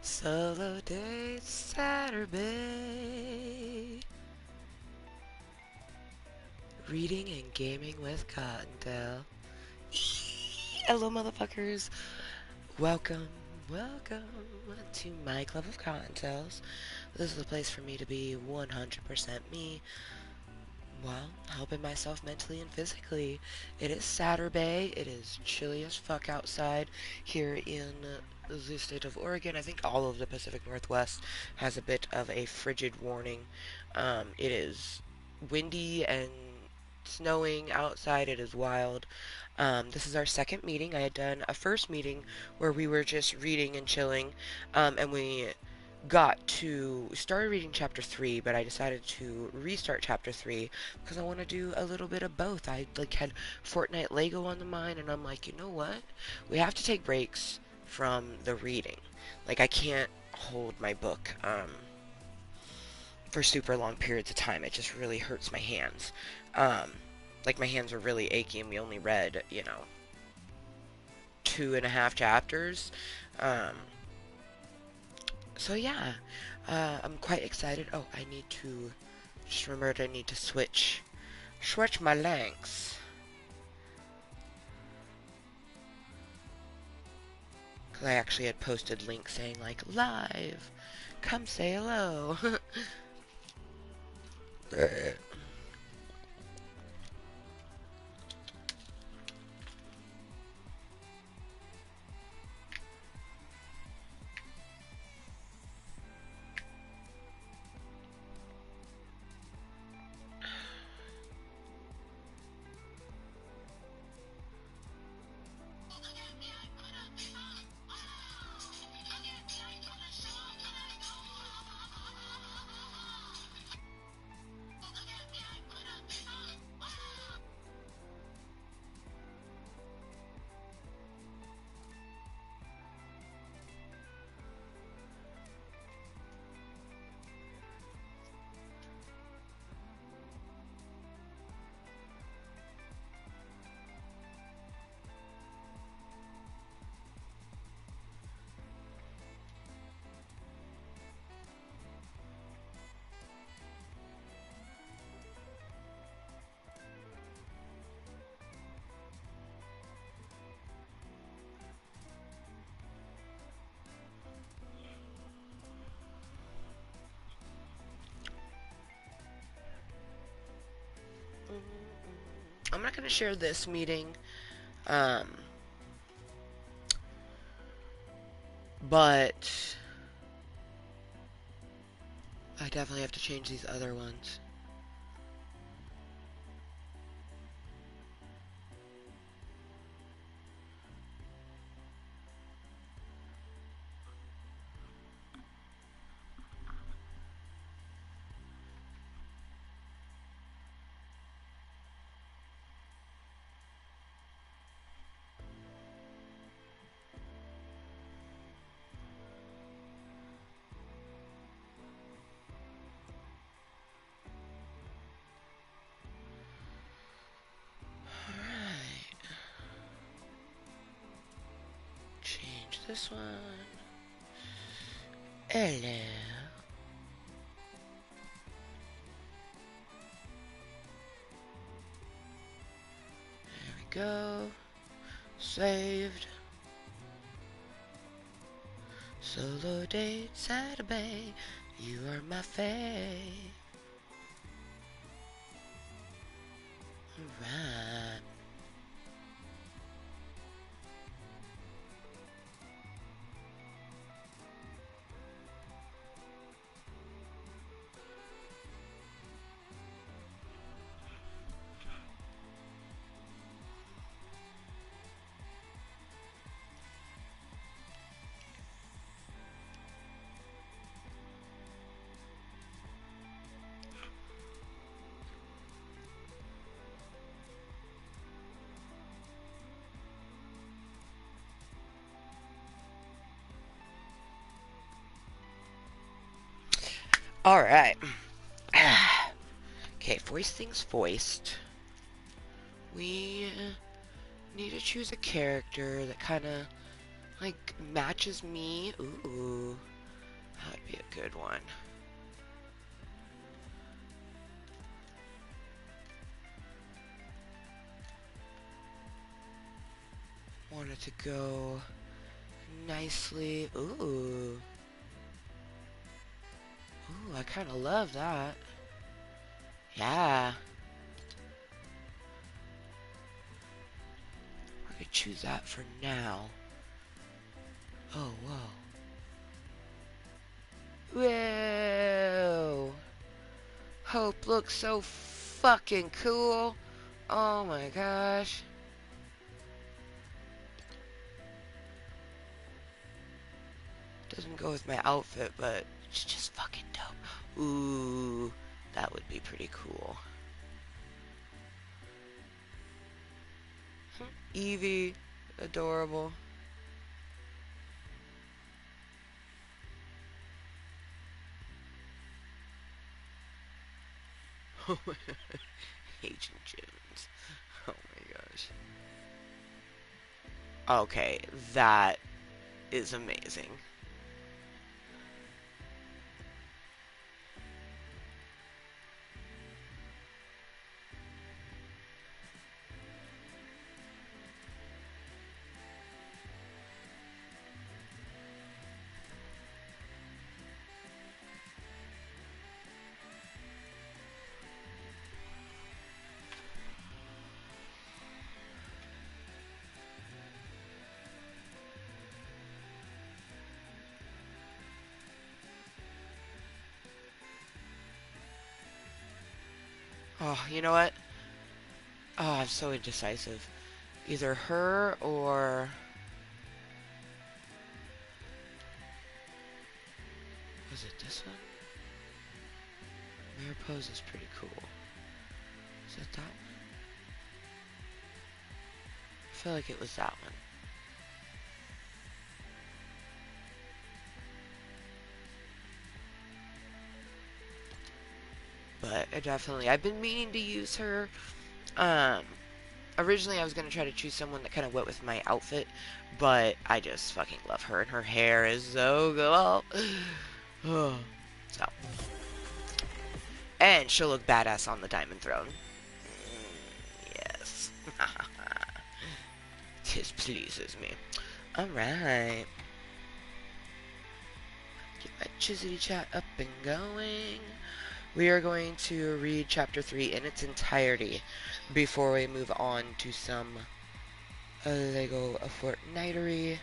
Solo date Saturday. Reading and gaming with Kottontale. Hello, motherfuckers. Welcome, welcome to my club of Kottontales. This is the place for me to be 100% me while helping myself mentally and physically. It is Saturday. It is chilly as fuck outside here in the state of Oregon. I think all of the Pacific Northwest has a bit of a frigid warning. It is windy and snowing outside. It is wild. This is our second meeting. I had done a first meeting where we were just reading and chilling, and we started reading chapter 3, but I decided to restart chapter 3 because I want to do a little bit of both. I had Fortnite Lego on the mind, and I'm like, you know what? We have to take breaks from the reading. I can't hold my book for super long periods of time. It just really hurts my hands. Um, my hands are really achy, and we only read, 2.5 chapters. Um, so yeah, I'm quite excited. Oh, I need to just remembered I need to switch my links. Because I actually had posted links saying live, come say hello. I'm not going to share this meeting, um, but I definitely have to change these other ones. Alright. Change this one. Hello. There we go. Saved. Solo date Saturday. You are my fave. Alright. Alright. Okay, voice things voiced. We need to choose a character that kind of matches me. Ooh. That would be a good one. Want it to go nicely. Ooh. Ooh, I kind of love that. Yeah. We're gonna choose that for now. Oh, whoa. Whoa. Hope looks so fucking cool. Oh my gosh. Doesn't go with my outfit, but it's just fucking dope. Ooh, that would be pretty cool. Evie, adorable. Agent Jones. Oh my gosh. Okay, that is amazing. Oh, you know what? Oh, I'm so indecisive. Either her or... Was it this one? Mariposa is pretty cool. Is that that one? I feel like it was that one. But I've been meaning to use her. Originally I was going to try to choose someone that kind of went with my outfit, but I just fucking love her, and her hair is so cool. So. And she'll look badass on the Diamond Throne. Yes. This pleases me. Alright. Get my Chizzity chat up and going. We are going to read chapter 3 in its entirety before we move on to some Lego Fortnitery.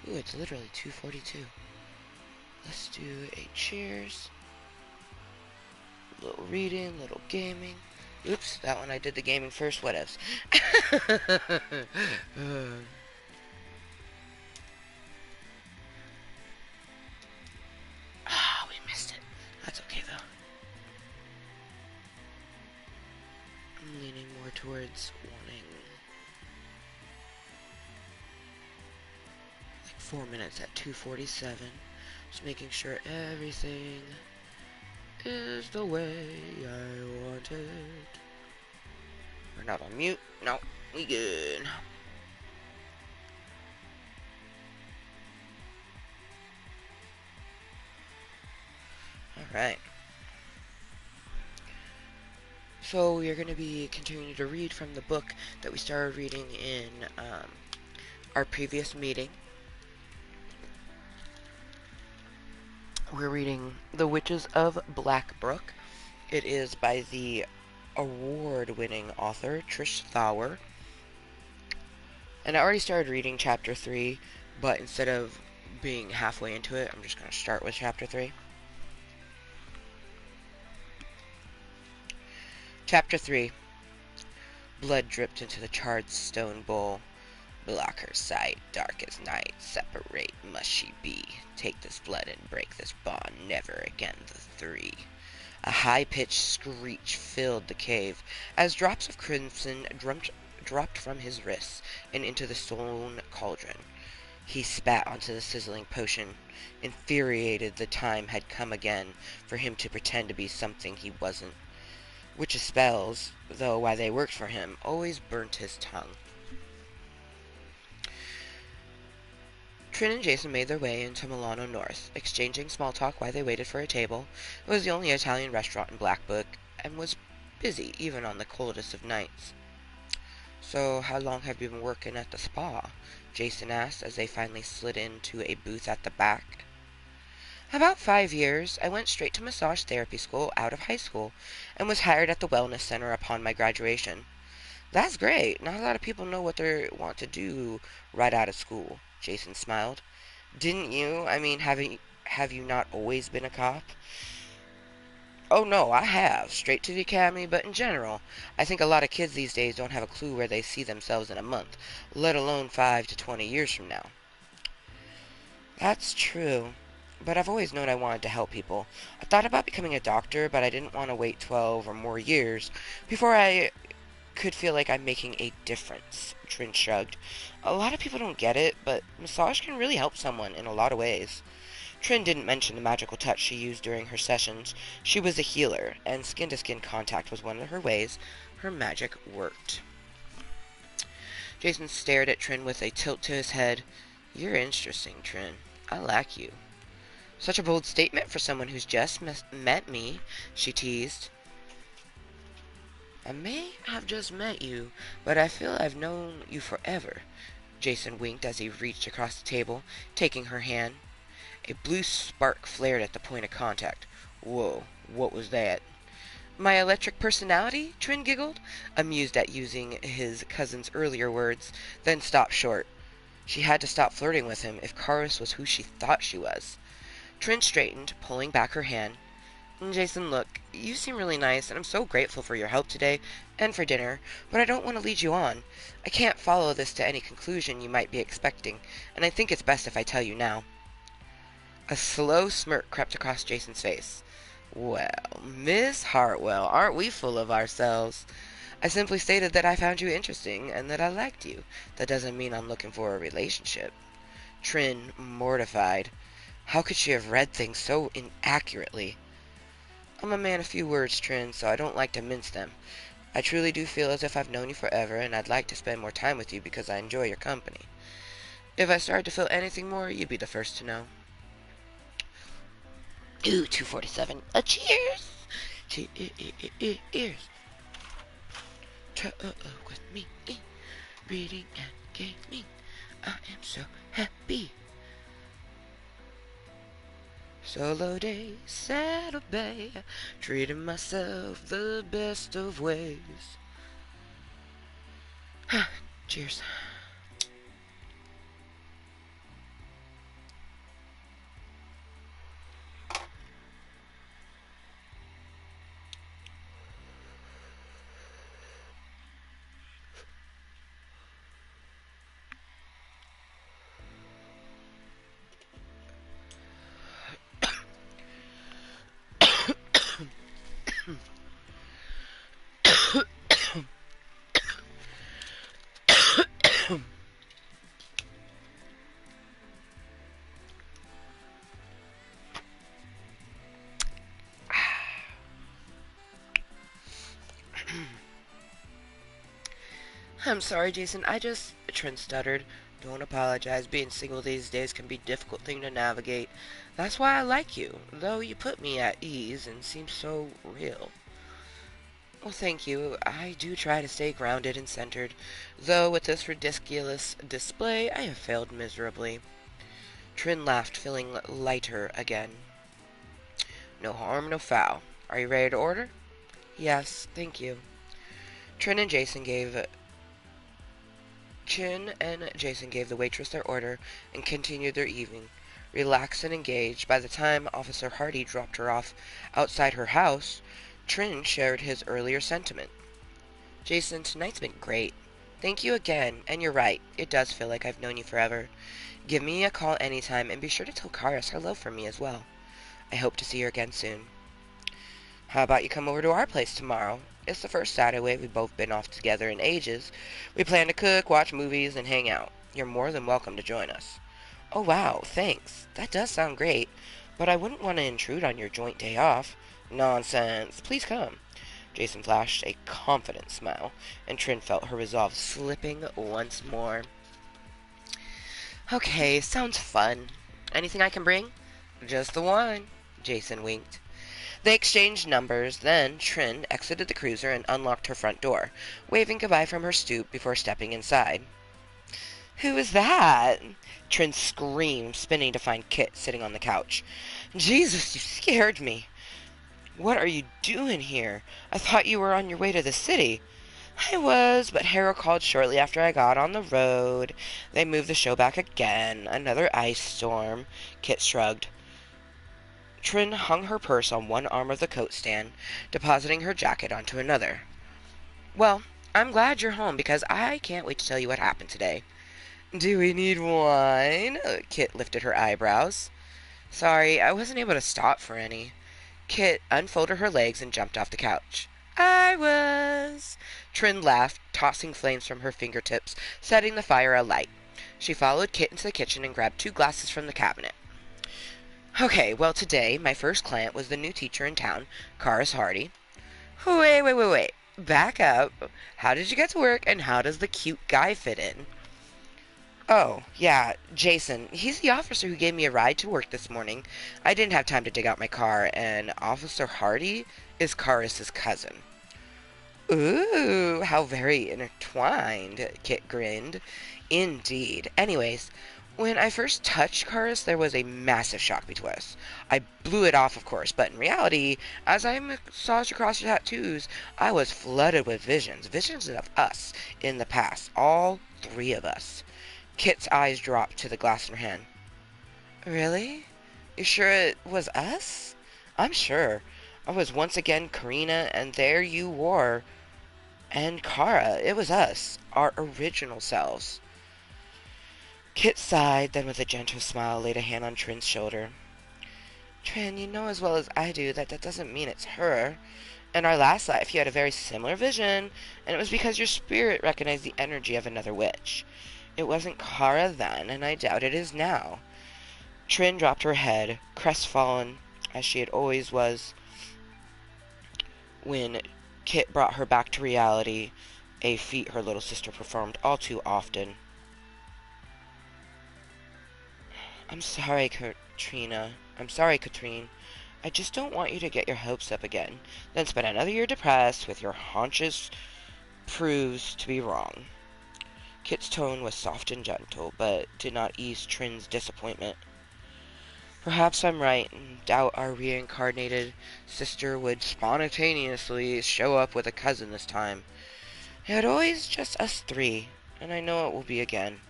Ooh, it's literally 2:42. Let's do a cheers. Little reading, little gaming. Oops, that one I did the gaming first. What else? We missed it. That's okay though. I'm leaning more towards wanting like 4 minutes at 2:47. Just making sure everything is the way I want it. We're not on mute. No, we good. Alright. So we are going to be continuing to read from the book that we started reading in our previous meeting. We're reading The Witches of Blackbrook. It is by the award-winning author Trish Thawer. And I already started reading chapter 3, but instead of being halfway into it, I'm just going to start with chapter 3. Chapter 3. Blood dripped into the charred stone bowl. Block her sight, dark as night, separate must she be. Take this blood and break this bond, never again the three. A high-pitched screech filled the cave, as drops of crimson dropped from his wrists and into the stone cauldron. He spat onto the sizzling potion. Infuriated, the time had come again for him to pretend to be something he wasn't. Witch's spells, though while they worked for him, always burnt his tongue. Trin and Jason made their way into Milano North, exchanging small talk while they waited for a table. It was the only Italian restaurant in Blackbrook, and was busy even on the coldest of nights. "So, how long have you been working at the spa?" Jason asked as they finally slid into a booth at the back. "About 5 years. I went straight to massage therapy school out of high school, and was hired at the wellness center upon my graduation." "That's great. Not a lot of people know what they want to do right out of school." Jason smiled. "Didn't you? I mean, have you not always been a cop?" "Oh no, I have. Straight to the academy, but in general, I think a lot of kids these days don't have a clue where they see themselves in a month, let alone 5 to 20 years from now." "That's true. But I've always known I wanted to help people. I thought about becoming a doctor, but I didn't want to wait 12 or more years before I could feel like I'm making a difference." Trin shrugged. "A lot of people don't get it, but massage can really help someone in a lot of ways." Trin didn't mention the magical touch she used during her sessions. She was a healer, and skin-to-skin contact was one of her ways her magic worked. Jason stared at Trin with a tilt to his head. "You're interesting, Trin. I like you." "Such a bold statement for someone who's just met me," she teased. "I may have just met you, but I feel I've known you forever." Jason winked as he reached across the table, taking her hand. A blue spark flared at the point of contact. "Whoa, what was that?" "My electric personality?" Trin giggled, amused at using his cousin's earlier words, then stopped short. She had to stop flirting with him if Karis was who she thought she was. Trin straightened, pulling back her hand. "Jason, look, you seem really nice, and I'm so grateful for your help today, and for dinner, but I don't want to lead you on. I can't follow this to any conclusion you might be expecting, and I think it's best if I tell you now." A slow smirk crept across Jason's face. "Well, Miss Hartwell, aren't we full of ourselves? I simply stated that I found you interesting, and that I liked you. That doesn't mean I'm looking for a relationship." Trin, mortified. How could she have read things so inaccurately? "I'm a man of few words, Trin, so I don't like to mince them. I truly do feel as if I've known you forever, and I'd like to spend more time with you because I enjoy your company. If I started to feel anything more, you'd be the first to know." Ooh, 247. Cheers! Cheers! Talk with me, reading and gaming. I am so happy. Solo day, Saturbae, treating myself the best of ways. Cheers. "I'm sorry, Jason. Trin stuttered. "Don't apologize. Being single these days can be a difficult thing to navigate. That's why I like you, though you put me at ease and seem so real." Well, thank you. I do try to stay grounded and centered, though with this ridiculous display, I have failed miserably. Trin laughed, feeling lighter again. No harm, no foul. Are you ready to order? Yes, thank you. Trin and Jason gave Chin and Jason gave the waitress their order and continued their evening. Relaxed and engaged, by the time Officer Hardy dropped her off outside her house, Trin shared his earlier sentiment. Jason, tonight's been great. Thank you again, and you're right, it does feel like I've known you forever. Give me a call anytime, and be sure to tell Karis hello from me as well. I hope to see her again soon. How about you come over to our place tomorrow? It's the first Saturday we've both been off together in ages. We plan to cook, watch movies, and hang out. You're more than welcome to join us. Oh wow, thanks. That does sound great, but I wouldn't want to intrude on your joint day off. Nonsense. Please come. Jason flashed a confident smile, and Trin felt her resolve slipping once more. Okay, sounds fun. Anything I can bring? Just the one. Jason winked. They exchanged numbers, then Trin exited the cruiser and unlocked her front door, waving goodbye from her stoop before stepping inside. Who is that? Trin screamed, spinning to find Kit sitting on the couch. Jesus, you scared me. What are you doing here? I thought you were on your way to the city. I was, but Harold called shortly after I got on the road. They moved the show back again. Another ice storm. Kit shrugged. Trin hung her purse on one arm of the coat stand, depositing her jacket onto another. Well, I'm glad you're home because I can't wait to tell you what happened today. Do we need wine? Kit lifted her eyebrows. Sorry, I wasn't able to stop for any. Kit unfolded her legs and jumped off the couch. I was. Trin laughed, tossing flames from her fingertips, setting the fire alight. She followed Kit into the kitchen and grabbed 2 glasses from the cabinet. Okay, well today, my first client was the new teacher in town, Karis Hardy. Wait. Back up. How did you get to work, and how does the cute guy fit in? Oh, yeah, Jason. He's the officer who gave me a ride to work this morning. I didn't have time to dig out my car, and Officer Hardy is Karis's cousin. Ooh, how very intertwined, Kit grinned. Indeed. Anyways, when I first touched Karis, there was a massive shock between us. I blew it off, of course, but in reality, as I massaged across your tattoos, I was flooded with visions. Visions of us in the past. All 3 of us. Kit's eyes dropped to the glass in her hand. Really? You sure it was us? I'm sure. I was once again Karina, and there you were. And Kara, it was us, our original selves. Kit sighed, then with a gentle smile laid a hand on Trin's shoulder. Trin, you know as well as I do that doesn't mean it's her. In our last life, you had a very similar vision, and it was because your spirit recognized the energy of another witch. It wasn't Kara then, and I doubt it is now. Trin dropped her head, crestfallen, as she had always was when Kit brought her back to reality, a feat her little sister performed all too often. I'm sorry, Katrina. I'm sorry, Katrine. I just don't want you to get your hopes up again, then spend another year depressed with your haunches proves to be wrong. Kit's tone was soft and gentle, but did not ease Trin's disappointment. Perhaps I'm right, and doubt our reincarnated sister would spontaneously show up with a cousin this time. It had always just us 3, and I know it will be again.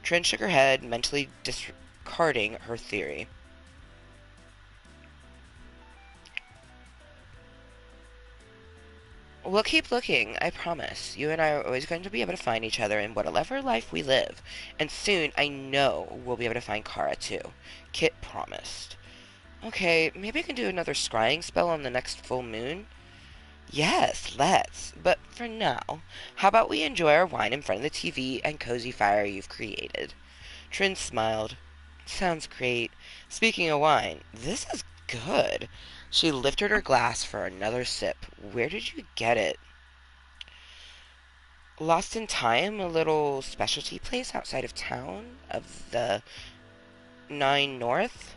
Trin shook her head, mentally discarding her theory. We'll keep looking, I promise. You and I are always going to be able to find each other in whatever life we live. And soon, I know, we'll be able to find Kara, too. Kit promised. Okay, maybe I can do another scrying spell on the next full moon? Yes, let's. But for now, how about we enjoy our wine in front of the TV and cozy fire you've created? Trin smiled. Sounds great. Speaking of wine, this is good. She lifted her glass for another sip. Where did you get it? Lost in Time, a little specialty place outside of town of the 9 North.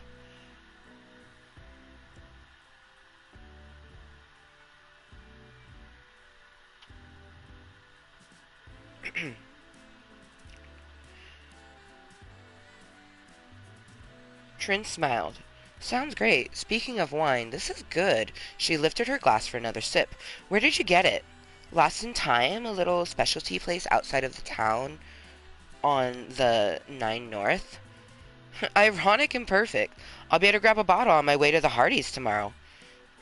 Trin smiled. Sounds great. Speaking of wine, this is good. She lifted her glass for another sip. Where did you get it? Lost in Time, a little specialty place outside of the town on the 9 North. Ironic and perfect. I'll be able to grab a bottle on my way to the Hardys tomorrow.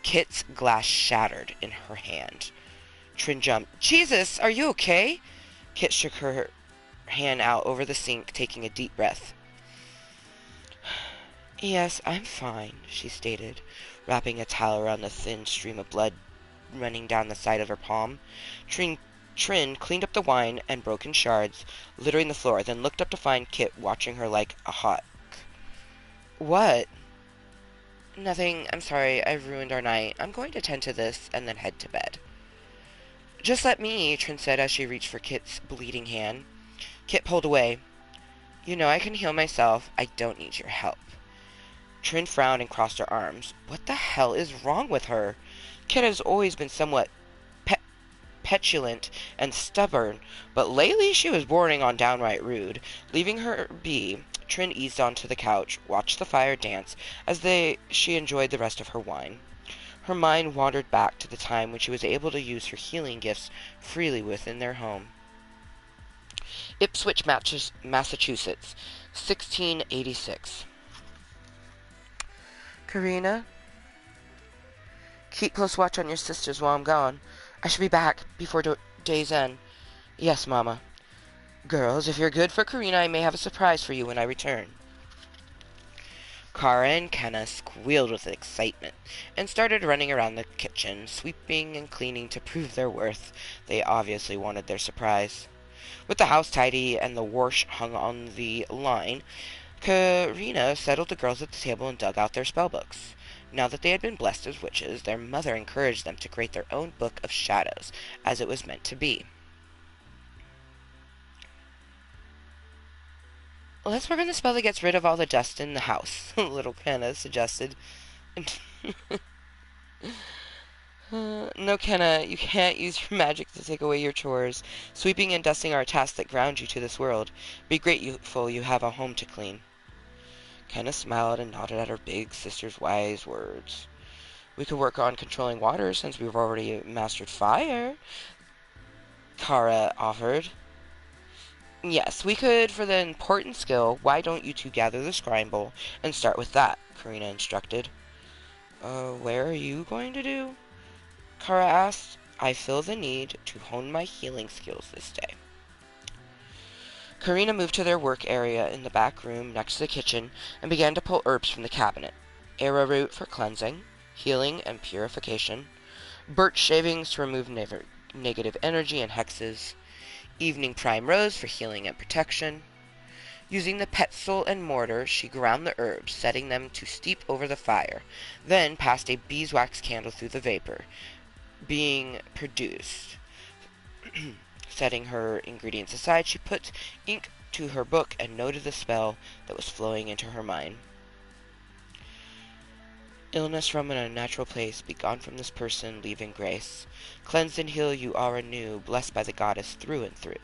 Kit's glass shattered in her hand. Trin jumped. Jesus, are you okay? Kit shook her hand out over the sink, taking a deep breath. Yes, I'm fine, she stated, wrapping a towel around the thin stream of blood running down the side of her palm. Trin cleaned up the wine and broken shards, littering the floor, then looked up to find Kit watching her like a hawk. What? Nothing. I'm sorry. I've ruined our night. I'm going to tend to this and then head to bed. Just let me, Trin said as she reached for Kit's bleeding hand. Kit pulled away. You know I can heal myself. I don't need your help. Trin frowned and crossed her arms. What the hell is wrong with her? Kit has always been somewhat petulant and stubborn, but lately she was bordering on downright rude. Leaving her be, Trin eased onto the couch, watched the fire dance as she enjoyed the rest of her wine. Her mind wandered back to the time when she was able to use her healing gifts freely within their home. Ipswich, Massachusetts, 1686. Karina, keep close watch on your sisters while I'm gone. I should be back before day's end. Yes, Mama. Girls, if you're good for Karina, I may have a surprise for you when I return. Kara and Kenna squealed with excitement and started running around the kitchen, sweeping and cleaning to prove their worth. They obviously wanted their surprise. With the house tidy and the wash hung on the line, Karina settled the girls at the table and dug out their spellbooks. Now that they had been blessed as witches, their mother encouraged them to create their own book of shadows, as it was meant to be. Let's work on the spell that gets rid of all the dust in the house, little Kenna suggested. No, Kenna, you can't use your magic to take away your chores. Sweeping and dusting are tasks that ground you to this world. Be grateful you have a home to clean. Kenna smiled and nodded at her big sister's wise words. We could work on controlling water since we've already mastered fire, Kara offered. Yes, we could for the important skill. Why don't you two gather the scrying bowl and start with that, Karina instructed. Where are you going to do? Kara asked. I feel the need to hone my healing skills this day. Karina moved to their work area in the back room next to the kitchen and began to pull herbs from the cabinet. Arrowroot for cleansing, healing, and purification. Birch shavings to remove negative energy and hexes. Evening prime rose for healing and protection. Using the pestle and mortar, she ground the herbs, setting them to steep over the fire, then passed a beeswax candle through the vapor being produced. Setting her ingredients aside, she put ink to her book and noted the spell that was flowing into her mind. Illness from an unnatural place, be gone from this person, leaving grace. Cleansed and heal you are anew, blessed by the goddess through and through.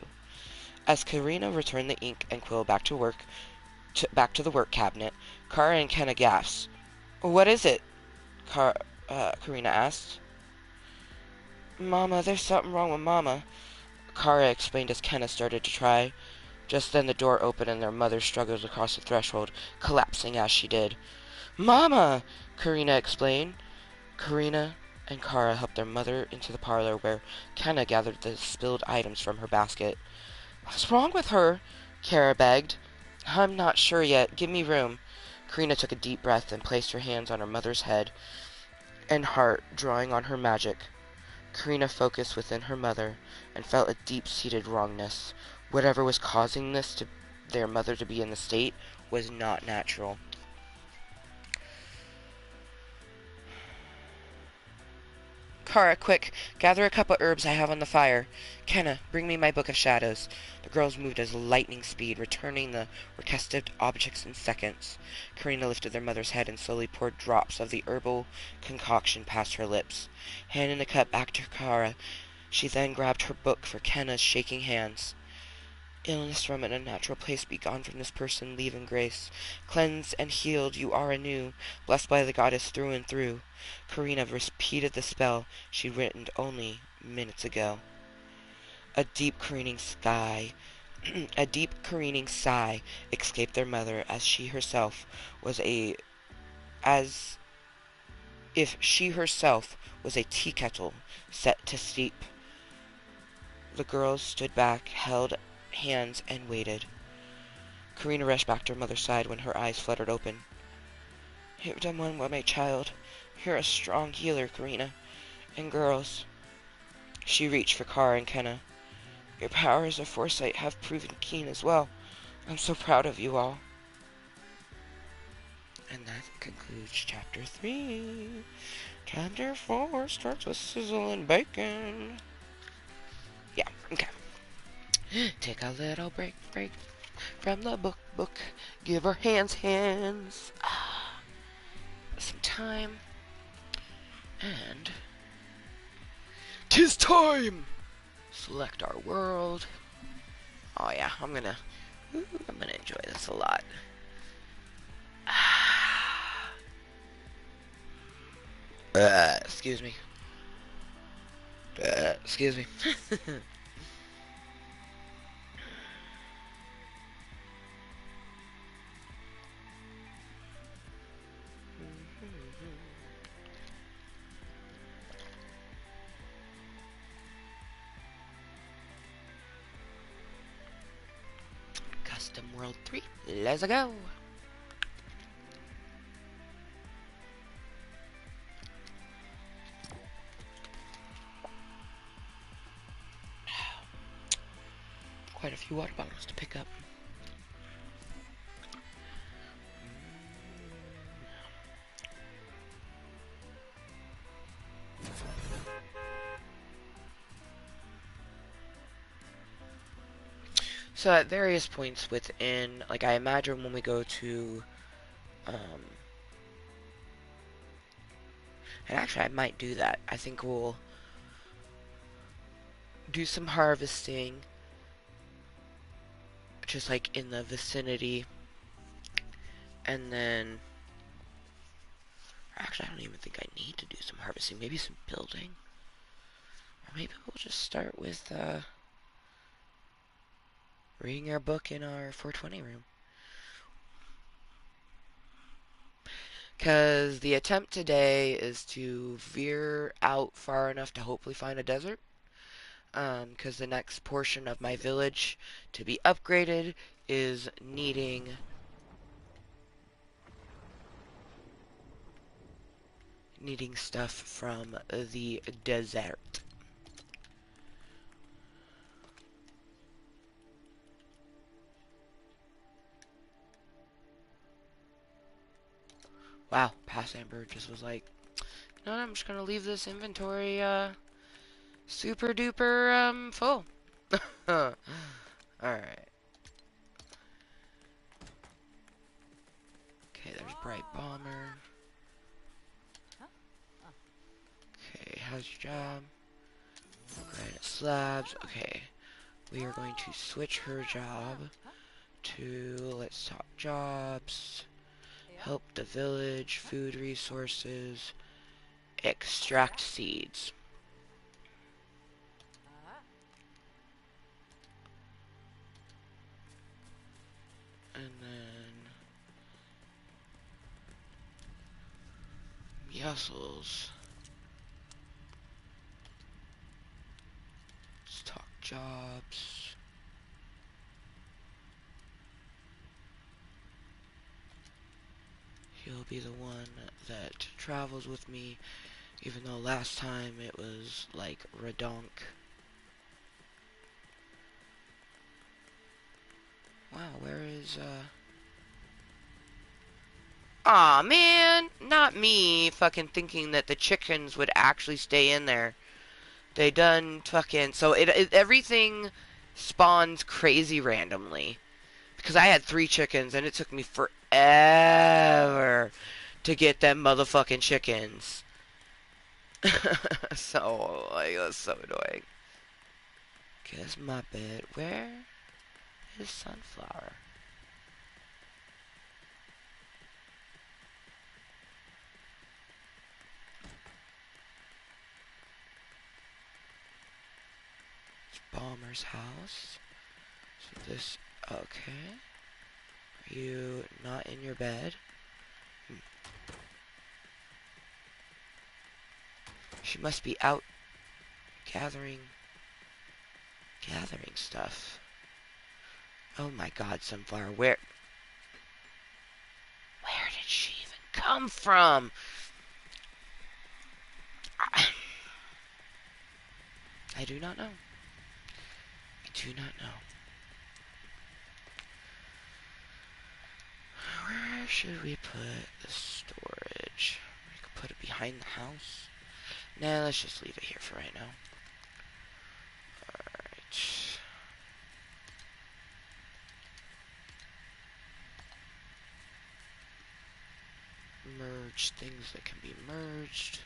As Karina returned the ink and quill back to the work cabinet, Kara and Kenna gasped. What is it? Karina asked. Mama, there's something wrong with Mama, Kara explained as Kenna started to try. Just then the door opened and their mother struggled across the threshold, collapsing as she did. Mama! Karina explained. Karina and Kara helped their mother into the parlor where Kenna gathered the spilled items from her basket. What's wrong with her? Kara begged. I'm not sure yet. Give me room. Karina took a deep breath and placed her hands on her mother's head and heart, drawing on her magic. Karina focused within her mother and felt a deep-seated wrongness. Whatever was causing their mother to be in the state was not natural. Kara, quick, gather a cup of herbs I have on the fire. Kenna, bring me my book of shadows. The girls moved as lightning speed, returning the requested objects in seconds. Karina lifted their mother's head and slowly poured drops of the herbal concoction past her lips. Handing the cup back to Kara, she then grabbed her book for Kenna's shaking hands. Illness from an unnatural place, be gone from this person, leave in grace. Cleansed and healed, you are anew, blessed by the goddess through and through. Karina repeated the spell she'd written only minutes ago. A deep careening sigh, a deep careening sigh escaped their mother as she herself was a tea kettle set to steep. The girls stood back, held hands, and waited. Karina rushed back to her mother's side when her eyes fluttered open. "You've done one well, my child. You're a strong healer, Karina. And girls." She reached for Kara and Kenna. "Your powers of foresight have proven keen as well. I'm so proud of you all." And that concludes Chapter 3. Chapter 4 starts with sizzle and bacon. Yeah, okay. Take a little break from the book. Give her hands. Some time. And 'tis time! Select our world. Oh yeah, I'm gonna enjoy this a lot. Excuse me. Excuse me. Custom World 3. Let's go. Quite a few water bottles to pick up. So at various points within, like, I imagine when we go to, and actually I might do that. I think we'll do some harvesting, just like in the vicinity, and then, actually I don't even think I need to do some harvesting, maybe some building, or maybe we'll just start with, reading our book in our 420 room. Because the attempt today is to veer out far enough to hopefully find a desert. Because the next portion of my village to be upgraded is needing stuff from the desert. Wow, Past Amber just was like, you know what, I'm just gonna leave this inventory super duper full. Alright. Okay, there's Bright Bomber. Okay, how's your job? Granite slabs. Okay, we are going to switch her job to, let's talk jobs. Help the village, food resources, extract seeds. And then Mussels. Let's talk jobs. He'll be the one that travels with me, even though last time it was like redonk. Wow, where is Aw, man, not me fucking thinking that the chickens would actually stay in there. They done fucking, so everything spawns crazy randomly. Because I had 3 chickens and it took me forever to get them motherfucking chickens. So, like, that's so annoying. Okay, that's my bed. Where? is sunflower? It's Bomber's house. So this, okay. Are you not in your bed? She must be out gathering stuff. Oh my god, Sunflower, where did she even come from? I do not know. I do not know. Where should we put the storage? We could put it behind the house. Nah, let's just leave it here for right now. Alright. Merge things that can be merged.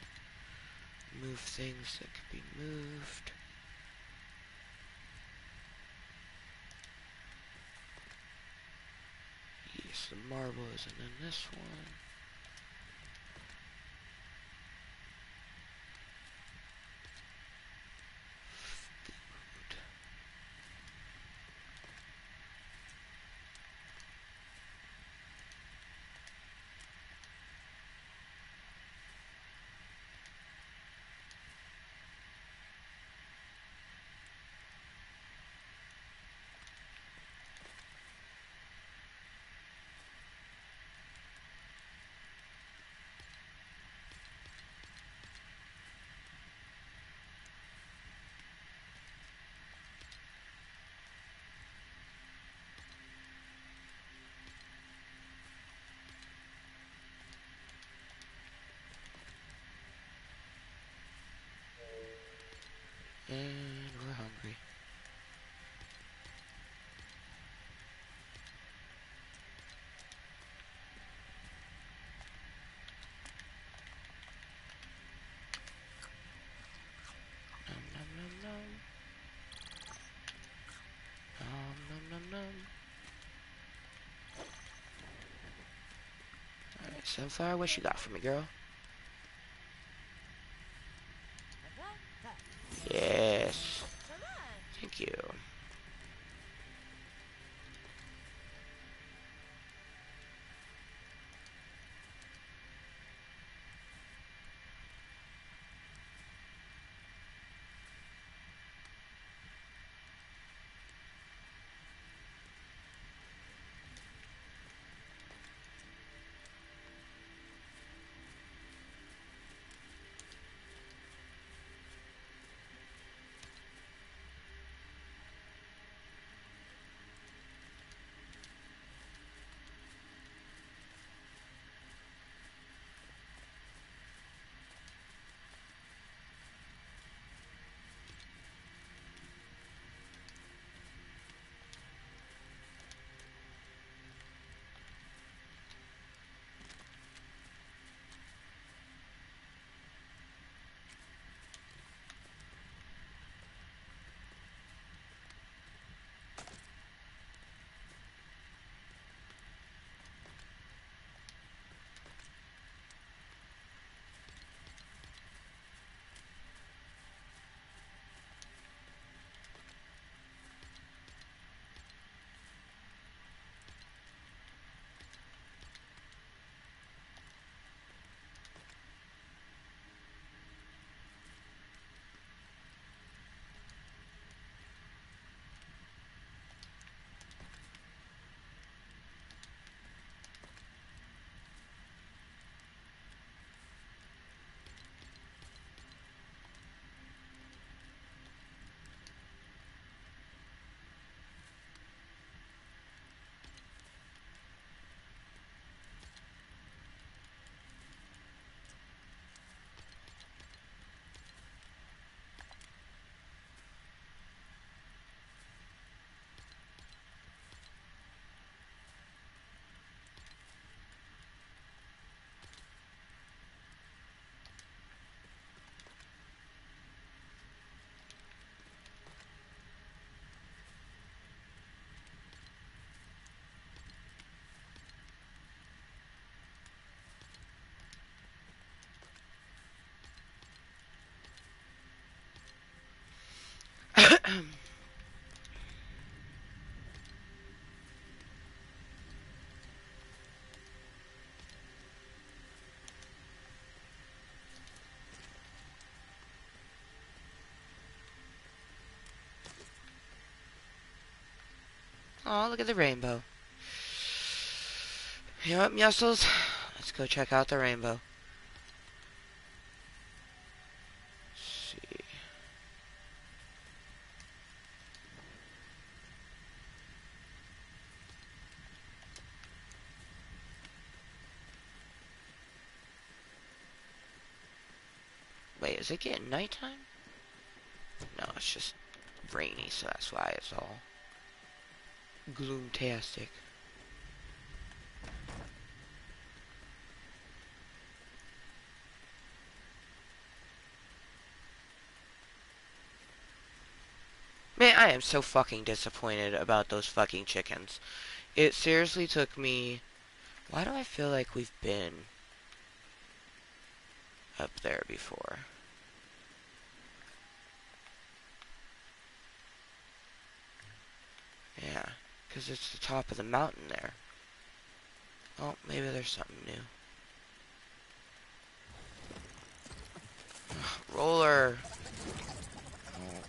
Move things that can be moved. Yes, the marble isn't in this one. Food. And we're hungry. Nom nom nom nom. Nom nom nom nom. Alright, Sunflower, what you got for me, girl? Yes. Thank you. Oh, look at the rainbow. You know what, Muscles? Let's go check out the rainbow. Let's see. Wait, is it getting nighttime? No, it's just rainy, so that's why it's all gloomtastic. Man, I am so fucking disappointed about those fucking chickens. It seriously took me... Why do I feel like we've been up there before? Yeah, because it's the top of the mountain there. Oh, maybe there's something new. Roller! Oh.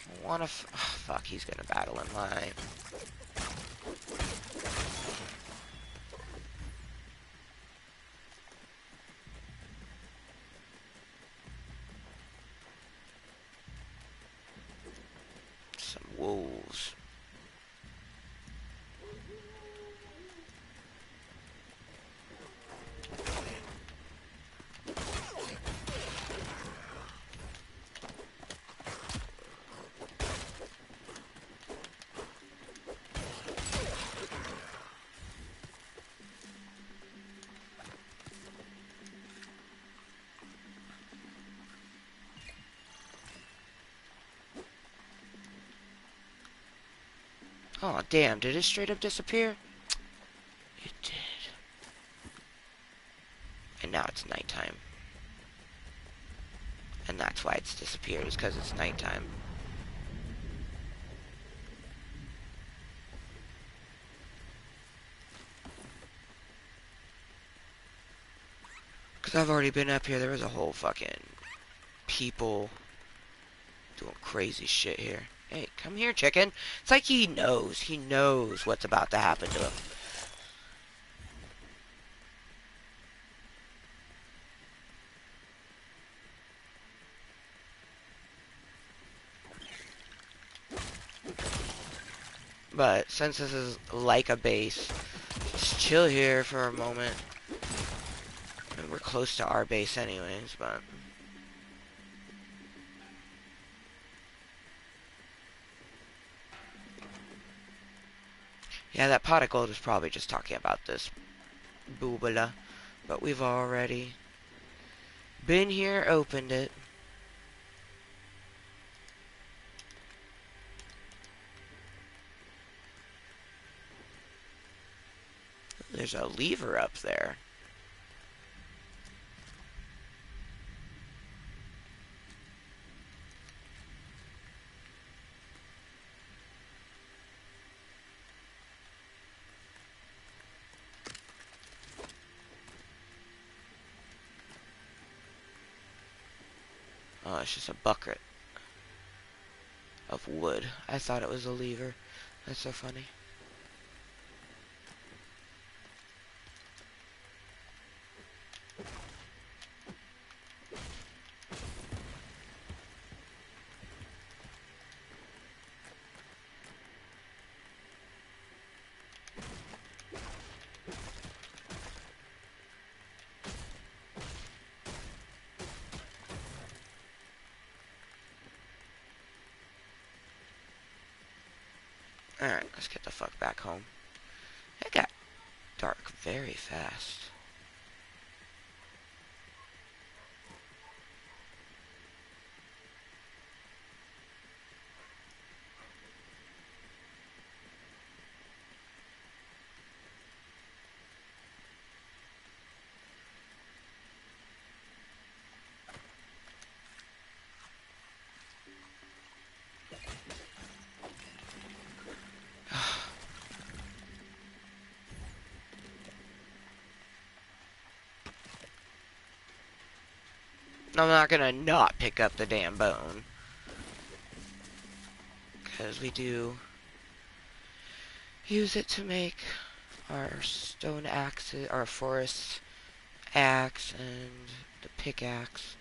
I wanna fuck, he's gonna battle in line. Some wolves. Oh, damn, did it straight up disappear? It did. And now it's nighttime. And that's why it's disappeared, is because it's nighttime. Because I've already been up here, there was a whole fucking people doing crazy shit here. Hey, come here, chicken. It's like he knows what's about to happen to him. But since this is like a base, just chill here for a moment. And we're close to our base anyways, but... Yeah, that pot of gold was probably just talking about this boobala. But we've already been here, opened it. There's a lever up there. Oh, it's just a bucket of wood. I thought it was a lever. That's so funny. Alright, let's get the fuck back home. It got dark very fast. I'm not gonna not pick up the damn bone. Because we do use it to make our stone axes, our forest axe, and the pickaxe.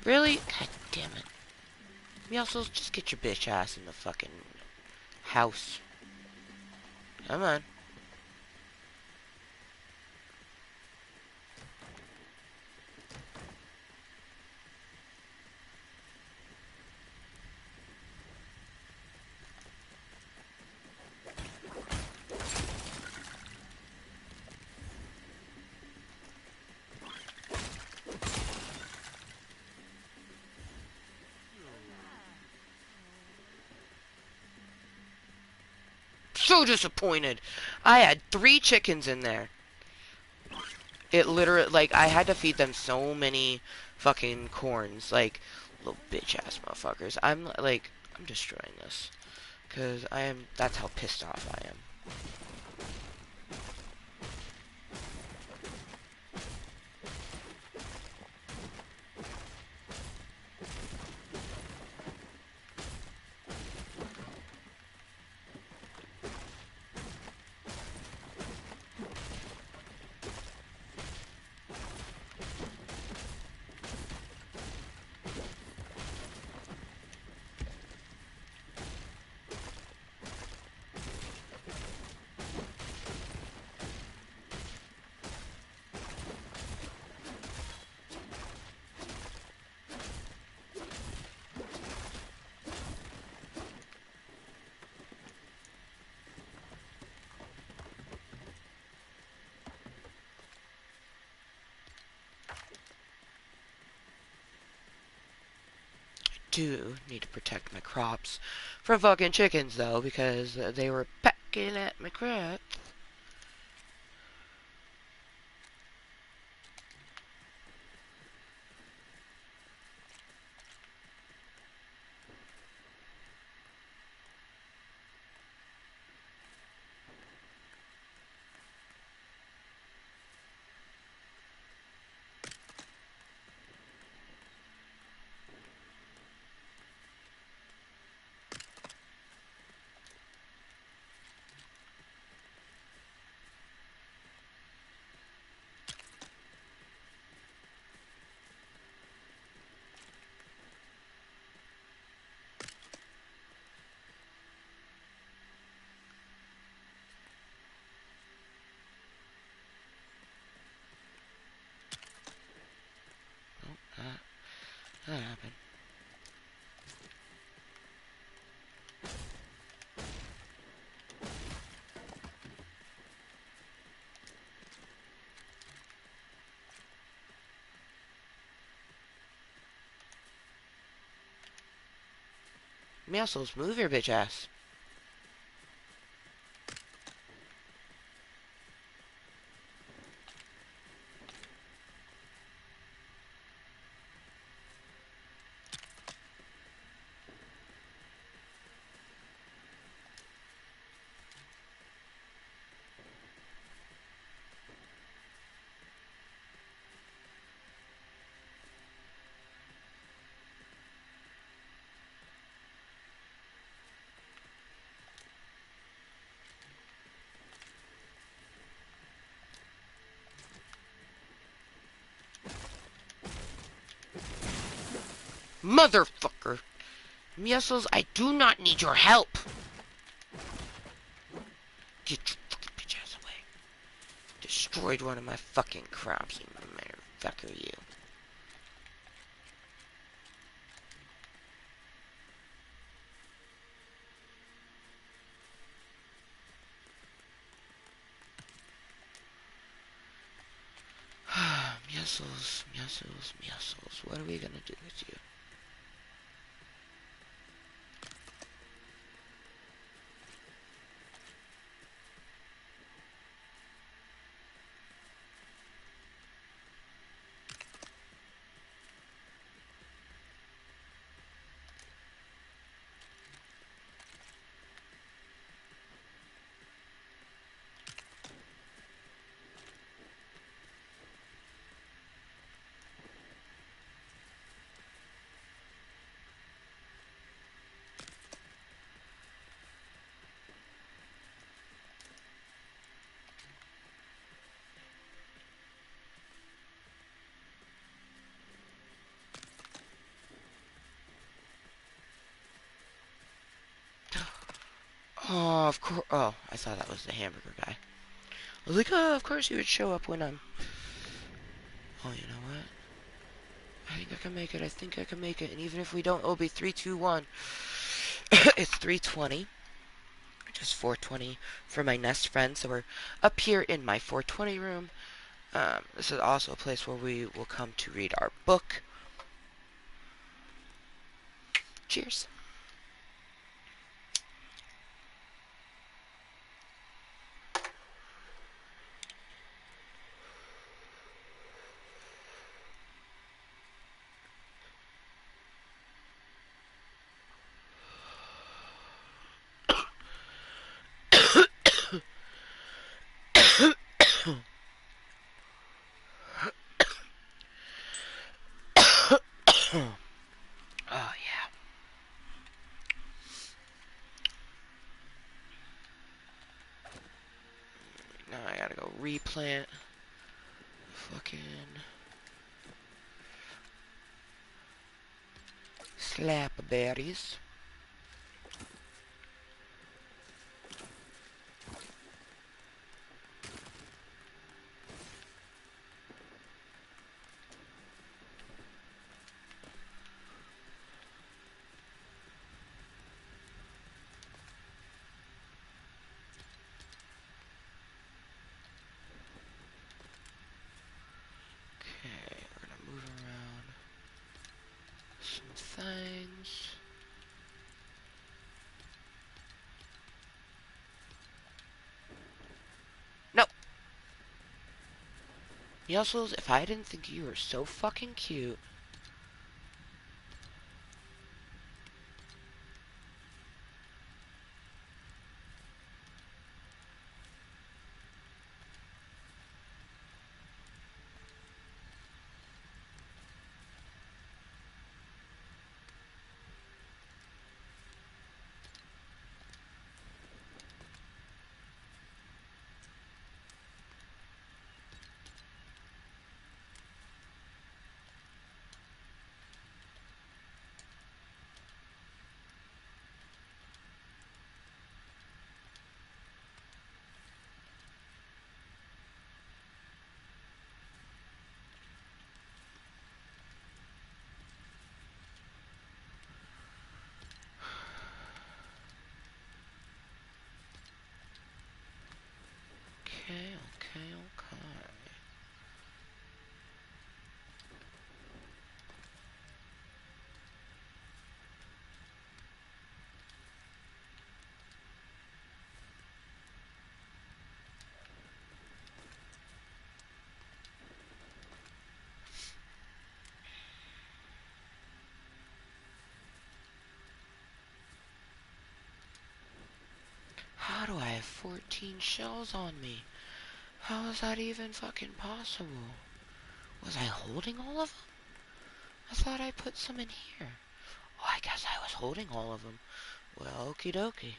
Really? God damn it. Me also just get your bitch ass in the fucking house. Come on. So disappointed. I had 3 chickens in there. It literally, like, I had to feed them so many fucking corns. Like, little bitch ass motherfuckers. I'm destroying this. Because that's how pissed off I am. Do need to protect my crops from fucking chickens, though, because they were pecking at my crops. Oh, that happened. Muscles, move your bitch ass. Motherfucker! Muscles, I do not need your help! Get your fucking bitch ass away. Destroyed one of my fucking crops, you motherfucker, you. Muscles, muscles, muscles. What are we gonna do with you? Oh, of course. Oh, I thought that was the hamburger guy. I was like, oh, of course he would show up when I'm... Oh, you know what? I think I can make it. I think I can make it. And even if we don't, it'll be 3, 2, 1. It's 3:20. Just 4:20 for my Nest friends. So we're up here in my 420 room. This is also a place where we will come to read our book. Cheers. Oh, yeah. Now I gotta go replant fucking slapberries. Okay, we're gonna move around some things. No! Mussels, if I didn't think you were so fucking cute. Okay, okay, okay. How do I have 14 shells on me? How is that even fucking possible? Was I holding all of them? I thought I put some in here. Oh, I guess I was holding all of them. Well, okie dokie.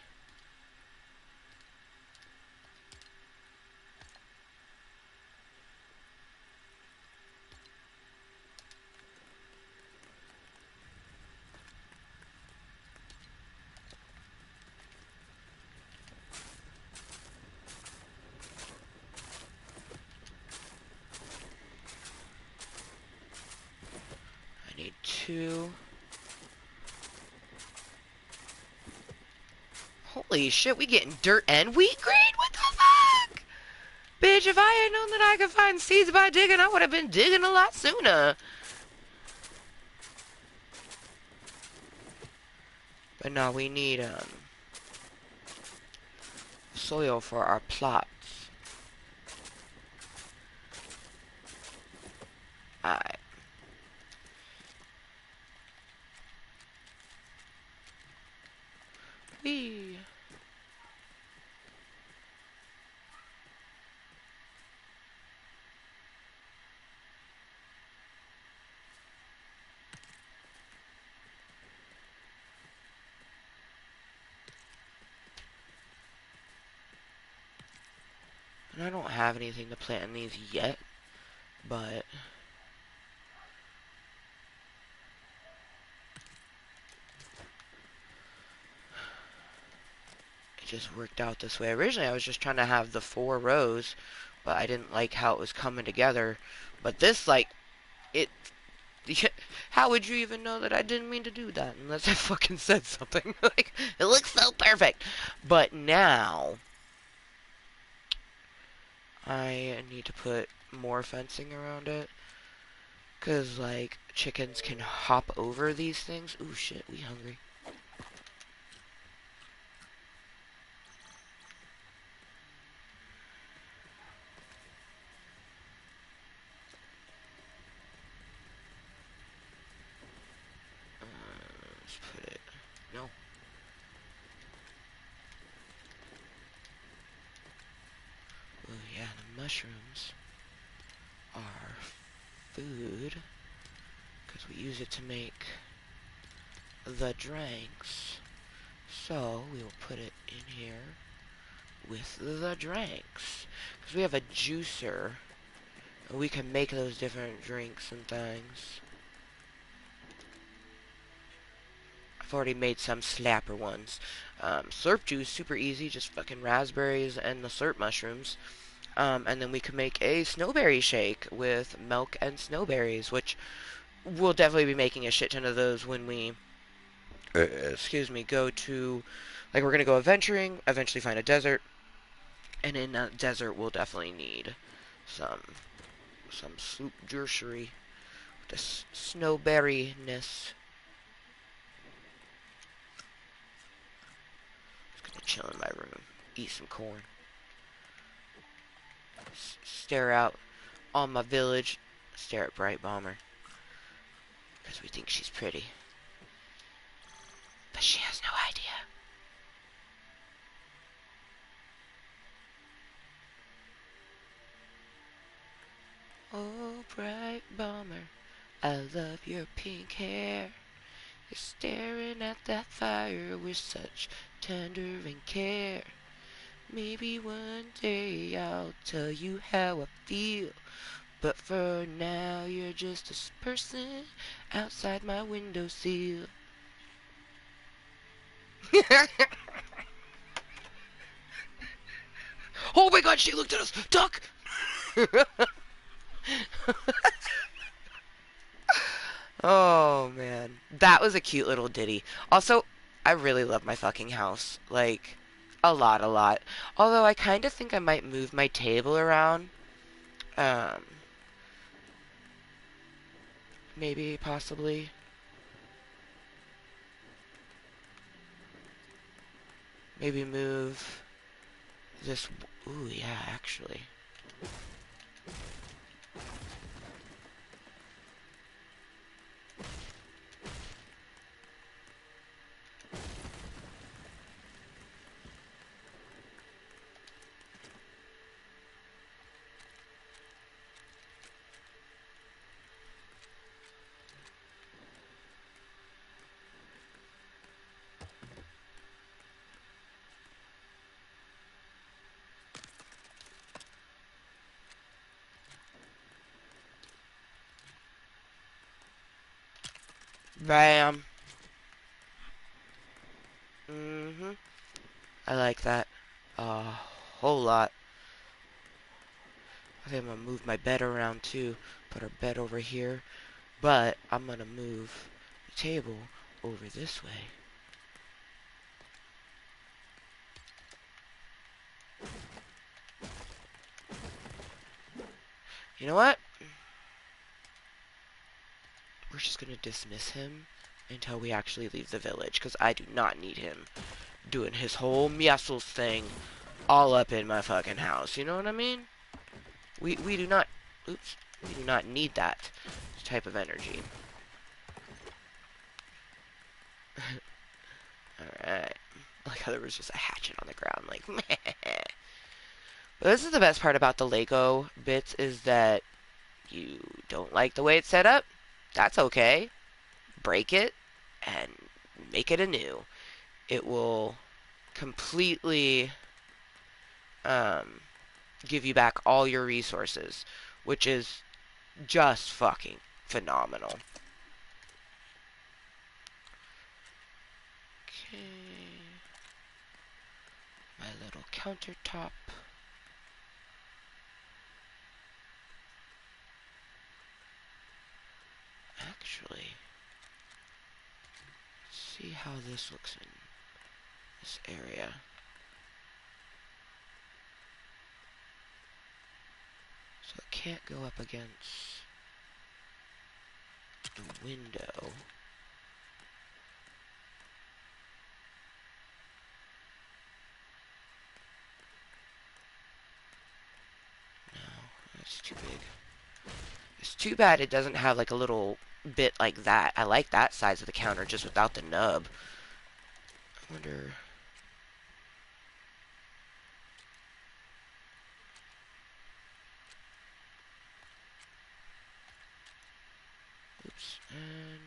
I need 2. Holy shit, we getting dirt and wheat grade? What the fuck? Bitch, if I had known that I could find seeds by digging, I would have been digging a lot sooner. But no, we need, soil for our plots. Alright. Whee! And I don't have anything to plant in these yet, but it just worked out this way. Originally, I was just trying to have the 4 rows, but I didn't like how it was coming together. But this, like, it... How would you even know that I didn't mean to do that unless I fucking said something? Like, it looks so perfect. But now, I need to put more fencing around it. Because, like, chickens can hop over these things. Ooh, shit, we hungry. Let's put it... No. Oh yeah, the mushrooms are food because we use it to make the drinks. So we will put it in here with the drinks because we have a juicer and we can make those different drinks and things. I've already made some slapper ones. Slurp juice, super easy, just fucking raspberries and the slurp mushrooms. And then we can make a snowberry shake with milk and snowberries, which we'll definitely be making a shit ton of those when we, excuse me, go to, like, we're going to go adventuring, eventually find a desert, and in that desert we'll definitely need some soup juicery with this snowberry-ness. Just gonna chill in my room, eat some corn, stare out on my village, stare at Bright Bomber, because we think she's pretty. But she has no idea. Oh, Bright Bomber, I love your pink hair. You're staring at that fire with such tender and care. Maybe one day I'll tell you how I feel. But for now, you're just a person outside my windowsill. Oh my god, she looked at us! Duck! Oh man, that was a cute little ditty. Also, I really love my fucking house. Like, a lot, a lot. Although I kind of think I might move my table around. Um, maybe, possibly. Maybe move this. Ooh, yeah, actually. Bam. I like that a whole lot. I think I'm gonna move my bed around too. Put our bed over here. But I'm gonna move the table over this way. You know what? We're just gonna dismiss him until we actually leave the village, because I do not need him doing his whole measles thing all up in my fucking house. You know what I mean? We do not, oops, we do not need that type of energy. Alright. Like how there was just a hatchet on the ground, like, meh. But this is the best part about the Lego bits, is that you don't like the way it's set up. That's okay. Break it and make it anew. It will completely give you back all your resources, which is just fucking phenomenal. Okay. My little countertop. Actually, let's see how this looks in this area. So it can't go up against the window. No, that's too big. It's too bad it doesn't have like a little bit like that. I like that size of the counter just without the nub. I wonder... Oops, and...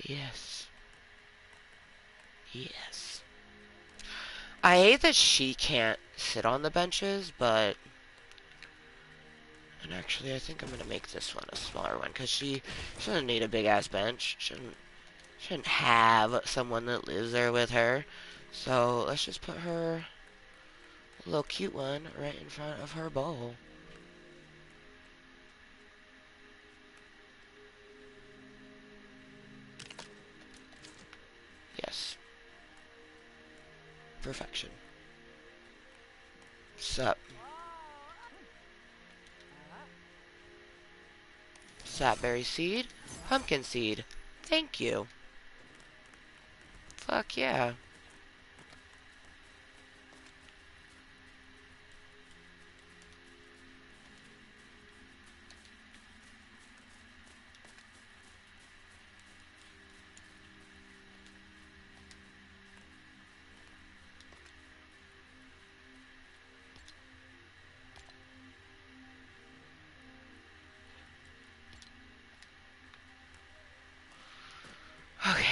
Yes. Yes. I hate that she can't sit on the benches, but... And actually, I think I'm going to make this one a smaller one, because she doesn't need a big-ass bench. Shouldn't have someone that lives there with her. So, let's just put her a little cute one right in front of her bowl. Yes. Perfection. Sup. Sapberry seed. Pumpkin seed. Thank you. Fuck yeah. Okay,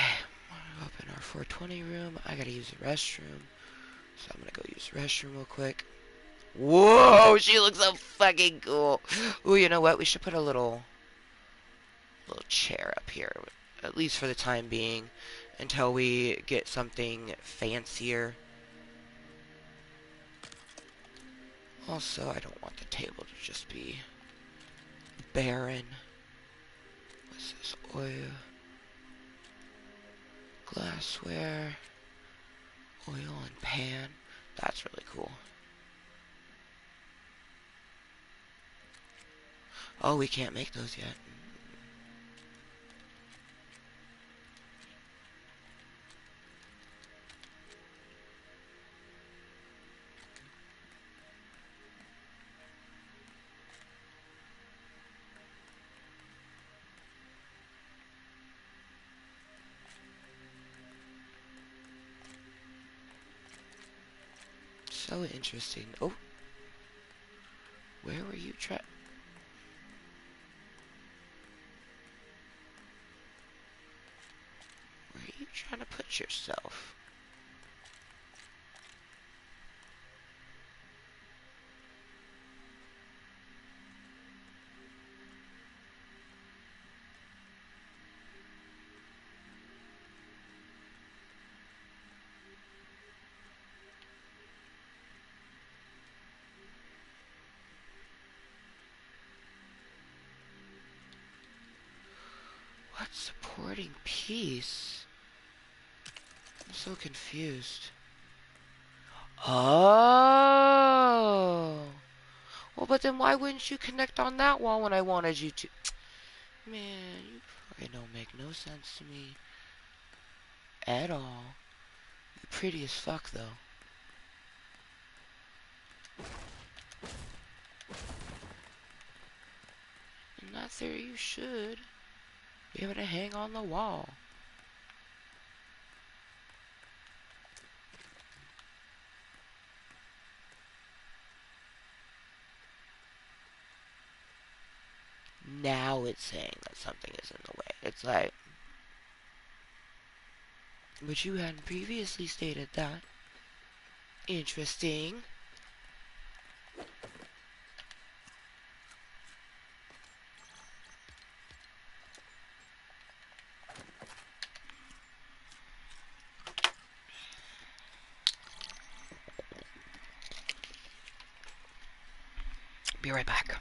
open our 420 room. I gotta use the restroom, so I'm gonna go use the restroom real quick. Whoa, she looks so fucking cool. Ooh, you know what? We should put a little chair up here, at least for the time being, until we get something fancier. Also, I don't want the table to just be barren. What's this? Oil, glassware, oil and pan. That's really cool. Oh, we can't make those yet. So interesting. Oh, where were you trying? Where are you trying to put yourself? What's supporting peace? I'm so confused. Oh. Well, but then why wouldn't you connect on that wall when I wanted you to? Man, you fucking don't make no sense to me at all. You're pretty as fuck, though. In that theory, you should be able to hang on the wall. Now it's saying that something is in the way. It's like, but you hadn't previously stated that. Interesting. Be right back.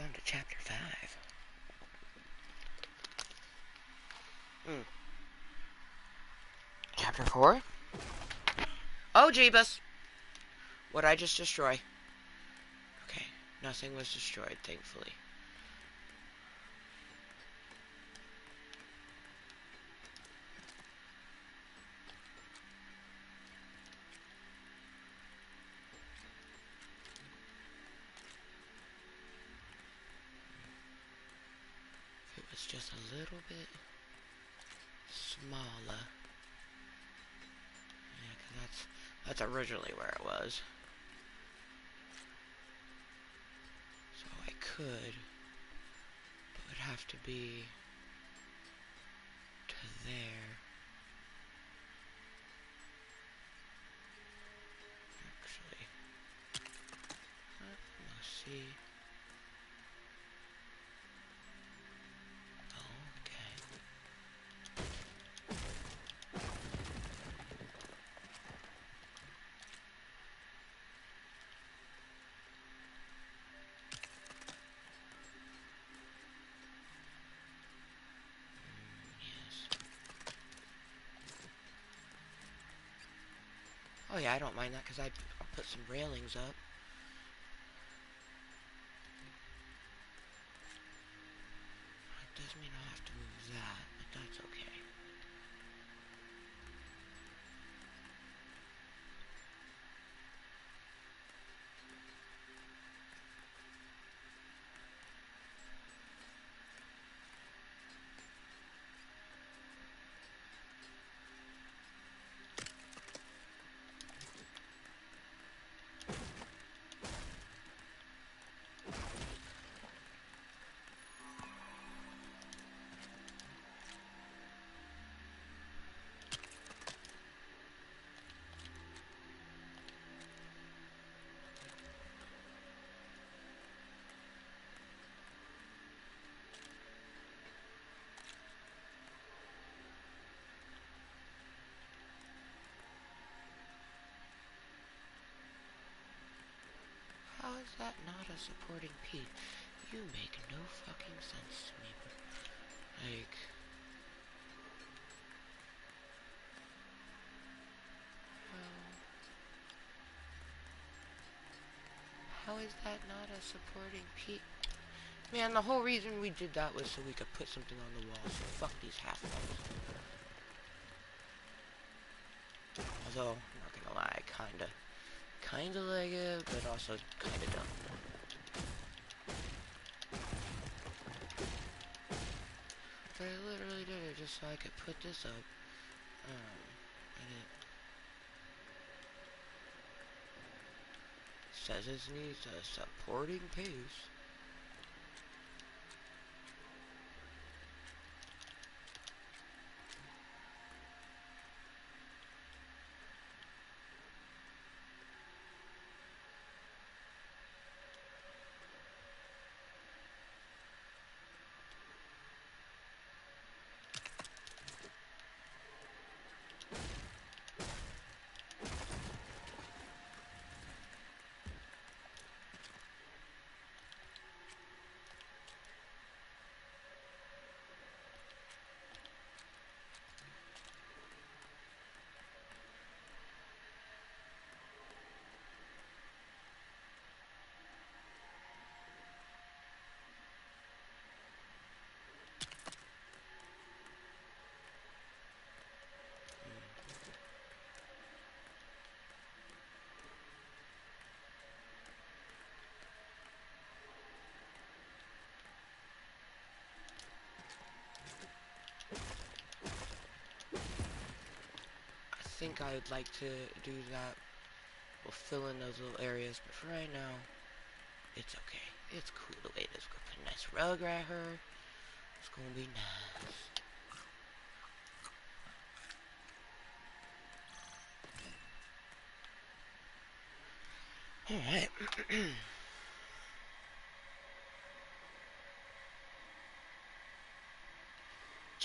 on to chapter 5. Chapter 4? Oh, Jeebus! What'd I just destroy? Okay, nothing was destroyed, thankfully. If it was just a little bit smaller. Yeah, 'cause that's originally where it was. So I could, but it would have to be to there. Actually, let's see. Oh, okay. Yes. Oh yeah, I don't mind that because I'll put some railings up. It does mean I'll have to move that, but that's okay. How is that not a supporting piece? You make no fucking sense to me. Like, how is that not a supporting piece? Man, the whole reason we did that was so we could put something on the wall, so fuck these half-walls. Although, I'm not gonna lie, kinda like it, but also kinda dumb. But I literally did it just so I could put this up. And it says it needs a supporting piece. I think I would like to do that. We'll fill in those little areas, but for right now, it's okay. It's cool the way it is. Go put a nice rug right here. It's gonna be nice. Alright.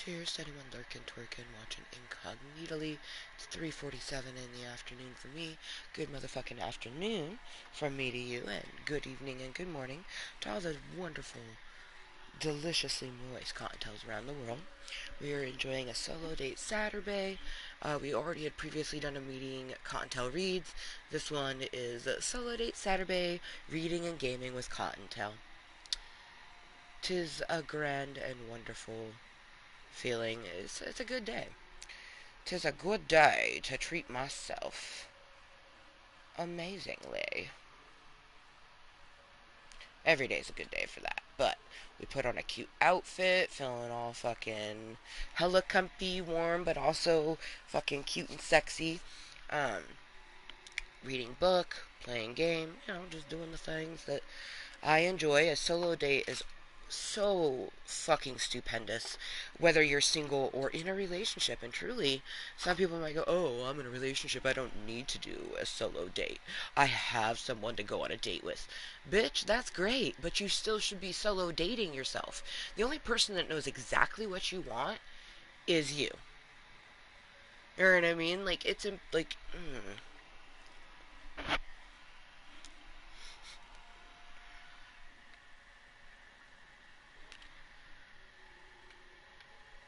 Cheers to anyone lurking, twerking, watching incognitally. It's 3:47 in the afternoon for me. Good motherfucking afternoon from me to you, and good evening and good morning to all the wonderful, deliciously moist cocktails around the world. We are enjoying a solo date Saturday. We already had previously done a meeting, Kottontale Reads. This one is a solo date Saturday, reading and gaming with Kottontale. 'Tis a grand and wonderful feeling. It's a good day. 'Tis a good day to treat myself amazingly. Every day's a good day for that. But we put on a cute outfit, feeling all fucking hella comfy, warm, but also fucking cute and sexy. Um, Reading book, playing game, just doing the things that I enjoy. A solo date is so fucking stupendous, whether you're single or in a relationship. And truly, some people might go, oh, I'm in a relationship, I don't need to do a solo date. I have someone to go on a date with. Bitch, that's great, but you still should be solo dating yourself. The only person that knows exactly what you want is you. You know what I mean? Like, it's like,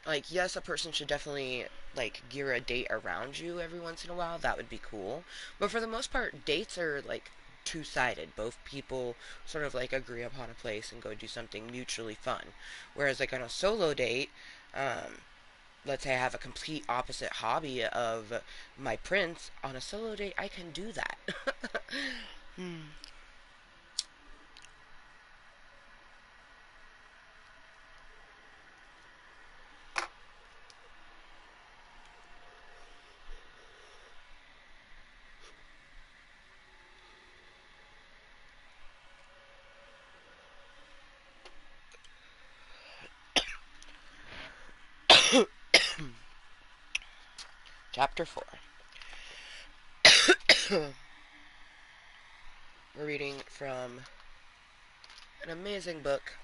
like, yes, a person should definitely like gear a date around you every once in a while. That would be cool. But for the most part, dates are like two-sided. Both people sort of like agree upon a place and go do something mutually fun. Whereas like on a solo date, um, let's say I have a complete opposite hobby of my prince. On a solo date, I can do that. Hmm. Chapter 4. We're reading from an amazing book.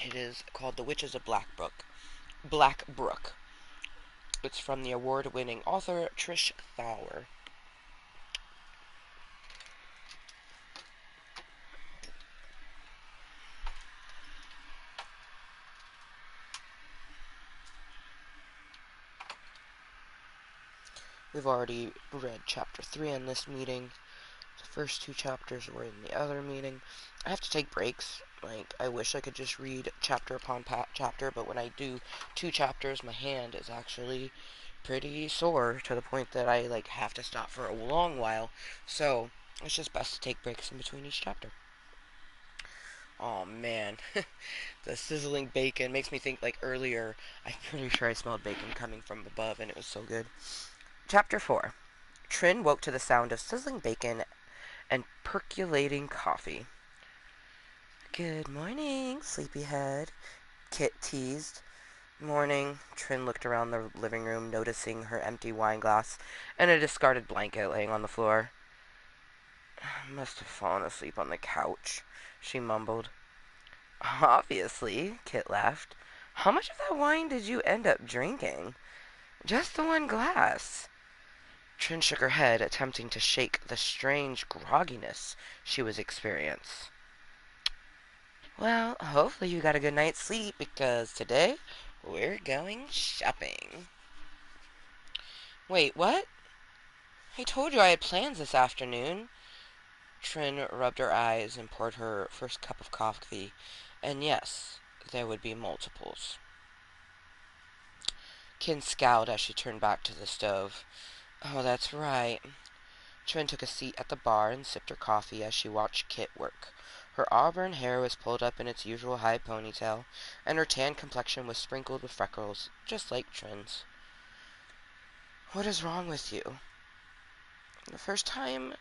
It is called The Witches of Blackbrook. It's from the award-winning author Trish Thauer. We've already read chapter 3 in this meeting. The first two chapters were in the other meeting. I have to take breaks. Like, I wish I could just read chapter upon chapter, but when I do two chapters, my hand is actually pretty sore to the point that I, like, have to stop for a long while. So, it's just best to take breaks in between each chapter. Oh man, the sizzling bacon makes me think like earlier, I'm pretty sure I smelled bacon coming from above and it was so good. Chapter 4. Trin woke to the sound of sizzling bacon and percolating coffee. Good morning, sleepyhead, Kit teased. Morning. Trin looked around the living room, noticing her empty wine glass and a discarded blanket laying on the floor. Must have fallen asleep on the couch, she mumbled. Obviously, Kit laughed. How much of that wine did you end up drinking? Just the one glass. Trin shook her head, attempting to shake the strange grogginess she was experiencing. Well, hopefully you got a good night's sleep, because today we're going shopping. Wait, what? I told you I had plans this afternoon. Trin rubbed her eyes and poured her first cup of coffee. And yes, there would be multiples. Kin scowled as she turned back to the stove. Oh, that's right. Trin took a seat at the bar and sipped her coffee as she watched Kit work. Her auburn hair was pulled up in its usual high ponytail, and her tan complexion was sprinkled with freckles, just like Trin's. What is wrong with you? The first time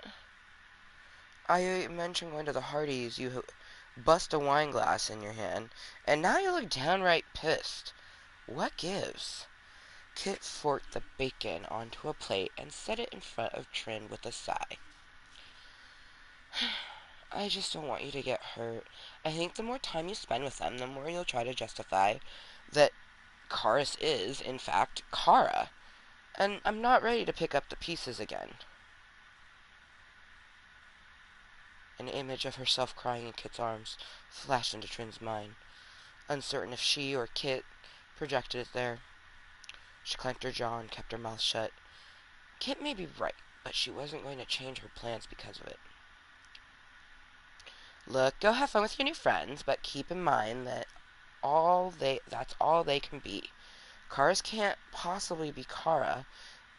I mentioned going to the Hardys, you bust a wine glass in your hand, and now you look downright pissed. What gives? Kit forked the bacon onto a plate and set it in front of Trin with a sigh. I just don't want you to get hurt. I think the more time you spend with them, the more you'll try to justify that Karis is, in fact, Kara, and I'm not ready to pick up the pieces again. An image of herself crying in Kit's arms flashed into Trin's mind, uncertain if she or Kit projected it there. She clenched her jaw and kept her mouth shut. Kit may be right, but she wasn't going to change her plans because of it. Look, go have fun with your new friends, but keep in mind that that's all they can be. Kara's can't possibly be Kara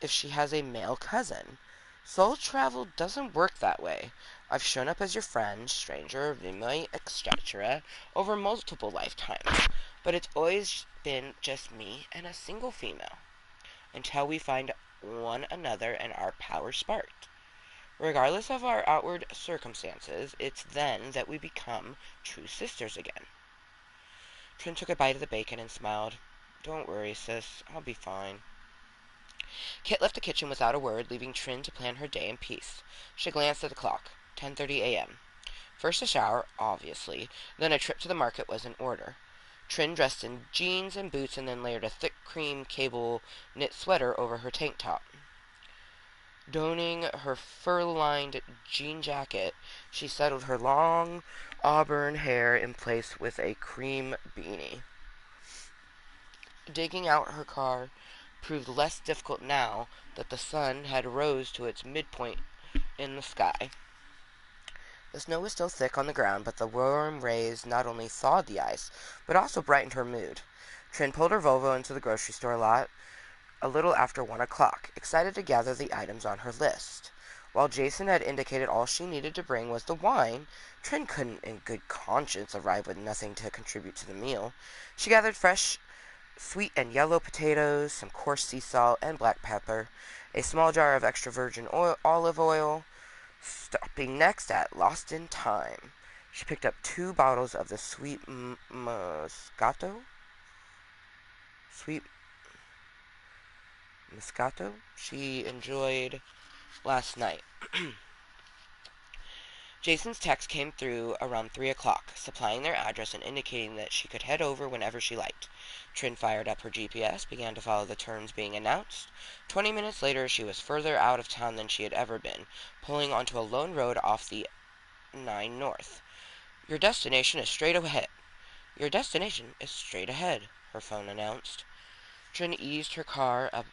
if she has a male cousin. Soul travel doesn't work that way. I've shown up as your friend, stranger, roommate, etc. over multiple lifetimes, but it's always been just me and a single female, until we find one another and our powers sparked. Regardless of our outward circumstances, it's then that we become true sisters again. Trin took a bite of the bacon and smiled. Don't worry, sis. I'll be fine. Kit left the kitchen without a word, leaving Trin to plan her day in peace. She glanced at the clock. 10:30 a.m. First a shower, obviously, then a trip to the market was in order. Trin dressed in jeans and boots and then layered a thick cream cable knit sweater over her tank top. Donning her fur-lined jean jacket, she settled her long auburn hair in place with a cream beanie. Digging out her car proved less difficult now that the sun had rose to its midpoint in the sky. The snow was still thick on the ground, but the warm rays not only thawed the ice, but also brightened her mood. Trin pulled her Volvo into the grocery store lot a little after 1 o'clock, excited to gather the items on her list. While Jason had indicated all she needed to bring was the wine, Trin couldn't in good conscience arrive with nothing to contribute to the meal. She gathered fresh sweet and yellow potatoes, some coarse sea salt and black pepper, a small jar of extra virgin olive oil. Stopping next at Lost in Time, she picked up 2 bottles of the sweet sweet Moscato she enjoyed last night. Jason's text came through around 3 o'clock, supplying their address and indicating that she could head over whenever she liked. Trin fired up her GPS, began to follow the turns being announced. 20 minutes later, she was further out of town than she had ever been, pulling onto a lone road off the 9 North. Your destination is straight ahead. Your destination is straight ahead, her phone announced. Trin eased her car up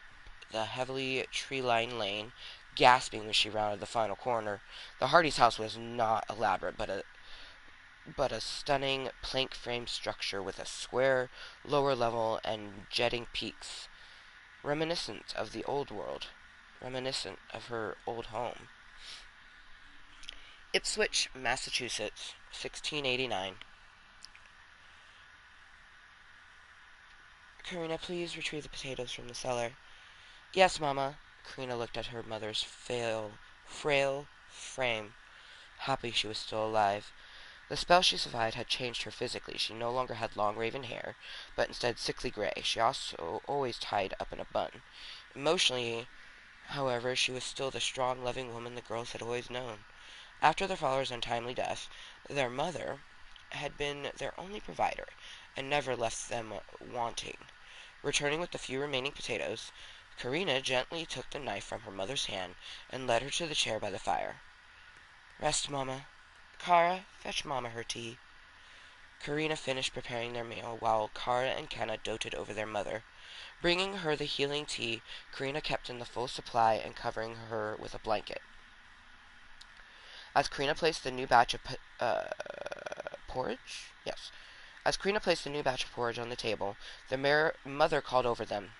the heavily tree-lined lane, gasping when she rounded the final corner. The Hardy's house was not elaborate, but a stunning plank-frame structure with a square lower level and jetting peaks, reminiscent of the old world, reminiscent of her old home. Ipswich, Massachusetts, 1689. Karina, please retrieve the potatoes from the cellar. Yes, Mama. Karina looked at her mother's frail frame, happy she was still alive. The spell she survived had changed her physically. She no longer had long raven hair, but instead sickly gray. She also always tied up in a bun. Emotionally, however, she was still the strong, loving woman the girls had always known. After their father's untimely death, their mother had been their only provider, and never left them wanting. Returning with the few remaining potatoes, Karina gently took the knife from her mother's hand and led her to the chair by the fire. Rest, Mama. Kara, fetch Mama her tea. Karina finished preparing their meal, while Kara and Kenna doted over their mother. Bringing her the healing tea, Karina kept in the full supply and covering her with a blanket. As Karina placed the new batch of porridge? Yes. As Karina placed the new batch of porridge on the table, their mother called over them.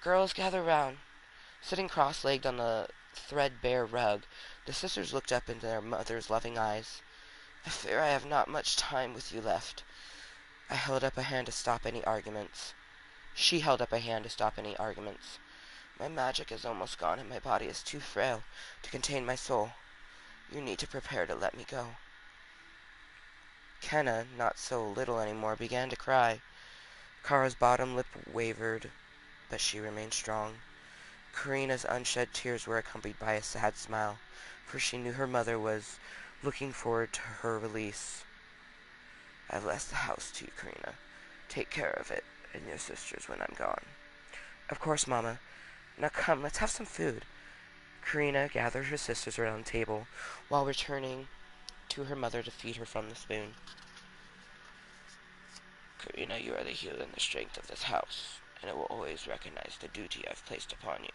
Girls, gather round. Sitting cross-legged on the threadbare rug, the sisters looked up into their mother's loving eyes. I fear I have not much time with you left. I held up a hand to stop any arguments. She held up a hand to stop any arguments. My magic is almost gone, and my body is too frail to contain my soul. You need to prepare to let me go. Kenna, not so little anymore, began to cry. Kara's bottom lip wavered, but she remained strong. Karina's unshed tears were accompanied by a sad smile, for she knew her mother was looking forward to her release. I've left the house to you, Karina. Take care of it. and your sisters when I'm gone. Of course, Mama. Now come, let's have some food. Karina gathered her sisters around the table while returning to her mother to feed her from the spoon. Karina, you are the heel and the strength of this house, and I will always recognize the duty I've placed upon you.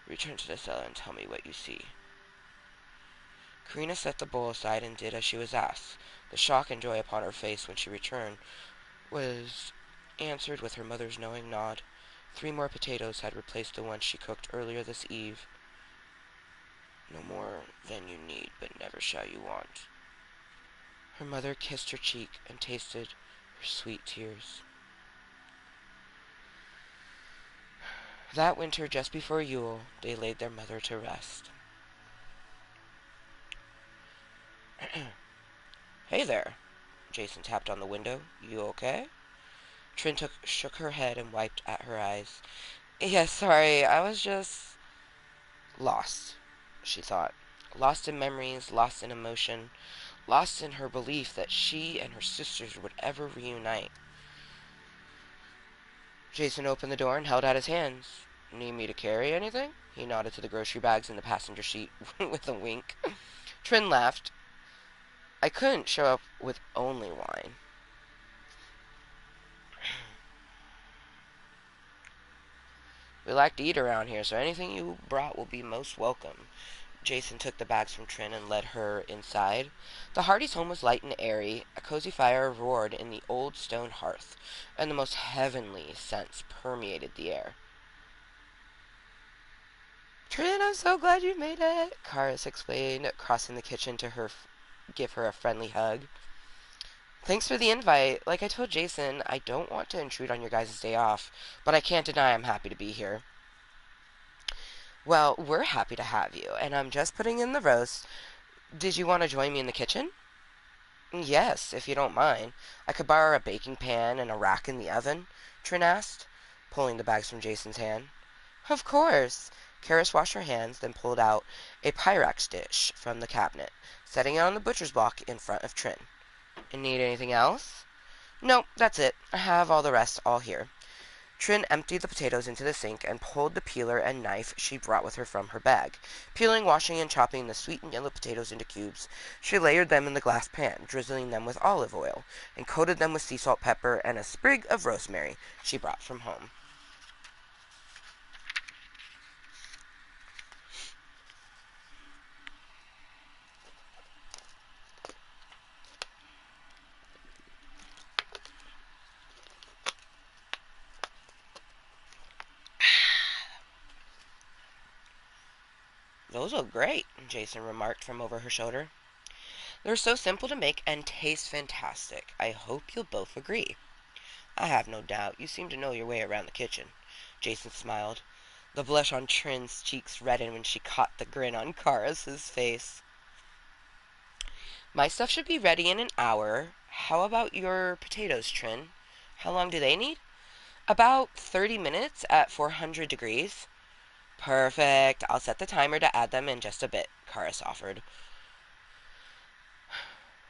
Return to the cellar and tell me what you see. Karina set the bowl aside and did as she was asked. The shock and joy upon her face when she returned was answered with her mother's knowing nod. 3 more potatoes had replaced the ones she cooked earlier this eve. No more than you need, but never shall you want. Her mother kissed her cheek and tasted her sweet tears. That winter, just before Yule, they laid their mother to rest. Hey there, Jason tapped on the window. You okay? Trin shook her head and wiped at her eyes. Yeah, sorry, I was just lost, she thought. Lost in memories, lost in emotion, lost in her belief that she and her sisters would ever reunite. Jason opened the door and held out his hands. Need me to carry anything? He nodded to the grocery bags in the passenger seat with a wink. Trin laughed. I couldn't show up with only wine. We like to eat around here, so anything you brought will be most welcome. Jason took the bags from Trin and led her inside. The Hardys' home was light and airy. A cozy fire roared in the old stone hearth, and the most heavenly scents permeated the air. Trin, I'm so glad you made it, Karis explained, crossing the kitchen to give her a friendly hug. Thanks for the invite. Like I told Jason, I don't want to intrude on your guys' day off, but I can't deny I'm happy to be here. Well, we're happy to have you, and I'm just putting in the roast. Did you want to join me in the kitchen? Yes, if you don't mind. I could borrow a baking pan and a rack in the oven, Trin asked, pulling the bags from Jason's hand. Of course. Karis washed her hands, then pulled out a Pyrex dish from the cabinet, setting it on the butcher's block in front of Trin. Need anything else? No, that's it. I have all the rest all here. Trin emptied the potatoes into the sink and pulled the peeler and knife she brought with her from her bag. Peeling, washing, and chopping the sweet and yellow potatoes into cubes, she layered them in the glass pan, drizzling them with olive oil, and coated them with sea salt, pepper, and a sprig of rosemary she brought from home. Those look great, Jason remarked from over her shoulder. They're so simple to make and taste fantastic. I hope you'll both agree. I have no doubt. You seem to know your way around the kitchen. Jason smiled. The blush on Trin's cheeks reddened when she caught the grin on Karis's face. My stuff should be ready in an hour. How about your potatoes, Trin? How long do they need? About 30 minutes at 400 degrees. Perfect. I'll set the timer to add them in just a bit, Karis offered.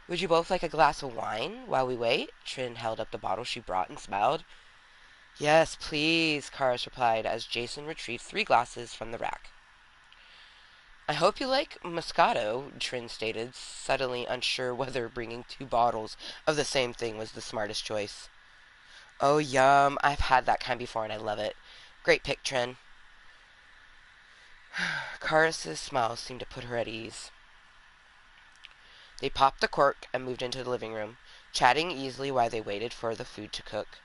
Would you both like a glass of wine while we wait? Trin held up the bottle she brought and smiled. Yes, please, Karis replied as Jason retrieved 3 glasses from the rack. I hope you like Moscato, Trin stated, subtly unsure whether bringing 2 bottles of the same thing was the smartest choice. Oh, yum. I've had that kind before and I love it. Great pick, Trin. Karis's smile seemed to put her at ease. They popped the cork and moved into the living room, chatting easily while they waited for the food to cook.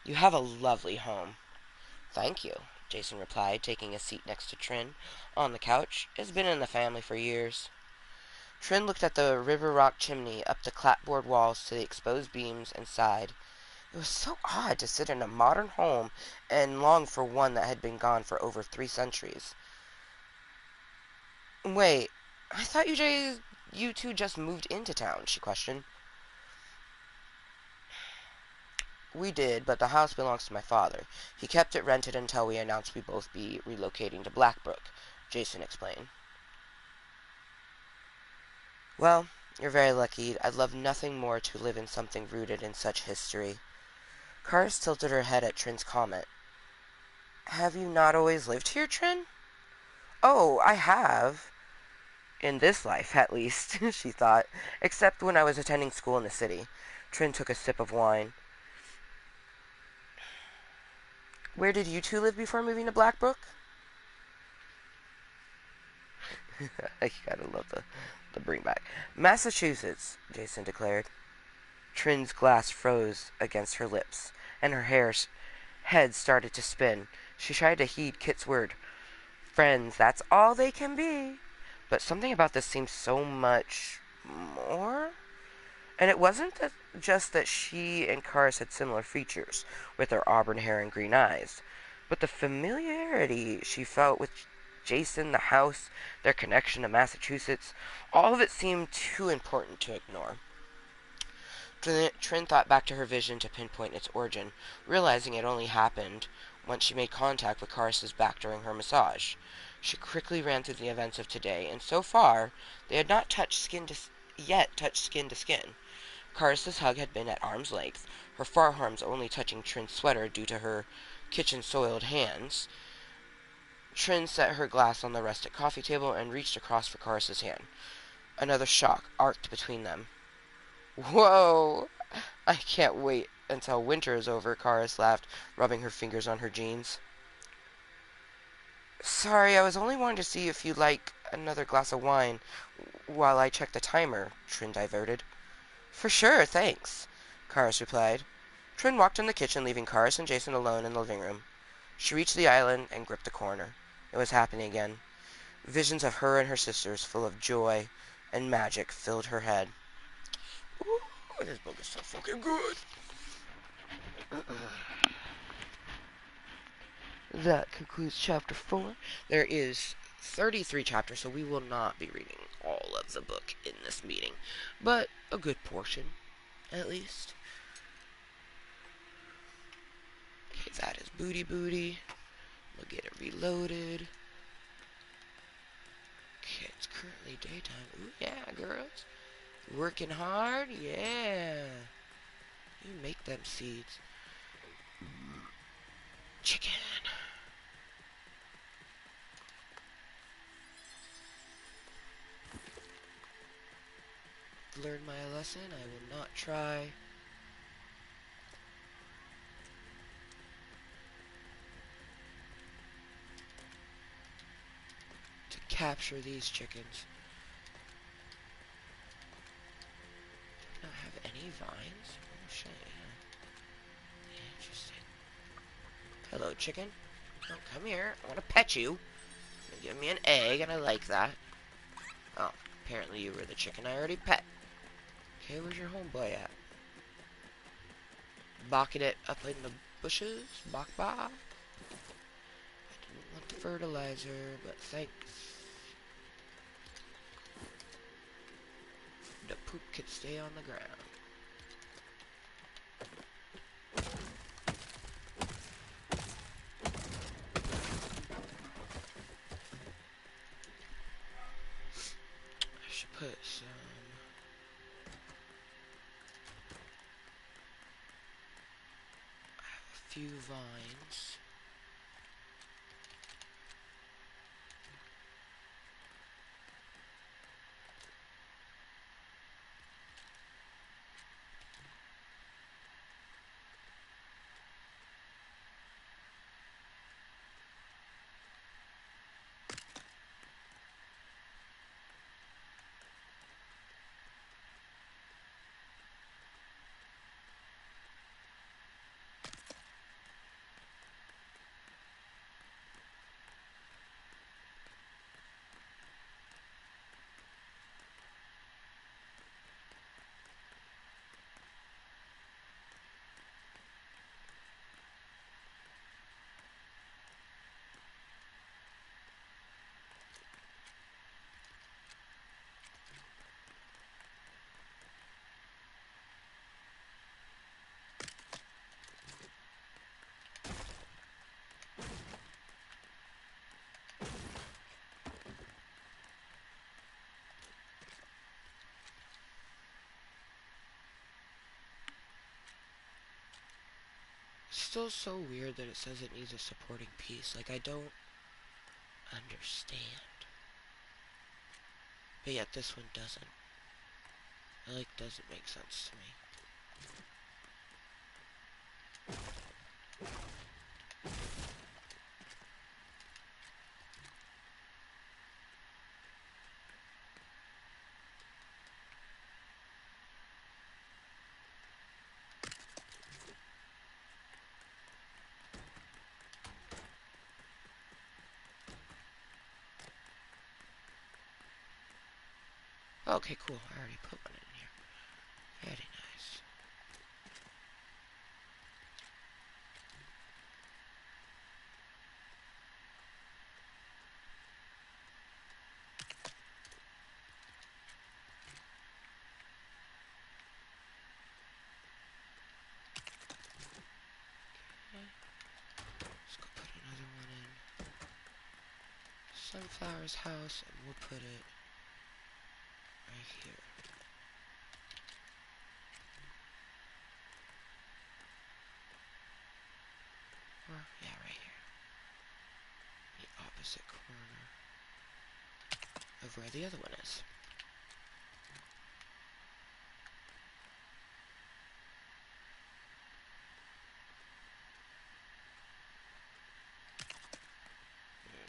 You have a lovely home. Thank you, Jason replied, taking a seat next to Trin on the couch. It's been in the family for years. Trin looked at the river rock chimney, up the clapboard walls to the exposed beams, and sighed. It was so odd to sit in a modern home and long for one that had been gone for over 3 centuries. Wait, I thought you two just moved into town, she questioned. We did, but the house belongs to my father. He kept it rented until we announced we'd both be relocating to Blackbrook, Jason explained. Well, you're very lucky. I'd love nothing more to live in something rooted in such history. Karis tilted her head at Trin's comment. Have you not always lived here, Trin? Oh, I have. In this life, at least, she thought, except when I was attending school in the city. Trin took a sip of wine. Where did you two live before moving to Blackbrook? I gotta love the bring back. Massachusetts, Jason declared. Trin's glass froze against her lips, and her head started to spin. She tried to heed Kit's word. Friends, that's all they can be. But something about this seemed so much more. And it wasn't just that she and Karis had similar features, with their auburn hair and green eyes, but the familiarity she felt with Jason, the house, their connection to Massachusetts, all of it seemed too important to ignore. Trin thought back to her vision to pinpoint its origin, realizing it only happened once she made contact with Karis's back during her massage. She quickly ran through the events of today, and so far, they had not touched skin to skin. Karis's hug had been at arm's length, her forearms only touching Trin's sweater due to her kitchen-soiled hands. Trin set her glass on the rustic coffee table and reached across for Karis's hand. Another shock arced between them. Whoa! I can't wait until winter is over, Karis laughed, rubbing her fingers on her jeans. Sorry, I was only wanting to see if you'd like another glass of wine while I check the timer, Trin diverted. For sure, thanks, Karis replied. Trin walked in the kitchen, leaving Karis and Jason alone in the living room. She reached the island and gripped the corner. It was happening again. Visions of her and her sisters, full of joy and magic, filled her head. Ooh, this book is so fucking good. That concludes chapter 4. There is 33 chapters, so we will not be reading all of the book in this meeting, but a good portion, at least. Okay, that is Booty. We'll get it reloaded. Okay, it's currently daytime. Ooh, yeah, girls. Working hard? Yeah. You make them seeds. Chicken. Learn my lesson. I will not try to capture these chickens. Do I not have any vines? Oh shit, yeah. Interesting. Hello, chicken. Oh, come here. I want to pet you. You're giving me an egg, and I like that. Oh, apparently you were the chicken I already pet. Okay, where's your homeboy at? Bocking it up in the bushes? Bok. I didn't want the fertilizer, but thanks. The poop can stay on the ground. I should put some... I have a few vines. still so weird that it says it needs a supporting piece. Like, I don't understand. But yet this one doesn't. It, like, doesn't make sense to me. Okay, cool. I already put one in here. Very nice. Okay. Let's go put another one in. Sunflower's house, and we'll put it right here. Or, yeah, right here. The opposite corner of where the other one is.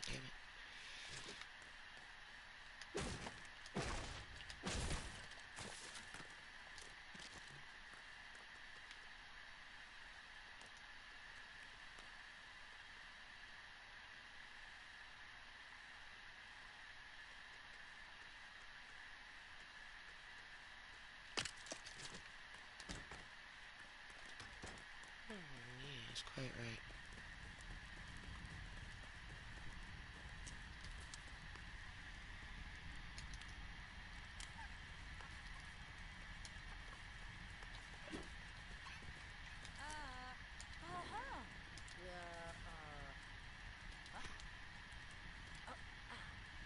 Damn it. Yeah, it's quite right.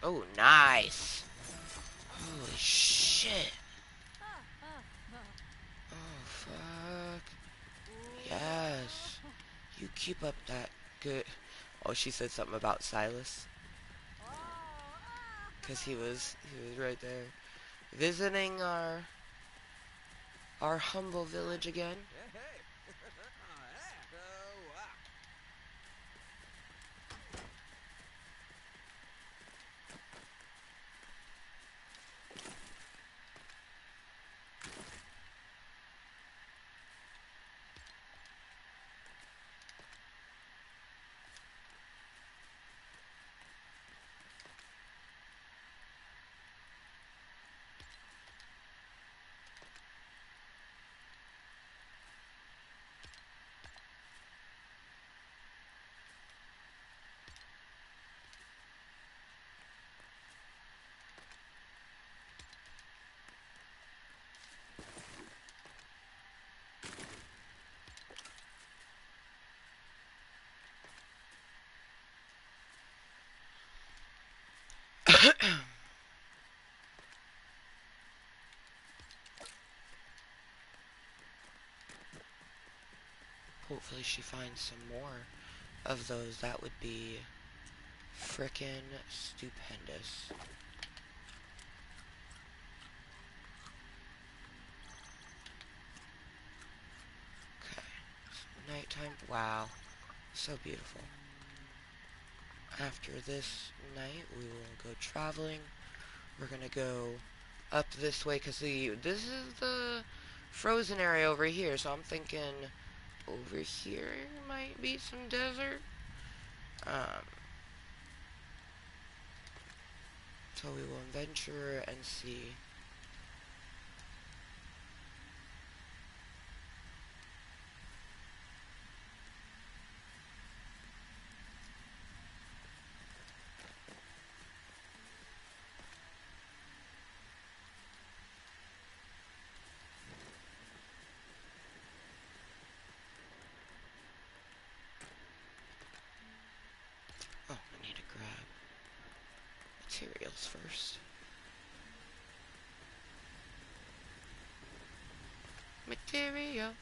Oh, nice. Holy shit. Oh, fuck. Yes. You keep up that good. Oh, she said something about Silas. Because he was right there. Visiting our humble village again. Hopefully she finds some more of those. That would be frickin' stupendous. Okay. So nighttime. Wow. So beautiful. After this night, we will go traveling. We're gonna go up this way because this is the frozen area over here. So I'm thinking over here might be some desert. So we will venture and see. Oh, I need to grab materials first. Material.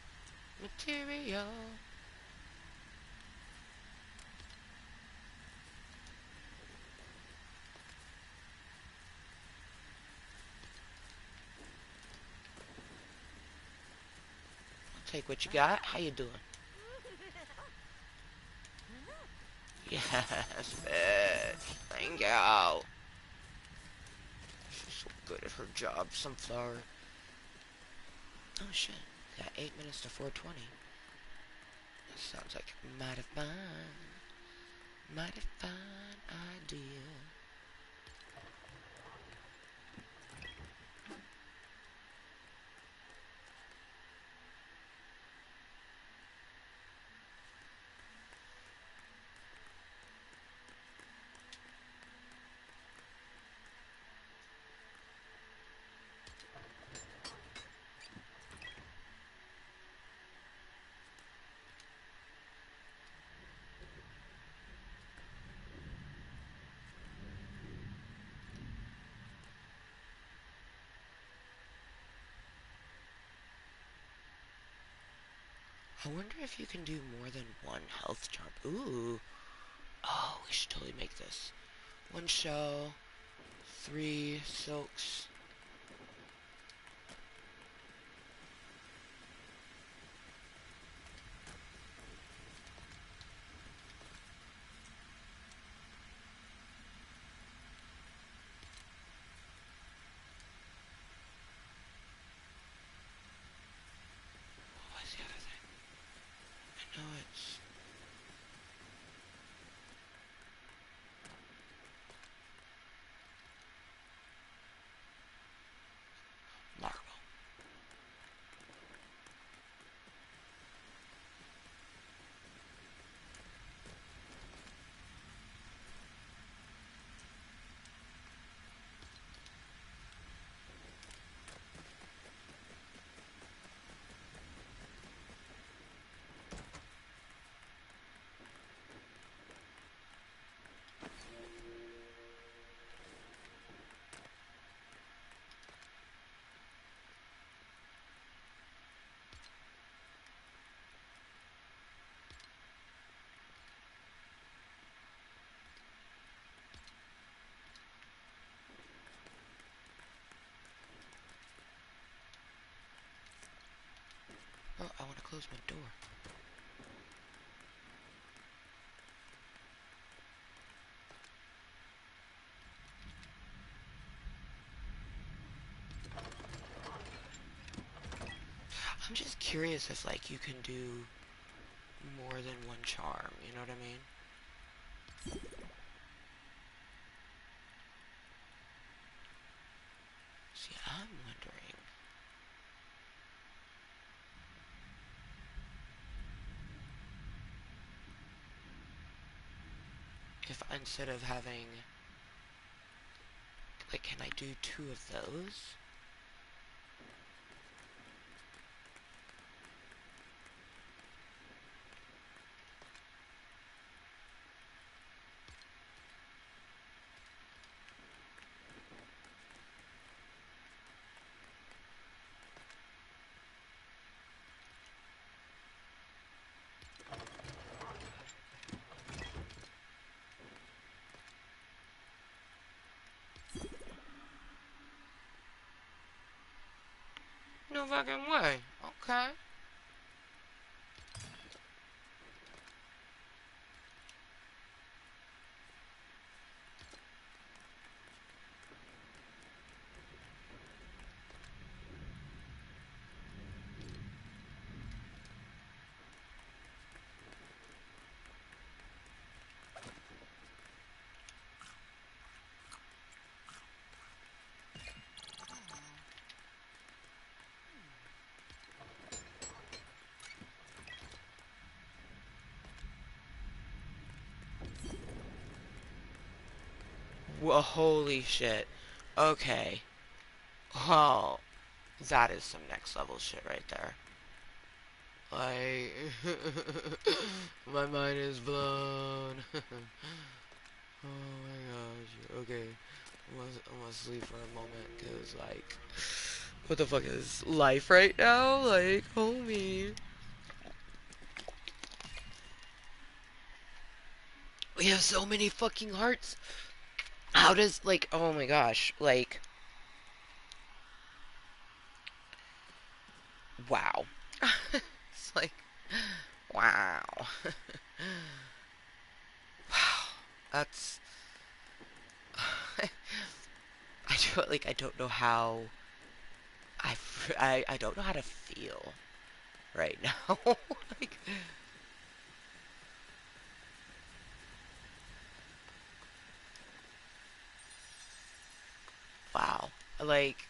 Take what you got. How you doing? Yes, bitch. Thank you. She's so good at her job, Sunflower. Oh shit. Got 8 minutes to 4:20. That sounds like mighty fine. Mighty fine idea. I wonder if you can do more than one health charm. Ooh. Oh, we should totally make this. One shell, 3 silks. What was the other thing? I know it's marble. Oh, I want to close my door. I'm just curious if, like, you can do more than one charm, you know what I mean? See, I'm wondering if instead of having, like, can I do 2 of those? No fucking way. Okay. Well, holy shit. Okay. Oh, that is some next level shit right there. Like, my mind is blown. Oh my gosh. Okay. I'm gonna sleep for a moment, cause like, what the fuck is life right now? Like, homie. We have so many fucking hearts. How does, like, oh my gosh, like, wow. It's like, wow. Wow. That's... I I don't know how... I don't know how to feel right now. Like, wow. Like,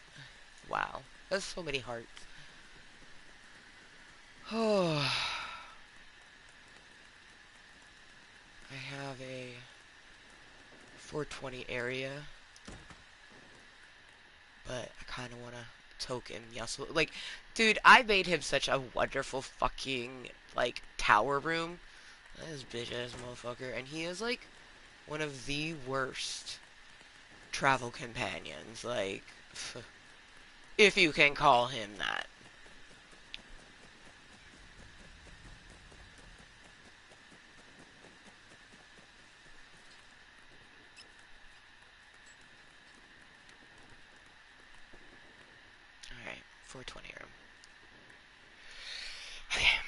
wow. That's so many hearts. Oh, I have a 420 area, but I kind of want to token Yasuo. Like, dude, I made him such a wonderful fucking, like, tower room. This bitch ass motherfucker. And he is, like, one of the worst travel companions. Like, if you can call him that. Alright, 420 room. Okay.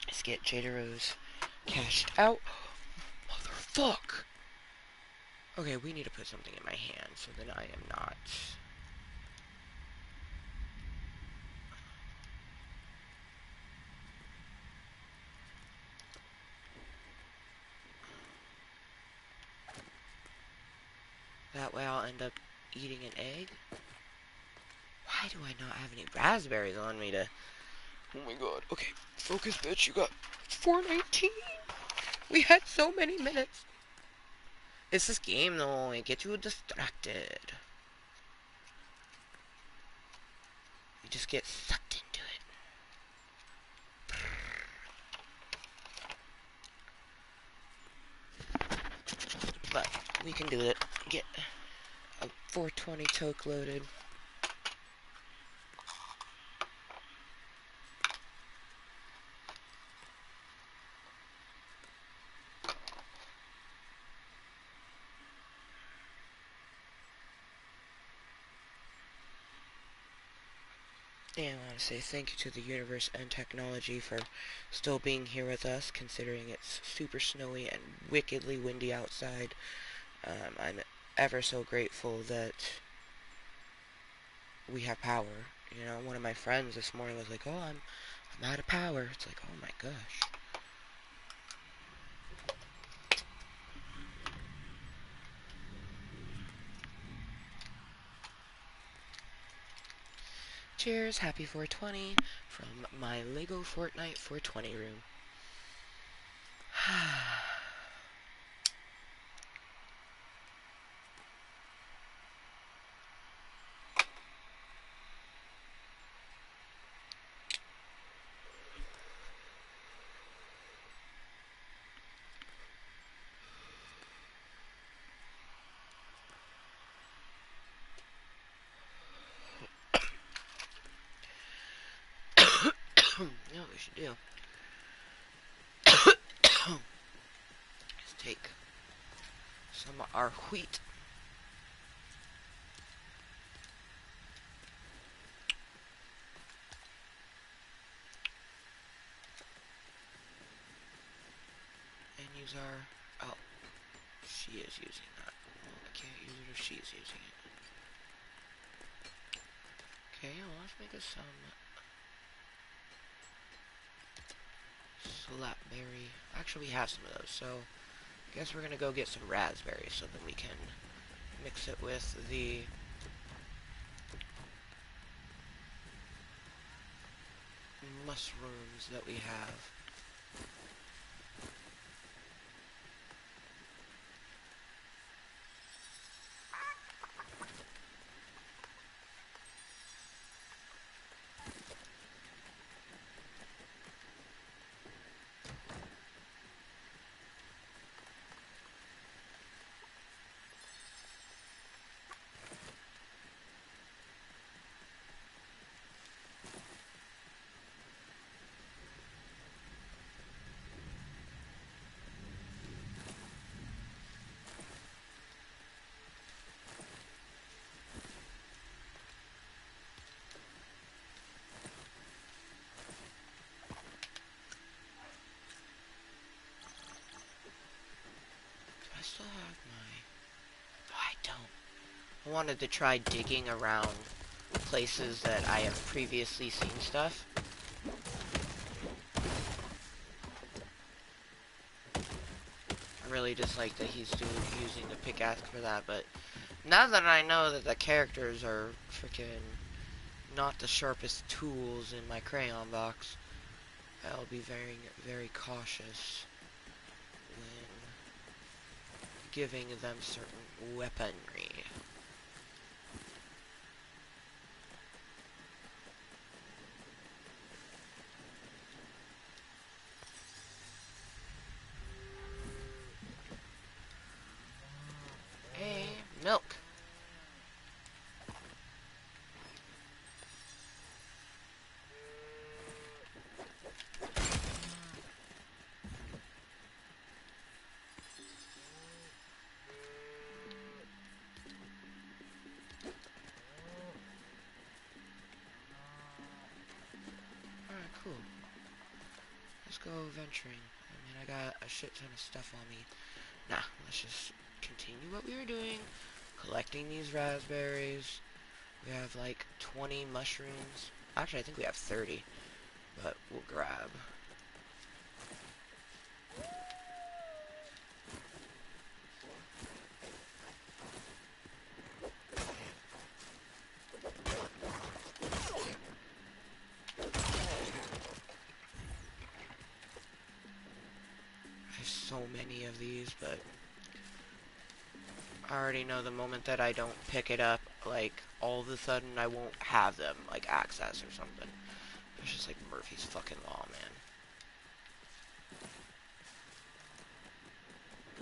Let's get Jada Rose cashed out. Motherfuck! Okay, we need to put something in my hand so that I am not... That way I'll end up eating an egg. Why do I not have any raspberries on me to... Oh my god. Okay, focus, bitch. You got 419. We had so many minutes. It's this game, though. It gets you distracted. You just get sucked into it. But we can do it. Get a 420 toke loaded. And I want to say thank you to the universe and technology for still being here with us, considering it's super snowy and wickedly windy outside. I'm ever so grateful that we have power. You know, one of my friends this morning was like, "Oh, I'm out of power." It's like, oh my gosh. Cheers, happy 420 from my Lego Fortnite 420 room. You know what we should do? Let's take some of our wheat. And use our... Oh, she is using that. Well, I can't use it if she's using it. Okay, well, let's make us some slapberry. Actually, we have some of those, so I guess we're gonna go get some raspberries so then we can mix it with the mushrooms that we have. wanted to try digging around places that I have previously seen stuff. I really dislike that he's using the pickaxe for that, but now that I know that the characters are freaking not the sharpest tools in my crayon box, I'll be very, very cautious when giving them certain weaponry. Hey, milk. Alright, cool. Let's go venturing. I mean, I got a shit ton of stuff on me. Nah, let's just continue what we were doing. Collecting these raspberries. We have like 20 mushrooms. Actually, I think we have 30. But we'll grab. I have so many of these, but I already know the moment that I don't pick it up, like, all of a sudden I won't have them, like, access or something. It's just like Murphy's fucking law, man.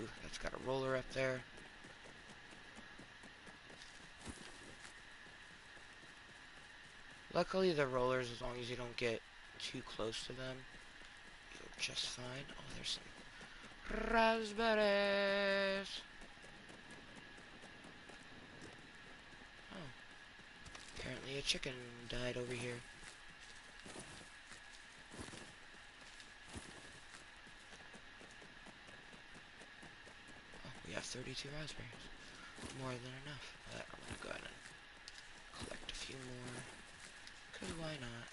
Ooh, that's got a roller up there. Luckily, the rollers, as long as you don't get too close to them, you're just fine. Oh, there's some raspberries. Oh, apparently a chicken died over here. Oh, we have 32 raspberries. More than enough. But I'm gonna go ahead and collect a few more. Cause why not?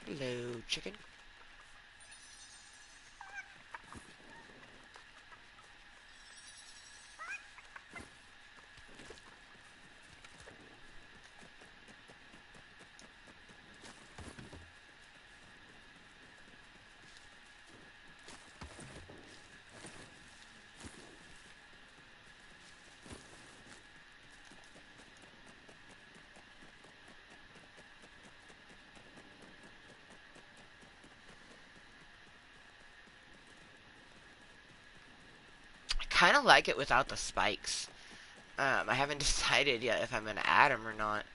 Hello, chicken. Kind of like it without the spikes. I haven't decided yet if I'm going to add them or not.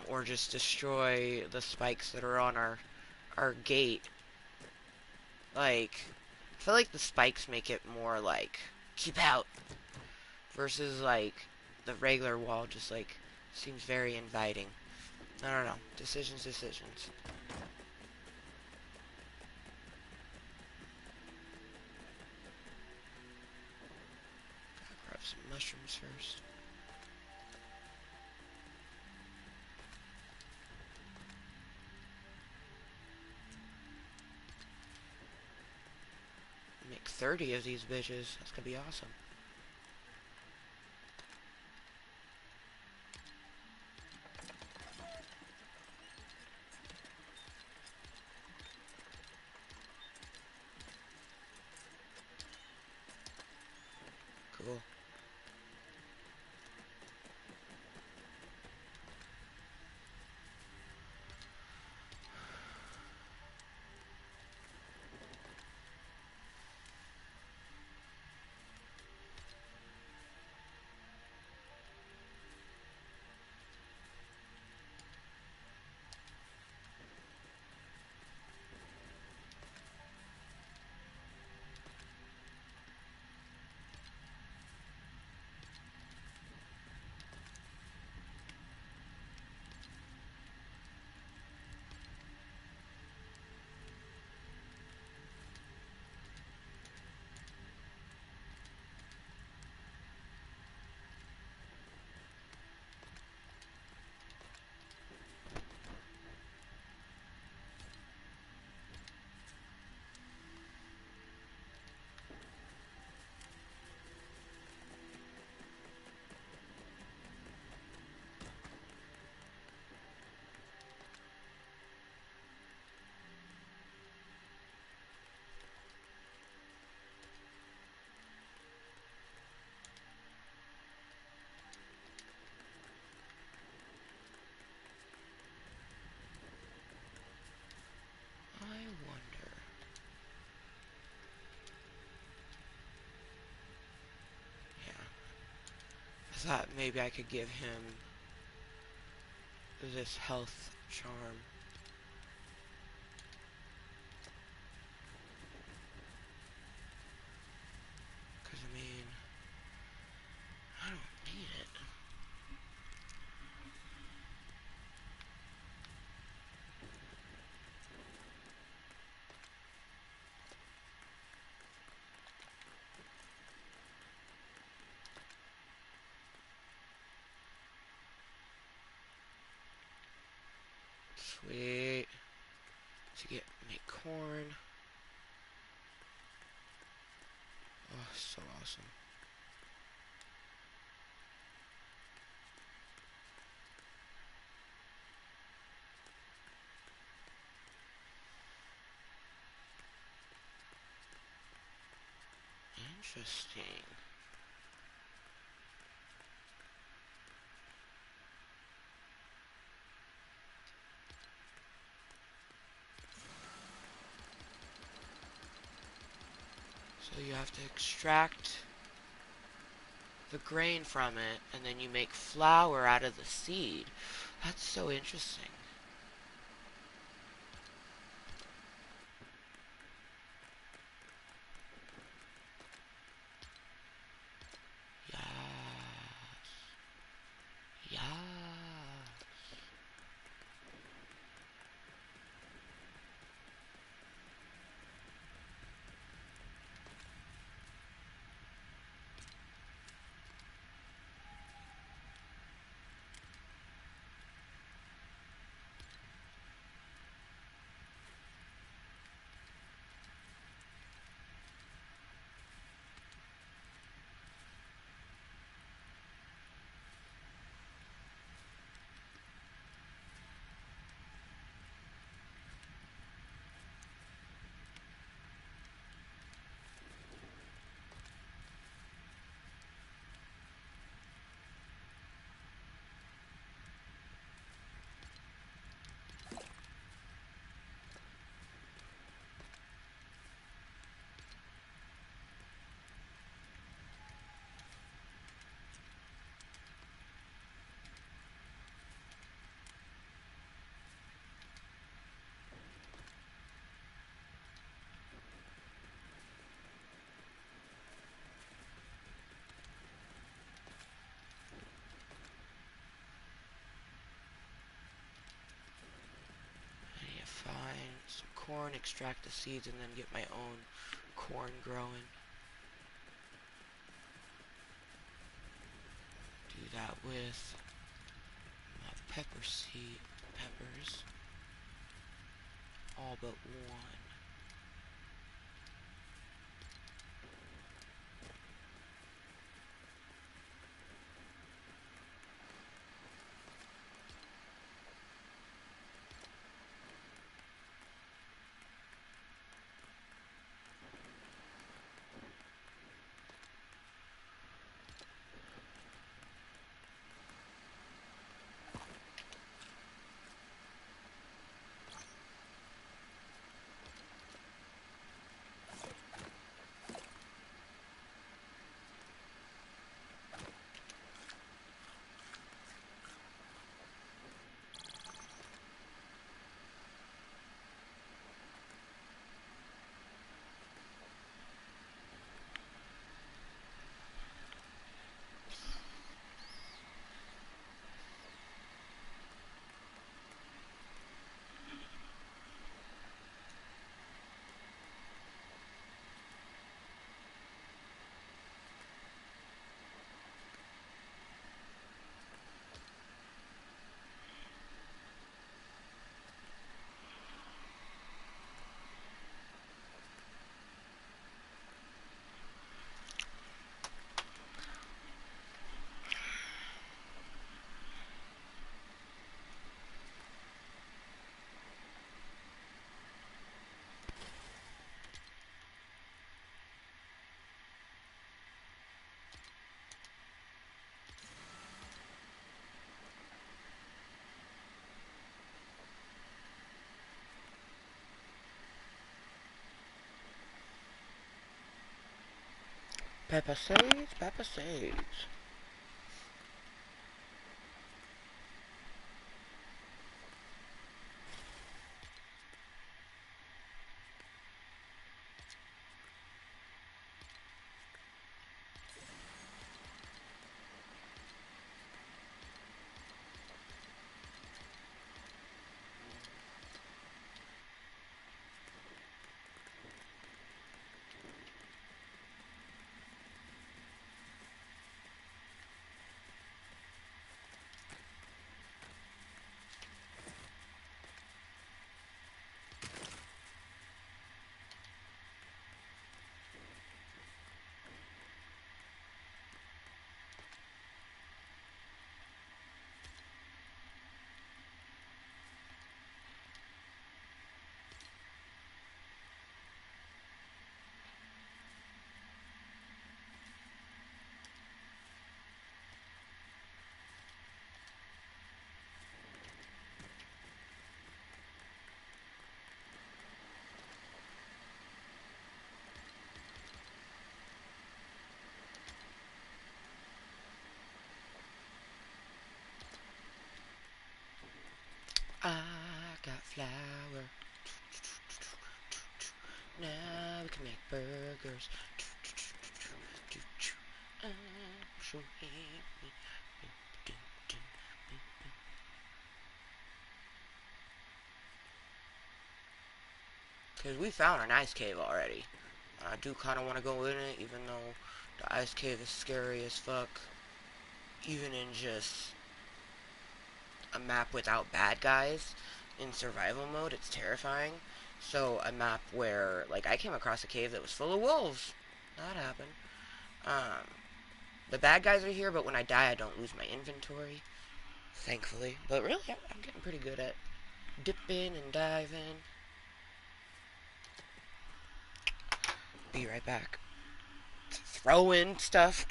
Or just destroy the spikes that are on our gate. Like, I feel like the spikes make it more like, keep out. Versus like, the regular wall just like, seems very inviting. I don't know. Decisions. Grab some mushrooms first. Make 30 of these bitches. That's gonna be awesome. Cool. thought maybe I could give him this health charm. Because, I mean, I don't need it. Sweet. To make corn. Oh, so awesome. Interesting. So you have to extract the grain from it, and then you make flour out of the seed. That's so interesting. Yes. Yes. I need to find some corn, extract the seeds, and then get my own corn growing. Do that with my peppers, all but one. Pepper sage, pepper sage. can make burgers. Because we found an ice cave already. I do kind of want to go in it, even though the ice cave is scary as fuck. Even in just a map without bad guys, in survival mode, it's terrifying. So a map where, like, I came across a cave that was full of wolves. That happened. Um, the bad guys are here, but when I die, I don't lose my inventory. Thankfully. But really, I'm getting pretty good at dipping and diving. Be right back. Throwing stuff.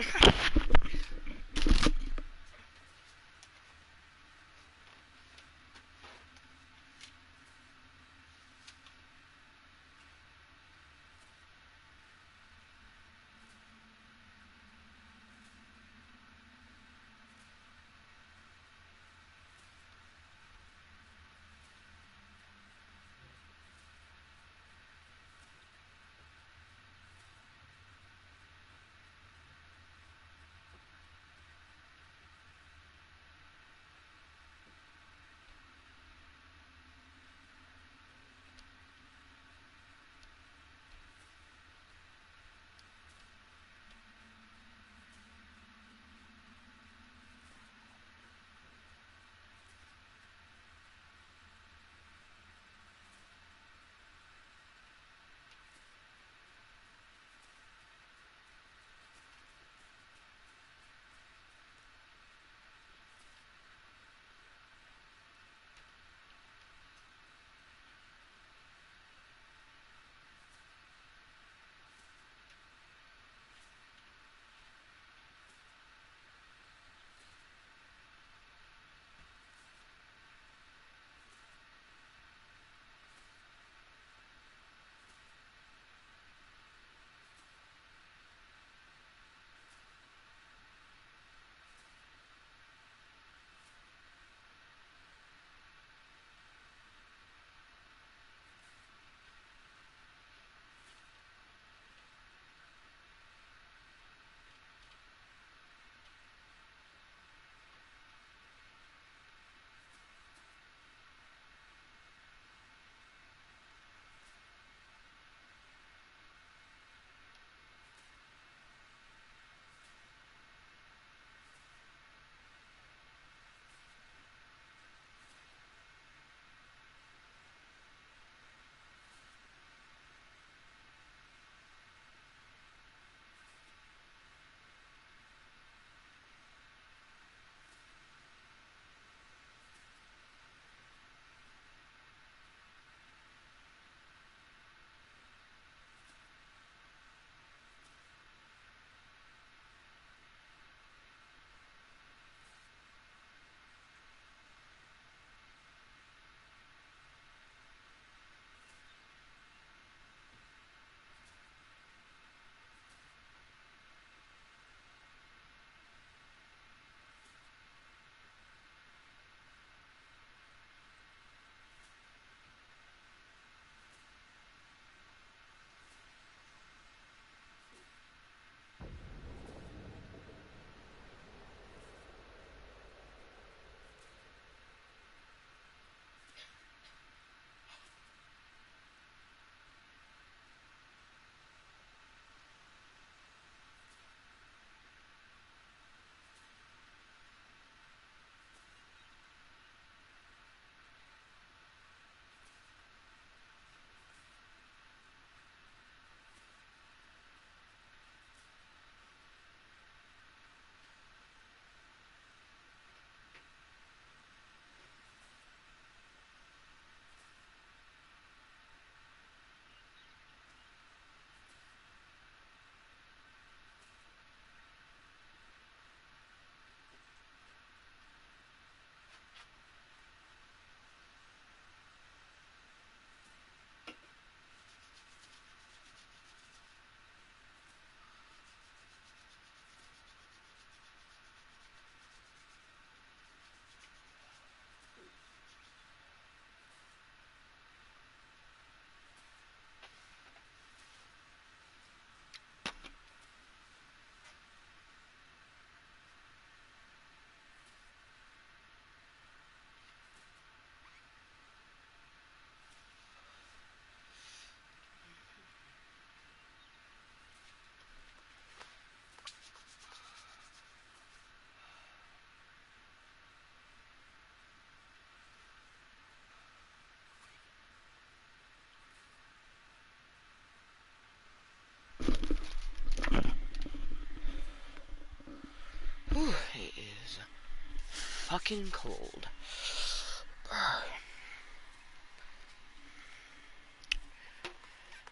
fucking cold.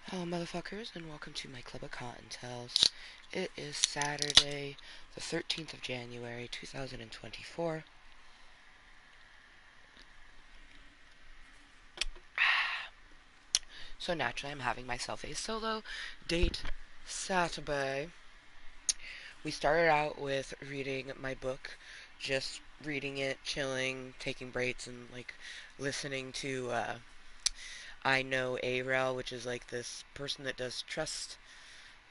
Hello, motherfuckers, and welcome to my Club of Kottontales. It is Saturday, the 13th of January, 2024. So naturally, I'm having myself a solo date Saturbae. We started out with reading my book, just reading it, chilling, taking breaks, and listening to I Know A-Rail, which is like this person that does trust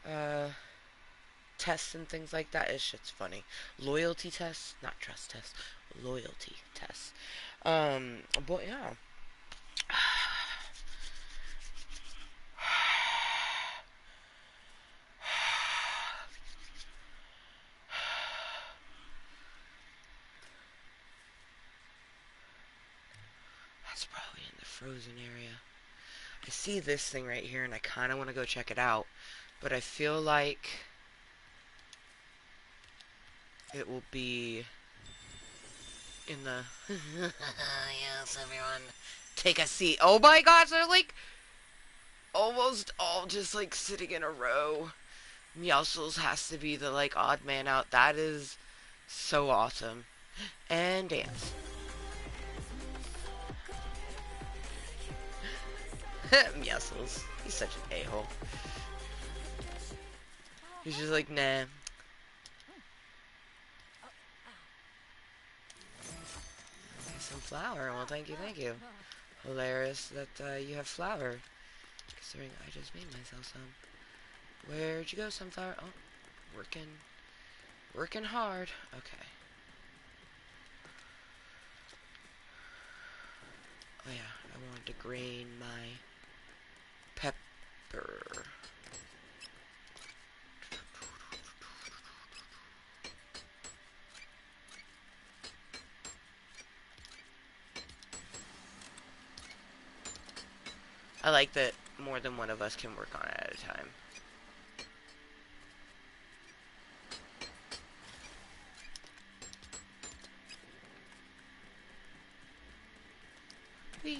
uh, tests and things like that. It's shit's funny. Loyalty tests, not trust tests. Loyalty tests. But yeah. That's probably in the frozen area. I see this thing right here, and I kind of want to go check it out, but I feel like it will be in the... Yes, everyone, take a seat. Oh my gosh, they're like almost all just like sitting in a row. Meowscles has to be the like odd man out. That is so awesome. And dance. Meowscles. He's such an a-hole. He's just like, nah. Some flour. Well, thank you, thank you. Hilarious that you have flour. Considering I just made myself some. Where'd you go, sunflower? Oh, working hard. Okay. Oh yeah, I wanted to grain my pepper. I like that more than one of us can work on it at a time. Whee!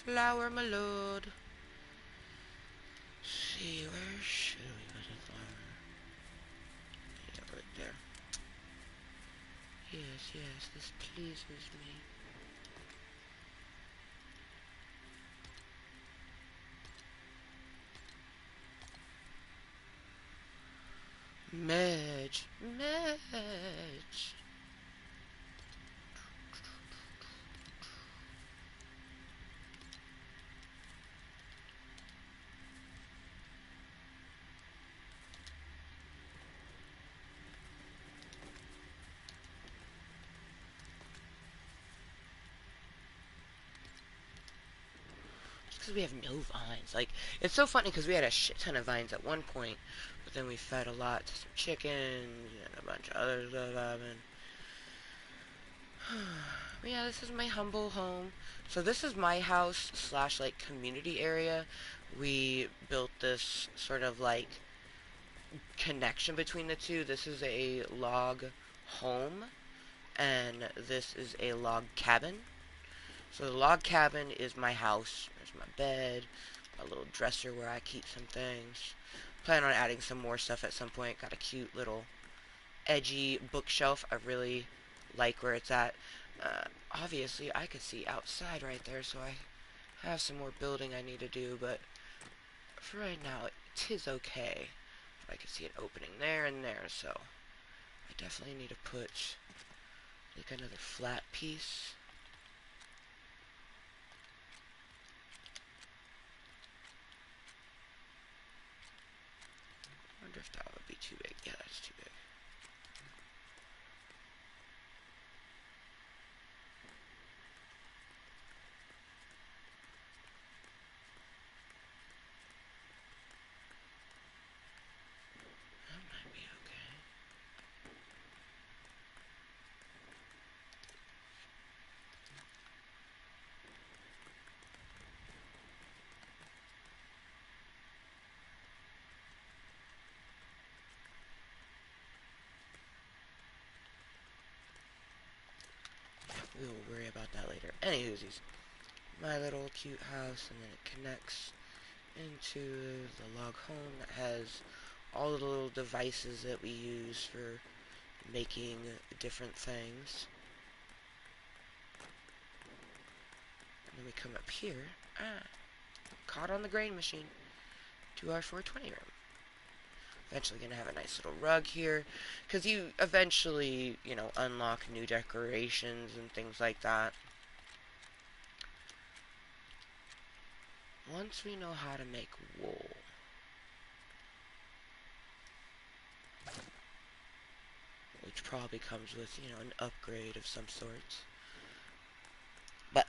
Flower, my lord. See, where should we put the flower? Yeah, right there. Yes, yes, this pleases me. Medge. Medge. because we have no vines. Like, it's so funny because we had a shit ton of vines at one point, but then we fed a lot to some chickens and a bunch of other stuff, and but yeah, this is my humble home. So this is my house slash like community area. We built this sort of like connection between the two. This is a log home, and this is a log cabin. So the log cabin is my house. There's my bed, a little dresser where I keep some things. Plan on adding some more stuff at some point. Got a cute little edgy bookshelf. I really like where it's at. Obviously, I could see outside right there, so I have some more building I need to do, but for right now, tis okay. I can see an opening there and there, so I definitely need to put like another flat piece. I wonder if that would be too big. Yeah, that's too big. That might be okay. We will worry about that later. Anywhoosies, my little cute house, and then it connects into the log home that has all the little devices that we use for making different things. And then we come up here. Caught on the grain machine to our 420 room. Eventually gonna have a nice little rug here, because you eventually, you know, unlock new decorations and things like that. Once we know how to make wool. Which probably comes with, you know, an upgrade of some sort. But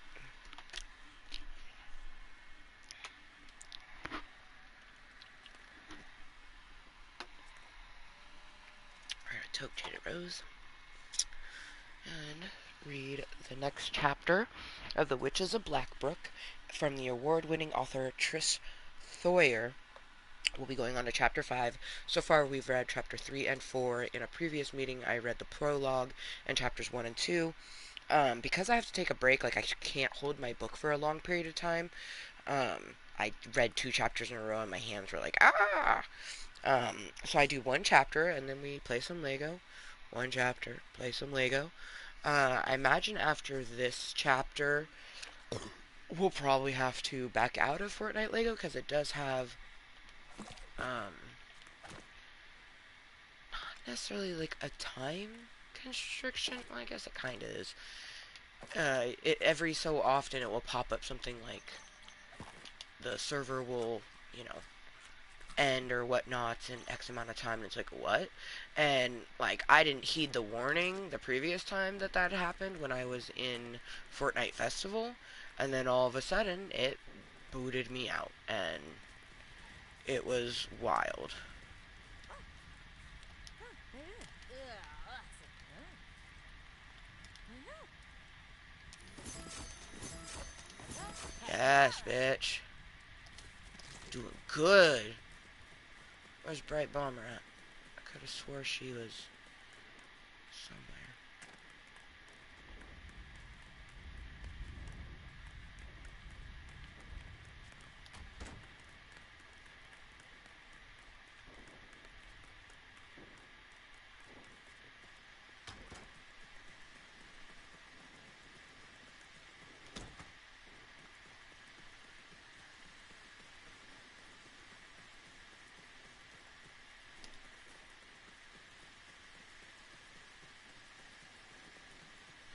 we're gonna toke Jada Rose and read the next chapter of The Witches of Blackbrook from the award-winning author Trish Thoyer. We'll be going on to chapter 5. So far, we've read chapter 3 and 4. In a previous meeting, I read the prologue and chapters 1 and 2. Because I have to take a break, like I can't hold my book for a long period of time, I read 2 chapters in a row and my hands were like, ah! So I do 1 chapter and then we play some Lego. 1 chapter, play some Lego. I imagine after this chapter, we'll probably have to back out of Fortnite Lego because it does have not necessarily like a time constriction. Well, I guess it kind of is. Every so often it will pop up something like the server will, you know, end or whatnot in X amount of time. And it's like, what? And like, I didn't heed the warning the previous time that that happened when I was in Fortnite Festival, and then all of a sudden it booted me out, and it was wild. Yes, bitch. Doing good. Where's Bright Bomber at? I could have swore she was somewhere.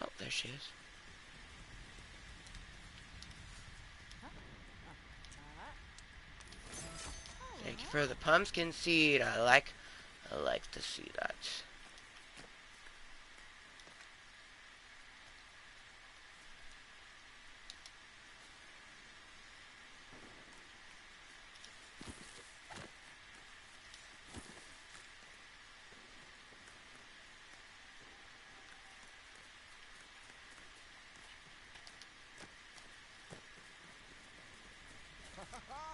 Oh, there she is. Thank you for the pumpkin seed. I like to see that.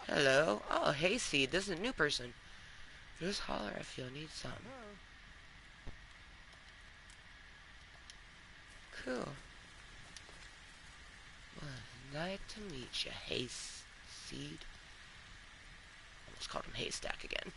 Hello. Oh, hayseed. This is a new person. Just holler if you'll need some. Cool. Well, nice to meet you, hayseed. Almost called him haystack again.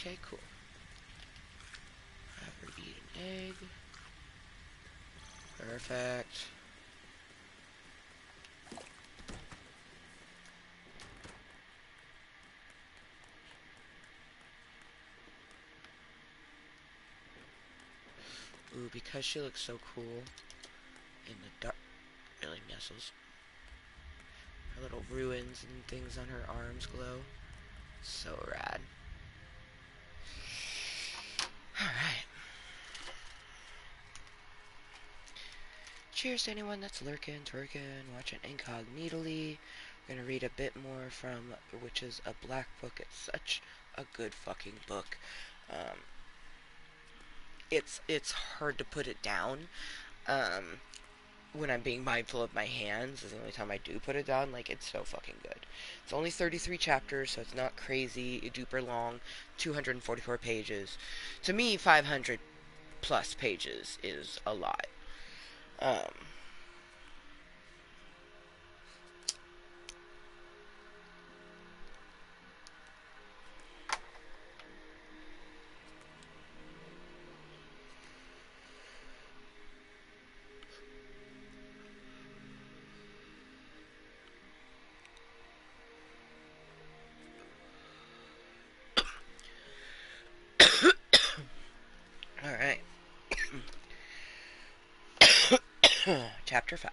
Okay, cool. Have her eat an egg. Perfect. Ooh, because she looks so cool in the dark. Really nestles. Her little ruins and things on her arms glow. So rad. Alright. Cheers to anyone that's lurking, twerking, watching incognitally. We're gonna read a bit more from which is a black book. It's such a good fucking book. Um, it's hard to put it down. Um, when I'm being mindful of my hands is the only time I do put it down. Like, it's so fucking good. It's only 33 chapters, so it's not crazy duper long. 244 pages. To me, 500 plus pages is a lot. Um, Alright. Chapter 5.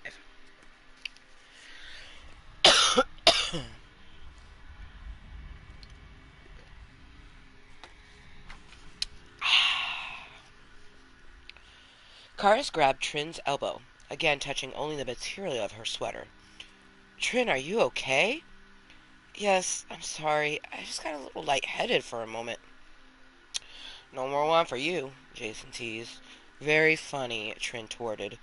Karis grabbed Trin's elbow, again touching only the material of her sweater. Trin, are you okay? Yes, I'm sorry. I just got a little lightheaded for a moment. No more wine for you, Jason teased. Very funny, Trin retorted.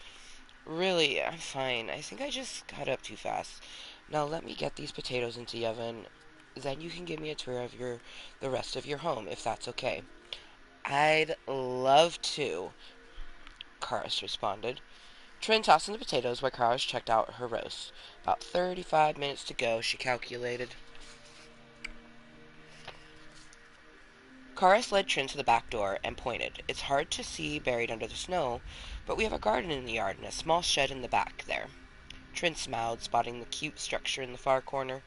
Really, I'm fine. I think I just got up too fast. Now let me get these potatoes into the oven. Then you can give me a tour of the rest of your home, if that's okay. I'd love to, Karis responded. Trin tossed in the potatoes while Karis checked out her roast. About 35 minutes to go, she calculated. Karis led Trin to the back door and pointed. It's hard to see buried under the snow, but we have a garden in the yard and a small shed in the back there. Trin smiled, spotting the cute structure in the far corner,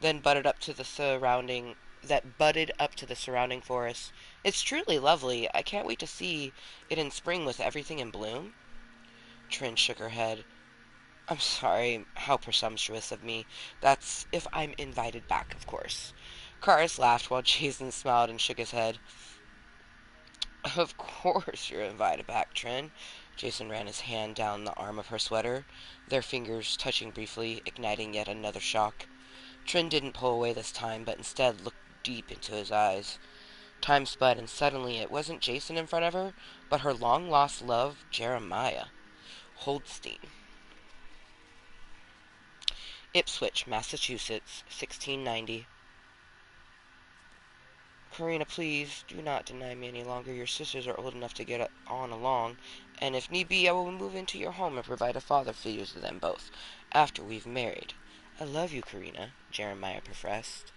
then butted up to the surrounding forest. It's truly lovely. I can't wait to see it in spring with everything in bloom. Trin shook her head. I'm sorry, how presumptuous of me. That's if I'm invited back, of course. Karis laughed while Jason smiled and shook his head. Of course you're invited back, Trin. Jason ran his hand down the arm of her sweater, their fingers touching briefly, igniting yet another shock. Trin didn't pull away this time, but instead looked deep into his eyes. Time sped, and suddenly it wasn't Jason in front of her, but her long-lost love, Jeremiah Holdstein. Ipswich, Massachusetts, 1690. Karina, please do not deny me any longer. Your sisters are old enough to get on along, and if need be, I will move into your home and provide a father figure to them both after we've married. I love you, Karina, Jeremiah professed.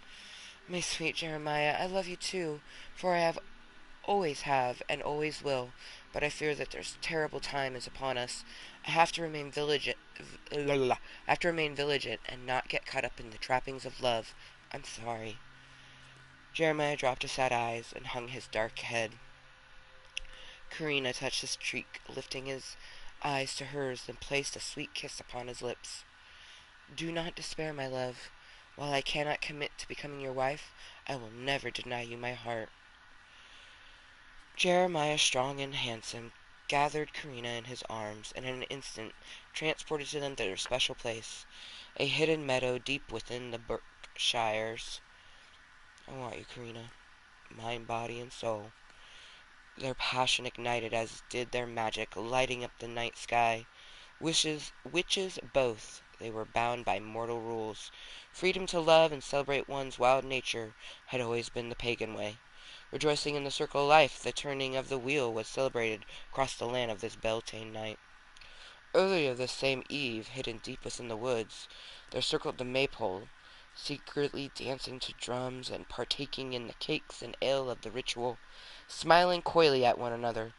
My sweet Jeremiah, I love you too, for I have always have and always will, but I fear that this terrible time is upon us. I have to remain vigilant. I have to remain vigilant and not get caught up in the trappings of love. I'm sorry. Jeremiah dropped his sad eyes and hung his dark head. Karina touched his cheek, lifting his eyes to hers, then placed a sweet kiss upon his lips. Do not despair, my love. While I cannot commit to becoming your wife, I will never deny you my heart. Jeremiah, strong and handsome, gathered Karina in his arms, and in an instant transported them to their special place, a hidden meadow deep within the Berkshires. I want you, Karina, mind, body, and soul. Their passion ignited as did their magic, lighting up the night sky. Witches both, they were bound by mortal rules. Freedom to love and celebrate one's wild nature had always been the pagan way. Rejoicing in the circle of life, the turning of the wheel was celebrated across the land of this Beltane night. Earlier this same eve, hidden deep within the woods, there circled the maypole, secretly dancing to drums and partaking in the cakes and ale of the ritual, smiling coyly at one another.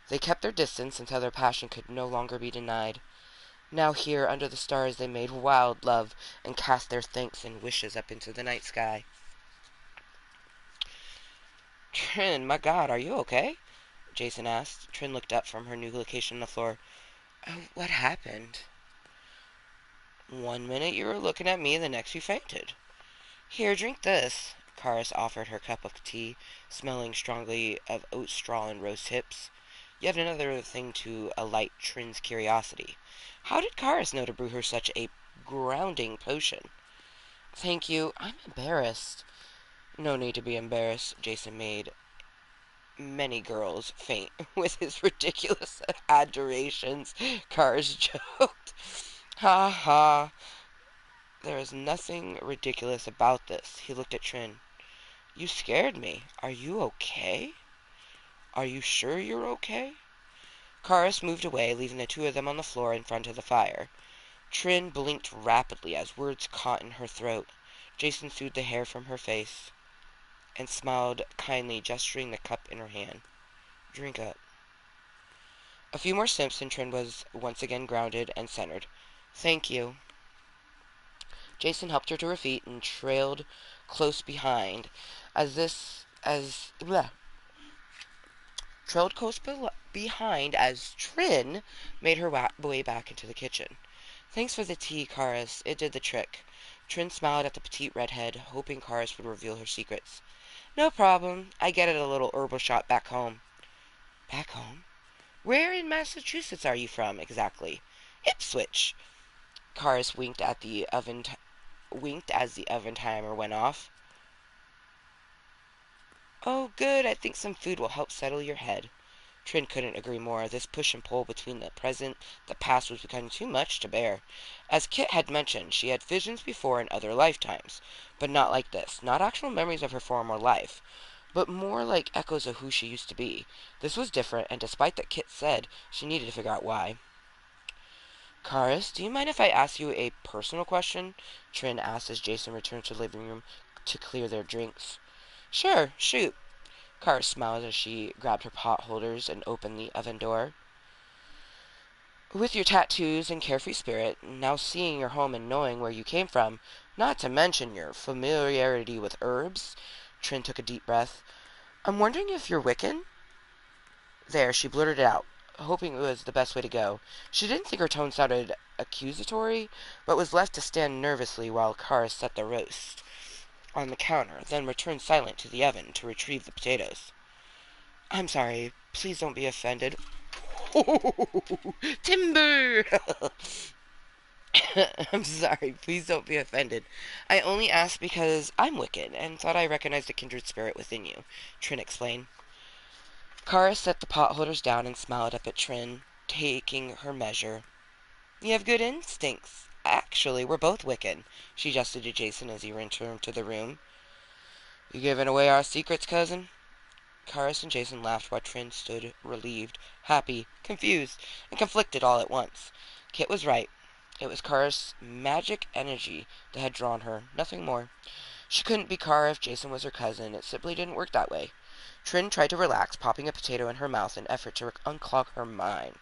They kept their distance until their passion could no longer be denied. Now here, under the stars, they made wild love and cast their thanks and wishes up into the night sky. Trin, my God, are you okay? Jason asked. Trin looked up from her new location on the floor. Oh, what happened? One minute you were looking at me, the next you fainted. Here, drink this. Karis offered her cup of tea, smelling strongly of oat straw and rose hips. Yet another thing to alight Trin's curiosity. How did Karis know to brew her such a grounding potion? Thank you. I'm embarrassed. No need to be embarrassed. Jason made many girls faint with his ridiculous adorations. Karis joked. Ha ha. There is nothing ridiculous about this. He looked at Trin. You scared me. Are you okay? Are you sure you're okay? Karis moved away, leaving the two of them on the floor in front of the fire. Trin blinked rapidly as words caught in her throat. Jason soothed the hair from her face and smiled kindly, gesturing the cup in her hand. Drink up. A few more sips and Trin was once again grounded and centered. Thank you. Jason helped her to her feet and trailed close behind trailed close behind as Trin made her way back into the kitchen. Thanks for the tea, Karis. It did the trick. Trin smiled at the petite redhead, hoping Karis would reveal her secrets. No problem. I get it at a little herbal shop back home. Back home? Where in Massachusetts are you from, exactly? Ipswich. Karis winked as the oven timer went off. Oh, good. I think some food will help settle your head. Trin couldn't agree more. This push and pull between the present and the past was becoming too much to bear. As Kit had mentioned, she had visions before in other lifetimes, but not like this. Not actual memories of her former life, but more like echoes of who she used to be. This was different, and despite that Kit said, she needed to figure out why. Karis, do you mind if I ask you a personal question? Trin asked as Jason returned to the living room to clear their drinks. Sure, shoot. Karis smiled as she grabbed her pot holders and opened the oven door. With your tattoos and carefree spirit, now seeing your home and knowing where you came from, not to mention your familiarity with herbs, Trin took a deep breath. I'm wondering if you're Wiccan? There, she blurted it out, hoping it was the best way to go. She didn't think her tone sounded accusatory, but was left to stand nervously while Karis set the roast on the counter, then returned silent to the oven to retrieve the potatoes. I'm sorry. Please don't be offended. Timber! I'm sorry. Please don't be offended. I only asked because I'm Wiccan and thought I recognized a kindred spirit within you, Trin explained. Kara set the potholders down and smiled up at Trin, taking her measure. You have good instincts. Actually, we're both Wiccan, she gestured to Jason as he returned to the room. You giving away our secrets, cousin? Karis and Jason laughed while Trin stood relieved, happy, confused, and conflicted all at once. Kit was right. It was Kara's magic energy that had drawn her, nothing more. She couldn't be Kara if Jason was her cousin. It simply didn't work that way. Trin tried to relax, popping a potato in her mouth in an effort to unclog her mind.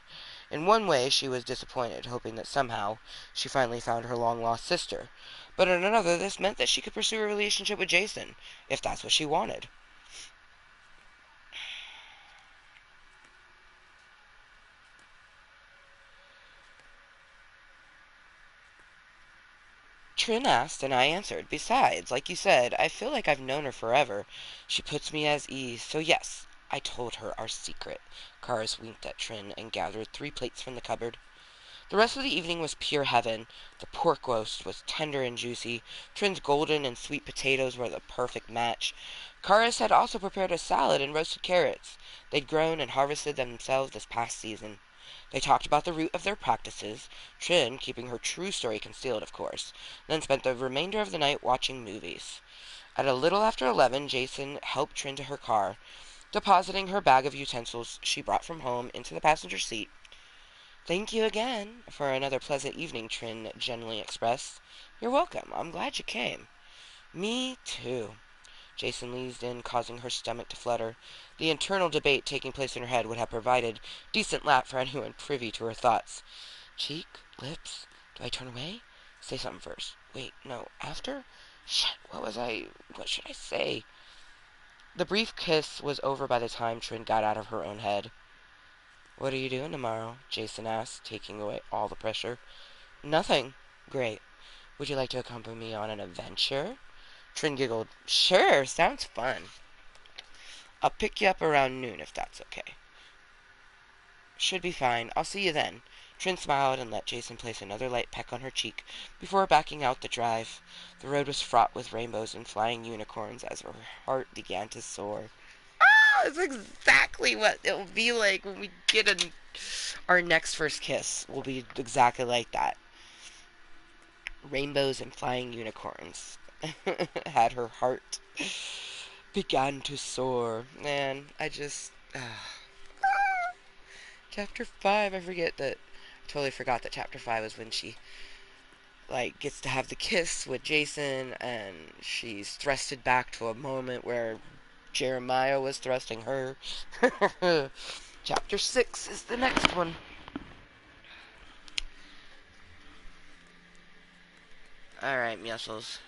In one way, she was disappointed, hoping that somehow she finally found her long-lost sister. But in another, this meant that she could pursue a relationship with Jason, if that's what she wanted. Trin asked, and I answered. Besides, like you said, I feel like I've known her forever. She puts me at ease, so yes, I told her our secret. Karis winked at Trin and gathered 3 plates from the cupboard. The rest of the evening was pure heaven. The pork roast was tender and juicy. Trin's golden and sweet potatoes were the perfect match. Karis had also prepared a salad and roasted carrots. They'd grown and harvested them themselves this past season. They talked about the root of their practices, Trin keeping her true story concealed, of course, then spent the remainder of the night watching movies. At a little after 11, Jason helped Trin to her car, depositing her bag of utensils she brought from home into the passenger seat. "Thank you again for another pleasant evening," Trin gently expressed. "You're welcome. I'm glad you came." "Me too." Jason leaned in, causing her stomach to flutter. The internal debate taking place in her head would have provided decent laugh for anyone privy to her thoughts. Cheek? Lips? Do I turn away? Say something first. Wait, no, after? Shit, what should I say? The brief kiss was over by the time Trin got out of her own head. "What are you doing tomorrow?" Jason asked, taking away all the pressure. "Nothing." "Great. Would you like to accompany me on an adventure?" Trin giggled. "Sure, sounds fun. I'll pick you up around noon if that's okay." "Should be fine. I'll see you then." Trin smiled and let Jason place another light peck on her cheek before backing out the drive. The road was fraught with rainbows and flying unicorns as her heart began to soar. It's exactly what it will be like when we get our next first kiss. Will be exactly like that. Rainbows and flying unicorns. Had her heart began to soar. Man, I just... Chapter 5, I forget that... I totally forgot that Chapter 5 was when she, like, gets to have the kiss with Jason, and she's thrusted back to a moment where Jeremiah was thrusting her. Chapter 6 is the next one. Alright, muscles.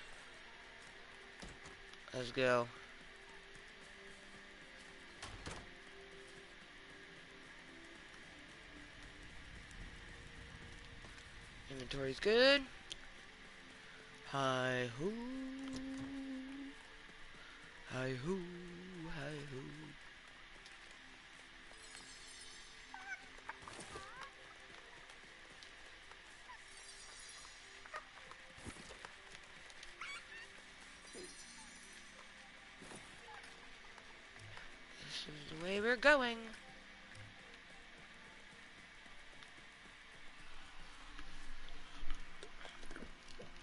Let's go. Inventory's good. Hi ho. Hi ho. Hi ho. This is the way we're going.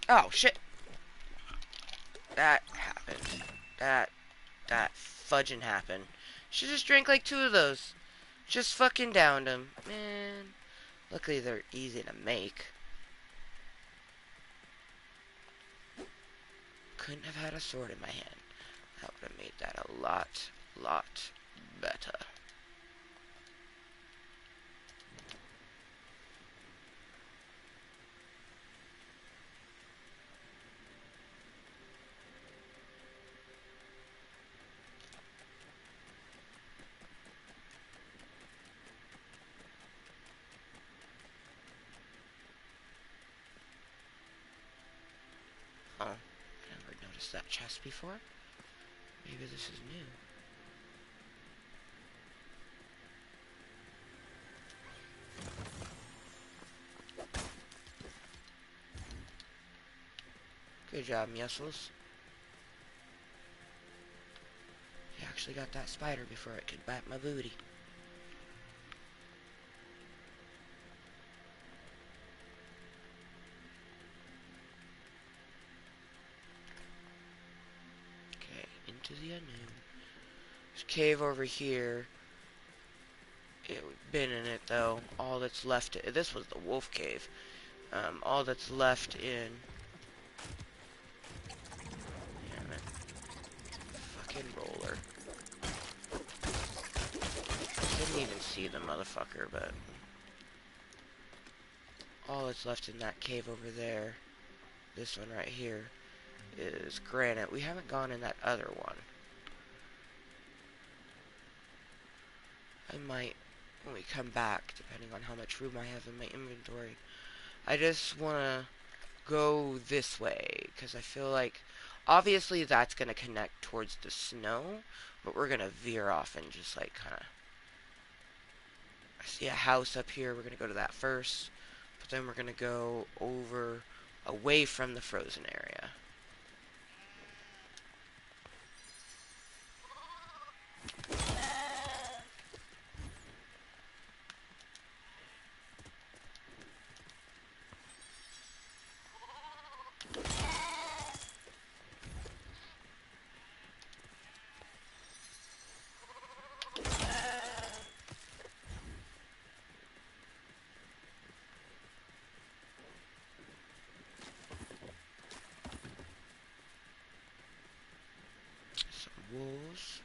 Oh shit. That happened. That fudging happened. She just drank like 2 of those. Just fucking downed them. Man. Luckily they're easy to make. Couldn't have had a sword in my hand. That would have made that a lot better. Oh, I never noticed that chest before. Maybe this is new. Good job, muscles. You actually got that spider before it could bite my booty. Okay, into noon. There's a cave over here. We've been in it though. All that's left. This was the wolf cave. All that's left in. Damn it. Fucking roller. Didn't even see the motherfucker, but all that's left in that cave over there, this one right here, is granite. We haven't gone in that other one. I might when we come back, depending on how much room I have in my inventory. I just want to go this way, because I feel like, obviously that's going to connect towards the snow, but we're going to veer off and just like kind of, I see a house up here, we're going to go to that first, but then we're going to go over, away from the frozen area. Some wolves.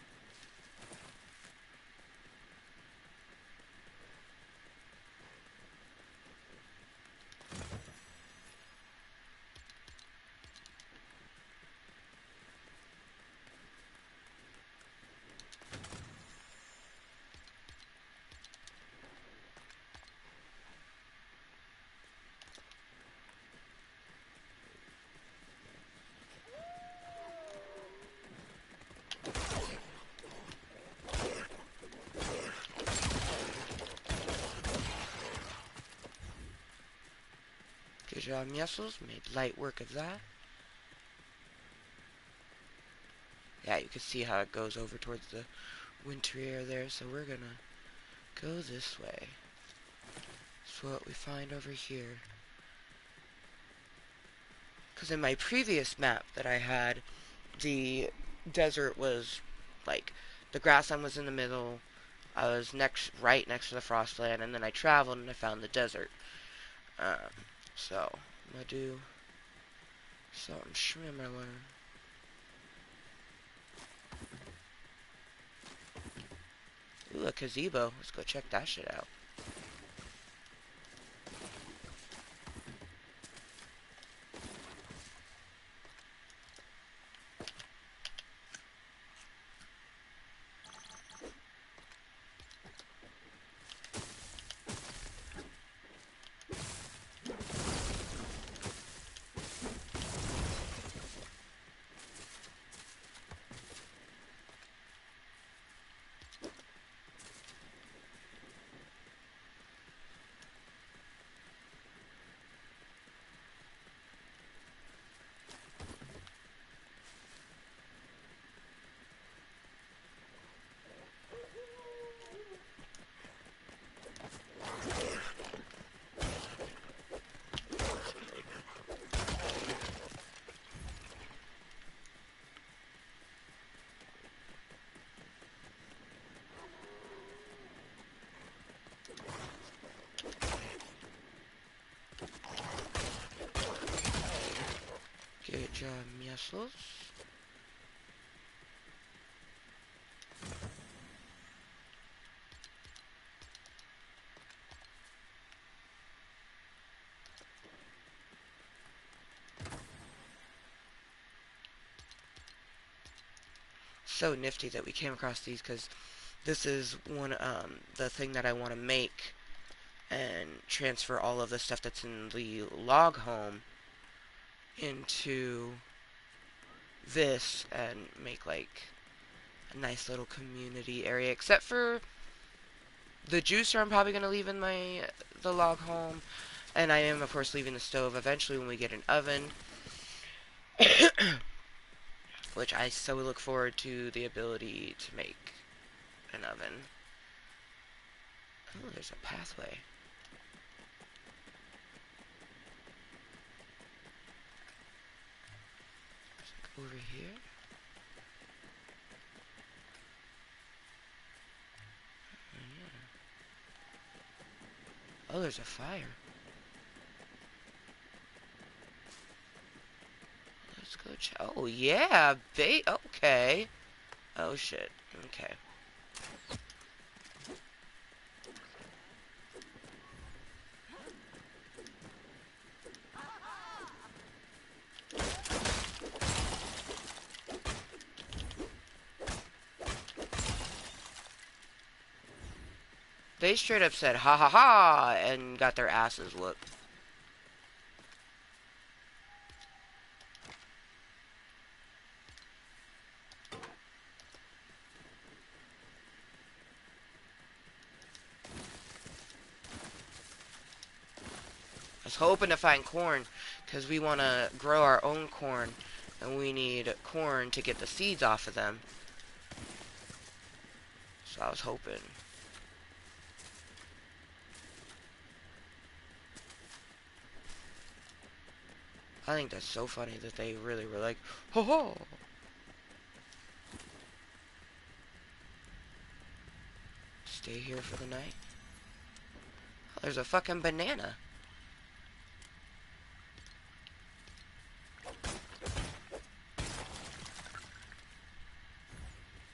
Good job, Mussels. Made light work of that. Yeah, you can see how it goes over towards the wintry air there, so we're gonna go this way. That's what we find over here. Because in my previous map that I had, the desert was, like, the grassland was in the middle, I was right next to the frostland, and then I traveled and I found the desert. So, I'm gonna do something similar. Ooh, a gazebo. Let's go check that shit out. Good job, Mussels. So nifty that we came across these, because this is the thing that I want to make and transfer all of the stuff that's in the log home into this and make like a nice little community area, except for the juicer I'm probably going to leave in the log home, and I am of course leaving the stove eventually when we get an oven. Which I so look forward to the ability to make an oven. Oh, there's a pathway. Over here. Oh, there's a fire. Let's go check. Oh, yeah. Okay. Oh, shit. Okay. They straight up said, ha ha ha, and got their asses whooped. I was hoping to find corn, because we want to grow our own corn, and we need corn to get the seeds off of them. So I was hoping. I think that's so funny that they really were like, ho ho! Stay here for the night. Oh, there's a fucking banana.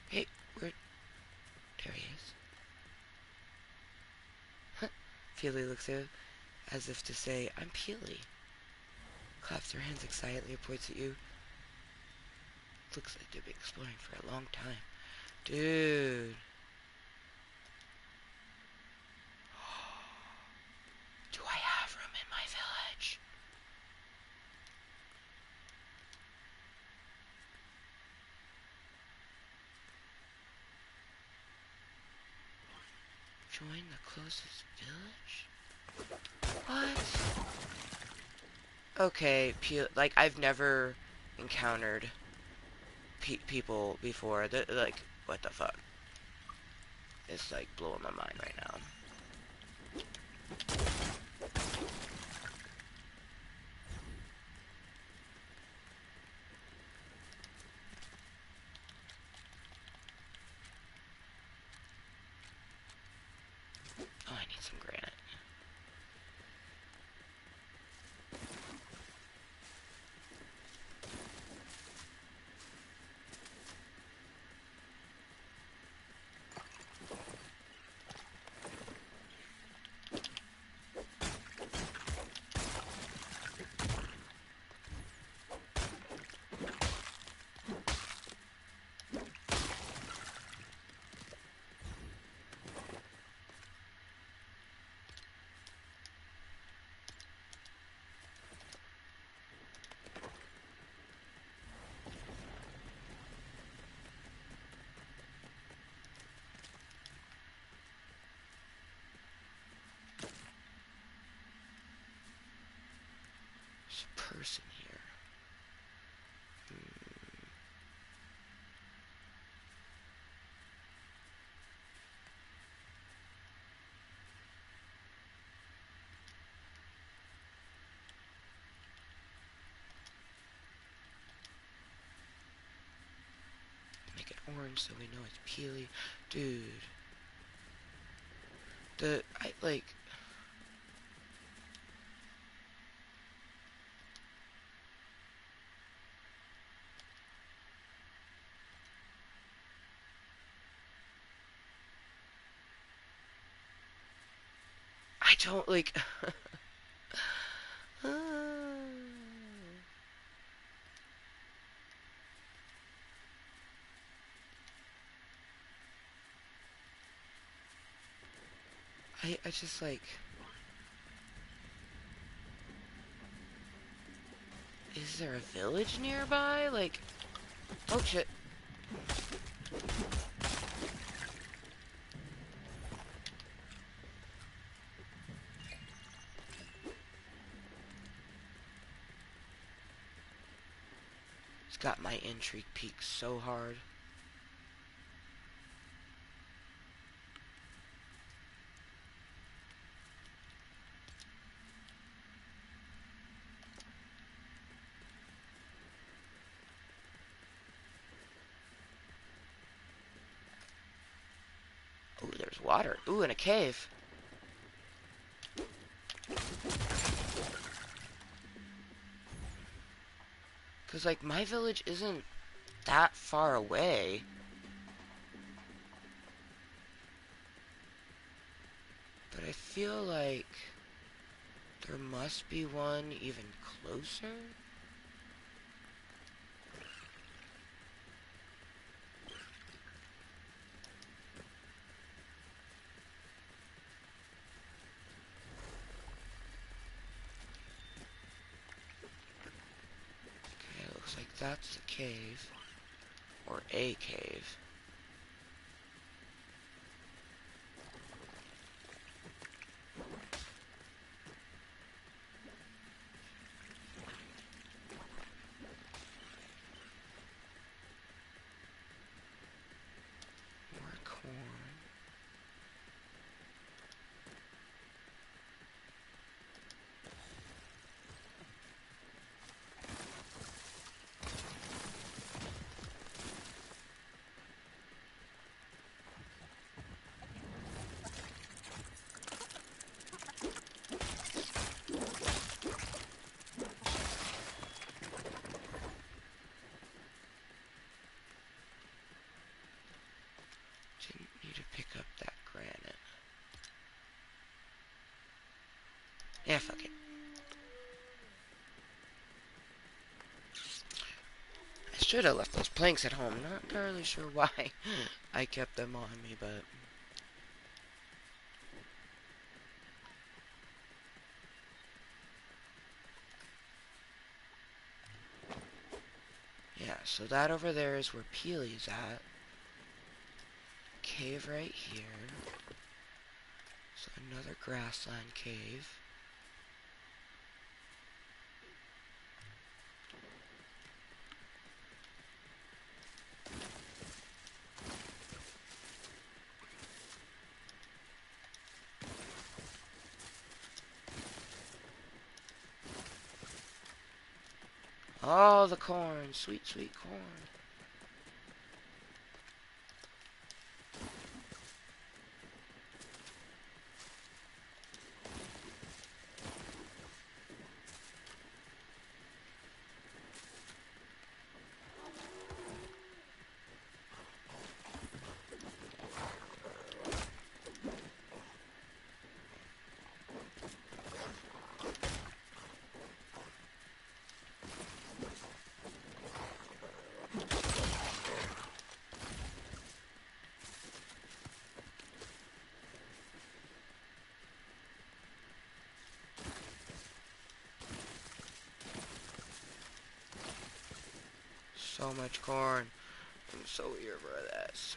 Hey, where? There he is. Peely looks at as if to say, I'm Peely. Claps her hands excitedly and points at you. Looks like they've been exploring for a long time. Dude. Do I have room in my village? Join the closest village? What? Okay, like, I've never encountered people before. Like, what the fuck? It's, like, blowing my mind right now. Oh, I need some granite. There's a person here. Make it orange so we know it's peely. Dude. Like... I don't, like... I just, like... Is there a village nearby? Like... Oh, shit. It's got my intrigue peaked so hard. Ooh, there's water. Ooh, in a cave. Because, like, my village isn't that far away. But I feel like there must be one even closer. Okay, looks like that's the cave. Or a cave. More corn. Didn't need to pick up that granite. Yeah, fuck it. I should have left those planks at home. Not entirely sure why I kept them on me, but... Yeah, so that over there is where Peely's at. Cave right here. So another grassland cave. Oh, the corn. Sweet, sweet corn. So much corn. I'm so eager for this.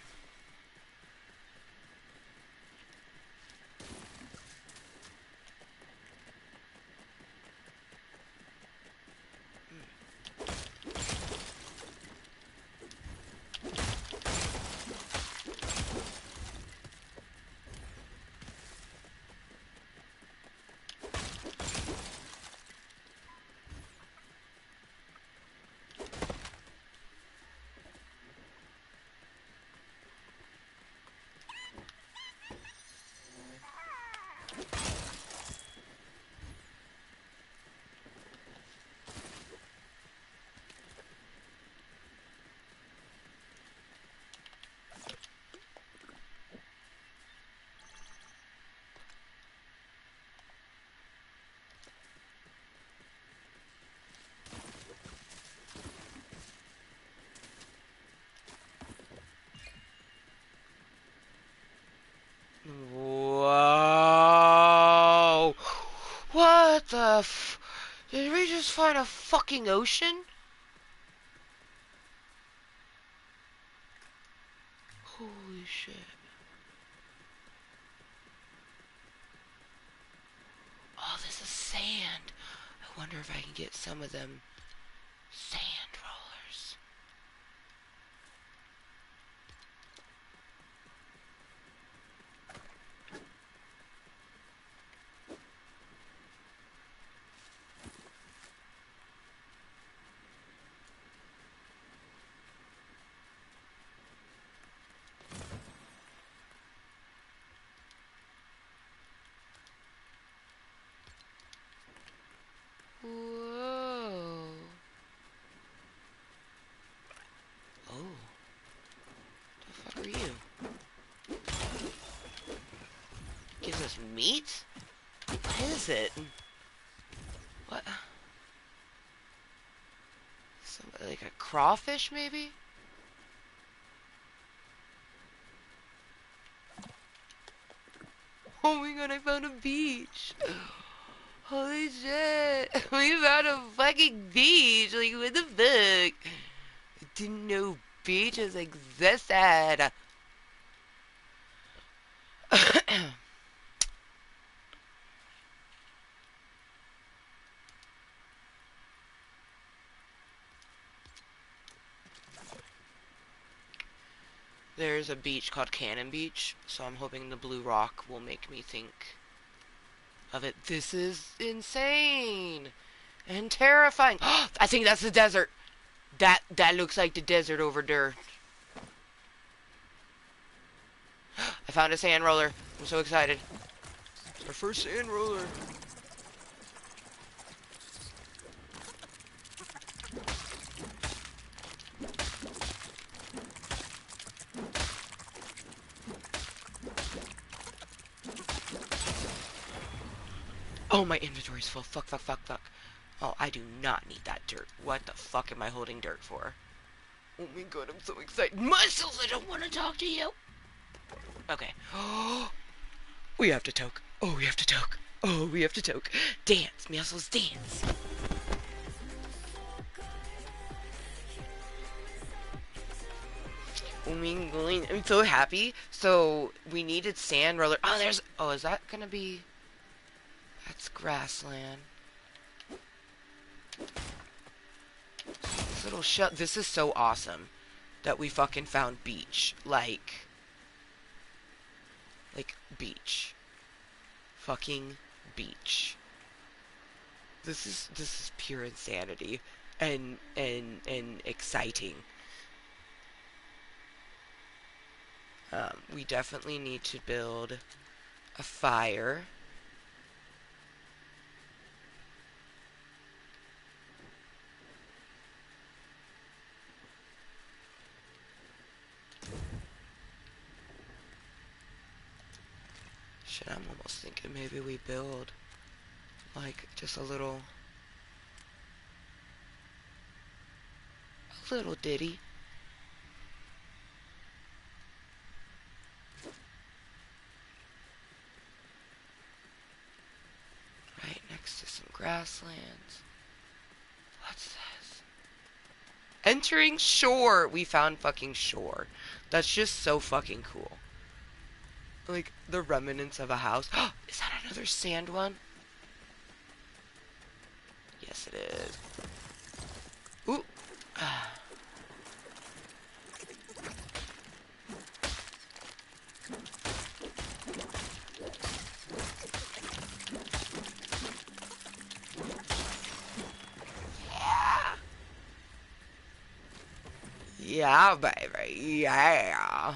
Whoa! What the f... Did we just find a fucking ocean? Holy shit. Oh, this is sand. I wonder if I can get some of them sand rollers. Whoa. just meat? What is it? What? Like a crawfish, maybe? Oh my god, I found a beach! Holy shit! We found a fucking beach! Like, what the fuck? I didn't know beaches existed! There's a beach called Cannon Beach, so I'm hoping the blue rock will make me think of it. This is insane and terrifying. I think that's the desert. That looks like the desert over there. I found a sand roller. I'm so excited. It's our first sand roller. Oh, my inventory's full. Fuck, fuck, fuck, fuck. Oh, I do not need that dirt. What the fuck am I holding dirt for? Oh my god, I'm so excited. Muscles, I don't want to talk to you. Okay. We have to toke. Oh, we have to toke. Oh, we have to toke. Dance, muscles, dance. Oh my god, I'm so happy. So, we needed sand roller. Oh, there's... Oh, is that gonna be... That's grassland. This little shut. This is so awesome that we fucking found beach. Like beach. Fucking beach. This is pure insanity and exciting. We definitely need to build a fire. Shit, I'm almost thinking maybe we build, like, just a little ditty. Right next to some grasslands. What's this? Entering shore! We found fucking shore. That's just so fucking cool. Like, the remnants of a house. Is that another sand one? Yes, it is. Ooh. Yeah. Yeah, baby. Yeah.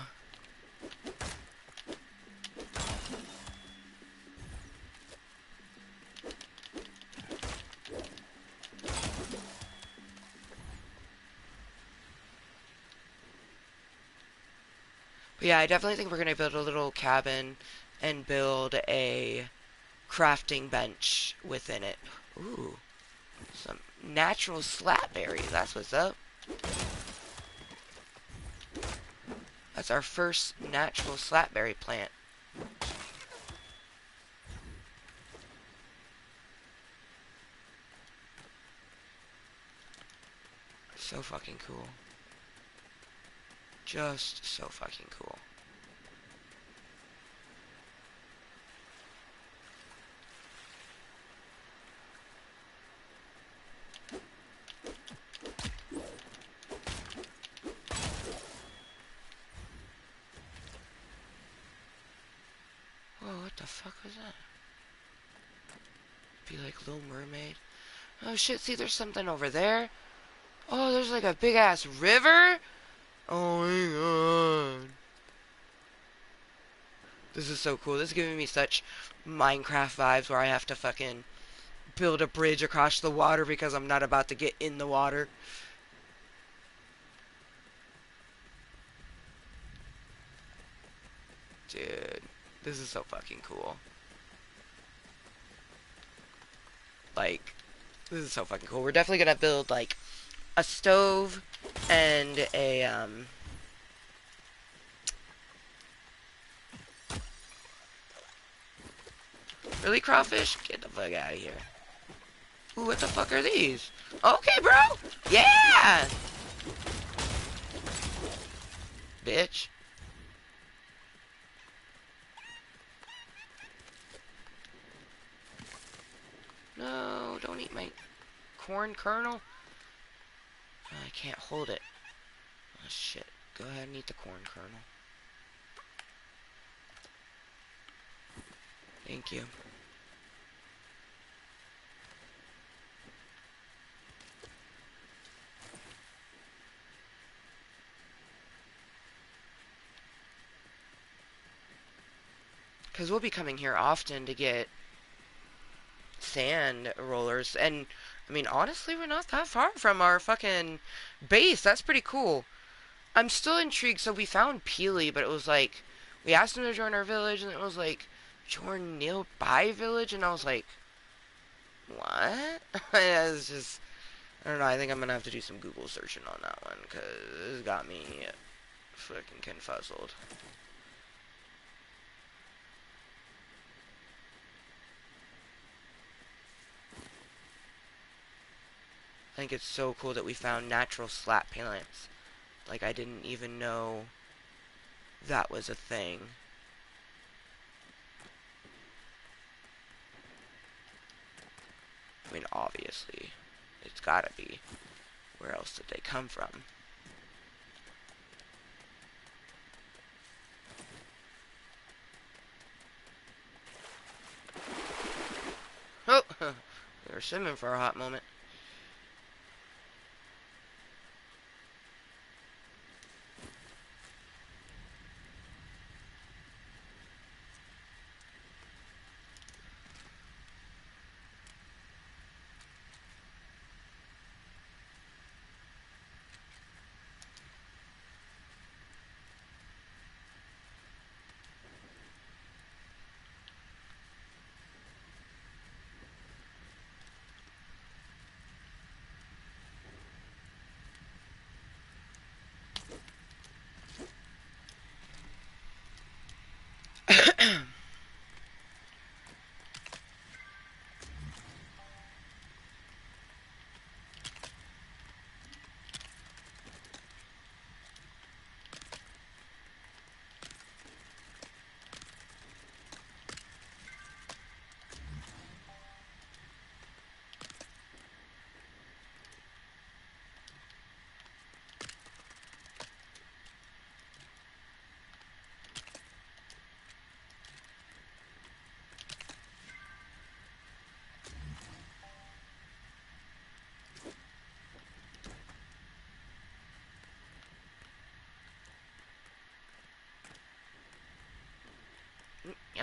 But yeah, I definitely think we're going to build a little cabin and build a crafting bench within it. Ooh. Some natural slap berries. That's what's up. That's our first natural slapberry plant. So fucking cool. Just so fucking cool. Whoa, what the fuck was that? Be like Little Mermaid. Oh shit, see there's something over there. Oh, there's like a big ass river. Oh my god. This is so cool. This is giving me such Minecraft vibes where I have to fucking build a bridge across the water because I'm not about to get in the water. Dude, this is so fucking cool. like, this is so fucking cool. We're definitely gonna build, like, a stove and a, really, crawfish? Get the fuck out of here. Ooh, what the fuck are these? Okay, bro! Yeah! Bitch. No, don't eat my corn kernel. Oh, I can't hold it. Oh, shit. Go ahead and eat the corn kernel. Thank you. Because we'll be coming here often to get sand rollers. And, I mean, honestly, we're not that far from our fucking base. That's pretty cool. I'm still intrigued. So we found Peely, but it was like, we asked him to join our village, and it was like, join nearby village, and I was like, what? It was just, I don't know. I think I'm gonna have to do some Google searching on that one, because this got me fucking confuzzled. I think it's so cool that we found natural slat plants. Like, I didn't even know that was a thing. I mean, obviously, it's gotta be. Where else did they come from? Oh! We were swimming for a hot moment.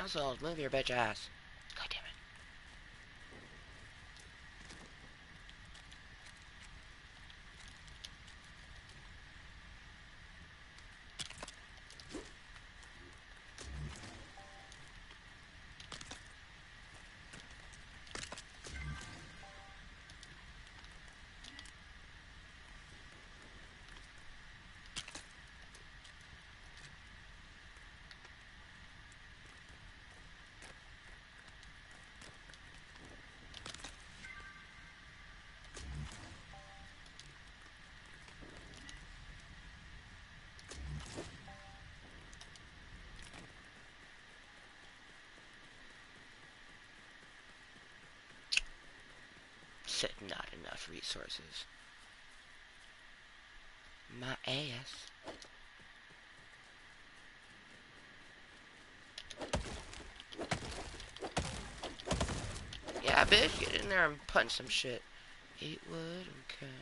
Also, move your bitch ass. God damn it. Said not enough resources. My ass. Yeah, bitch, get in there and punch some shit. 8 wood, okay.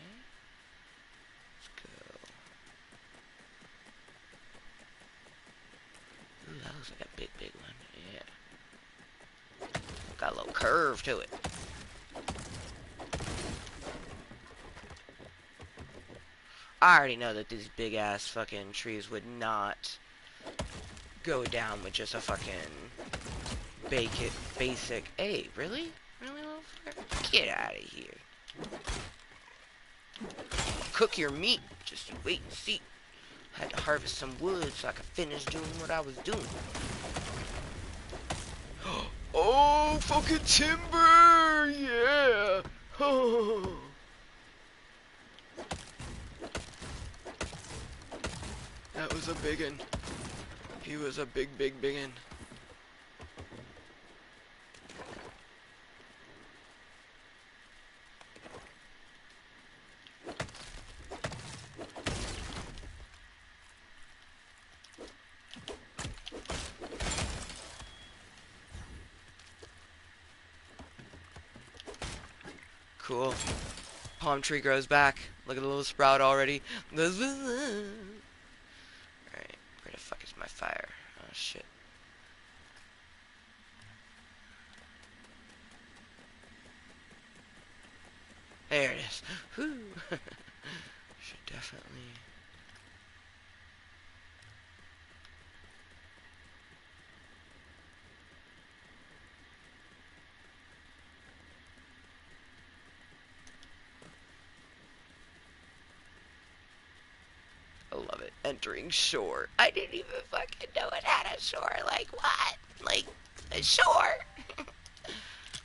Let's go. Ooh, that looks like a big, big one. Yeah. Got a little curve to it. I already know that these big ass fucking trees would not go down with just a fucking basic. Hey, really? Really, little fucker? Get out of here. Cook your meat. Just wait and see. Had to harvest some wood so I could finish doing what I was doing. Oh, fucking timber! Yeah! That was a biggin'. He was a biggin'. Cool. Palm tree grows back. Look at the little sprout already. Alright, where the fuck is my fire? Oh shit. There it is. Whew. Should definitely... I love it. Entering shore. I didn't even fucking know it had a shore. Like, what? Like, a shore?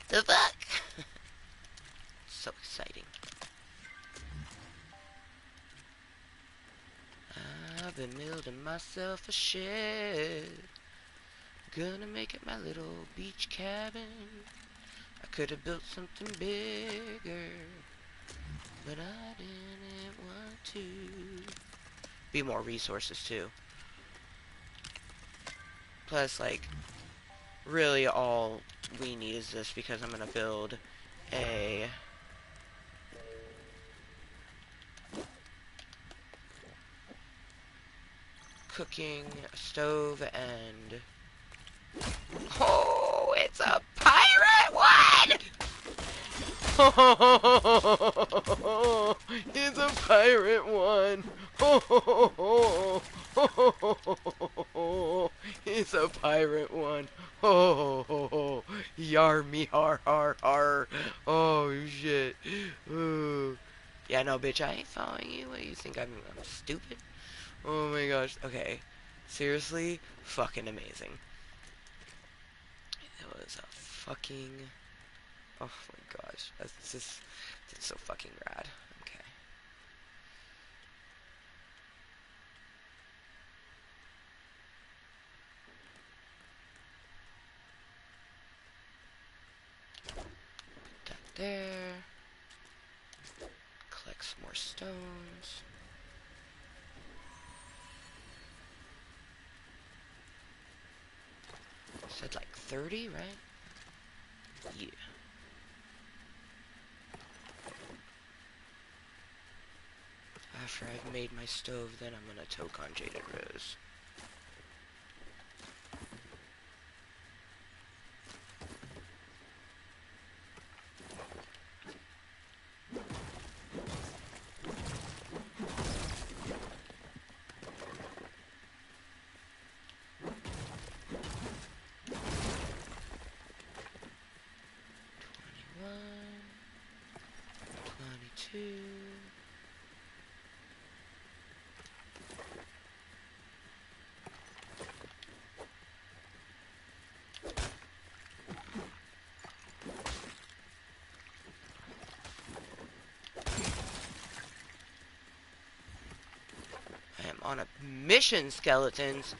The fuck? So exciting. I've been building myself a shed. Gonna make it my little beach cabin. I could have built something bigger, but I didn't want to. Be more resources too. Plus, like, really all we need is this because I'm gonna build a cooking stove and... Oh, it's a pirate one! Oh, it's a pirate one. Oh, it's a pirate one. Oh, yar me har har har. Oh shit. Ooh. Yeah, no, bitch, I ain't following you. What, you think I'm stupid? Oh my gosh. Okay. Seriously, fucking amazing. It was a fucking... Oh my gosh. That's so fucking rad. Okay. Put that there. Collect some more stones. Said like 30, right? Yeah. After I've made my stove, then I'm gonna toke on Jaded Rose. I am on a mission, skeletons.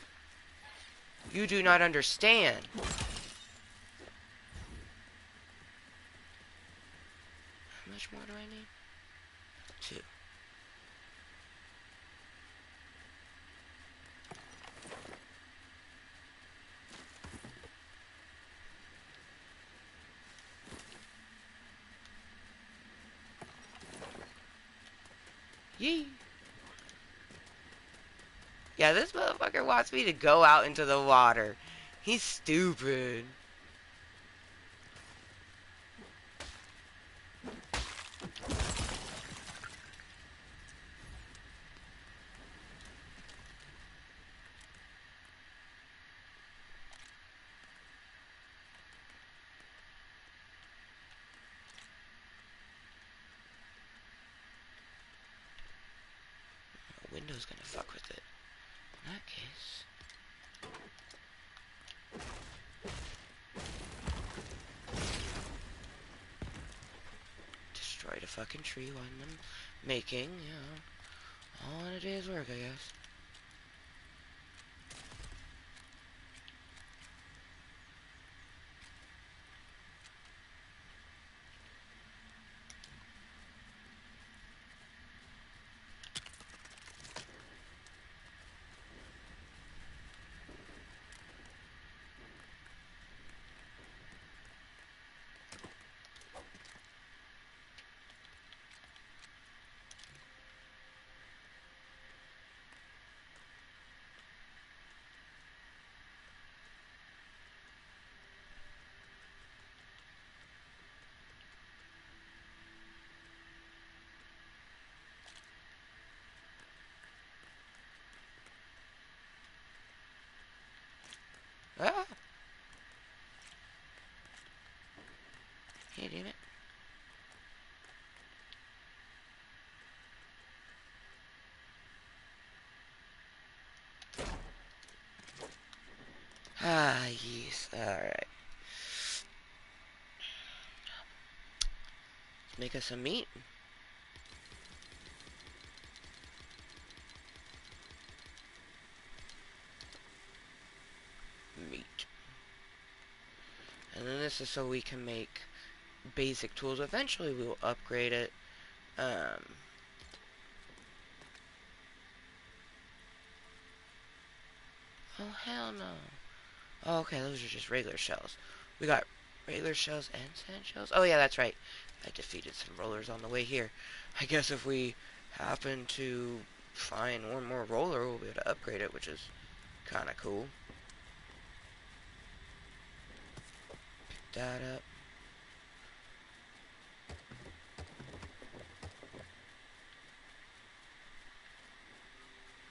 You do not understand. How much more do I need? 2. Yee. Yeah, this motherfucker wants me to go out into the water. He's stupid. window's gonna fuck with it. In that case... destroyed a fucking tree while I'm making, you know, all in a day's work, I guess. Ah! Hey, damn it. Ah, yes. Alright. Make us some meat. Meat. And then this is so we can make basic tools. Eventually we will upgrade it. Oh, hell no. Oh, okay, those are just regular shells. We got regular shells and sand shells. Oh, yeah, that's right. I defeated some rollers on the way here. I guess if we happen to find one more roller, we'll be able to upgrade it, which is kind of cool. Pick that up.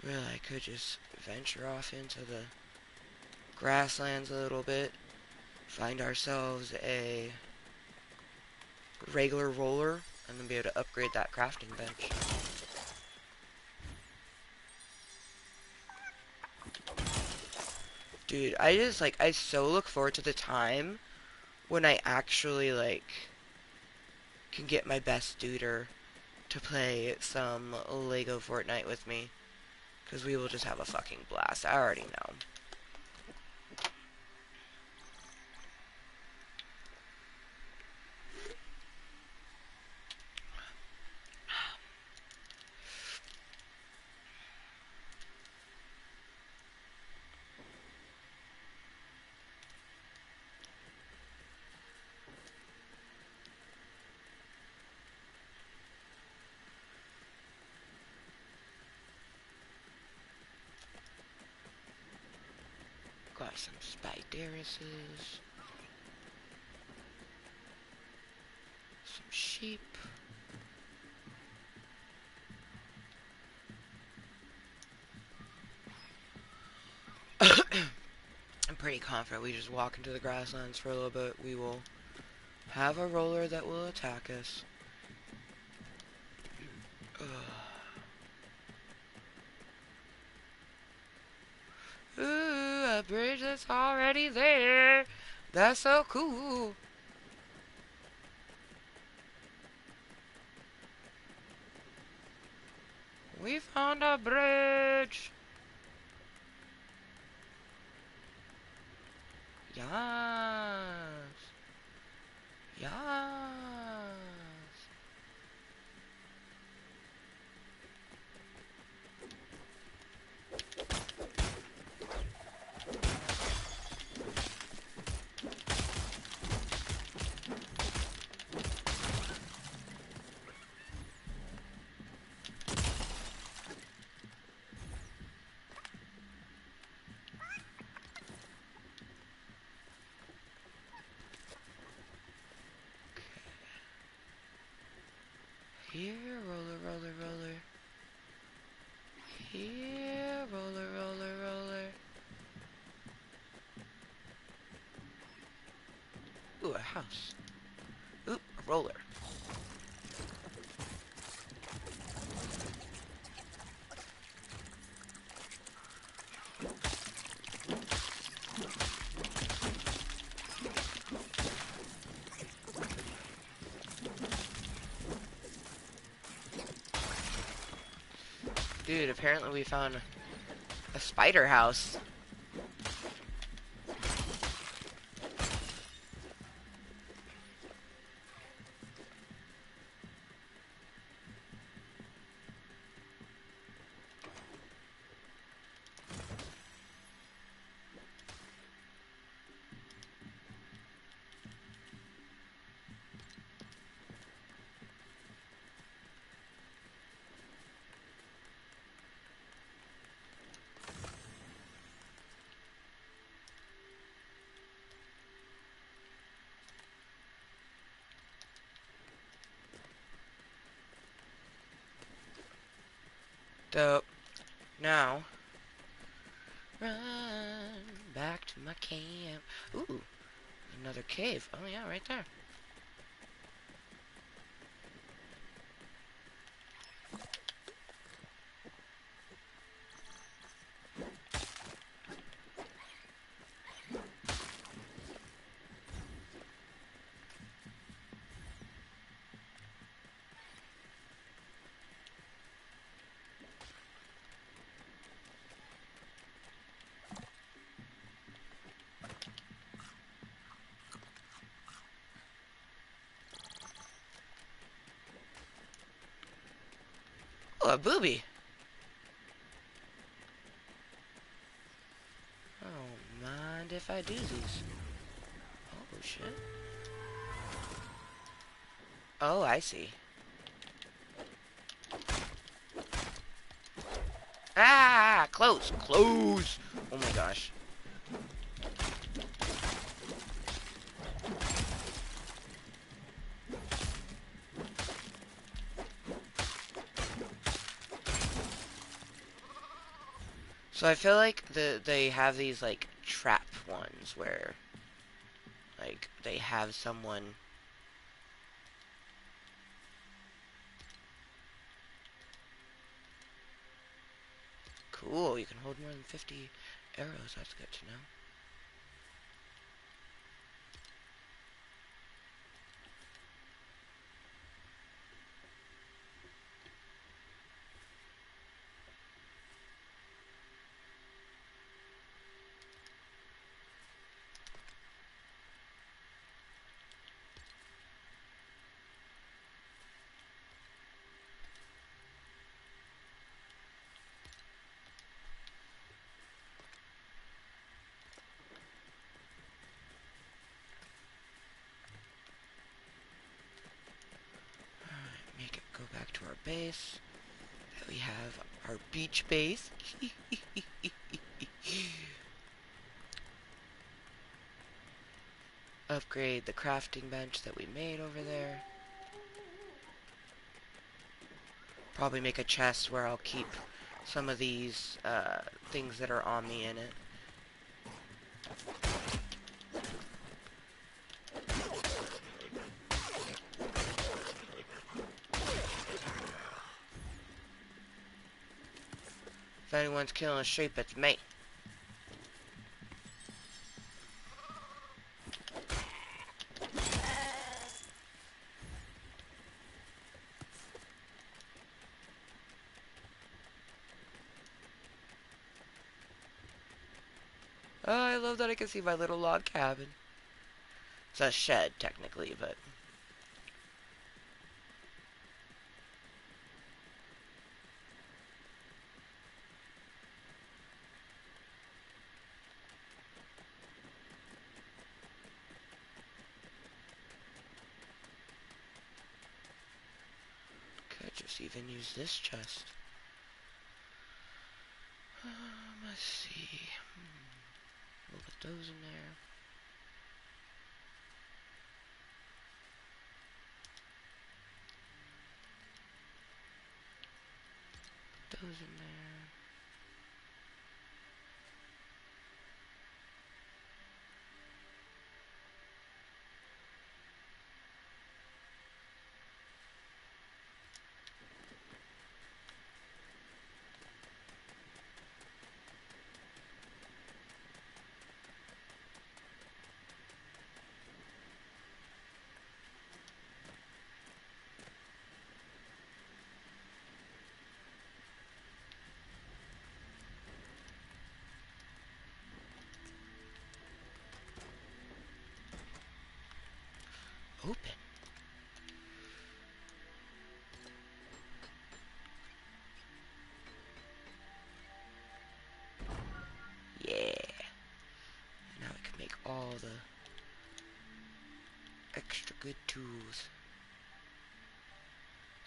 Really, I could just venture off into the grasslands a little bit. Find ourselves a regular roller, and then be able to upgrade that crafting bench. Dude, I so look forward to the time when I actually, can get my best duder to play some Lego Fortnite with me. Because we will just have a fucking blast. I already know. Got some Spiderises. Some sheep. I'm pretty confident we just walk into the grasslands for a little bit. We will have a roller that will attack us. Ooh, a bridge that's already there. That's so cool. We found a bridge. Yes. Yes. Here, roller, roller, roller. Here, roller, roller, roller. Ooh, a house. Ooh, a roller. Dude, apparently we found a spider house. Dope. Now, run back to my camp. Ooh, another cave. Oh yeah, right there. Oh, a booby. I don't mind if I do these. Oh, shit. Oh, I see. Ah, close, close. Oh my gosh. So I feel like they have these like trap ones where like they have someone. Cool, you can hold more than 50 arrows. That's good to know. Alright, make it go back to our base. That we have our beach base. Upgrade the crafting bench that we made over there. Probably make a chest where I'll keep some of these things that are on me in it. If anyone's killing a sheep, it's me. Oh, I love that I can see my little log cabin. It's a shed, technically, but... could just even use this chest. Let's see. We'll put those in there. Put those in there. open. Yeah. Now we can make all the extra good tools.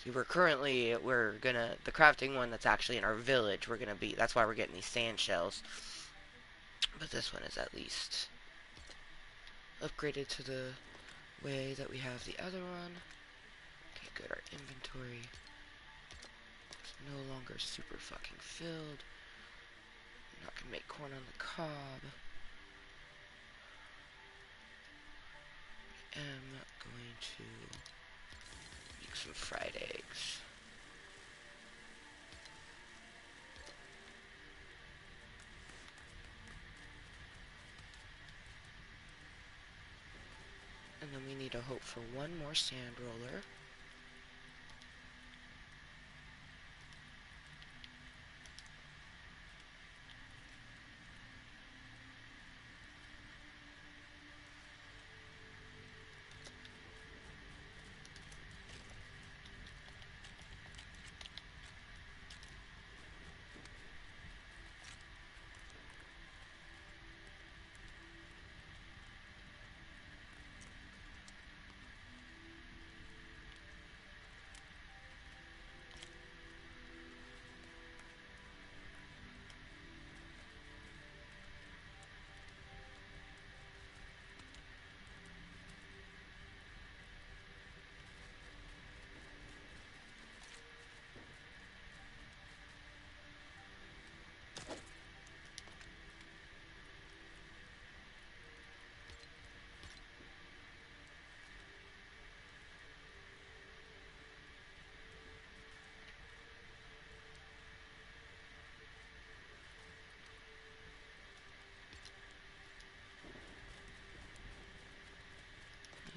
See, the crafting one that's actually in our village, that's why we're getting these sand shells. But this one is at least upgraded to the way that we have the other one. Okay, good, our inventory is no longer super fucking filled. I'm not gonna make corn on the cob. I'm going to make some fried eggs. And then we need to hope for one more sand roller.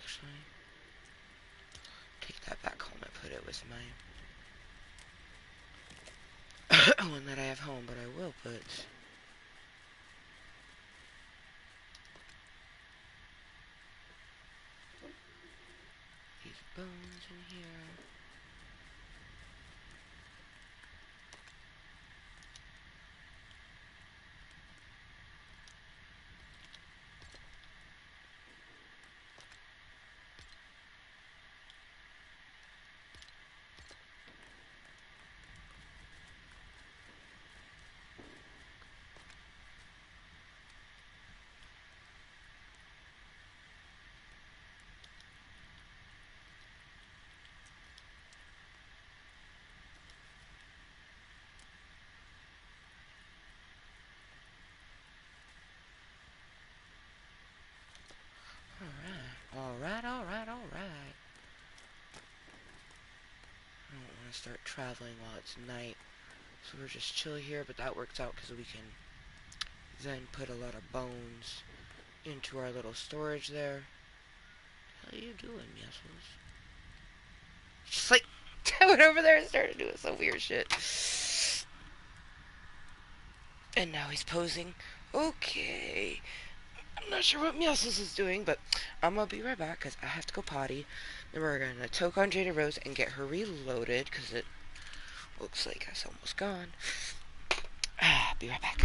Actually, take that back home and put it with my one that I have home, but I will put these bones in here. Alright. I don't want to start traveling while it's night. So we're just chill here, but that works out because we can then put a lot of bones into our little storage there. How you doing, Yesels? Just like, I went over there and started doing some weird shit. And now he's posing. Okay. I'm not sure what Meowsles is doing, but I'm gonna be right back because I have to go potty. Then we're gonna toke on Jada Rose and get her reloaded because it looks like it's almost gone. Be right back.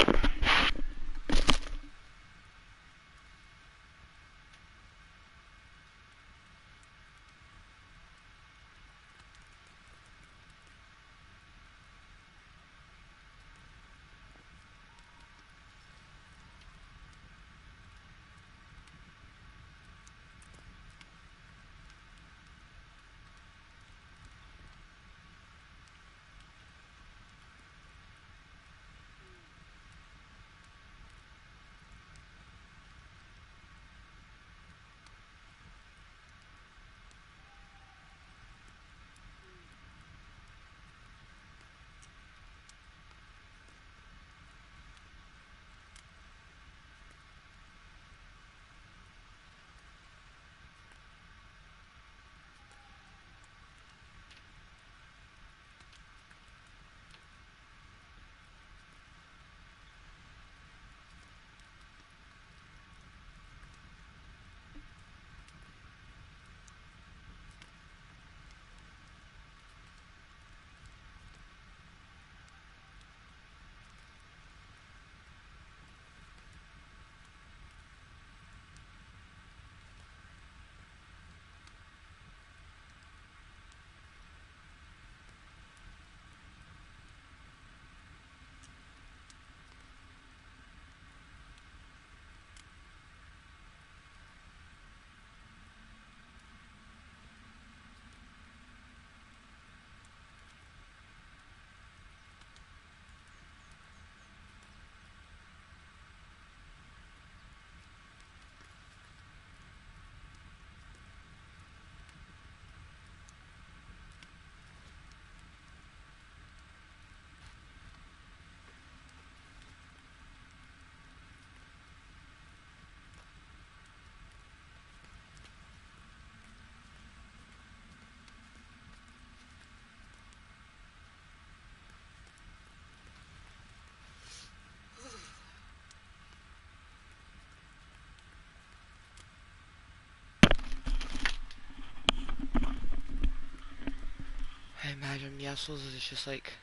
Imagine Yesels is just like,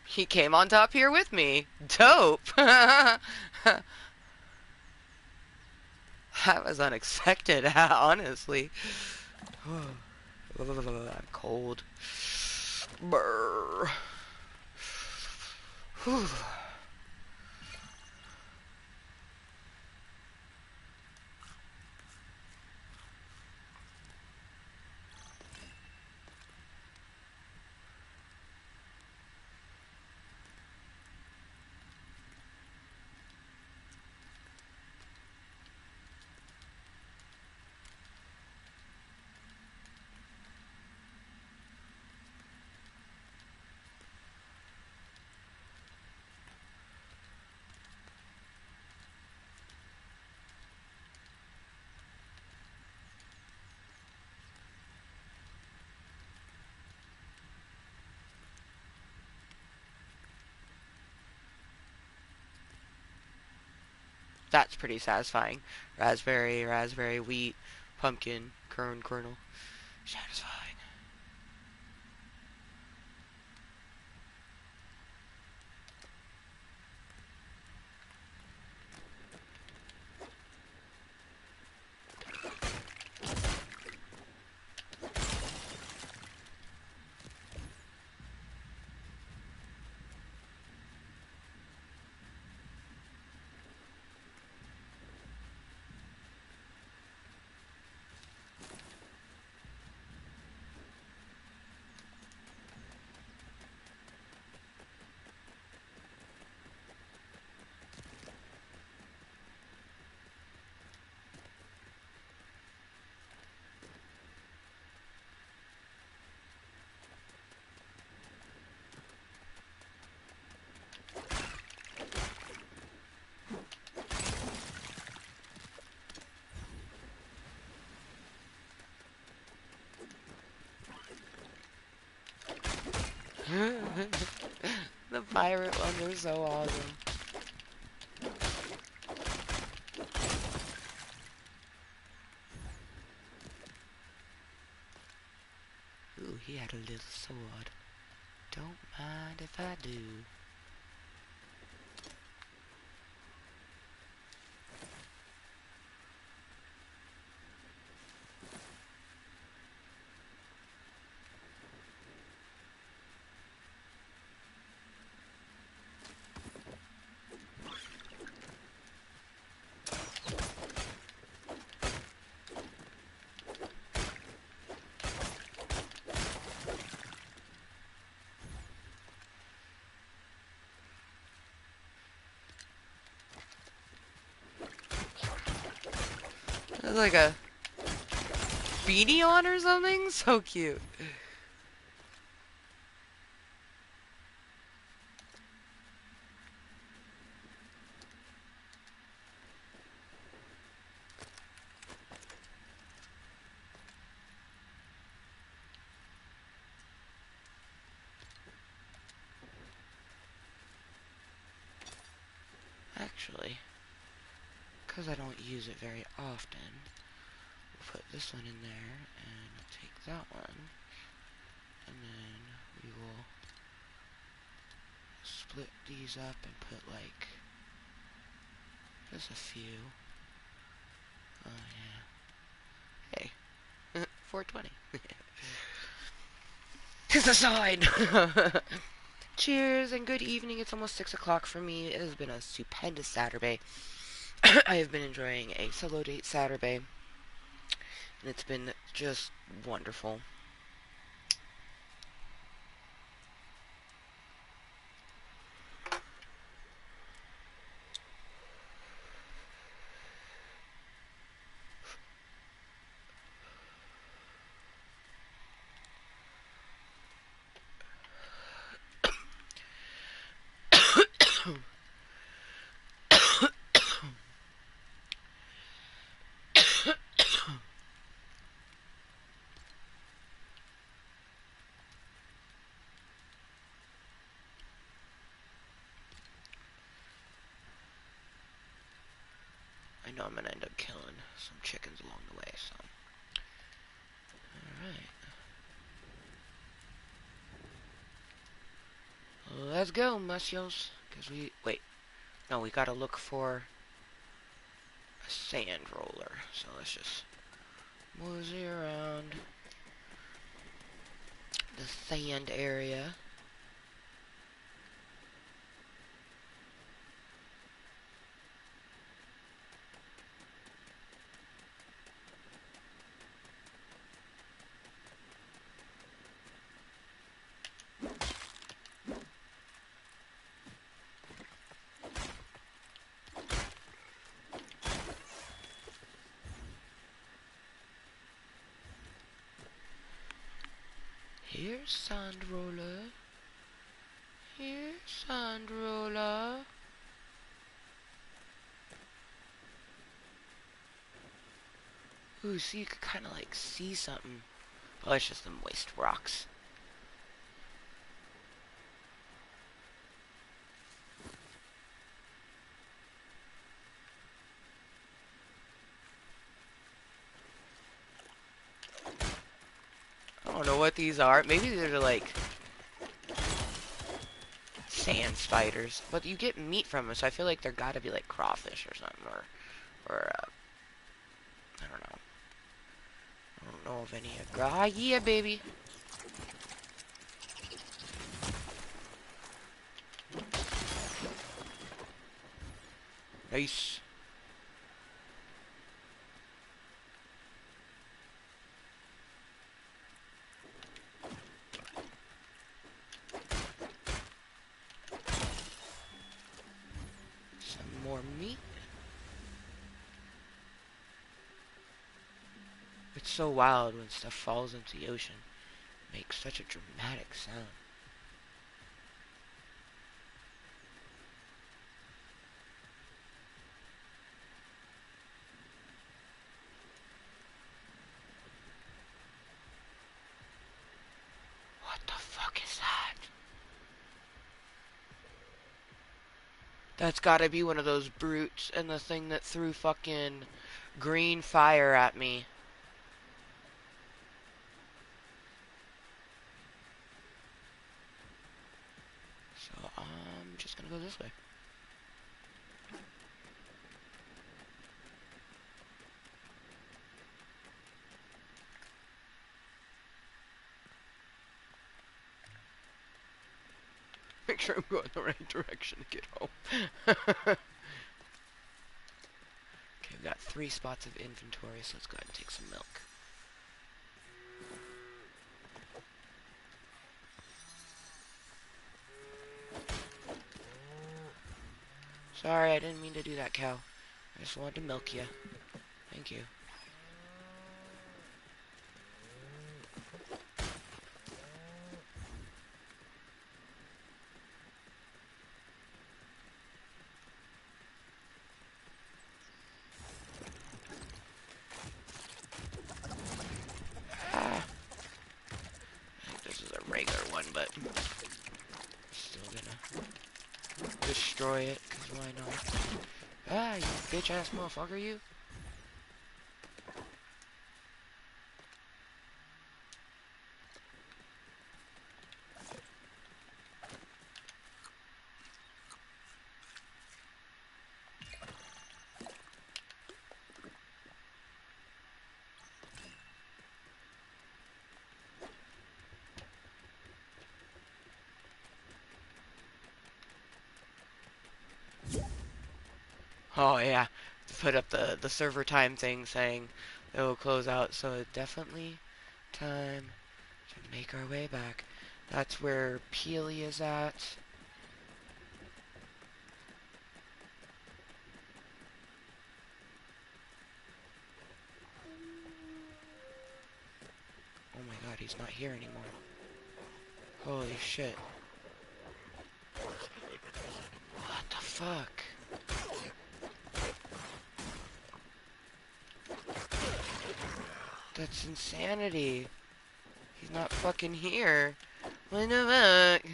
he came on top here with me. Dope. That was unexpected, honestly. I'm cold. Brr. Whew. That's pretty satisfying. Raspberry, raspberry, wheat, pumpkin, kernel. Satisfying. The pirate ones are so awesome. Ooh, he had a little sword. Don't mind if I do. That's like a beanie on or something? So cute. Actually, because I don't use it very often, we'll put this one in there and take that one. And then we will split these up and put like just a few. Oh yeah. Hey. 420. Tis a sign! Cheers and good evening. It's almost 6 o'clock for me. It has been a stupendous Saturday. I have been enjoying a solo date Saturday, and it's been just wonderful. I know I'm gonna end up killing some chickens along the way, so. Alright. Let's go, Musios. Because wait, no, we gotta look for a sand roller. So let's just mosey around the sand area. Here's sand roller. Here's sand roller. Ooh, so you could kind of like see something. Oh, it's just the moist rocks. I don't know what these are. Maybe they're like sand spiders, but you get meat from them, so I feel like they're gotta be like crawfish or something, or I don't know. I don't know of any. Ah, yeah, baby. Nice. Some more meat. It's so wild when stuff falls into the ocean. It makes such a dramatic sound. What the fuck is that? That's gotta be one of those brutes and the thing that threw fucking green fire at me. So I'm just gonna go this way. Make sure I'm going the right direction to get home. Okay, we've got 3 spots of inventory, so let's go ahead and take some milk. Sorry, I didn't mean to do that, cow. I just wanted to milk you. Thank you. Ah. I think this is a regular one, but still gonna destroy it, because why not? Ah, you bitch-ass motherfucker, you. Oh, yeah. Put up the server time thing saying it will close out, so it's definitely time to make our way back. That's where Peely is at. Oh my god, he's not here anymore. Holy shit. What the fuck? That's insanity. He's not fucking here. What the fuck?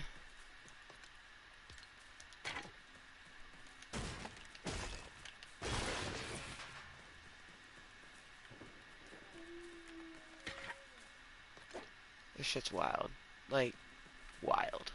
This shit's wild. Like, wild.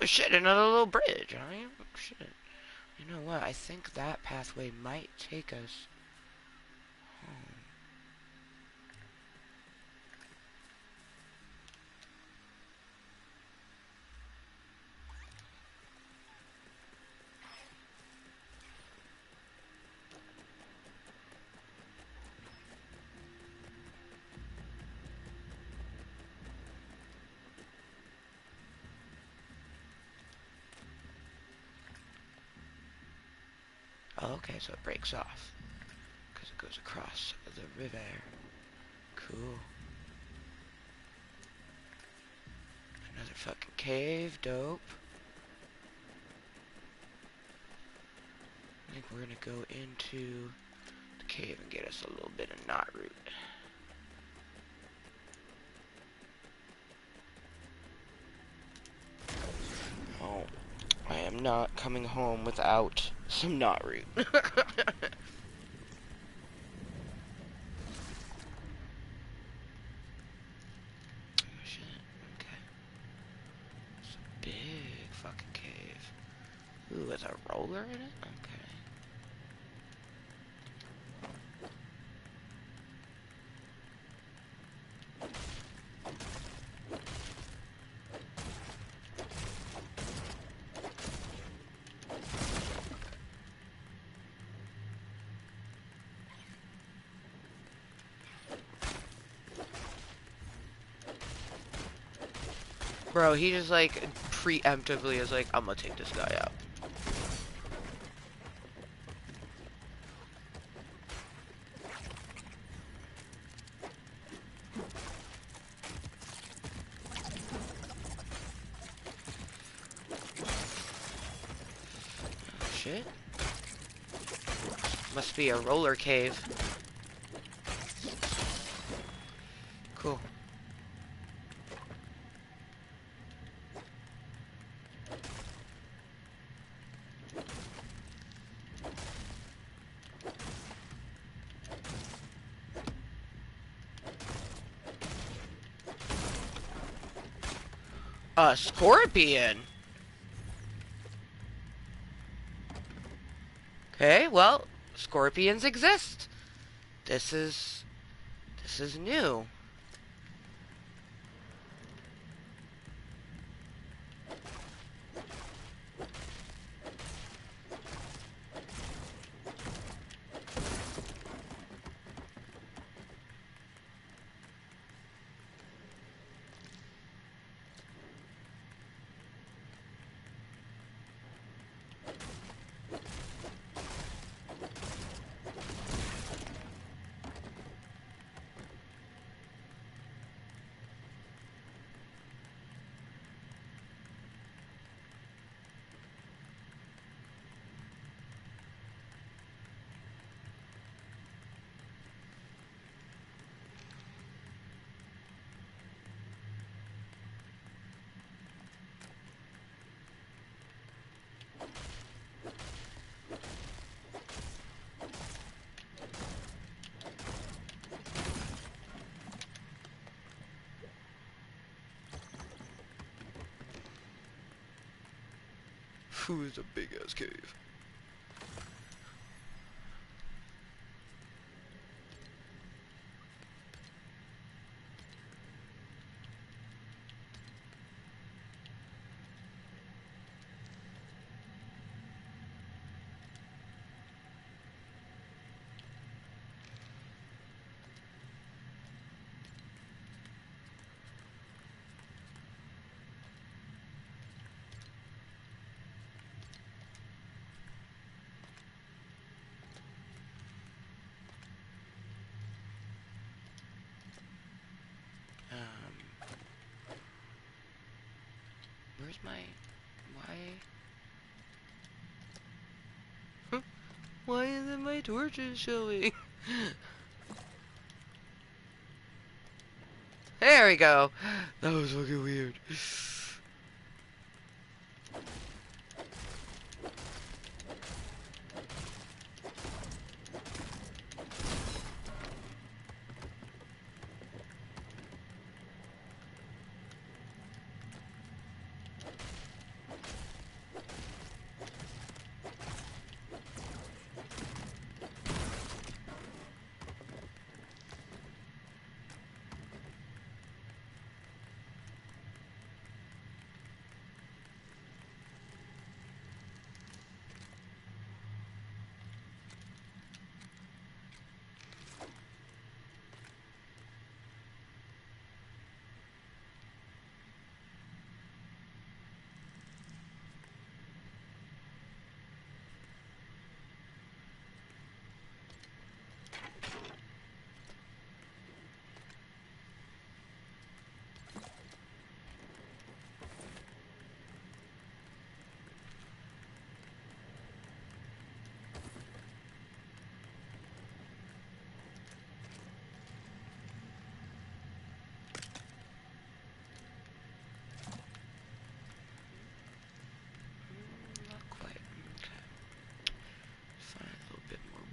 Oh shit, another little bridge. Oh shit. You know what? I think that pathway might take us home. Oh, okay, so it breaks off. Because it goes across the river. Cool. Another fucking cave. Dope. I think we're gonna go into the cave and get us a little bit of knot root. Oh, I am not coming home without some knot root. Big fucking cave. Ooh, with a roller in it? Okay. Bro, he just like preemptively is like, I'm gonna take this guy out. Oh, shit. Must be a roller cave. Cool. A scorpion? Okay, well, scorpions exist. This is new. Who is a big ass cave? Where's my... Why... Why isn't my torches showing? There we go. That was fucking weird.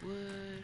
wood.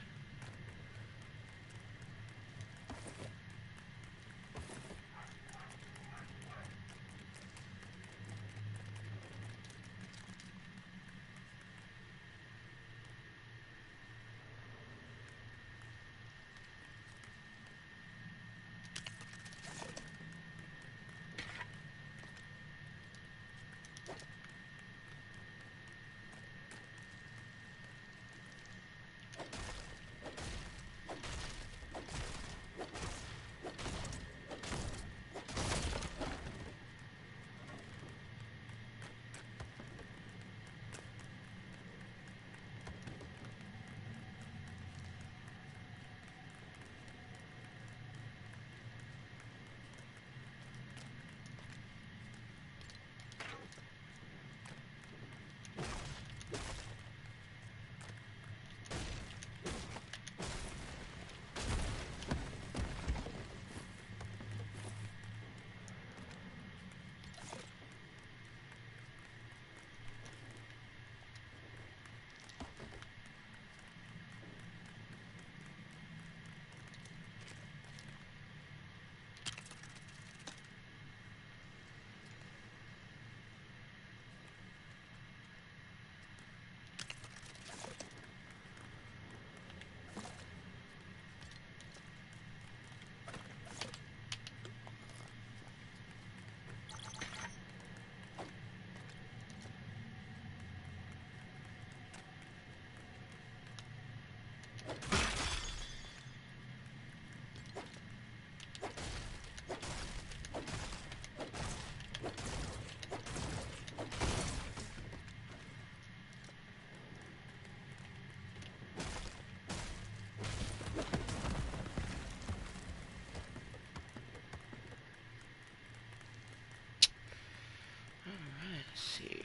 Alright, let's see.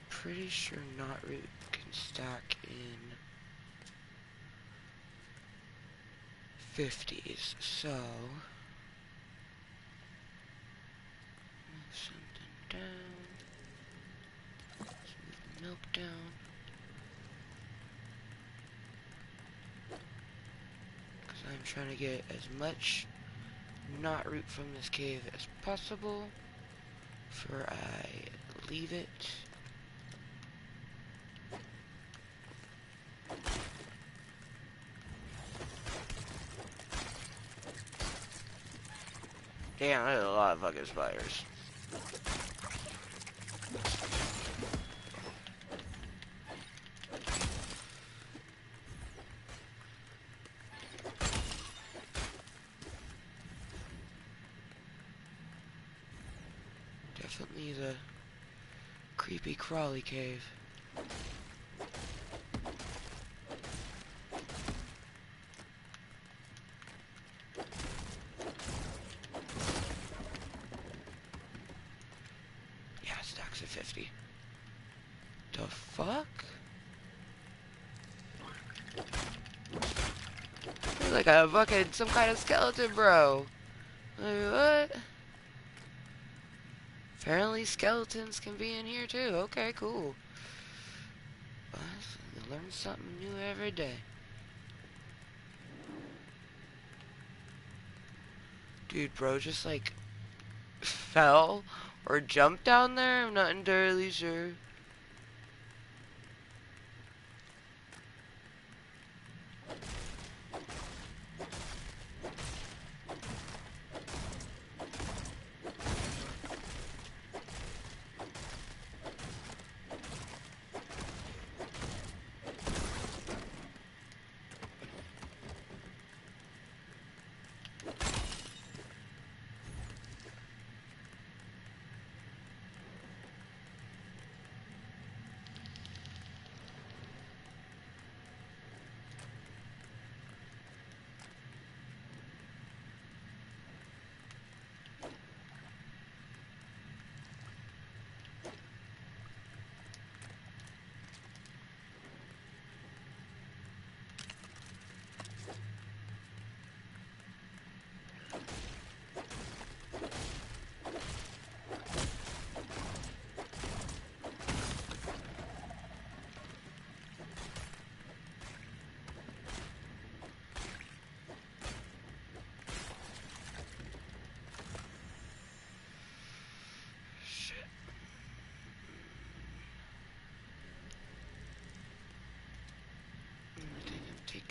Pretty sure knot root can stack in 50s, so move something down. Let's move the milk down. Because I'm trying to get as much knot root from this cave as possible before I leave it. Damn, there's a lot of fucking spiders. Definitely the creepy crawly cave. Yeah, stacks of 50. The fuck? There's like a fucking some kind of skeleton, bro. Like, what? Apparently skeletons can be in here too. Okay, cool. You learn something new every day. Dude, bro just like fell or jumped down there? I'm not entirely sure.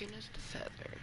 fucking is the feather?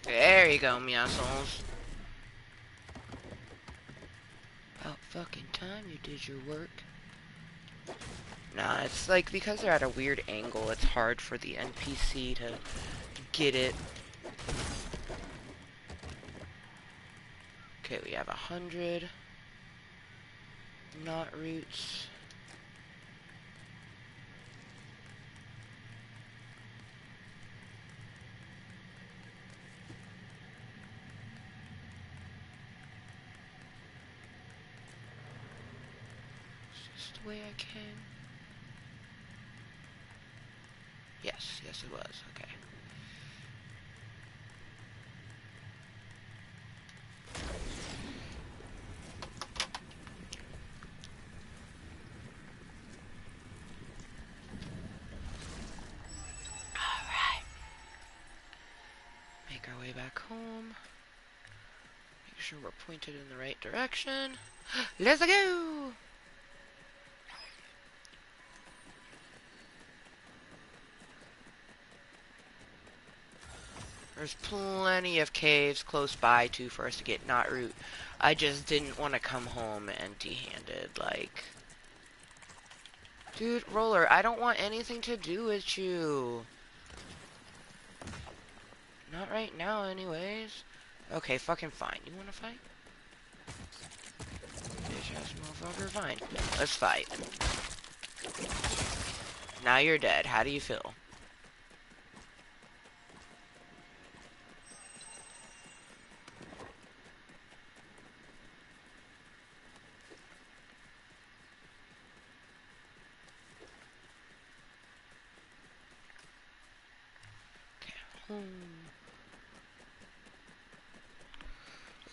There you go, meowsles. About fucking time you did your work. Nah, it's like because they're at a weird angle, it's hard for the NPC to get it. Okay, we have 100 knot roots. Is this the way I came? Yes, yes it was, okay. Alright. Make our way back home. Make sure we're pointed in the right direction. Let's go! There's plenty of caves close by, too, for us to get knot root. I just didn't want to come home empty-handed, like... Dude, Roller, I don't want anything to do with you. Not right now, anyways. Okay, fucking fine. You wanna fight? Bitch-ass motherfucker, fine. Let's fight. Now you're dead. How do you feel?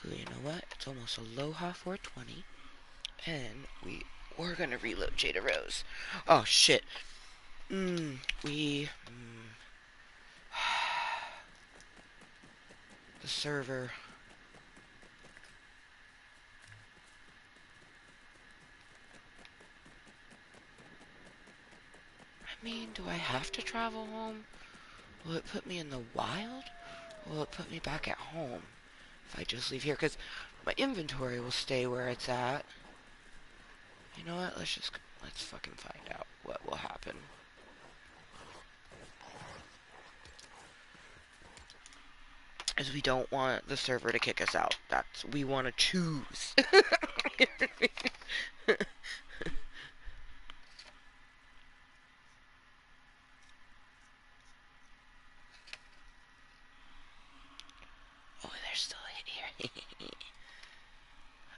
You know what? It's almost Aloha 420. And we're gonna reload Jada Rose. Oh, shit. The server. I mean, do I have to travel home? Will it put me in the wild? Or will it put me back at home? If I just leave here, because my inventory will stay where it's at. You know what? Let's fucking find out what will happen. As we don't want the server to kick us out. We want to choose. Oh, they're still here.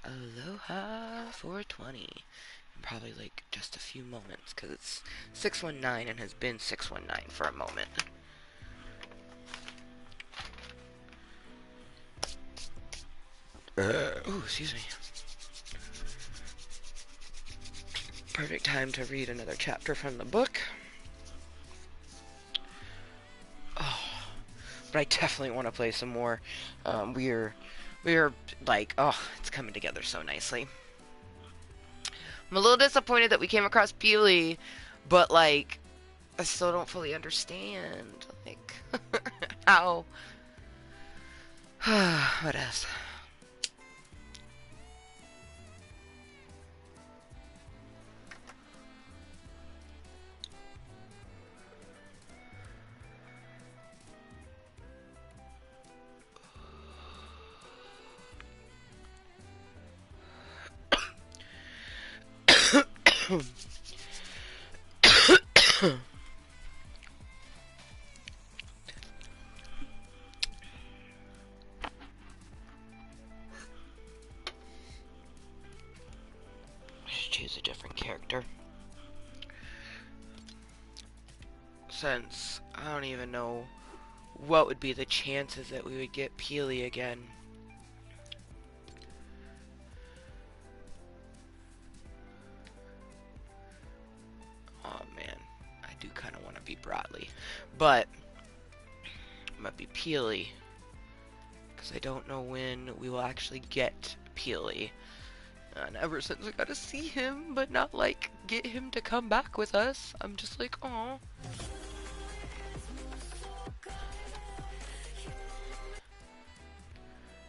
Aloha 420. In probably like just a few moments, because it's 619 and has been 619 for a moment. Oh, excuse me. Perfect time to read another chapter from the book. Oh, but I definitely want to play some more. We were like, oh, it's coming together so nicely. I'm a little disappointed that we came across Peely, but like, I still don't fully understand like how. What else? Let's choose a different character. Since I don't even know what would be the chances that we would get Peely again. Oh man, I do kind of want to be Broadly, but I'm gonna be Peely because I don't know when we will actually get Peely. And ever since I got to see him, but not like get him to come back with us, I'm just like, oh.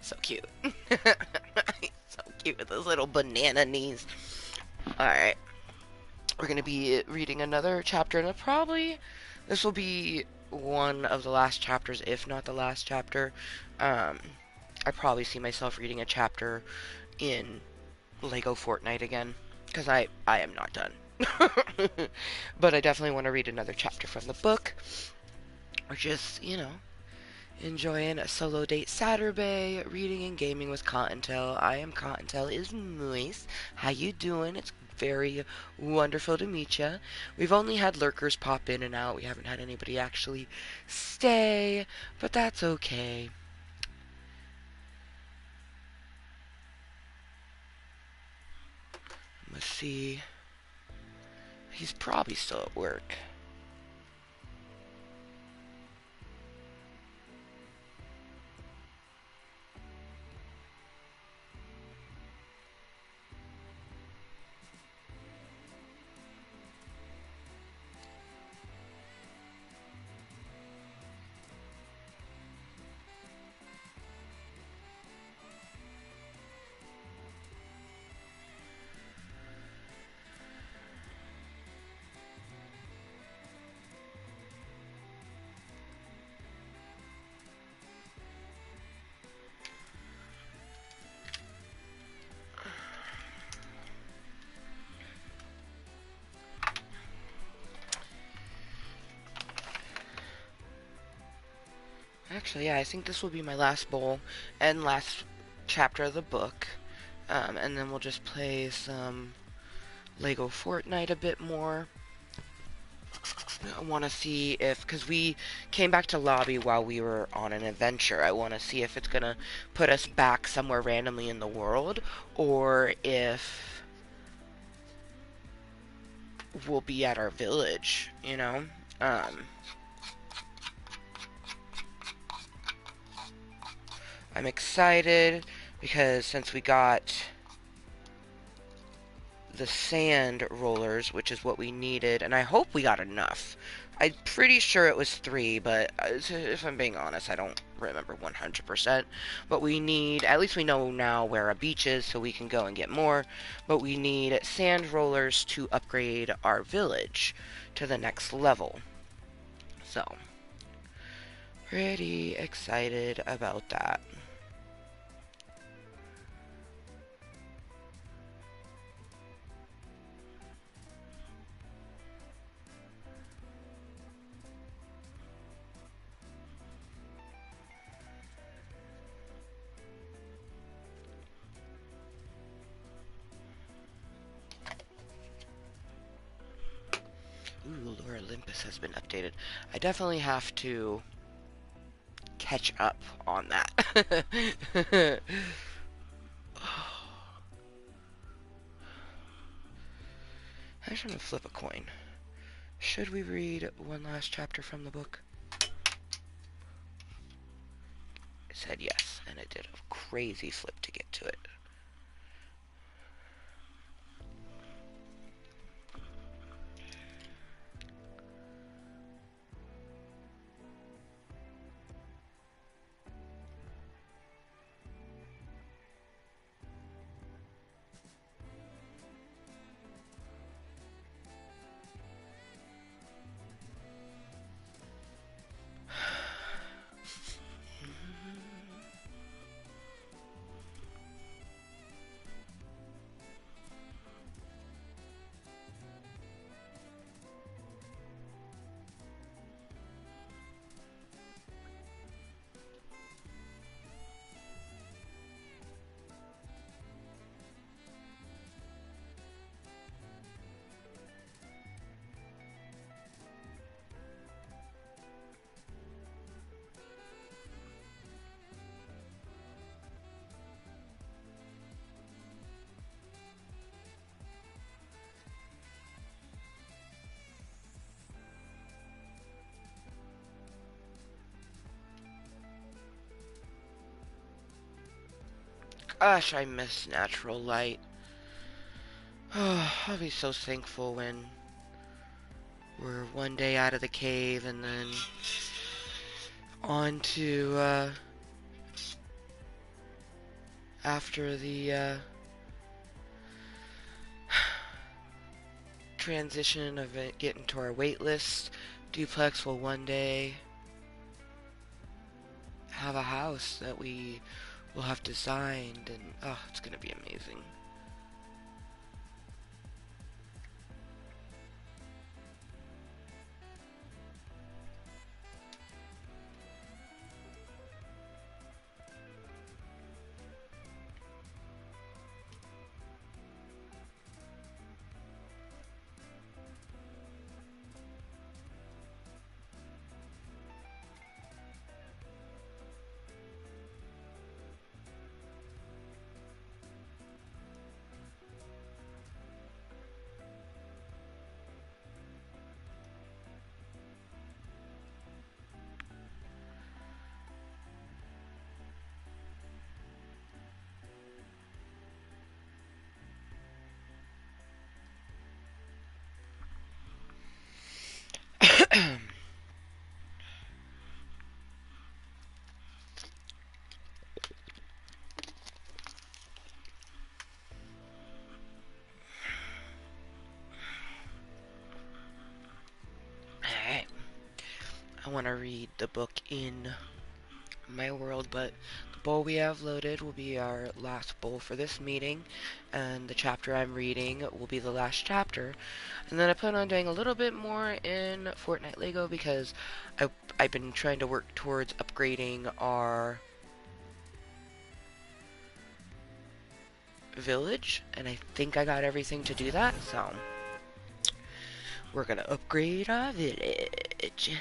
So cute. So cute with those little banana knees. Alright. We're going to be reading another chapter, and this will be one of the last chapters, if not the last chapter. I probably see myself reading a chapter in Lego Fortnite again, because I am not done. But I definitely want to read another chapter from the book, or just, enjoying a solo date Saturday, reading and gaming with Kottontale. I am Kottontale47. How you doing? It's very wonderful to meet you. We've only had lurkers pop in and out. We haven't had anybody actually stay, but that's okay. Let's see. He's probably still at work. Actually, yeah, I think this will be my last bowl and last chapter of the book. And then we'll just play some Lego Fortnite a bit more. I want to see if, because we came back to lobby while we were on an adventure, I want to see if it's going to put us back somewhere randomly in the world, or if we'll be at our village, I'm excited because since we got the sand rollers, which is what we needed, and I hope we got enough. I'm pretty sure it was 3, but if I'm being honest, I don't remember 100%. But we need, at least we know now where a beach is, so we can go and get more. But we need sand rollers to upgrade our village to the next level. So, pretty excited about that. Ooh, Lore Olympus has been updated. I definitely have to catch up on that. I just want to flip a coin. Should we read one last chapter from the book? said yes, and it did a crazy flip to get to it. Gosh, I miss natural light. Oh, I'll be so thankful when we're one day out of the cave and then on to, after the, transition of it getting to our wait list, Duplex will one day have a house that we will have designed, and oh, it's gonna be amazing. Alright, I want to read the book in my world, but the bowl we have loaded will be our last bowl for this meeting, and the chapter I'm reading will be the last chapter. And then I plan on doing a little bit more in Fortnite Lego because I've been trying to work towards upgrading our village, and I think I got everything to do that, so we're gonna upgrade our village.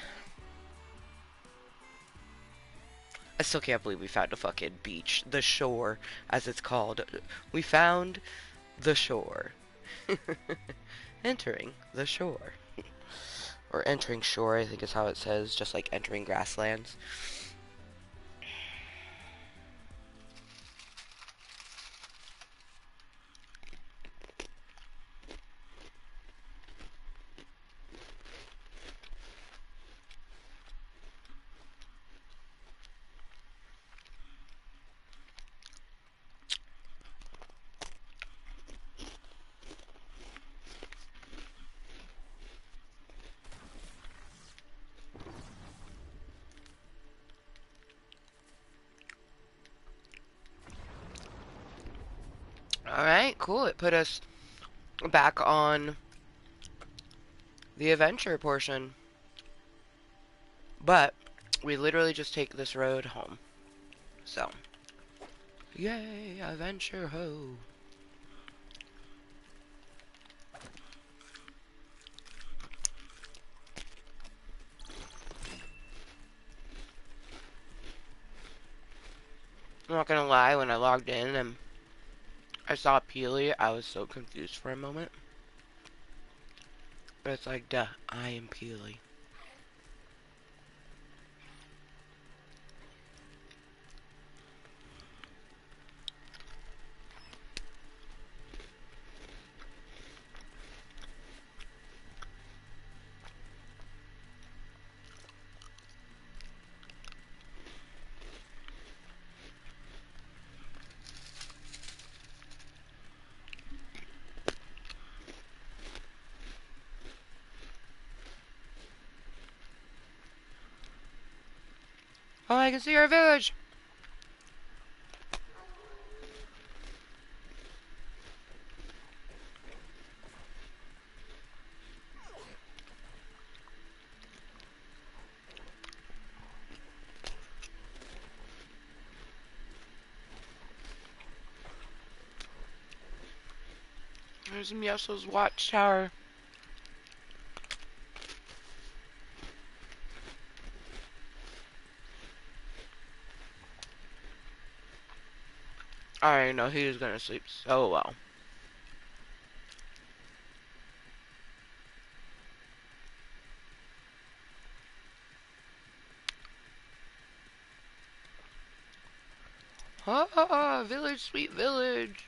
I still can't believe we found a fucking beach. The shore, as it's called. We found the shore. Entering the shore. Or entering shore, I think is how it says, just like entering grasslands. Alright, cool. It put us back on the adventure portion. But we literally just take this road home. So, yay, adventure ho. I'm not gonna lie, when I logged in and I saw Peely, I was so confused for a moment. But it's like, duh, I am Peely. Oh, I can see our village. There's Mieso's watchtower. I know he was gonna sleep so well. Ah, village, sweet village.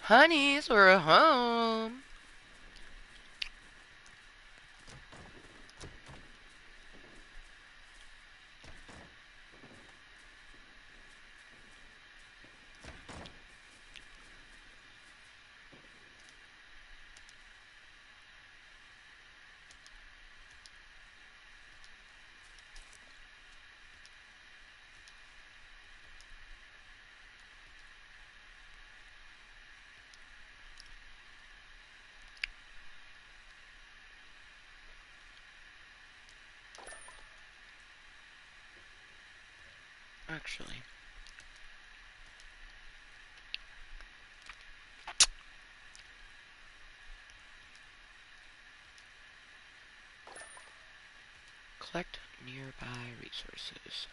Honeys, we're home. Actually, collect nearby resources.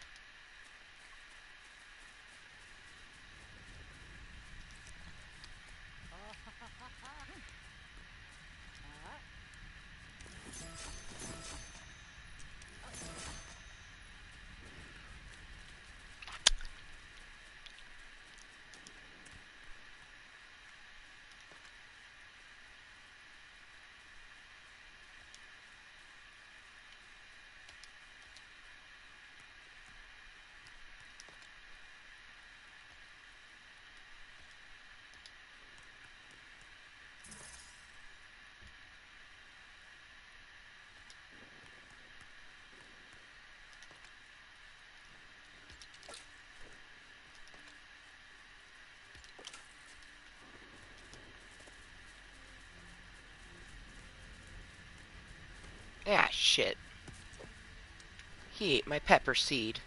Ah, shit. He ate my pepper seed.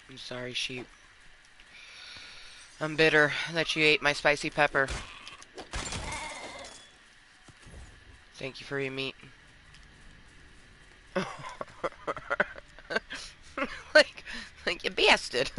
I'm sorry, sheep. I'm bitter that you ate my spicy pepper. Thank you for your meat. like you bastard.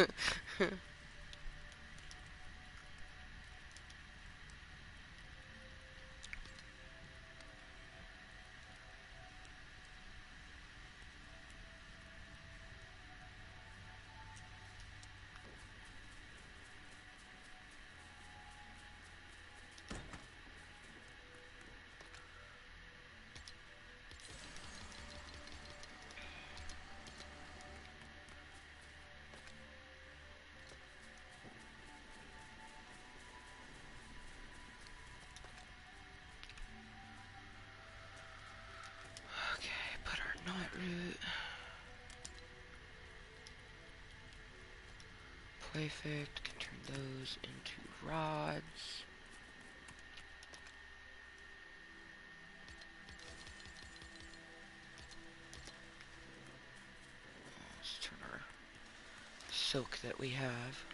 Okay, put our knot root. Perfect. Can turn those into rods. Let's turn our silk that we have.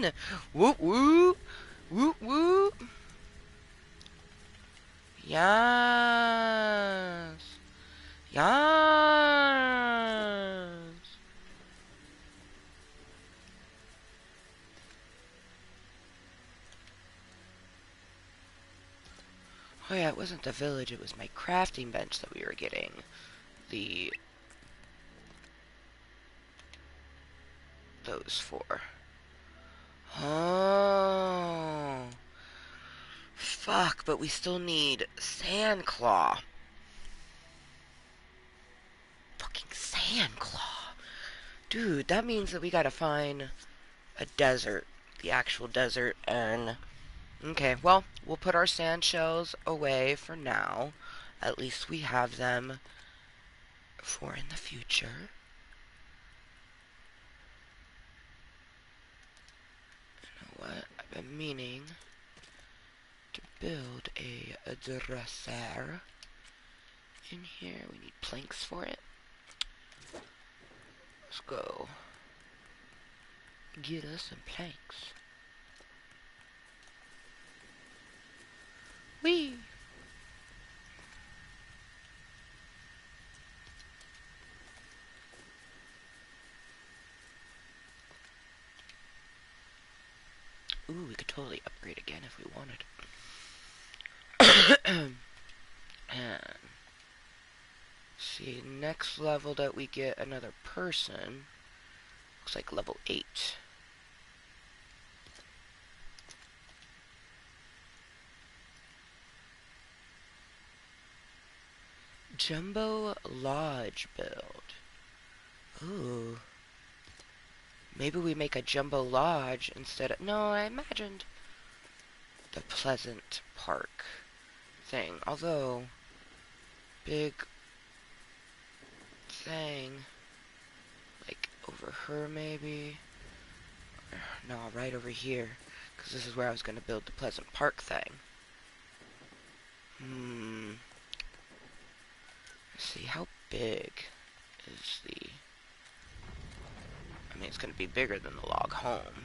again! Whoop whoop! Whoop whoop! Yes! Yes! Oh yeah, it wasn't the village, it was my crafting bench that we were getting those for. Oh. Fuck, but we still need Sandclaw. Fucking Sandclaw. Dude, that means that we gotta find a desert. The actual desert, and... Okay, well, we'll put our sand shells away for now. At least we have them for in the future. You know what? I've been meaning to build a dresser in here. We need planks for it. Let's go get us some planks. Whee! Ooh, we could totally upgrade again if we wanted. And see, next level that we get another person looks like level 8. Jumbo Lodge build. Ooh. Maybe we make a Jumbo Lodge instead of... No, I imagined the Pleasant Park thing. Although, big thing, like over her maybe. No, right over here, because this is where I was going to build the Pleasant Park thing. Let's see, how big is the... I mean, it's going to be bigger than the log home.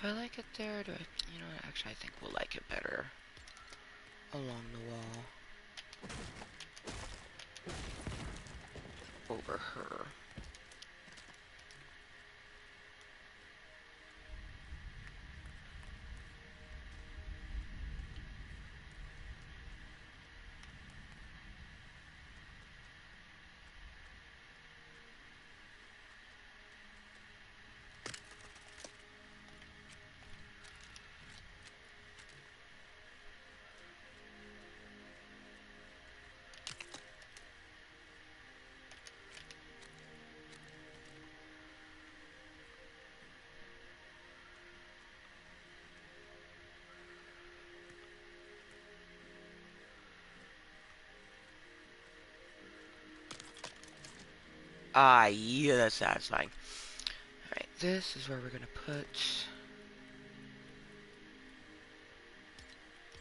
Do I like it there, or do I... You know what, actually I think we'll like it better along the wall. Over her. Ah, yeah, that's satisfying. Alright, this is where we're gonna put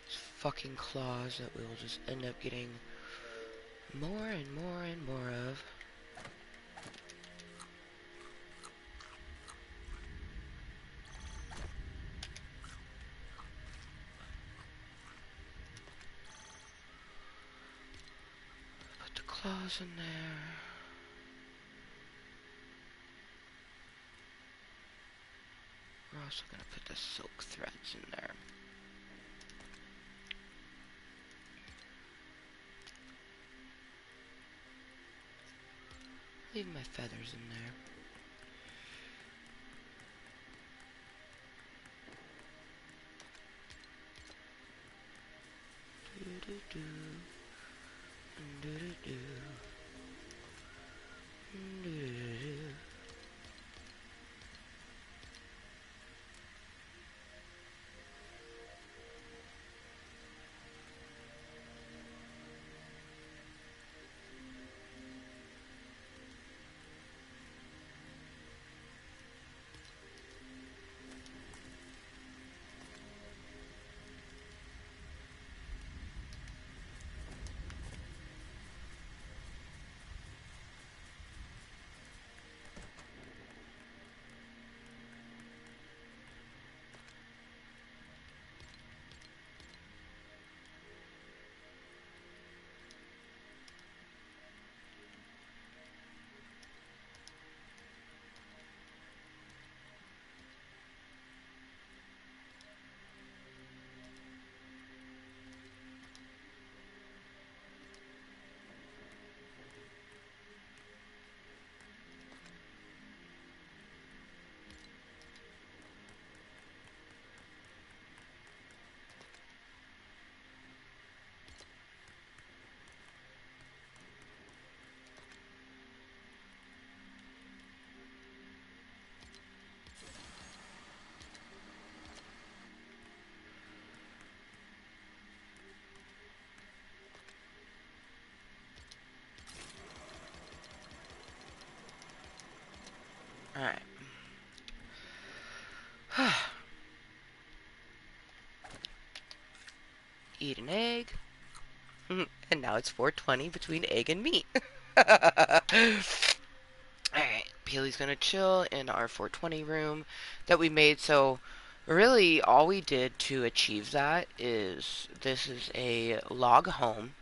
these fucking claws that we'll just end up getting more and more and more of. Put the claws in there. We're also gonna put the silk threads in there. Leave my feathers in there. Do-do-do. Do-do-do. Do-do-do. Alright. Eat an egg. And now it's 4:20 between egg and meat. Alright. Peely's gonna chill in our 420 room that we made. So, really, all we did to achieve that is this is a log home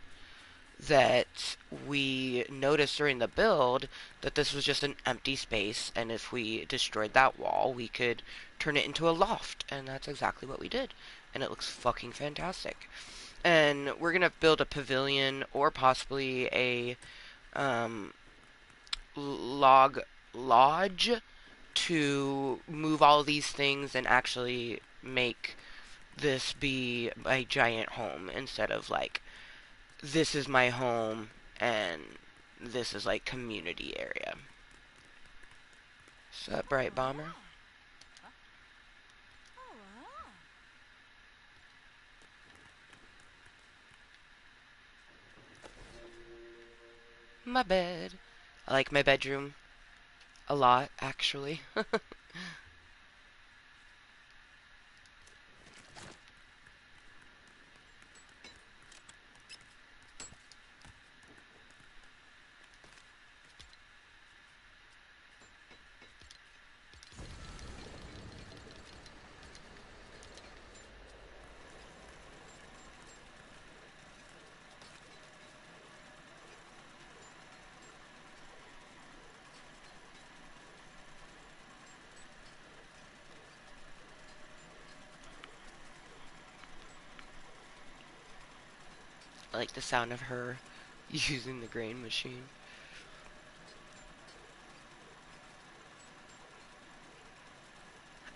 that we noticed during the build that this was just an empty space, and if we destroyed that wall, we could turn it into a loft, and that's exactly what we did, and it looks fucking fantastic. And we're gonna build a pavilion or possibly a um, log lodge to move all these things and actually make this be a giant home instead of like this is my home and this is like community area. Sup, Bright Bomber? My bed. I like my bedroom a lot, actually. I like the sound of her using the grain machine.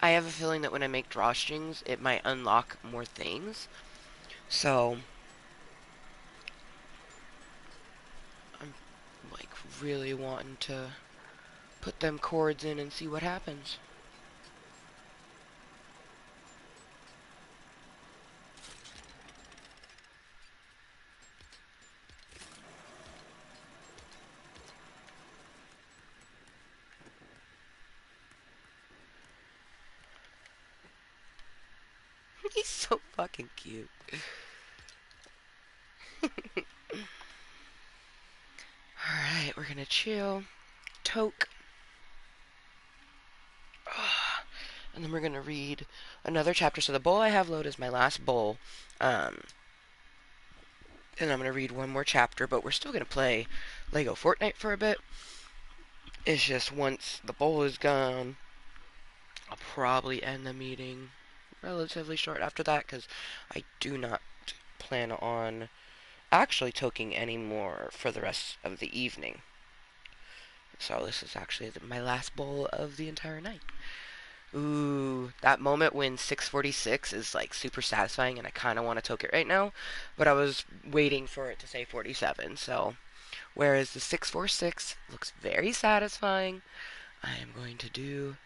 I have a feeling that when I make drawstrings, it might unlock more things. So, I'm like really wanting to put them chords in and see what happens. He's so fucking cute. Alright, we're gonna chill. Toke. And then we're gonna read another chapter. So the bowl I have loaded is my last bowl. And I'm gonna read one more chapter, but we're still gonna play Lego Fortnite for a bit. It's just once the bowl is gone, I'll probably end the meeting relatively short after that, because I do not plan on actually toking any more for the rest of the evening. So this is actually my last bowl of the entire night. Ooh, that moment when 646 is like super satisfying and I kind of want to toke it right now, but I was waiting for it to say 47. So, whereas the 646 looks very satisfying, I am going to do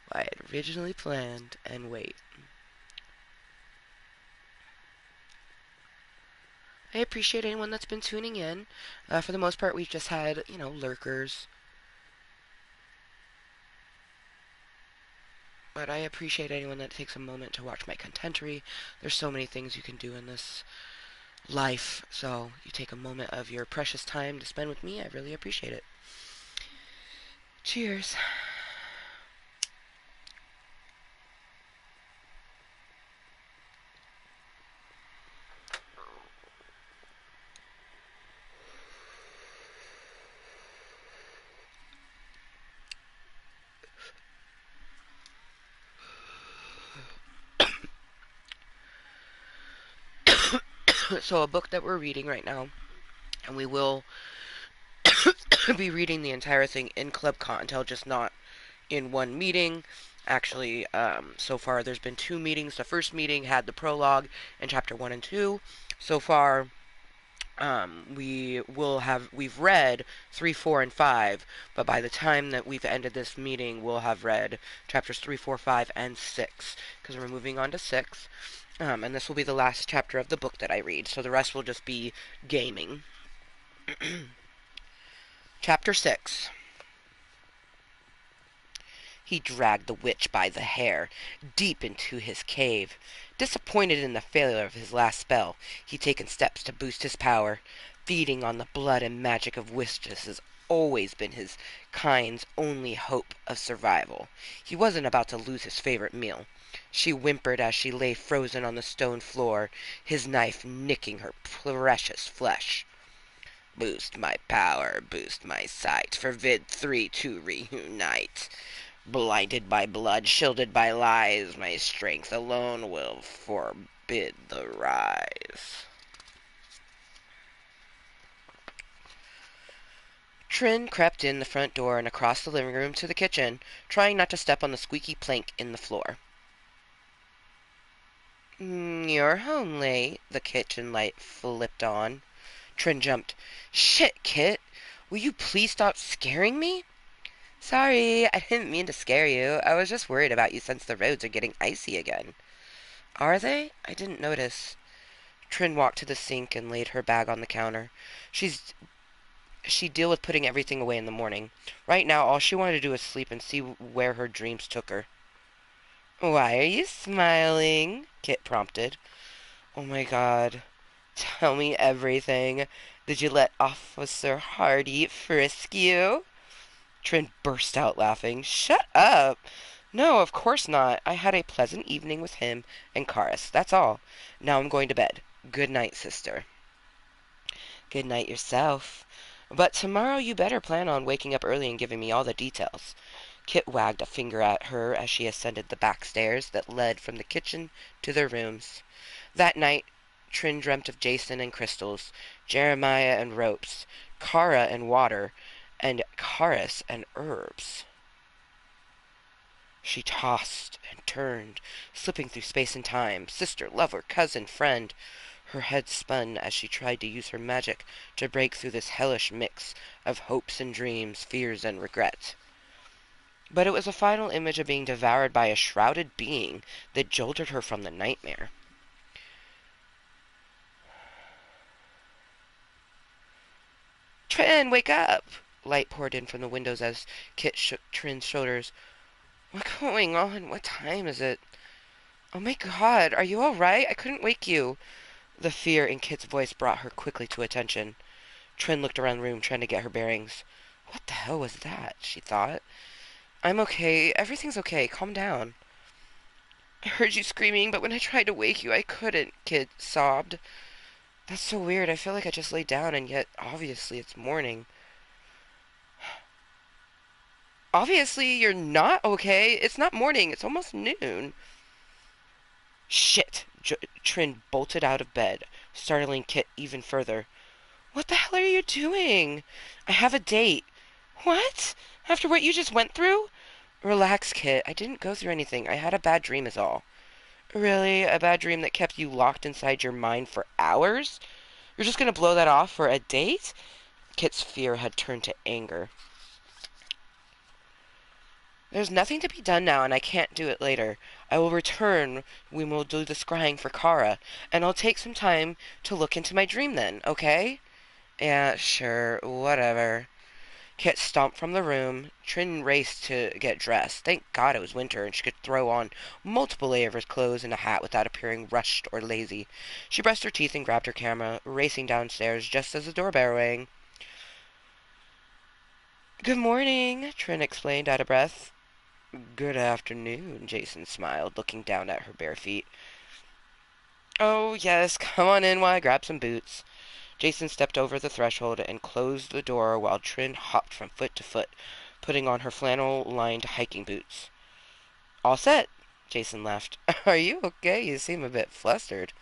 what I had originally planned and wait. I appreciate anyone that's been tuning in. For the most part, we've just had, lurkers. But I appreciate anyone that takes a moment to watch my contentery. There's so many things you can do in this life, so you take a moment of your precious time to spend with me. I really appreciate it. Cheers. So, a book that we're reading right now, and we will be reading the entire thing in Club Kottontale, just not in one meeting. Actually, so far there's been two meetings. The first meeting had the prologue in chapter 1 and 2. So far, we've read 3, 4, and 5, but by the time that we've ended this meeting, we'll have read chapters 3, 4, 5, and 6, because we're moving on to 6. And this will be the last chapter of the book that I read, so the rest will just be gaming. Chapter 6. He dragged the witch by the hair, deep into his cave. Disappointed in the failure of his last spell, he'd taken steps to boost his power. Feeding on the blood and magic of witches has always been his kind's only hope of survival. He wasn't about to lose his favorite meal. She whimpered as she lay frozen on the stone floor, his knife nicking her precious flesh. Boost my power, boost my sight, forbid 3 to reunite. Blinded by blood, shielded by lies, my strength alone will forbid the rise. Trin crept in the front door and across the living room to the kitchen, trying not to step on the squeaky plank in the floor. You're home late, the kitchen light flipped on. Trin jumped. Shit, Kit! Will you please stop scaring me? Sorry, I didn't mean to scare you. I was just worried about you since the roads are getting icy again. Are they? I didn't notice. Trin walked to the sink and laid her bag on the counter. She'd deal with putting everything away in the morning. Right now, all she wanted to do was sleep and see where her dreams took her. Why are you smiling? Kit prompted. Oh my god. Tell me everything. Did you let Officer Hardy frisk you? Trin burst out laughing. Shut up! No, of course not. I had a pleasant evening with him and Karis. That's all. Now I'm going to bed. Good night, sister. Good night yourself. But tomorrow you better plan on waking up early and giving me all the details. Kit wagged a finger at her as she ascended the back stairs that led from the kitchen to their rooms. That night, Trin dreamt of Jason and crystals, Jeremiah and ropes, Kara and water, and Karis and herbs. She tossed and turned, slipping through space and time, sister, lover, cousin, friend. Her head spun as she tried to use her magic to break through this hellish mix of hopes and dreams, fears and regret. But it was a final image of being devoured by a shrouded being that jolted her from the nightmare. Trin, wake up! Light poured in from the windows as Kit shook Trin's shoulders. What's going on? What time is it? Oh my god, are you alright? I couldn't wake you. The fear in Kit's voice brought her quickly to attention. Trin looked around the room, trying to get her bearings. What the hell was that? She thought. I'm okay. Everything's okay. Calm down. I heard you screaming, but when I tried to wake you, I couldn't, Kit sobbed. That's so weird. I feel like I just laid down, and yet, obviously, it's morning. Obviously, you're not okay. It's not morning. It's almost noon. Shit! Trin bolted out of bed, startling Kit even further. What the hell are you doing? I have a date. What? After what you just went through? Relax, Kit. I didn't go through anything. I had a bad dream is all. Really? A bad dream that kept you locked inside your mind for hours? You're just gonna blow that off for a date? Kit's fear had turned to anger. There's nothing to be done now, and I can't do it later. I will return when we'll do the scrying for Kara, and I'll take some time to look into my dream then, okay? Yeah, sure, whatever. Kit stomped from the room. Trin raced to get dressed. Thank God it was winter and she could throw on multiple layers of clothes and a hat without appearing rushed or lazy. She brushed her teeth and grabbed her camera, racing downstairs just as the doorbell rang. Good morning, Trin explained, out of breath. Good afternoon, Jason smiled, looking down at her bare feet. Oh, yes, come on in while I grab some boots. Jason stepped over the threshold and closed the door while Trin hopped from foot to foot, putting on her flannel-lined hiking boots. All set, Jason laughed. Are you okay? You seem a bit flustered.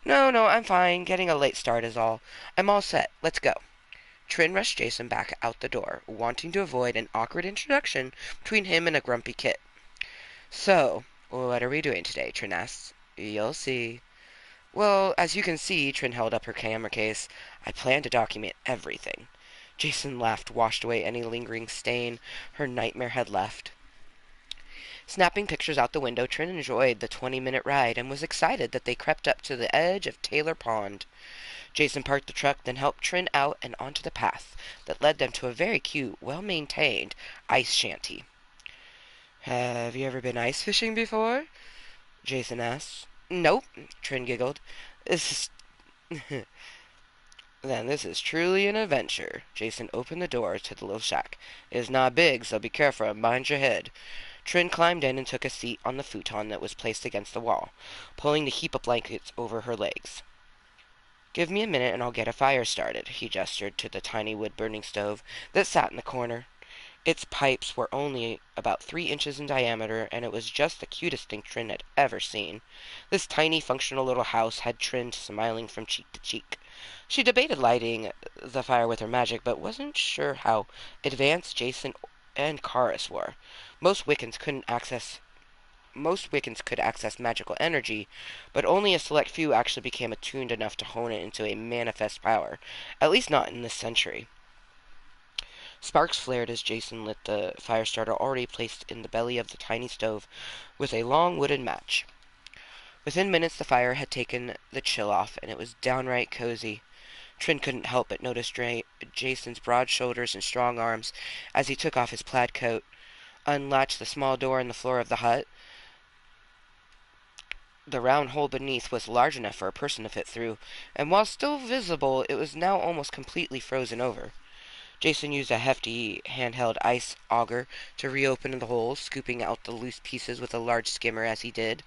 No, I'm fine. Getting a late start is all. I'm all set. Let's go. Trin rushed Jason back out the door, wanting to avoid an awkward introduction between him and a grumpy Kit. So, what are we doing today? Trin asked. You'll see. Well, as you can see, Trin held up her camera case. I plan to document everything. Jason laughed, washed away any lingering stain her nightmare had left. Snapping pictures out the window, Trin enjoyed the 20-minute ride and was excited that they crept up to the edge of Taylor Pond. Jason parked the truck, then helped Trin out and onto the path that led them to a very cute, well-maintained ice shanty. Have you ever been ice fishing before? Jason asked. Nope, Trin giggled. This is... Then this is truly an adventure. Jason opened the door to the little shack. It is not big, so be careful and mind your head. Trin climbed in and took a seat on the futon that was placed against the wall, pulling the heap of blankets over her legs. Give me a minute and I'll get a fire started, he gestured to the tiny wood-burning stove that sat in the corner. Its pipes were only about 3 inches in diameter, and it was just the cutest thing Trin had ever seen. This tiny, functional little house had Trin smiling from cheek to cheek. She debated lighting the fire with her magic, but wasn't sure how advanced Jason and Karis were. Most Wiccans could access magical energy, but only a select few actually became attuned enough to hone it into a manifest power, at least not in this century. Sparks flared as Jason lit the fire starter already placed in the belly of the tiny stove with a long wooden match. Within minutes the fire had taken the chill off, and it was downright cozy. Trin couldn't help but notice Jason's broad shoulders and strong arms as he took off his plaid coat, unlatched the small door in the floor of the hut. The round hole beneath was large enough for a person to fit through, and while still visible, it was now almost completely frozen over. Jason used a hefty handheld ice auger to reopen the hole, scooping out the loose pieces with a large skimmer as he did.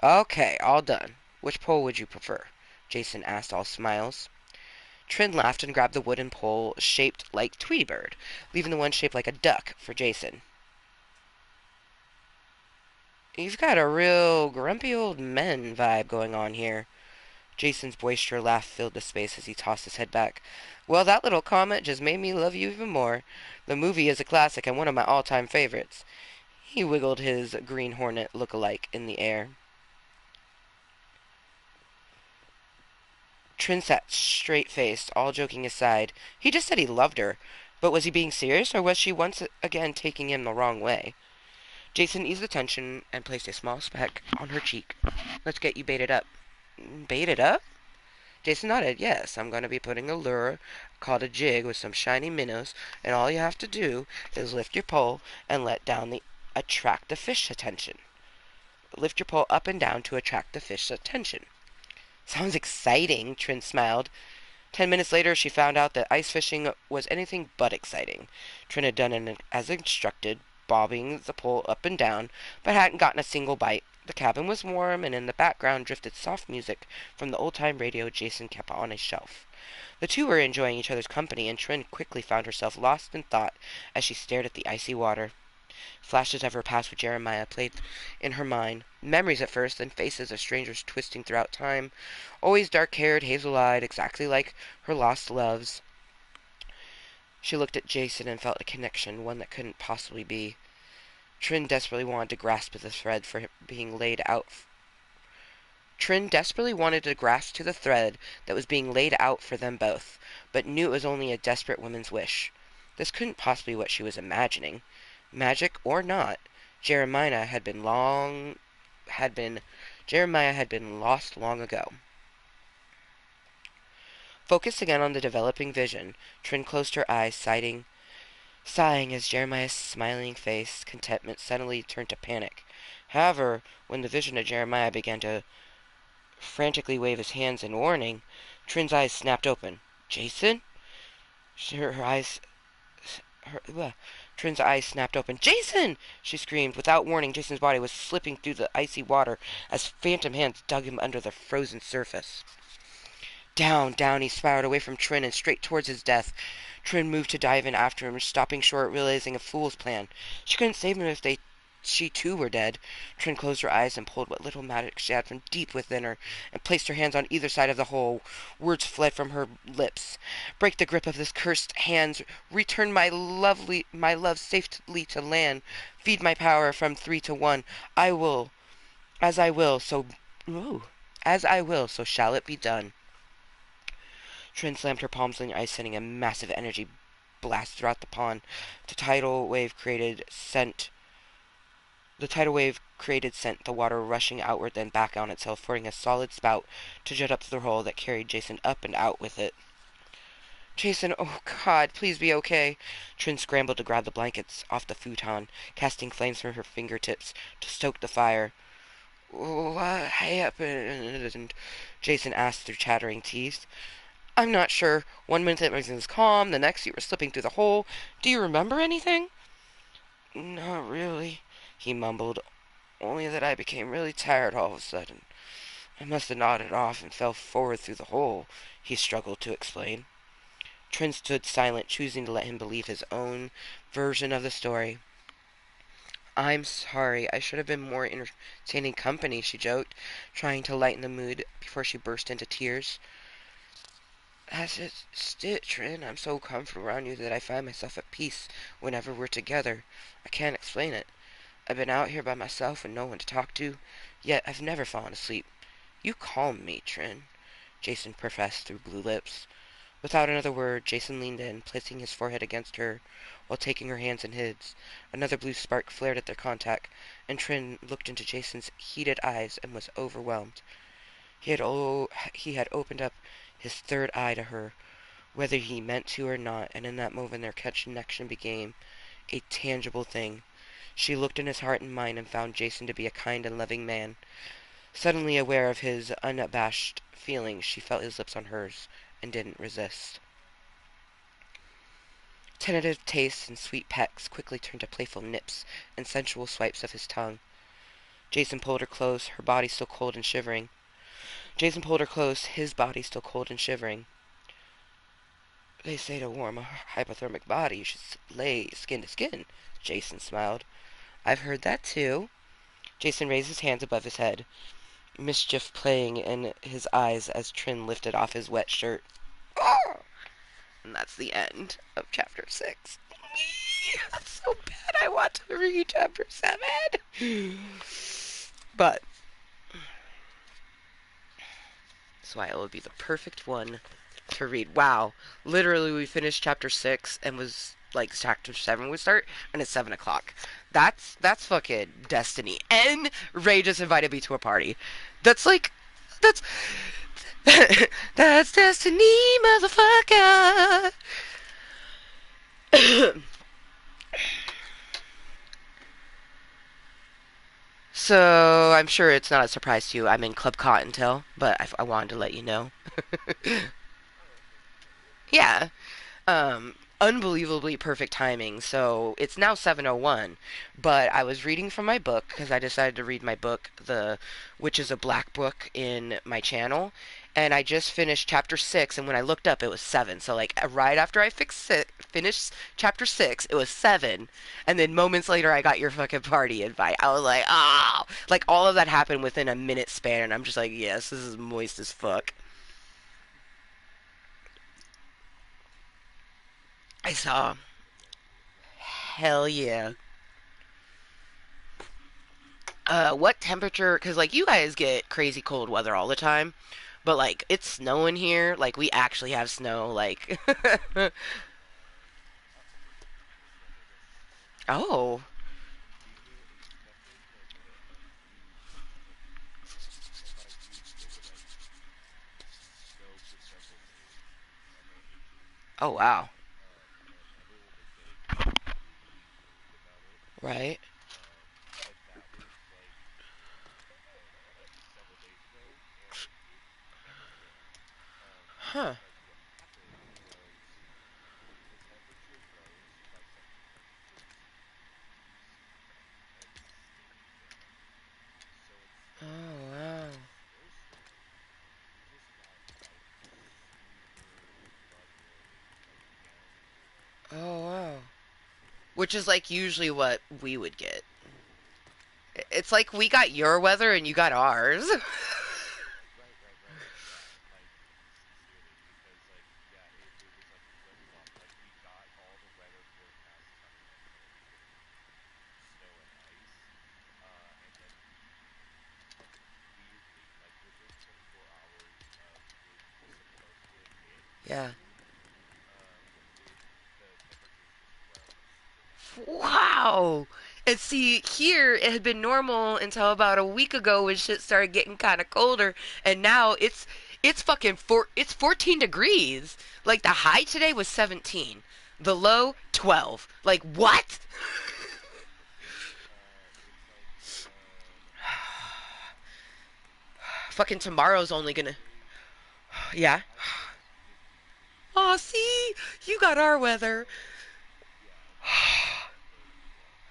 Okay, all done. Which pole would you prefer? Jason asked, all smiles. Trin laughed and grabbed the wooden pole shaped like Tweety Bird, leaving the one shaped like a duck for Jason. You've got a real grumpy old men vibe going on here. Jason's boisterous laugh filled the space as he tossed his head back. Well, that little comment just made me love you even more. The movie is a classic and one of my all-time favorites. He wiggled his Green Hornet look-alike in the air. Trin sat straight-faced, all joking aside. He just said he loved her. But was he being serious, or was she once again taking him the wrong way? Jason eased the tension and placed a small speck on her cheek. Let's get you baited up. Baited up? Jason nodded. Yes, I'm going to be putting a lure called a jig with some shiny minnows, and all you have to do is lift your pole and let down the attract the fish attention. Lift your pole up and down to attract the fish's attention. Sounds exciting, Trin smiled. 10 minutes later, she found out that ice fishing was anything but exciting. Trin had done it as instructed, bobbing the pole up and down, but hadn't gotten a single bite. The cabin was warm, and in the background drifted soft music from the old-time radio Jason kept on a shelf. The two were enjoying each other's company, and Trin quickly found herself lost in thought as she stared at the icy water. Flashes of her past with Jeremiah played in her mind. Memories at first, then faces of strangers twisting throughout time. Always dark-haired, hazel-eyed, exactly like her lost loves. She looked at Jason and felt a connection, one that couldn't possibly be. Trin desperately wanted to grasp at the thread for being laid out. Trin desperately wanted to grasp to the thread that was being laid out for them both, but knew it was only a desperate woman's wish. This couldn't possibly be what she was imagining. Magic or not, Jeremiah had been lost long ago. Focused again on the developing vision, Trin closed her eyes, sighing as Jeremiah's smiling face, contentment, suddenly turned to panic. However, when the vision of Jeremiah began to frantically wave his hands in warning, Trin's eyes snapped open. Jason? Her eyes... Trin's eyes snapped open. Jason! She screamed. Without warning, Jason's body was slipping through the icy water as phantom hands dug him under the frozen surface. Down, down, he spiraled away from Trin and straight towards his death. Trin moved to dive in after him, stopping short, realizing a fool's plan. She couldn't save him if she too were dead. Trin closed her eyes and pulled what little magic she had from deep within her, and placed her hands on either side of the hole. Words fled from her lips. Break the grip of this cursed hands. Return my love safely to land. Feed my power from 3 to 1. I will, as I will, so, as I will, so shall it be done. Trin slammed her palms on the ice, sending a massive energy blast throughout the pond. The tidal wave created sent the water rushing outward, then back on itself, forming a solid spout to jet up through the hole that carried Jason up and out with it. Jason, oh God, please be okay. Trin scrambled to grab the blankets off the futon, casting flames from her fingertips to stoke the fire. What happened? Jason asked through chattering teeth. I'm not sure. 1 minute everything was calm, the next you were slipping through the hole. Do you remember anything? Not really, he mumbled. Only that I became really tired all of a sudden. I must have nodded off and fell forward through the hole, he struggled to explain. Trin stood silent, choosing to let him believe his own version of the story. I'm sorry. I should have been more entertaining company, she joked, trying to lighten the mood before she burst into tears. That's it, Trin. I'm so comfortable around you that I find myself at peace whenever we're together. I can't explain it. I've been out here by myself with no one to talk to, yet I've never fallen asleep. You calm me, Trin, Jason professed through blue lips. Without another word, Jason leaned in, placing his forehead against her, while taking her hands in his. Another blue spark flared at their contact, and Trin looked into Jason's heated eyes and was overwhelmed. He had opened up his third eye to her, whether he meant to or not, and in that moment their connection became a tangible thing. She looked in his heart and mind and found Jason to be a kind and loving man. Suddenly aware of his unabashed feelings, she felt his lips on hers and didn't resist. Tentative tastes and sweet pecks quickly turned to playful nips and sensual swipes of his tongue. Jason pulled her close, her body still cold and shivering. Jason pulled her close, his body still cold and shivering. They say to warm a hypothermic body, you should lay skin to skin, Jason smiled. I've heard that too. Jason raised his hands above his head, mischief playing in his eyes as Trin lifted off his wet shirt. Oh! And that's the end of chapter 6. That's so bad. I want to read chapter 7. But that's why it would be the perfect one to read. Wow. Literally, we finished chapter 6 and was like chapter 7 would start, and it's 7 o'clock. That's fucking destiny. And Ray just invited me to a party. That's like, that's that's destiny, motherfucker. So I'm sure it's not a surprise to you. I'm in Club Kottontale, but I wanted to let you know. Yeah. Unbelievably perfect timing. So it's now 7:01, but I was reading from my book because I decided to read my book, which is a black book in my channel, and I just finished chapter 6, and when I looked up, it was 7. So like right after I finished chapter 6, it was 7, and then moments later, I got your fucking party invite. I was like, ah, oh! Like all of that happened within a minute span, and I'm just like, yes, this is moist as fuck. I saw. Hell yeah. What temperature? Because like you guys get crazy cold weather all the time, but like it's snowing here. Like we actually have snow. Like, oh, oh wow, right? Huh. Oh wow. Oh wow. Which is like usually what we would get. It's like we got your weather and you got ours. Yeah. Wow. And see, here it had been normal until about a week ago when shit started getting kind of colder, and now it's fucking it's 14 degrees. Like the high today was 17, the low 12. Like what? Fucking tomorrow's only gonna. Yeah. Oh, see, you got our weather.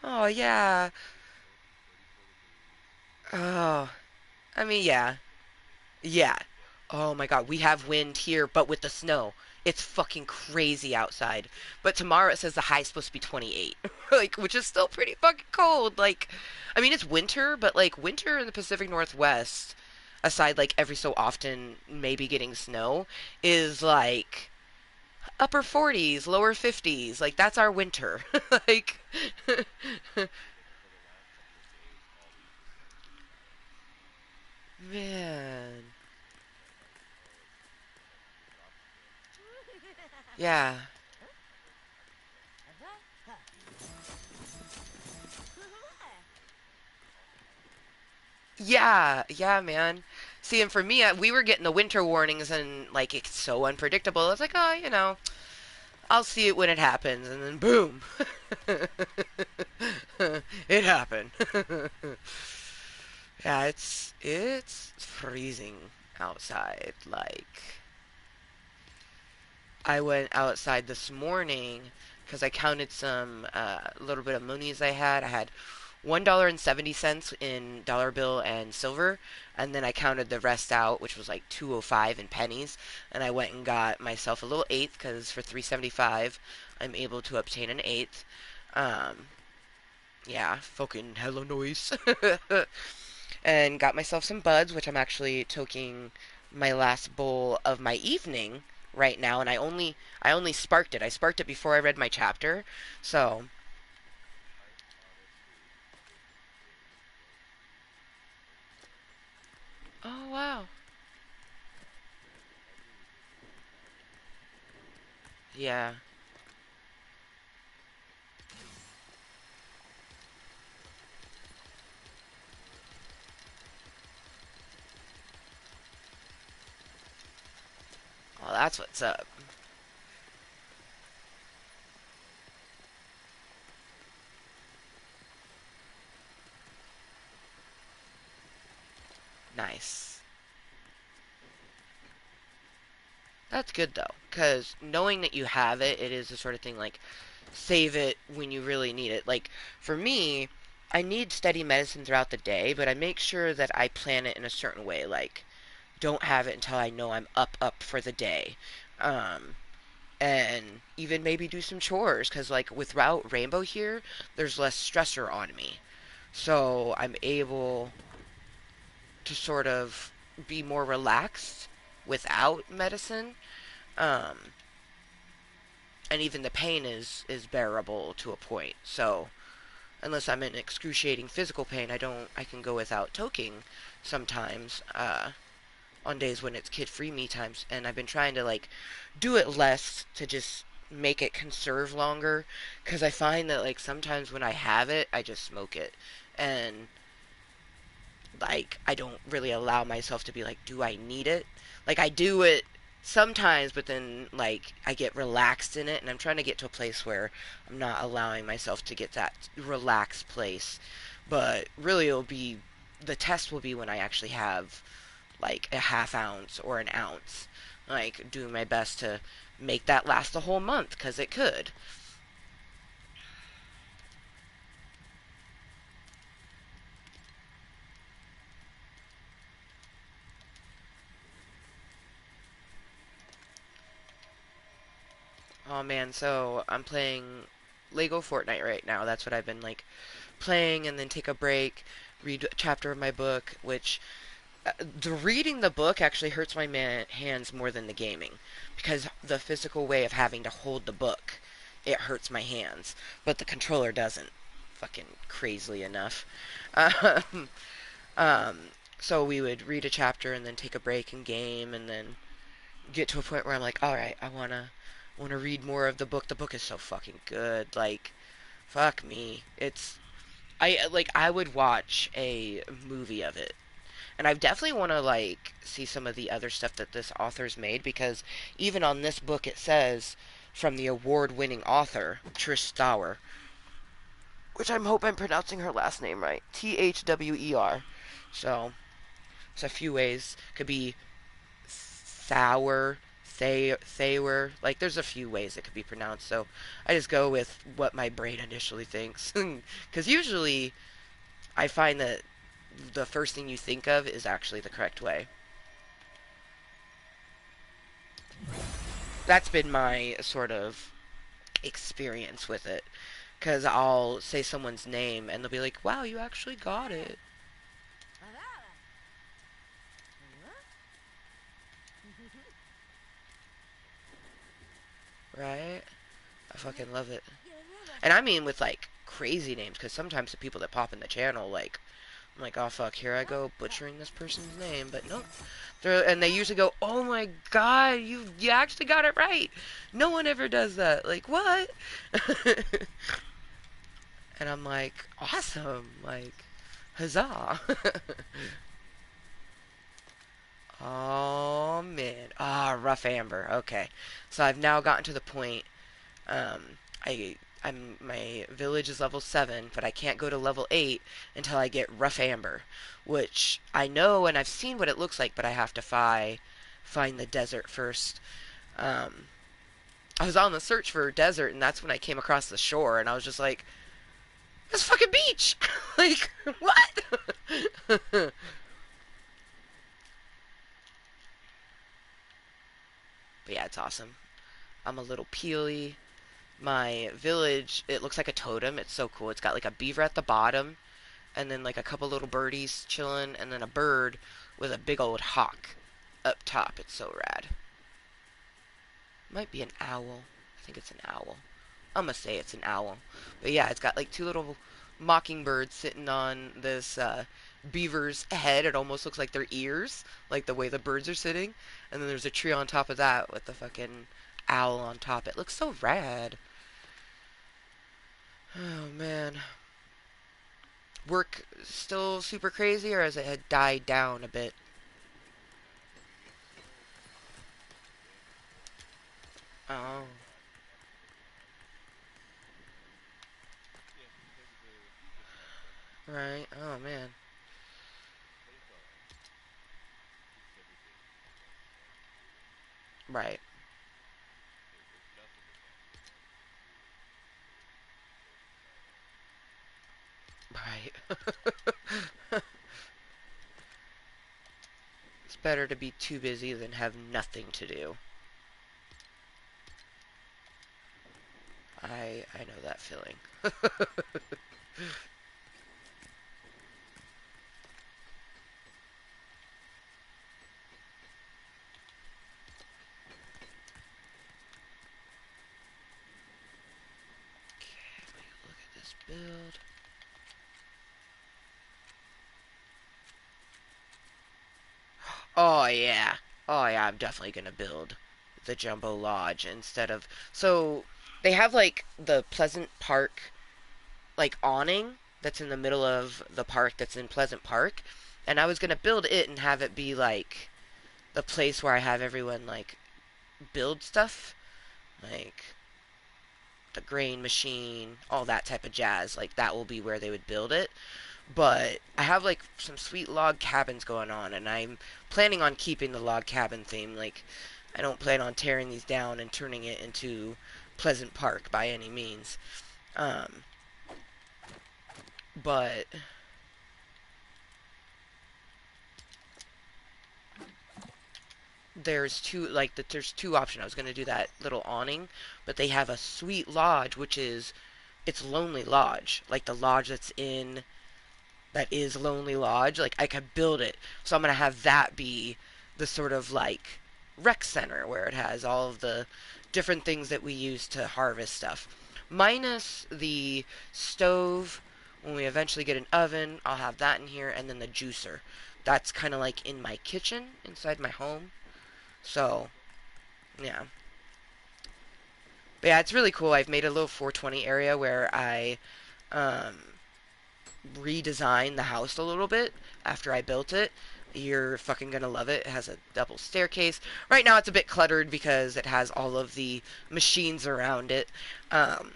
Oh yeah. Oh, I mean yeah. Yeah. Oh my god, we have wind here, but with the snow. It's fucking crazy outside. But tomorrow it says the high's supposed to be 28. Like, which is still pretty fucking cold. Like, I mean, it's winter, but like winter in the Pacific Northwest, aside like every so often maybe getting snow, is like upper 40s, lower 50s. Like, that's our winter. Like, man. Yeah. Yeah, yeah, man. See, and for me, we were getting the winter warnings, and like it's so unpredictable. It's like, oh, I'll see it when it happens, and then boom, it happened. Yeah, it's freezing outside. Like I went outside this morning because I counted some little bit of monies I had. I had $1.70 in dollar bill and silver, and then I counted the rest out, which was like 205 in pennies, and I went and got myself a little eighth because for 375 I'm able to obtain an eighth. Um, yeah, fucking hella noise. And got myself some buds, which I'm actually toking my last bowl of my evening right now, and I only sparked it. I sparked it before I read my chapter, so oh wow, yeah. Well, that's what's up. Nice. That's good though, because knowing that you have it, it is the sort of thing like save it when you really need it. Like for me, I need steady medicine throughout the day, but I make sure that I plan it in a certain way. Like don't have it until I know I'm up for the day. Um, and even maybe do some chores because like without Rainbow here, there's less stressor on me, so I'm able to sort of be more relaxed without medicine. Um, and even the pain is bearable to a point. So unless I'm in excruciating physical pain, I can go without toking sometimes. On days when it's kid-free me times, and I've been trying to like do it less to just make it conserve longer, because I find that like sometimes when I have it, I just smoke it, and like I don't really allow myself to be like, do I need it? Like I do it sometimes, but then like I get relaxed in it, and I'm trying to get to a place where I'm not allowing myself to get that relaxed place. But really, it'll be the test will be when I actually have like a half ounce or an ounce. Like doing my best to make that last the whole month, because it could. Oh man, so I'm playing Lego Fortnite right now. That's what I've been like playing, and then take a break, read a chapter of my book, which the reading the book actually hurts my hands more than the gaming, because the physical way of having to hold the book, it hurts my hands, but the controller doesn't. Fucking crazily enough. Um, um, so we would read a chapter and then take a break and game, and then get to a point where I'm like, all right, I wanna read more of the book. The book is so fucking good. Like, fuck me. I would watch a movie of it. And I definitely want to like see some of the other stuff that this author's made, because even on this book it says from the award-winning author Trish Stower, which I hope I'm pronouncing her last name right. Thwer. So it's a few ways. Could be Thawer, Thawer. Like there's a few ways it could be pronounced. So I just go with what my brain initially thinks, because usually I find that the first thing you think of is actually the correct way. That's been my sort of experience with it. Because I'll say someone's name and they'll be like, wow, you actually got it. Right? I fucking love it. And I mean with like crazy names, because sometimes the people that pop in the channel, like, I'm like, oh fuck, here I go butchering this person's name. But nope. And they usually go, oh my god, you actually got it right. No one ever does that. Like, what? And I'm like, awesome. Like, huzzah. Oh man. Ah, rough amber. Okay. So I've now gotten to the point. I'm my village is level 7, but I can't go to level 8 until I get rough amber, which I know and I've seen what it looks like, but I have to find the desert first. Um, I was on the search for a desert, and that's when I came across the shore, and I was just like, "That's fucking beach!" Like, what? But yeah, it's awesome. I'm a little peely. My village, it looks like a totem. It's so cool. It's got like a beaver at the bottom, and then like a couple little birdies chilling, and then a bird with a big old hawk up top. It's so rad. Might be an owl. I think it's an owl. I'm gonna say it's an owl. But yeah, it's got like two little mockingbirds sitting on this beaver's head. It almost looks like their ears, like the way the birds are sitting. And then there's a tree on top of that with the fucking owl on top. It looks so rad. Oh man. Work still super crazy, or has it had died down a bit? Oh, right. Oh man. Right. Right. It's better to be too busy than have nothing to do. I know that feeling. Build. Oh yeah. Oh yeah, I'm definitely gonna build the Jumbo Lodge instead of so they have like the Pleasant Park like awning that's in the middle of the park that's in Pleasant Park, and I was gonna build it and have it be like the place where I have everyone like build stuff, like the grain machine, all that type of jazz. Like that will be where they would build it. But I have like some sweet log cabins going on, and I'm planning on keeping the log cabin theme. Like I don't plan on tearing these down and turning it into Pleasant Park by any means. Um, but there's two options. I was gonna do that little awning, but they have a sweet lodge, which is it's Lonely Lodge, like the lodge that is Lonely Lodge. Like I could build it, so I'm gonna have that be the sort of like rec center where it has all of the different things that we use to harvest stuff, minus the stove. When we eventually get an oven, I'll have that in here, and then the juicer. That's kind of like in my kitchen inside my home. So yeah. But yeah, it's really cool. I've made a little 420 area where I um, redesigned the house a little bit after I built it. You're fucking gonna love it. It has a double staircase. Right now it's a bit cluttered because it has all of the machines around it. Um,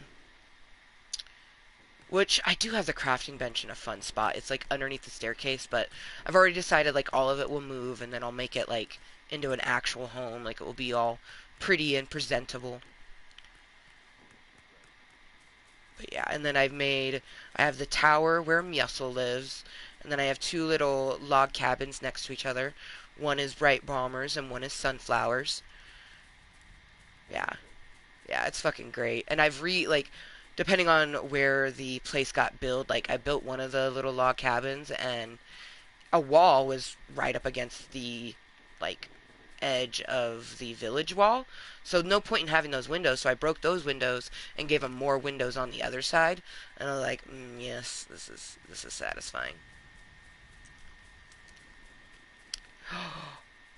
which I do have the crafting bench in a fun spot. It's like underneath the staircase, but I've already decided like all of it will move and then I'll make it like into an actual home. Like it will be all pretty and presentable. But yeah, and then I have the tower where Mussel lives, and then I have two little log cabins next to each other. One is bright bombers and one is sunflowers. Yeah, yeah, it's fucking great. And like, depending on where the place got built, like I built one of the little log cabins, and a wall was right up against the like edge of the village wall. So no point in having those windows. So I broke those windows and gave them more windows on the other side. And I was like, yes, this is satisfying.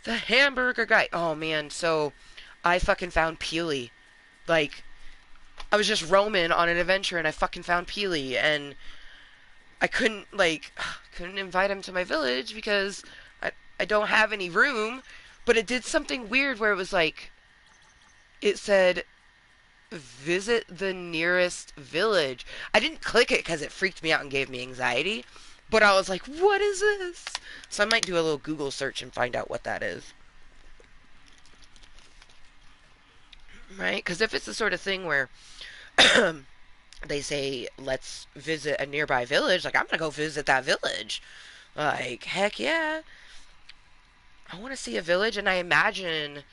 The hamburger guy. Oh man, so I fucking found Peely. Like I was just roaming on an adventure and I fucking found Peely and I couldn't like couldn't invite him to my village because I don't have any room. But it did something weird where it was like it said visit the nearest village. I didn't click it because it freaked me out and gave me anxiety. But I was like, what is this? So I might do a little Google search and find out what that is. Right? Because if it's the sort of thing where they say, let's visit a nearby village, like, I'm going to go visit that village. Like, heck yeah. I want to see a village, and I imagine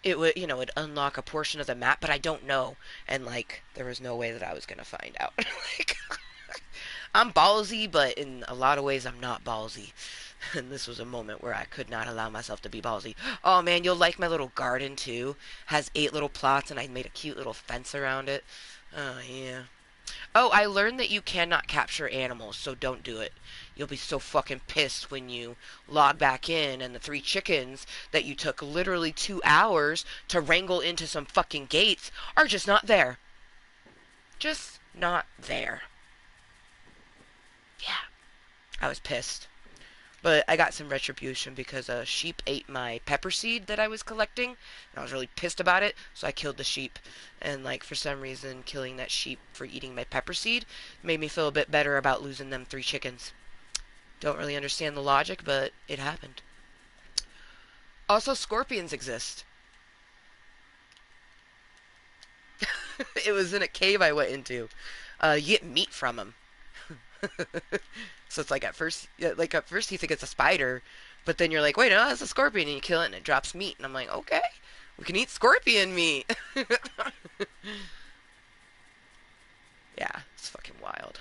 it would, would unlock a portion of the map, but I don't know. And, like, there was no way that I was going to find out. Like, I'm ballsy, but in a lot of ways, I'm not ballsy. And this was a moment where I could not allow myself to be ballsy. Oh man, you'll like my little garden too. Has 8 little plots, and I made a cute little fence around it. Oh yeah. Oh, I learned that you cannot capture animals, so don't do it. You'll be so fucking pissed when you log back in and the 3 chickens that you took literally 2 hours to wrangle into some fucking gates are just not there. Just not there. Yeah, I was pissed. But I got some retribution because a sheep ate my pepper seed that I was collecting, and I was really pissed about it, so I killed the sheep. And, like, for some reason, killing that sheep for eating my pepper seed made me feel a bit better about losing them 3 chickens. Don't really understand the logic, but it happened. Also, scorpions exist. It was in a cave I went into. You get meat from them. So it's like at first you think it's a spider, but then you're like, wait, no, it's a scorpion, and you kill it and it drops meat, and I'm like, okay, we can eat scorpion meat. Yeah, it's fucking wild.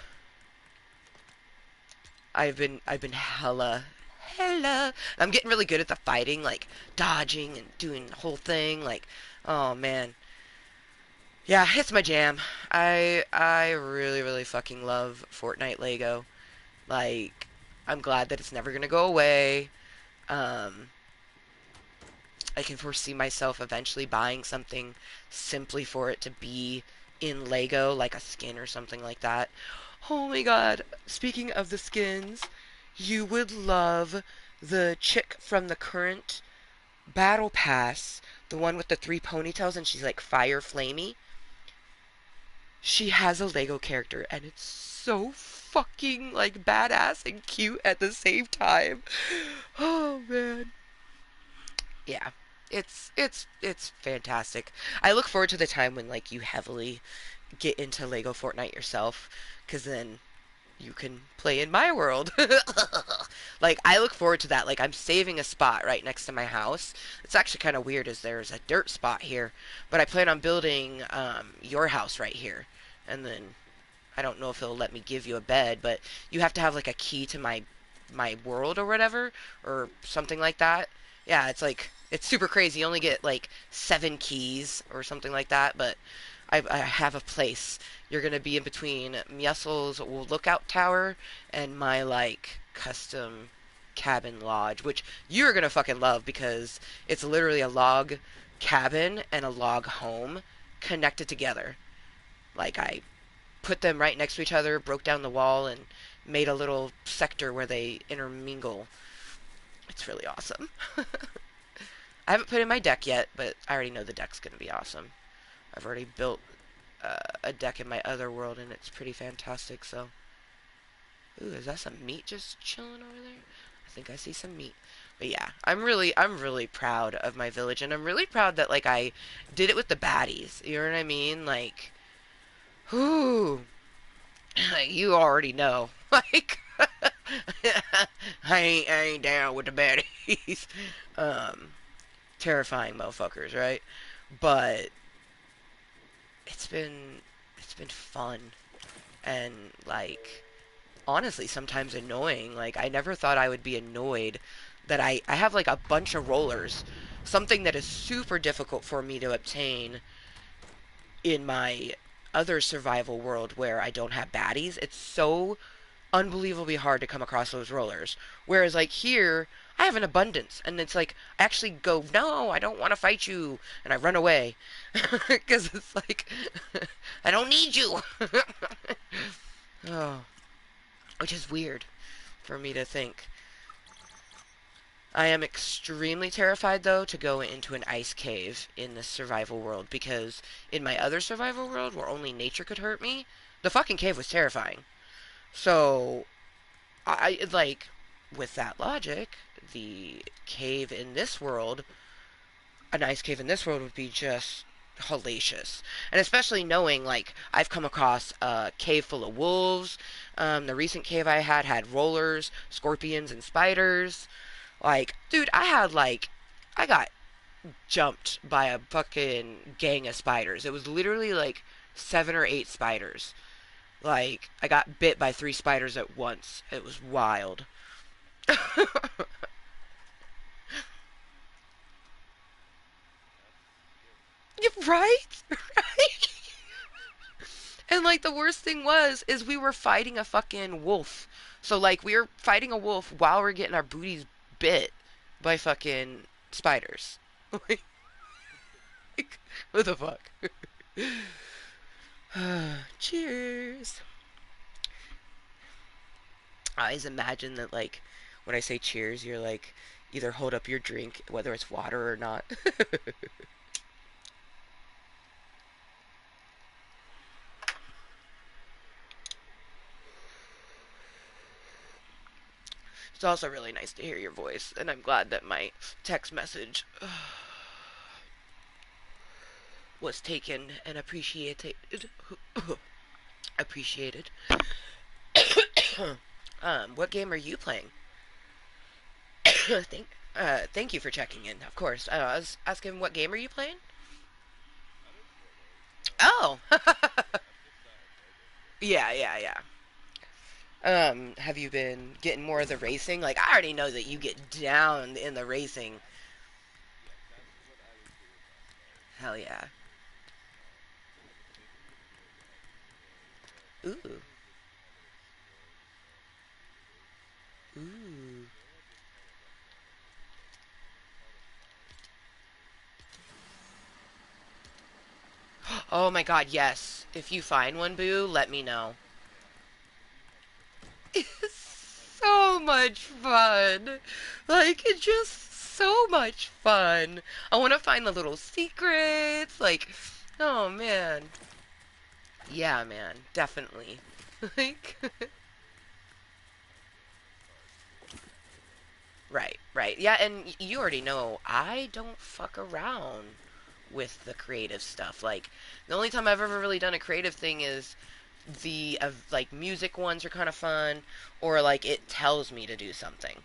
I've been hella. I'm getting really good at the fighting, like dodging and doing the whole thing. Like, oh man, Yeah, it's my jam. I really really fucking love Fortnite Lego. Like, I'm glad that it's never gonna go away. Um, I can foresee myself eventually buying something simply for it to be in Lego, like a skin or something like that. Oh my god, speaking of the skins, you would love the chick from the current Battle Pass, the one with the three ponytails and she's like fire flamey. She has a Lego character and it's so fucking like badass and cute at the same time. Oh man. Yeah. It's fantastic. I look forward to the time when like you heavily get into Lego Fortnite yourself, cuz then you can play in my world. Like, I look forward to that. Like, I'm saving a spot right next to my house. It's actually kind of weird as there's a dirt spot here, but I plan on building your house right here. And then I don't know if it'll let me give you a bed, but you have to have like a key to my world or whatever or something like that. Yeah, it's like it's super crazy. You only get like 7 keys or something like that, but I have a place. You're gonna be in between Miesel's lookout tower and my like custom cabin lodge, which you're gonna fucking love because it's literally a log cabin and a log home connected together. Like, I put them right next to each other, broke down the wall, and made a little sector where they intermingle. It's really awesome. I haven't put in my deck yet, but I already know the deck's gonna be awesome. I've already built a deck in my other world, and it's pretty fantastic. So, ooh, is that some meat just chilling over there? I think I see some meat. But yeah, I'm really proud of my village, and I'm really proud that like I did it with the baddies. You know what I mean? Like, whoo, you already know. Like, I ain't down with the baddies. um, Terrifying motherfuckers, right? But it's been it's been fun and like honestly sometimes annoying. Like, I never thought I would be annoyed that I have like a bunch of rollers, something that is super difficult for me to obtain in my other survival world where I don't have baddies. It's so unbelievably hard to come across those rollers. Whereas like here, I have an abundance, and it's like I actually go, no, I don't want to fight you, and I run away because it's like I don't need you. Oh, which is weird for me to think. I am extremely terrified though to go into an ice cave in this survival world because in my other survival world where only nature could hurt me, the fucking cave was terrifying. So I like with that logic, the cave in this world, an ice cave in this world would be just hellacious. And especially knowing like I've come across a cave full of wolves. The recent cave I had rollers, scorpions, and spiders. Like, dude, I got jumped by a fucking gang of spiders. It was literally like 7 or 8 spiders. Like, I got bit by 3 spiders at once. It was wild. Right? Right? And like the worst thing is we were fighting a fucking wolf. So like we were fighting a wolf while we're getting our booties bit by fucking spiders. Like, what the fuck? Cheers. I always imagine that like when I say cheers, you're like either hold up your drink, whether it's water or not. It's also really nice to hear your voice, and I'm glad that my text message was taken and appreciated. Appreciated. What game are you playing? Thank you for checking in. Of course, I was asking what game are you playing? Oh, yeah, yeah, yeah. Have you been getting more of the racing? Like, I already know that you get down in the racing. Hell yeah. Ooh. Ooh. Oh my god, yes. If you find one, Boo, let me know. It's so much fun. Like, it's just so much fun. I want to find the little secrets. Like, oh man. Yeah, man. Definitely. Like, right, right. Yeah, and you already know I don't fuck around with the creative stuff. Like, the only time I've ever really done a creative thing is the like music ones are kind of fun, or like it tells me to do something.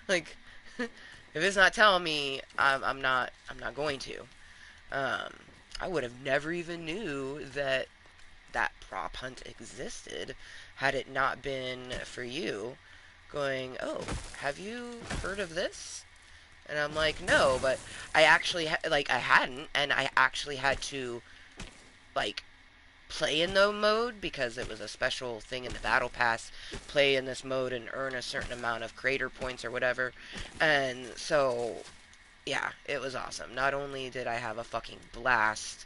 Like, if it's not telling me, I'm not going to. Um, I would have never even knew that that prop hunt existed had it not been for you going, oh, have you heard of this? And I'm like, no, but I actually like I hadn't, and I actually had to like play in the mode because it was a special thing in the battle pass. Play in this mode and earn a certain amount of creator points or whatever. And so, yeah, it was awesome. Not only did I have a fucking blast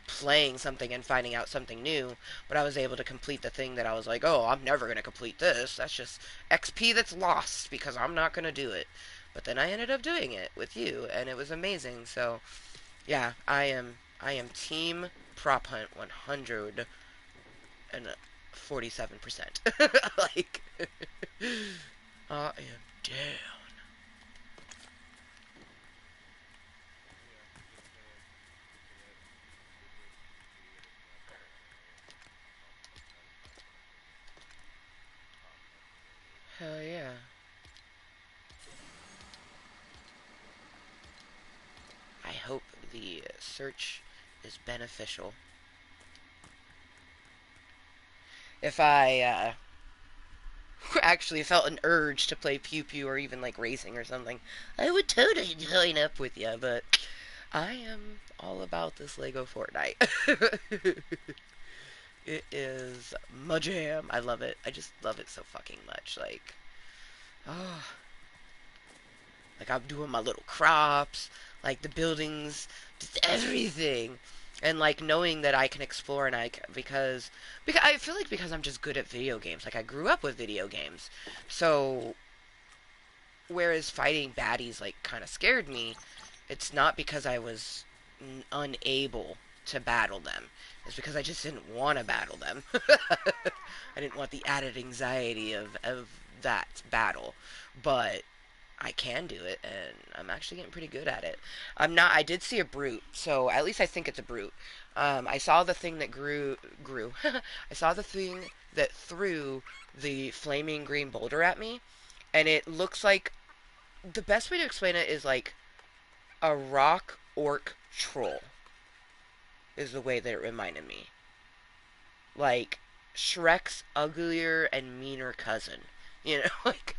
playing something and finding out something new, but I was able to complete the thing that I was like, oh, I'm never going to complete this. That's just XP that's lost because I'm not going to do it. But then I ended up doing it with you, and it was amazing. So, yeah, I am team prop hunt 147%. Like, I am down. Hell yeah. I hope the search is beneficial. If I actually felt an urge to play Pew Pew or even like racing or something, I would totally join up with you, but I am all about this Lego Fortnite. It is my jam. I love it. I just love it so fucking much. Oh, like I'm doing my little crops, like the buildings, just everything. And like knowing that I can explore and because I feel like because I'm just good at video games. Like I grew up with video games. So whereas fighting baddies like kind of scared me, it's not because I was unable to battle them. It's because I just didn't want to battle them. I didn't want the added anxiety of that battle. But I can do it, and I'm actually getting pretty good at it. I'm not. I did see a brute, so at least I think it's a brute. I saw the thing that grew. I saw the thing that threw the flaming green boulder at me, and it looks like the best way to explain it is like a rock orc troll is the way that it reminded me. Like Shrek's uglier and meaner cousin. You know, like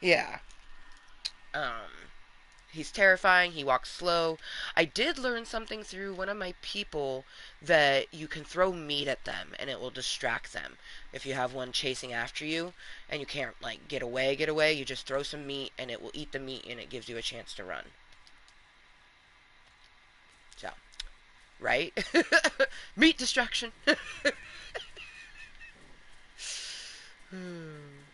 yeah. Um, he's terrifying. He walks slow. I did learn something through one of my people that you can throw meat at them and it will distract them. If you have one chasing after you and you can't like get away, you just throw some meat and it will eat the meat and it gives you a chance to run. So, right? Meat distraction. Hmm.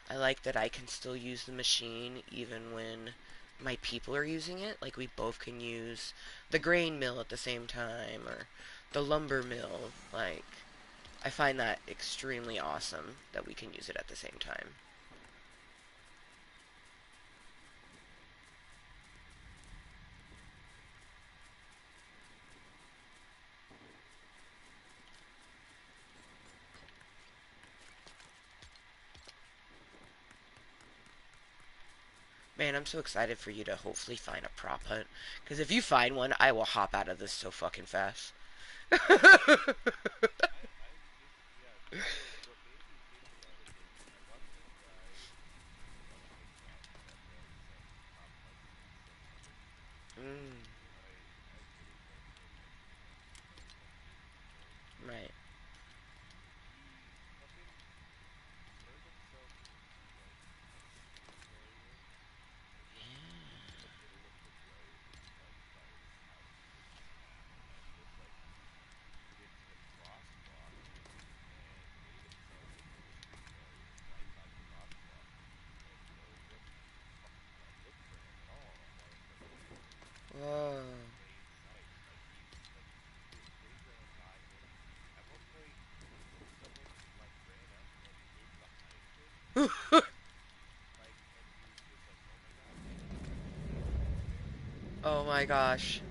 I like that I can still use the machine even when my people are using it. Like we both can use the grain mill at the same time or the lumber mill. Like I find that extremely awesome that we can use it at the same time. Man, I'm so excited for you to hopefully find a prop hunt. Because if you find one, I will hop out of this so fucking fast. Mm, right. Whoa. Oh my gosh.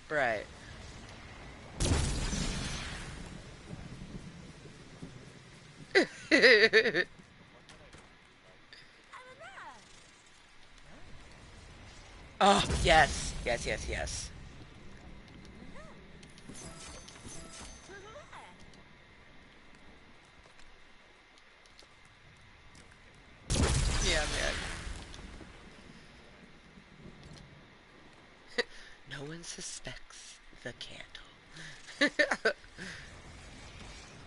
Right. Oh, yes. Yes, yes, yes. Yeah, man. No one suspects the candle.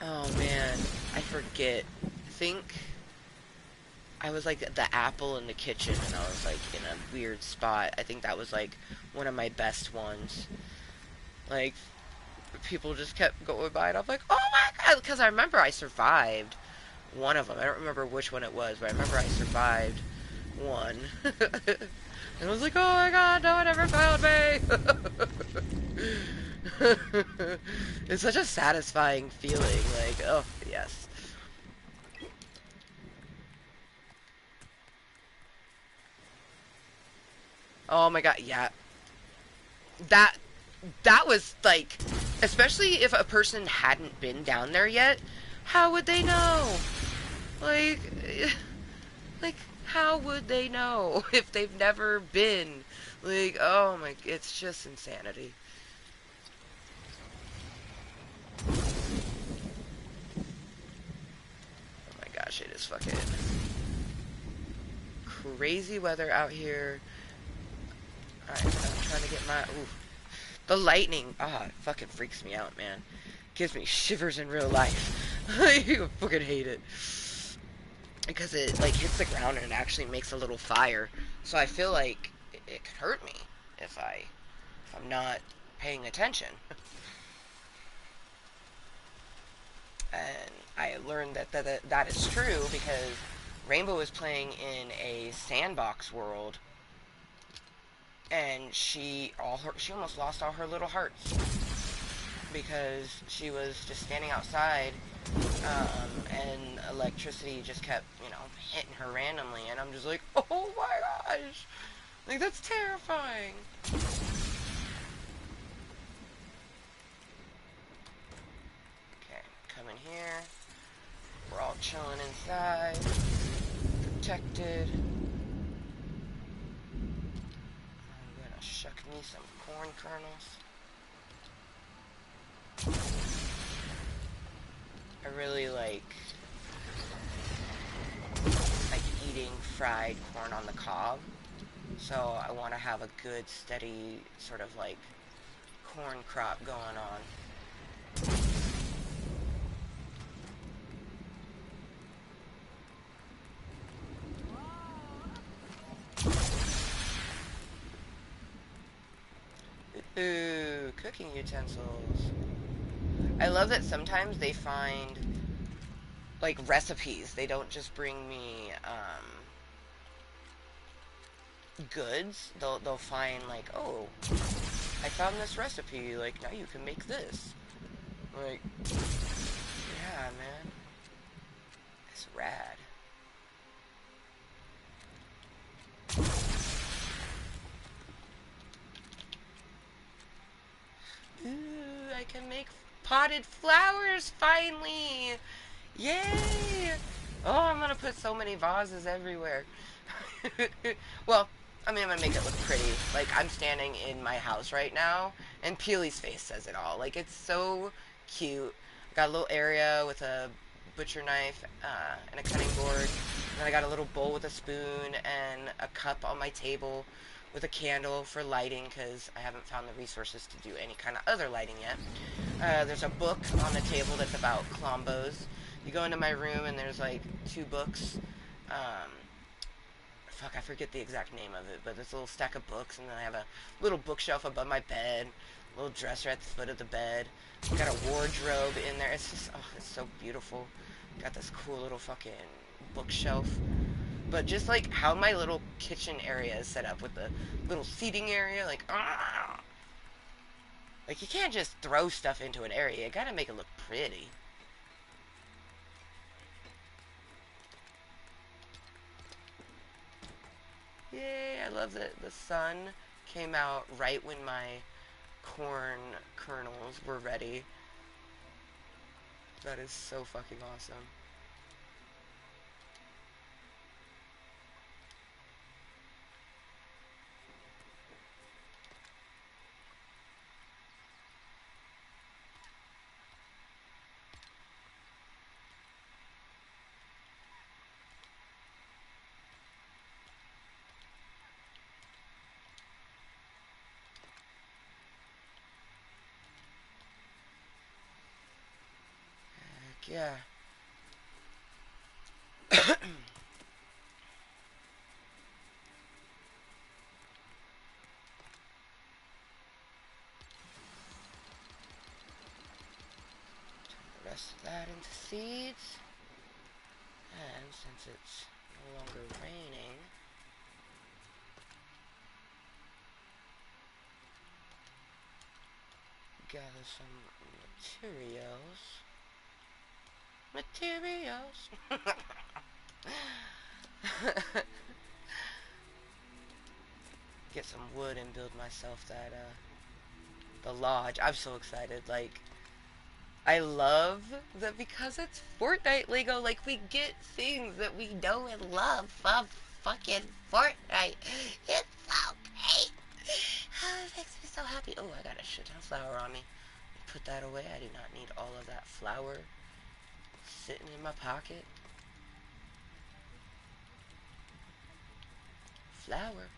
Oh man, I forget. I think I was like the apple in the kitchen and I was like in a weird spot. I think that was like one of my best ones. Like people just kept going by and I'm like, oh my god, because I remember I survived one of them. I don't remember which one it was, but I remember I survived one. And I was like, oh my god, no one ever found me. It's such a satisfying feeling. Like, oh, yes. Oh my god, yeah. That that was like, especially if a person hadn't been down there yet, how would they know? Like, like how would they know if they've never been? Like, oh my, it's just insanity. Oh my gosh, it is fucking crazy weather out here. Alright, I'm trying to get my, ooh, the lightning, it fucking freaks me out, man. Gives me shivers in real life. I fucking hate it. Because it, like, hits the ground and it actually makes a little fire. So I feel like it could hurt me if I'm not paying attention. And I learned that is true because Rainbow is playing in a sandbox world and she almost lost all her little hearts because she was just standing outside, and electricity just kept, hitting her randomly, and I'm just like, oh my gosh, like that's terrifying. Okay, come in here. We're all chilling inside, protected. I'm gonna shuck me some corn kernels. I really like eating fried corn on the cob. So I want to have a good, steady sort of like corn crop going on. Ooh, cooking utensils. I love that sometimes they find like recipes. They don't just bring me goods. They'll find like, oh, I found this recipe. Like now you can make this. Like, yeah, man, it's rad. Ooh, I can make potted flowers finally. Yay! Oh, I'm gonna put so many vases everywhere. Well, I mean, I'm gonna make it look pretty. Like, I'm standing in my house right now, and Peely's face says it all. Like, it's so cute. Got a little area with a butcher knife and a cutting board. And then I got a little bowl with a spoon and a cup on my table with a candle for lighting because I haven't found the resources to do any kind of other lighting yet. There's a book on the table that's about clombos. You go into my room and there's like two books. Um, Fuck, I forget the exact name of it, but there's a little stack of books, and then I have a little bookshelf above my bed, a little dresser at the foot of the bed. Got a wardrobe in there. It's just, oh, it's so beautiful. Got this cool little fucking bookshelf. But just like how my little kitchen area is set up with the little seating area, like, ah! Like, you can't just throw stuff into an area. You gotta make it look pretty. Yay, I love that the sun came out right when my corn kernels were ready. That is so fucking awesome. Heck yeah. The rest of that into seeds. And since it's no longer raining, gather some materials. Materials! Get some wood and build myself that, the lodge. I'm so excited. Like, I love that because it's Fortnite Lego, like, we get things that we know and love from fucking Fortnite. It's so great. Oh, it makes me so happy. Oh, I got a shit ton of flour on me. Put that away. I do not need all of that flour sitting in my pocket. Flour.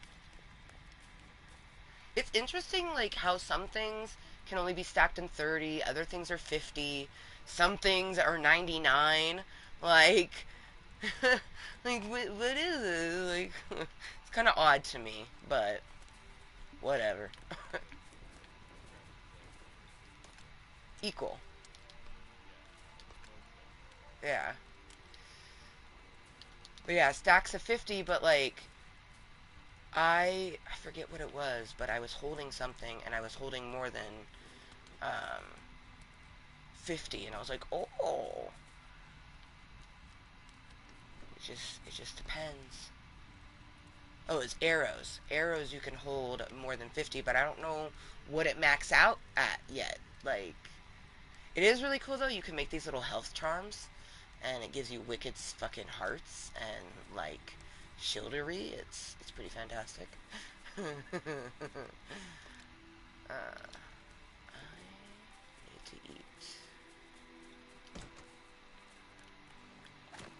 It's interesting, like, how some things can only be stacked in 30, other things are 50, some things are 99. Like, like, what is it? Like, it's kind of odd to me, but whatever. Equal. Yeah. But yeah, stacks of 50, but like, I forget what it was, but I was holding something, and I was holding more than, um, 50, and I was like, oh. It just depends. Oh, it's arrows. Arrows you can hold more than 50, but I don't know what it max out at yet. Like, it is really cool though. You can make these little health charms, and it gives you wicked fucking hearts and like shieldery. It's pretty fantastic. I need to eat.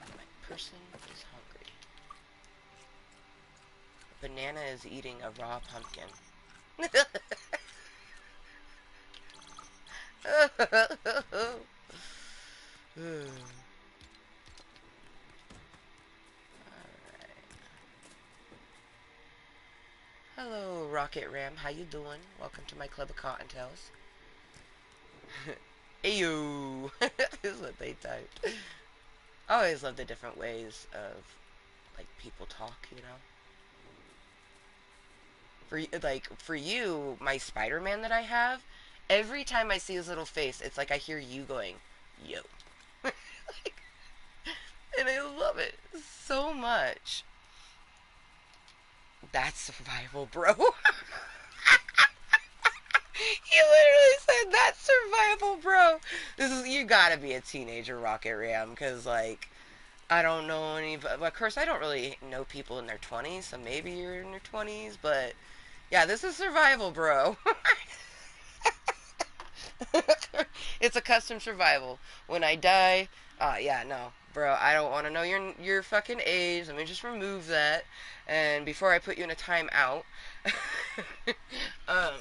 My person is hungry. Banana is eating a raw pumpkin. Alright. Hello, Rocket Ram. How you doing? Welcome to my club of Cottontails. Ayo! Is what they typed. I always love the different ways of, like, people talk, you know? For you, my Spider-Man that I have, every time I see his little face, it's like I hear you going, yo. Like, and I love it so much. That's survival, bro. You literally said that's survival, bro. This is, you gotta be a teenager, Rocket Ram, because, like, I don't know any, but of course I don't really know people in their 20s, so maybe you're in your 20s, but yeah, this is survival, bro. It's a custom survival. When I die, yeah, no, bro, I don't want to know your fucking age. Let me just remove that. And before I put you in a timeout, um,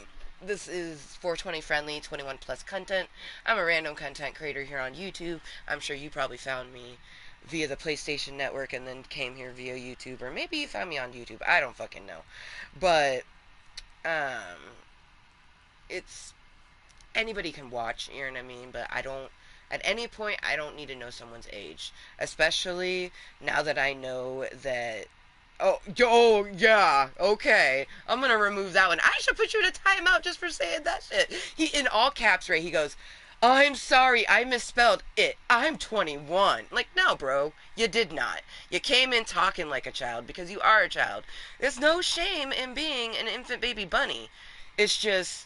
this is 420 friendly, 21 plus content. I'm a random content creator here on YouTube. I'm sure you probably found me via the PlayStation Network and then came here via YouTube, or maybe you found me on YouTube. I don't fucking know, but um, it's anybody can watch, you know what I mean? But I don't, at any point, I don't need to know someone's age. Especially now that I know that. Oh, yeah, okay. I'm gonna remove that one. I should put you in a timeout just for saying that shit. He, in all caps, right? He goes, I'm sorry, I misspelled it. I'm 21. Like, no, bro, you did not. You came in talking like a child because you are a child. There's no shame in being an infant baby bunny. It's just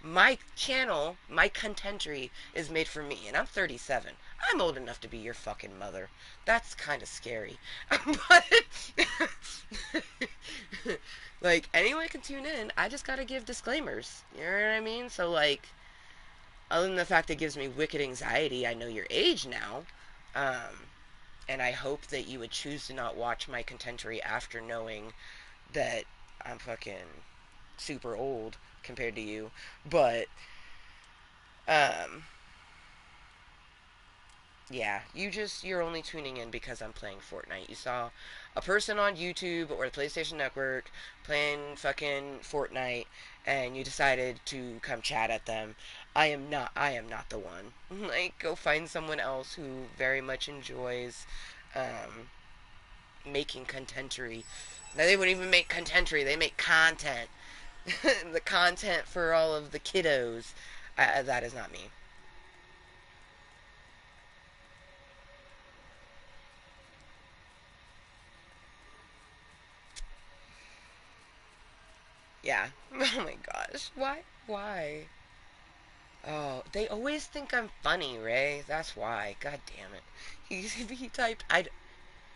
my channel, my contentry is made for me, and I'm 37. I'm old enough to be your fucking mother. That's kind of scary. But, like, anyone can tune in. I just gotta give disclaimers. You know what I mean? So, like, other than the fact that it gives me wicked anxiety, I know your age now. Um, and I hope that you would choose to not watch my contentry after knowing that I'm fucking super old compared to you. But um, yeah, you're only tuning in because I'm playing Fortnite. You saw a person on YouTube or the PlayStation Network playing fucking Fortnite, and you decided to come chat at them. I am not the one. Like, go find someone else who very much enjoys um, making contentery. Now, they wouldn't even make contentery, they make content. The content for all of the kiddos. That is not me. Yeah. Oh my gosh. Why? Why? Oh, they always think I'm funny, Ray. That's why. God damn it. He typed,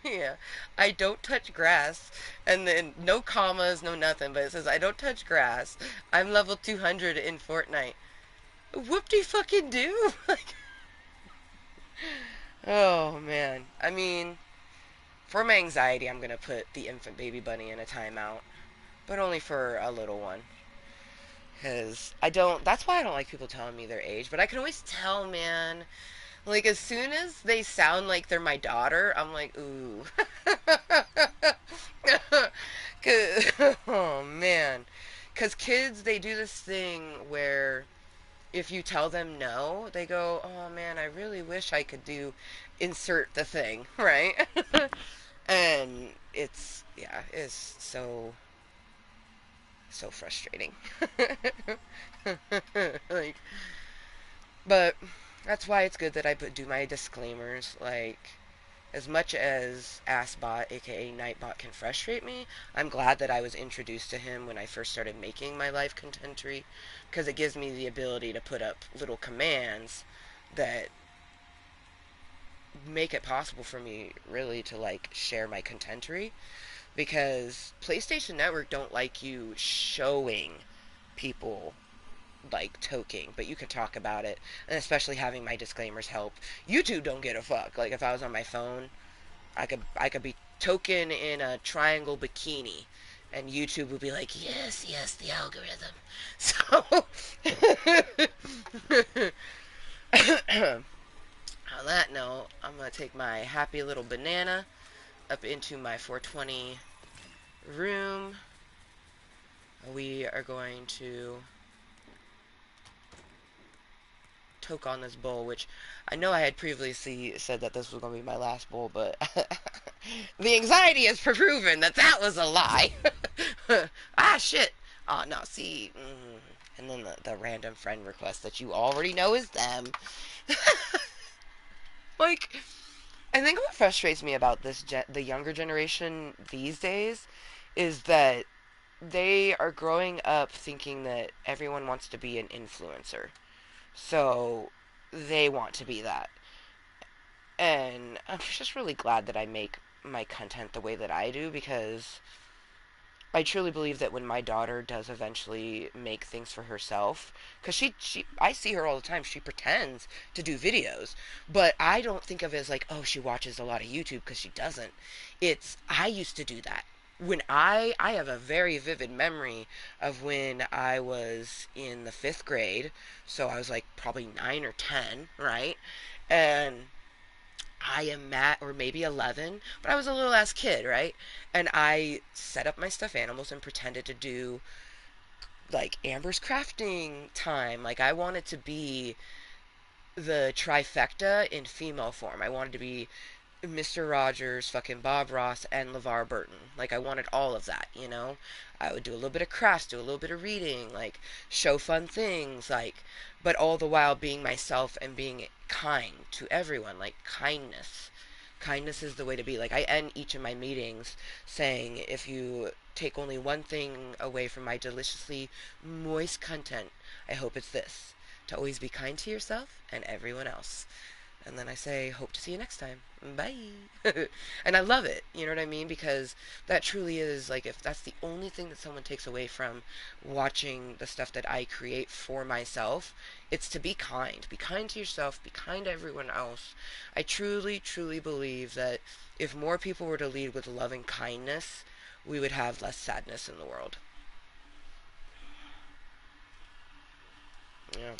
yeah, I don't touch grass, and then no commas, no nothing, but it says I don't touch grass. I'm level 200 in Fortnite. Whoop de fucking do? Like, oh man. I mean, for my anxiety, I'm gonna put the infant baby bunny in a timeout, but only for a little one. Because I don't, that's why I don't like people telling me their age, but I can always tell, man. Like, as soon as they sound like they're my daughter, I'm like, ooh. Oh, man. Because kids, they do this thing where if you tell them no, they go, oh, man, I really wish I could do insert the thing, right? And yeah, it's so frustrating. Like, but that's why it's good that I do my disclaimers. Like, as much as Assbot, aka Nightbot, can frustrate me, I'm glad that I was introduced to him when I first started making my life contentery, because it gives me the ability to put up little commands that make it possible for me really to like share my contentery, because PlayStation Network don't like you showing people like toking, but you can talk about it, and especially having my disclaimers help. YouTube don't get a fuck. Like, if I was on my phone, I could be token in a triangle bikini, and YouTube would be like, yes, yes, the algorithm. So, on that note, I'm gonna take my happy little banana up into my 420 room. We are going to toke on this bowl, which I know I had previously said that this was going to be my last bowl, but the anxiety has proven that that was a lie. Ah, shit. Oh, no, see. And then the random friend request that you already know is them. Like, I think what frustrates me about the younger generation these days is that they are growing up thinking that everyone wants to be an influencer. So they want to be that. And I'm just really glad that I make my content the way that I do, because I truly believe that when my daughter does eventually make things for herself, because I see her all the time. She pretends to do videos, but I don't think of it as like, oh, she watches a lot of YouTube, because she doesn't. It's I used to do that when I have a very vivid memory of when I was in the fifth grade, so I was like probably 9 or 10, right? And I am at, or maybe 11, but I was a little ass kid, right? And I set up my stuffed animals and pretended to do like Amber's crafting time. Like I wanted to be the trifecta in female form. I wanted to be Mr. Rogers, fucking Bob Ross, and LeVar Burton. Like, I wanted all of that, you know? I would do a little bit of crafts, do a little bit of reading, like, show fun things, like, but all the while being myself and being kind to everyone, like, kindness. Kindness is the way to be. Like, I end each of my meetings saying, if you take only one thing away from my deliciously moist content, I hope it's this: to always be kind to yourself and everyone else. And then I say, hope to see you next time. Bye. And I love it. You know what I mean? Because that truly is like, if that's the only thing that someone takes away from watching the stuff that I create for myself, it's to be kind. Be kind to yourself. Be kind to everyone else. I truly, truly believe that if more people were to lead with love and kindness, we would have less sadness in the world. Yeah.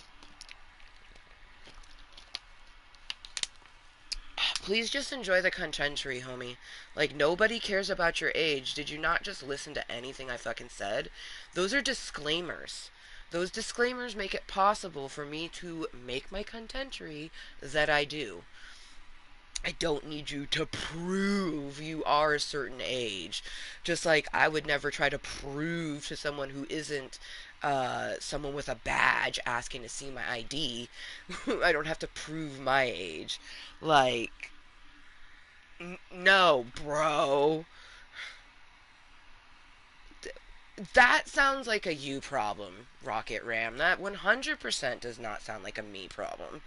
Please just enjoy the contentry, homie. Like, nobody cares about your age. Did you not just listen to anything I fucking said? Those are disclaimers. Those disclaimers make it possible for me to make my contentry that I do. I don't need you to prove you are a certain age. Just like I would never try to prove to someone who isn't someone with a badge asking to see my ID. I don't have to prove my age. Like, no, bro. That sounds like a you problem, Rocket Ram. That 100% does not sound like a me problem.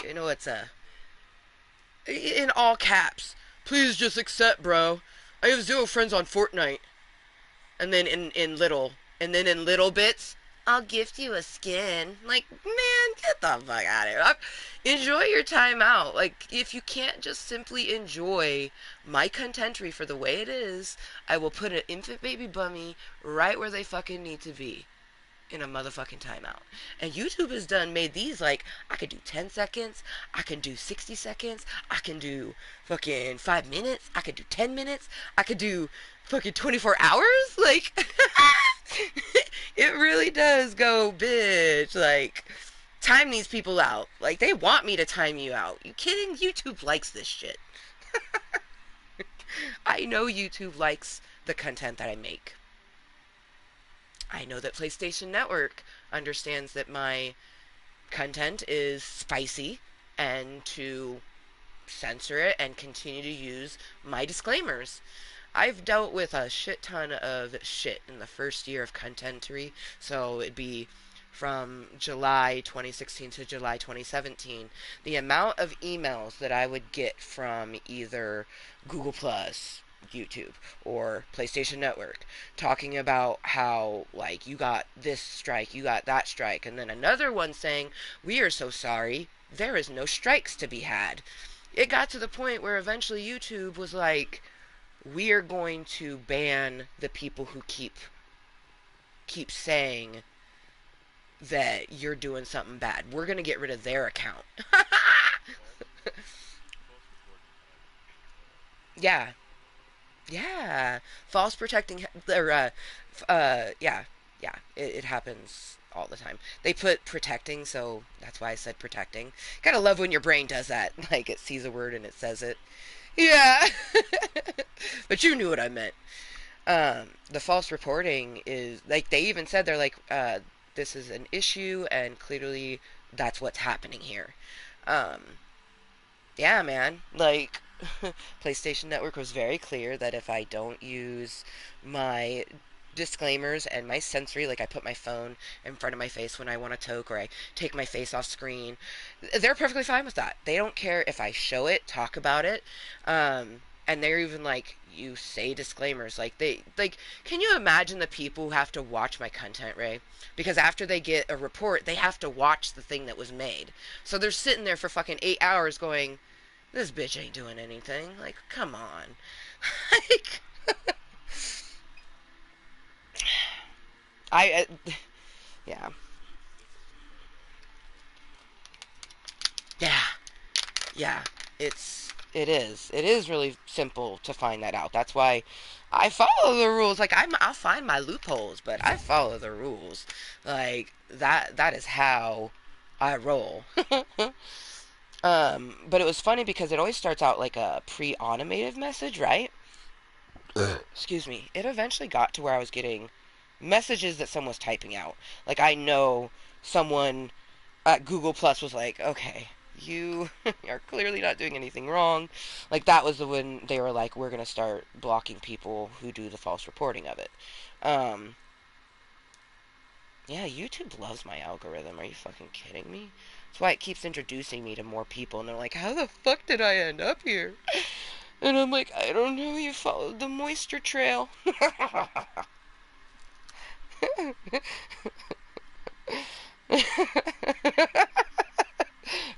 You know, it's a. In all caps. Please just accept, bro. I have zero friends on Fortnite. And then in little. And then in little bits, I'll gift you a skin. Like, man, get the fuck out of here. Enjoy your time out. Like, if you can't just simply enjoy my contentry for the way it is, I will put an infant baby bummy right where they fucking need to be in a motherfucking timeout. And YouTube has done made these like I could do 10 seconds, I can do 60 seconds, I can do fucking 5 minutes, I could do 10 minutes, I could do fucking 24 hours. Like it really does go, bitch. Like, time these people out. Like, they want me to time you out. You kidding? YouTube likes this shit. I know YouTube likes the content that I make. I know that PlayStation Network understands that my content is spicy, and to censor it and continue to use my disclaimers. I've dealt with a shit ton of shit in the first year of contentery, so it'd be from July 2016 to July 2017. The amount of emails that I would get from either Google Plus, YouTube, or PlayStation Network talking about how, like, you got this strike, you got that strike, and then another one saying, we are so sorry, there is no strikes to be had. It got to the point where eventually YouTube was like, we are going to ban the people who keep saying that you're doing something bad. We're going to get rid of their account. Yeah. Yeah. False protecting or yeah. Yeah, it happens all the time. They put protecting, so that's why I said protecting. Gotta love when your brain does that. Like, it sees a word and it says it. Yeah. But you knew what I meant. The false reporting is like, they even said, they're like, this is an issue, and clearly that's what's happening here. Um, yeah, man. Like, PlayStation Network was very clear that if I don't use my disclaimers and my sensory, like I put my phone in front of my face when I want to toke or I take my face off screen, they're perfectly fine with that. They don't care if I show it, talk about it, and they're even like, you say disclaimers. Like, can you imagine the people who have to watch my content, Ray? Because after they get a report, they have to watch the thing that was made. So they're sitting there for fucking 8 hours going, this bitch ain't doing anything. Like, come on. Like, I yeah. Yeah. Yeah. It is really simple to find that out. That's why I follow the rules. Like, I'll find my loopholes, but I follow the rules. Like, that is how I roll. But it was funny because it always starts out like a pre-automated message, right? Excuse me. It eventually got to where I was getting messages that someone was typing out. Like, I know someone at Google Plus was like, okay, you are clearly not doing anything wrong. Like, that was the when they were like, we're gonna start blocking people who do the false reporting of it. Um, yeah, YouTube loves my algorithm. Are you fucking kidding me? That's why it keeps introducing me to more people, and they're like, how the fuck did I end up here? And I'm like, I don't know. You followed the moisture trail.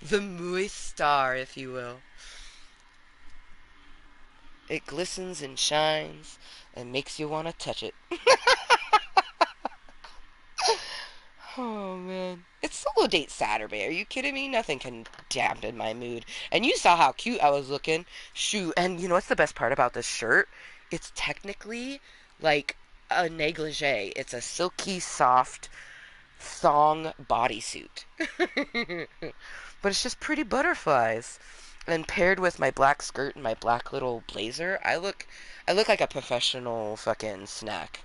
The moist star, if you will. It glistens and shines and makes you want to touch it. Oh, man. It's solo date Saturday. Are you kidding me? Nothing can dampen my mood. And you saw how cute I was looking. Shoot. And you know what's the best part about this shirt? It's technically like a negligee. It's a silky, soft thong bodysuit. But it's just pretty butterflies. And paired with my black skirt and my black little blazer, I look like a professional fucking snack.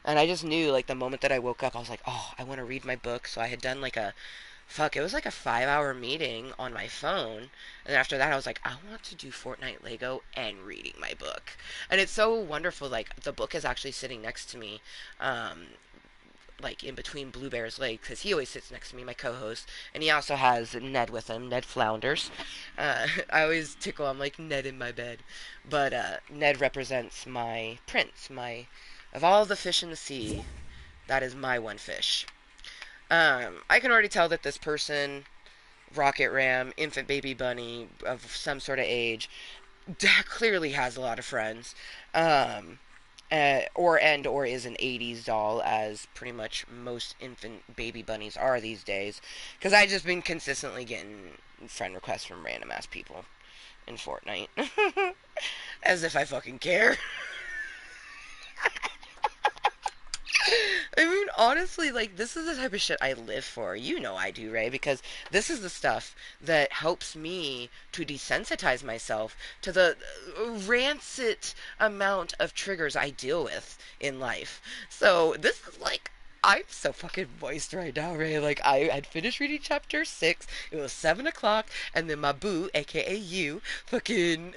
And I just knew, like, the moment that I woke up, I was like, oh, I want to read my book. So I had done, like, it was like a 5 hour meeting on my phone. And after that, I was like, I want to do Fortnite Lego and reading my book. And it's so wonderful. Like, the book is actually sitting next to me, like, in between Bluebear's legs, because he always sits next to me, my co-host. And he also has Ned with him, Ned Flounders. I always tickle him, like, Ned in my bed. But Ned represents my prince, of all the fish in the sea, that is my one fish. I can already tell that this person, Rocket Ram, infant baby bunny of some sort of age, clearly has a lot of friends. Um, or is an 80s doll, as pretty much most infant baby bunnies are these days. Because I just been consistently getting friend requests from random ass people in Fortnite. As if I fucking care. I mean, honestly, like, this is the type of shit I live for. You know I do, Ray, because this is the stuff that helps me to desensitize myself to the rancid amount of triggers I deal with in life. So, this is like, I'm so fucking moist right now, Ray. Like, I had finished reading chapter 6. It was 7 o'clock, and then my boo, aka you, fucking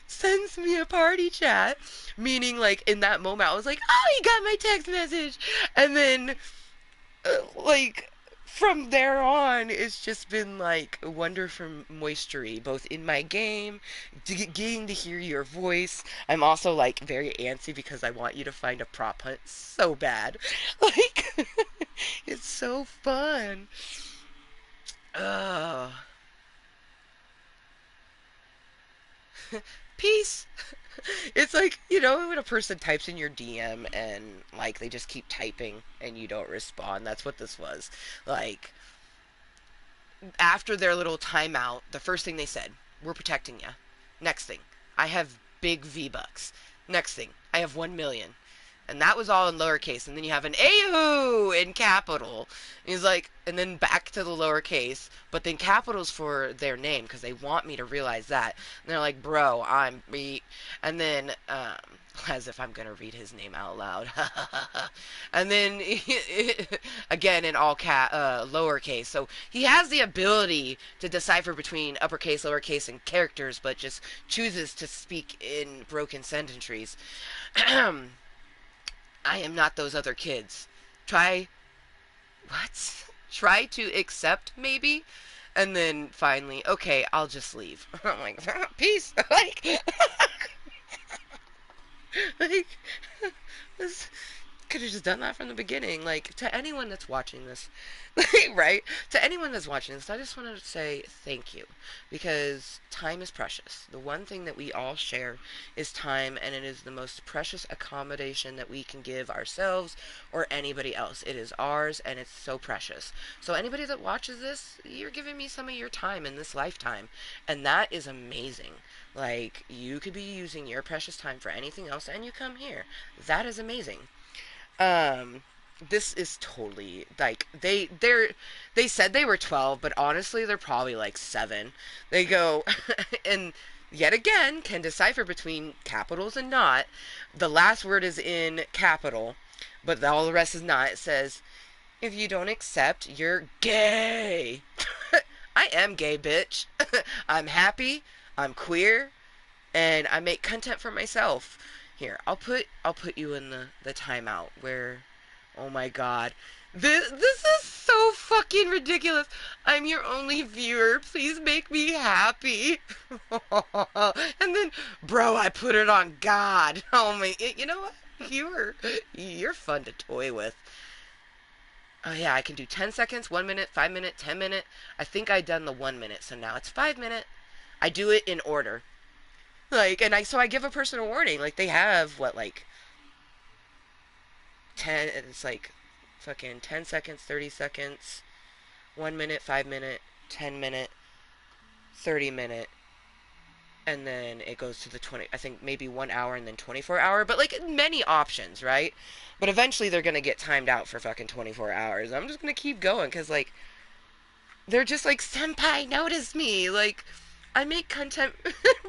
sends me a party chat. Meaning, like, in that moment, I was like, oh, you got my text message. And then, like, from there on, it's just been, like, wonder from moistury, both in my game, getting to hear your voice. I'm also, like, very antsy because I want you to find a prop hunt so bad. Like, it's so fun. Ugh. Peace. It's like, when a person types in your DM and, like, they just keep typing and you don't respond. That's what this was. Like, after their little timeout, the first thing they said, we're protecting you. Next thing, I have big V-Bucks. Next thing, I have 1 million. And that was all in lowercase. And then you have an Ahu in capital. And he's like, and then back to the lowercase, but then capitals for their name because they want me to realize that. And they're like, bro, I'm me. And then As if I'm gonna read his name out loud. And then again in all lowercase. So he has the ability to decipher between uppercase, lowercase, and characters, but just chooses to speak in broken sentences. I am not those other kids. Try what? Try to accept maybe, and then finally, okay, I'll just leave. I'm like, peace. Like, this could have just done that from the beginning. Like, to anyone that's watching this, right? To anyone that's watching this, I just want to say thank you. Because time is precious. The one thing that we all share is time, and it is the most precious accommodation that we can give ourselves or anybody else. It is ours, and it's so precious. So, anybody that watches this, you're giving me some of your time in this lifetime. And that is amazing. Like, you could be using your precious time for anything else, and you come here. That is amazing. Um, this is totally like they said they were 12, but honestly they're probably like 7. They go and yet again can decipher between capitals and not. The last word is in capital, but all the rest is not. It says, "If you don't accept, you're gay." I am gay, bitch. I'm happy. I'm queer and I make content for myself. Here, I'll put you in the timeout where, oh my god, this is so fucking ridiculous. I'm your only viewer. Please make me happy. And then, bro, I put it on God. Oh my, you know what? You're fun to toy with. Oh yeah, I can do 10 seconds, 1 minute, 5 minute, 10 minute. I think I done the 1 minute, so now it's 5 minute. I do it in order. Like, and I give a person a warning. Like, they have what, like 10. It's like fucking 10 seconds, 30 seconds, 1 minute, 5 minute, 10 minute, 30 minute, and then it goes to the 20. I think maybe 1 hour and then 24 hour. But like many options, right? But eventually they're gonna get timed out for fucking 24 hours. I'm just gonna keep going because like they're just like, senpai, notice me. Like, I make content,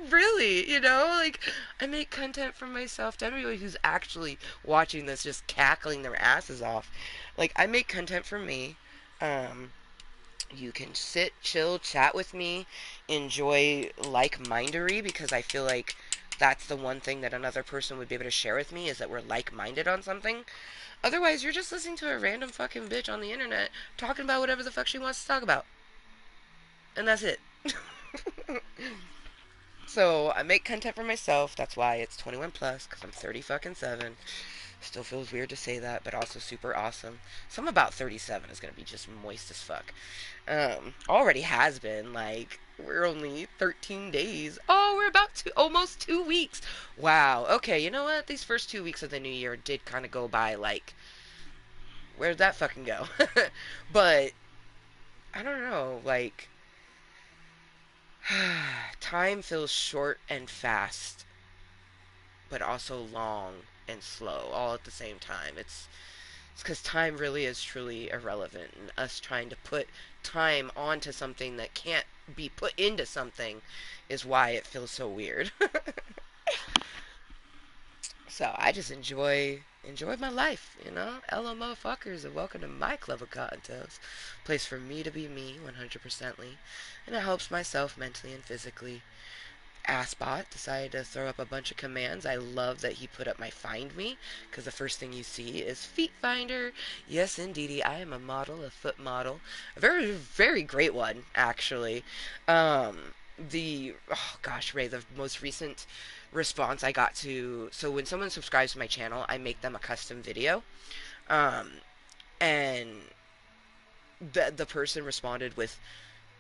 really, like, I make content for myself. To everybody who's actually watching this, just cackling their asses off. Like, I make content for me. Um, you can sit, chill, chat with me, enjoy like-mindery, because I feel like that's the one thing that another person would be able to share with me is that we're like-minded on something. Otherwise, you're just listening to a random fucking bitch on the internet talking about whatever the fuck she wants to talk about. And that's it. So I make content for myself. That's why it's 21 plus, because I'm 30 fucking 7. Still feels weird to say that, but also super awesome. Some about 37 is gonna be just moist as fuck. Already has been. Like, we're only 13 days. Oh, we're about to almost 2 weeks. Wow. Okay, you know what? These first 2 weeks of the new year did kind of go by like, where'd that fucking go? But I don't know. Like, time feels short and fast, but also long and slow all at the same time. It's because time really is truly irrelevant, and us trying to put time onto something that can't be put into something is why it feels so weird. So I just enjoy my life. Hello, motherfuckers, and welcome to my club of Cottontales. Place for me to be me, 100%ly, and it helps myself mentally and physically. Assbot decided to throw up a bunch of commands. I love that he put up my find me, because the first thing you see is feet finder. Yes, indeedy, I am a model, a foot model, a very, very great one, actually. Oh gosh, Ray, the most recent response I got to, so when someone subscribes to my channel, I make them a custom video, um, and the person responded with,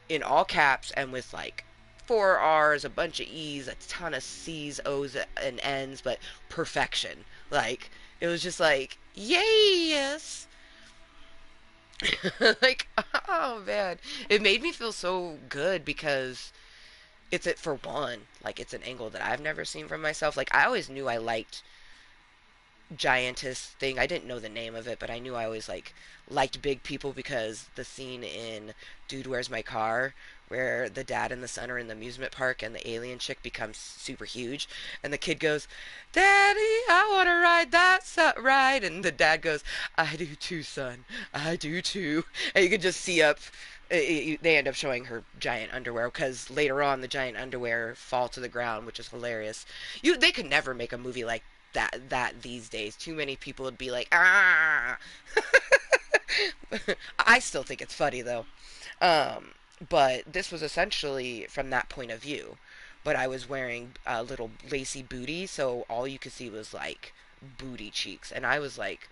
in all caps, and with like 4 R's, a bunch of E's, a ton of C's, O's, and N's, but perfection. Like, it was just like, yes! Like, oh man. It made me feel so good because it's it for one. Like, it's an angle that I've never seen from myself. Like, I always knew I liked giantess thing. I didn't know the name of it, but I knew I always liked big people because the scene in Dude, Where's My Car, where the dad and the son are in the amusement park and the alien chick becomes super huge, and the kid goes, "Daddy, I want to ride that ride," and the dad goes, "I do too, son. I do too." And you can just see up. They end up showing her giant underwear because later on the giant underwear fall to the ground, which is hilarious. They could never make a movie like that these days. Too many people would be like, ah. I still think it's funny though. Um, but this was essentially from that point of view. But I was wearing a little lacy booty, so all you could see was like booty cheeks, and I was like,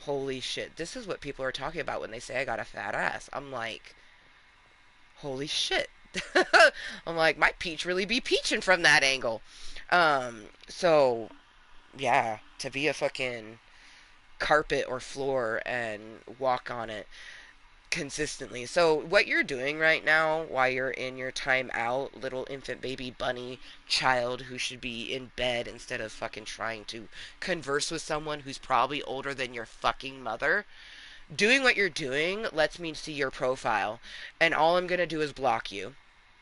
holy shit, this is what people are talking about when they say I got a fat ass. I'm like, holy shit. I'm like, my peach really be peaching from that angle. So yeah, to be a fucking carpet or floor and walk on it consistently. So what you're doing right now while you're in your time out, little infant baby bunny child who should be in bed instead of fucking trying to converse with someone who's probably older than your fucking mother, doing what you're doing lets me see your profile, and all I'm going to do is block you.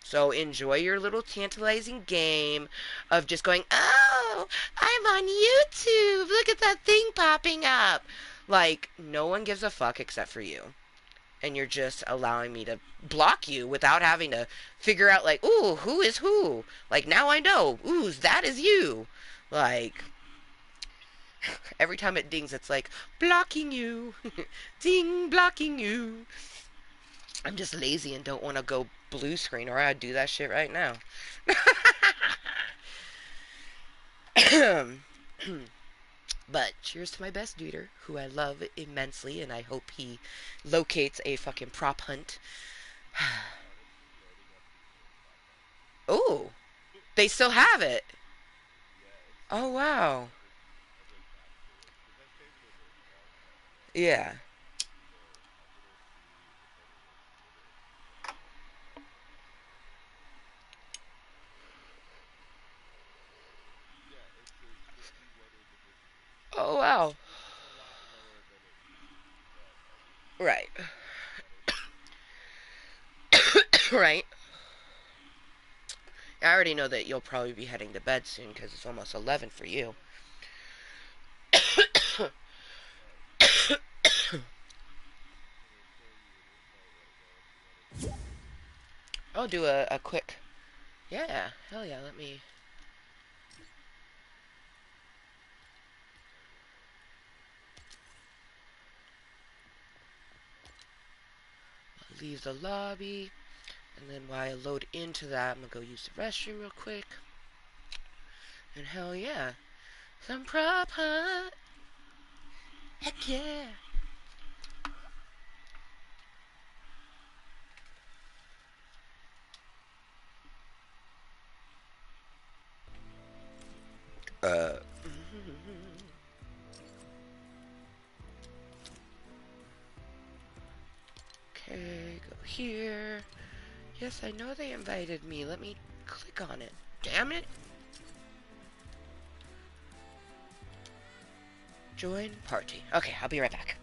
So enjoy your little tantalizing game of just going, "Oh, I'm on YouTube. Look at that thing popping up." Like, no one gives a fuck except for you. And you're just allowing me to block you without having to figure out, like, "Ooh, who is who?" Like, now I know. "Ooh, that is you." Like, every time it dings, it's like, "Blocking you." Ding, blocking you. I'm just lazy and don't want to go blue screen, or I'd do that shit right now. But cheers to my best duder, who I love immensely, and I hope he locates a fucking prop hunt. Oh, they still have it. Oh, wow. Yeah. Oh, wow. Right. Right. I already know that you'll probably be heading to bed soon because it's almost 11 for you. I'll do a quick. Yeah, hell yeah, let me leave the lobby. And then while I load into that, I'm gonna go use the restroom real quick. And hell yeah, some prop hunt. Heck yeah. Uh. Okay, go here. Yes, I know they invited me. Let me click on it. Damn it. Join party. Okay, I'll be right back.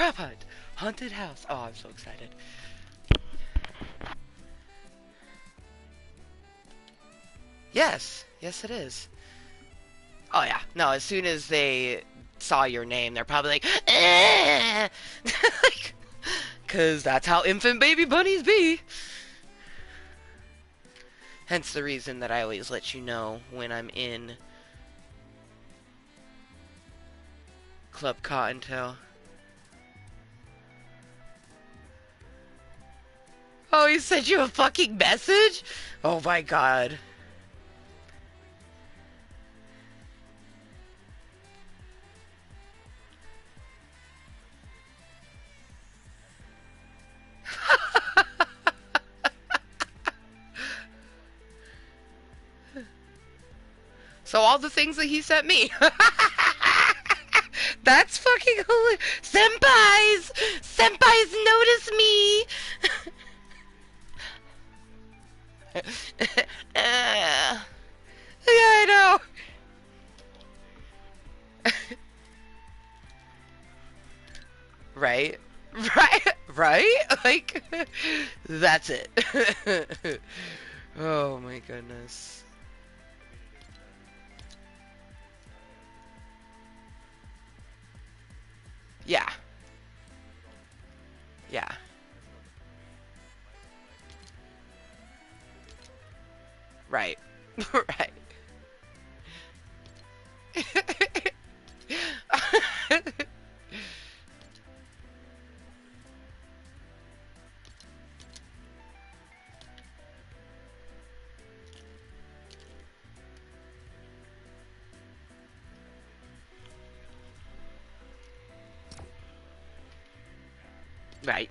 Prop hunt. Haunted house. Oh, I'm so excited. Yes. Yes, it is. Oh, yeah. No, as soon as they saw your name, they're probably like, eh! Like, because that's how infant baby bunnies be. Hence the reason that I always let you know when I'm in Club Kottontale. Oh, he sent you a fucking message? Oh my god. So all the things that he sent me. That's fucking hilarious. Senpais! Senpais notice me! Yeah, I know. Right? Right? Right? Like, that's it. Oh my goodness. Yeah. Yeah. Right. Right. Right.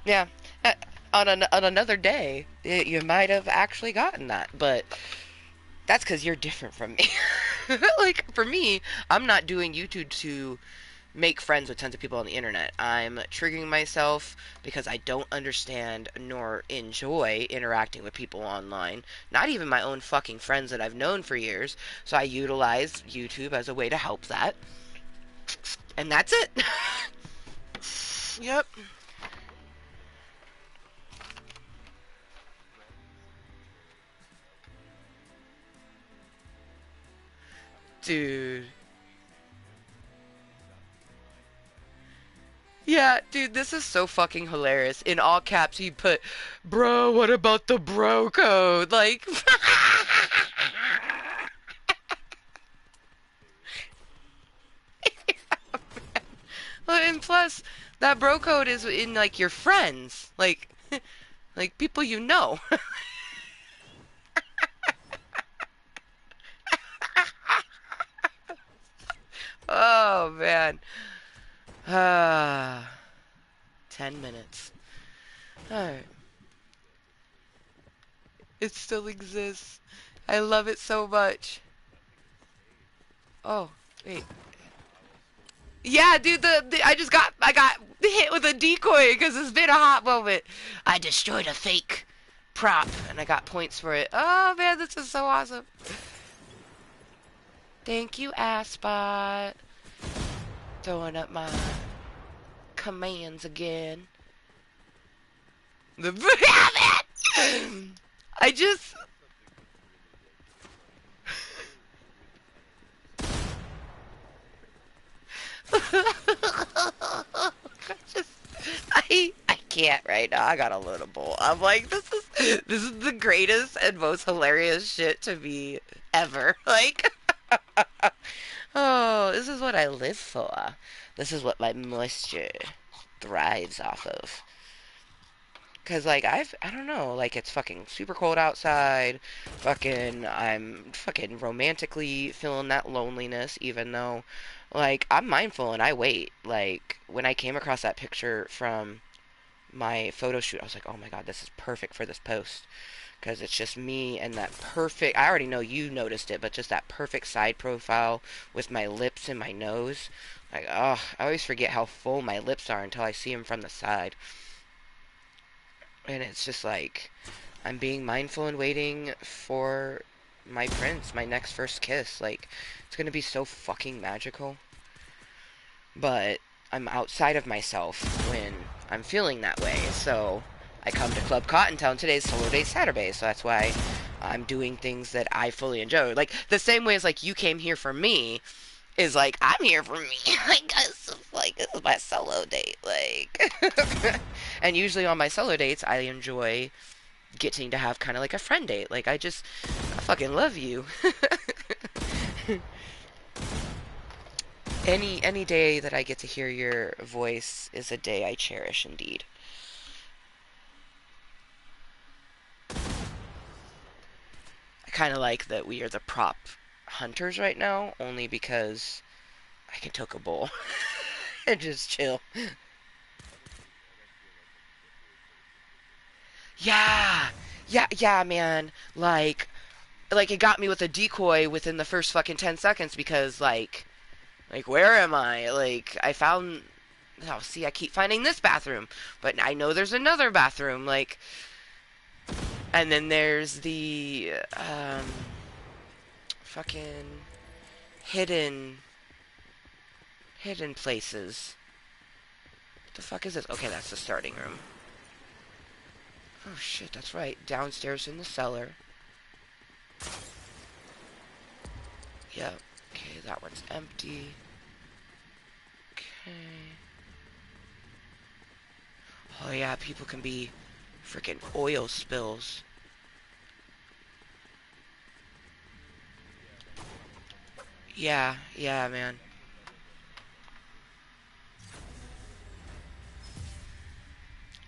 Yeah. Uh, on another day, you might have actually gotten that, but that's because you're different from me. Like, for me, I'm not doing YouTube to make friends with tons of people on the internet. I'm triggering myself because I don't understand nor enjoy interacting with people online. Not even my own fucking friends that I've known for years. So I utilize YouTube as a way to help that. And that's it. Yep. Dude. Yeah, dude, this is so fucking hilarious. In all caps, he put, bro, what about the bro code? Like, well, and plus, that bro code is in, like, your friends. Like, people you know. Oh, man. Ah, 10 minutes. Alright. It still exists. I love it so much. Oh, wait. Yeah, dude, I got hit with a decoy because it's been a hot moment. I destroyed a fake prop and I got points for it. Oh man, this is so awesome. Thank you, Aspot. Throwing up my commands again. The I just just I can't right now. I got a little bowl. I'm like, this is the greatest and most hilarious shit to me ever. Like, oh, this is what I live for. This is what my moisture thrives off of. Cause like I don't know, like it's fucking super cold outside. Fucking, I'm fucking romantically feeling that loneliness, even though, like, I'm mindful and I wait. Like when I came across that picture from my photo shoot, I was like, oh my god, this is perfect for this post. Because it's just me and that perfect, I already know you noticed it, but just that perfect side profile with my lips and my nose. Like, oh, I always forget how full my lips are until I see them from the side. And it's just like, I'm being mindful and waiting for my prince, my next first kiss. Like, it's gonna be so fucking magical. But I'm outside of myself when I'm feeling that way. So I come to Club Kottontale, and today's solo day Saturday, so that's why I'm doing things that I fully enjoy. Like, the same way as, like, you came here for me, is like, I'm here for me. Like, this is my solo date. Like, and usually on my solo dates, I enjoy getting to have kind of like a friend date. Like, I fucking love you. Any day that I get to hear your voice is a day I cherish indeed. I kind of like that we are the prop hunters right now, only because I can toke a bowl and just chill. Yeah, yeah, man. Like it got me with a decoy within the first fucking 10 seconds because like where am I? Like I found. Oh, see, I keep finding this bathroom, but I know there's another bathroom. Like, and then there's the fucking hidden hidden places. What the fuck is this? Okay, that's the starting room. Oh shit, that's right. Downstairs in the cellar. Yep. Okay, that one's empty. Okay. Oh yeah, people can be freaking oil spills. Yeah, yeah, man.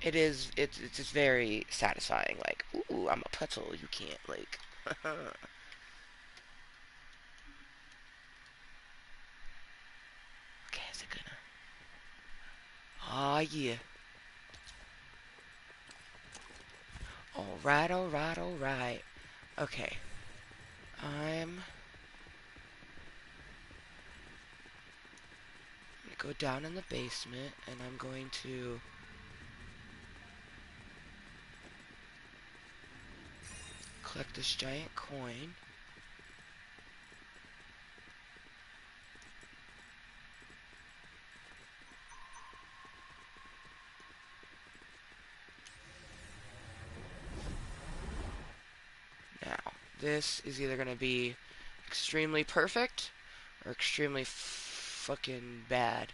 It's just very satisfying. Like, ooh, I'm a pretzel. You can't, like. Okay, is it gonna? Oh yeah. Alright, alright, alright. Okay. I'm gonna go down in the basement and I'm going to collect this giant coin. Now, this is either gonna be extremely perfect or extremely fucking bad.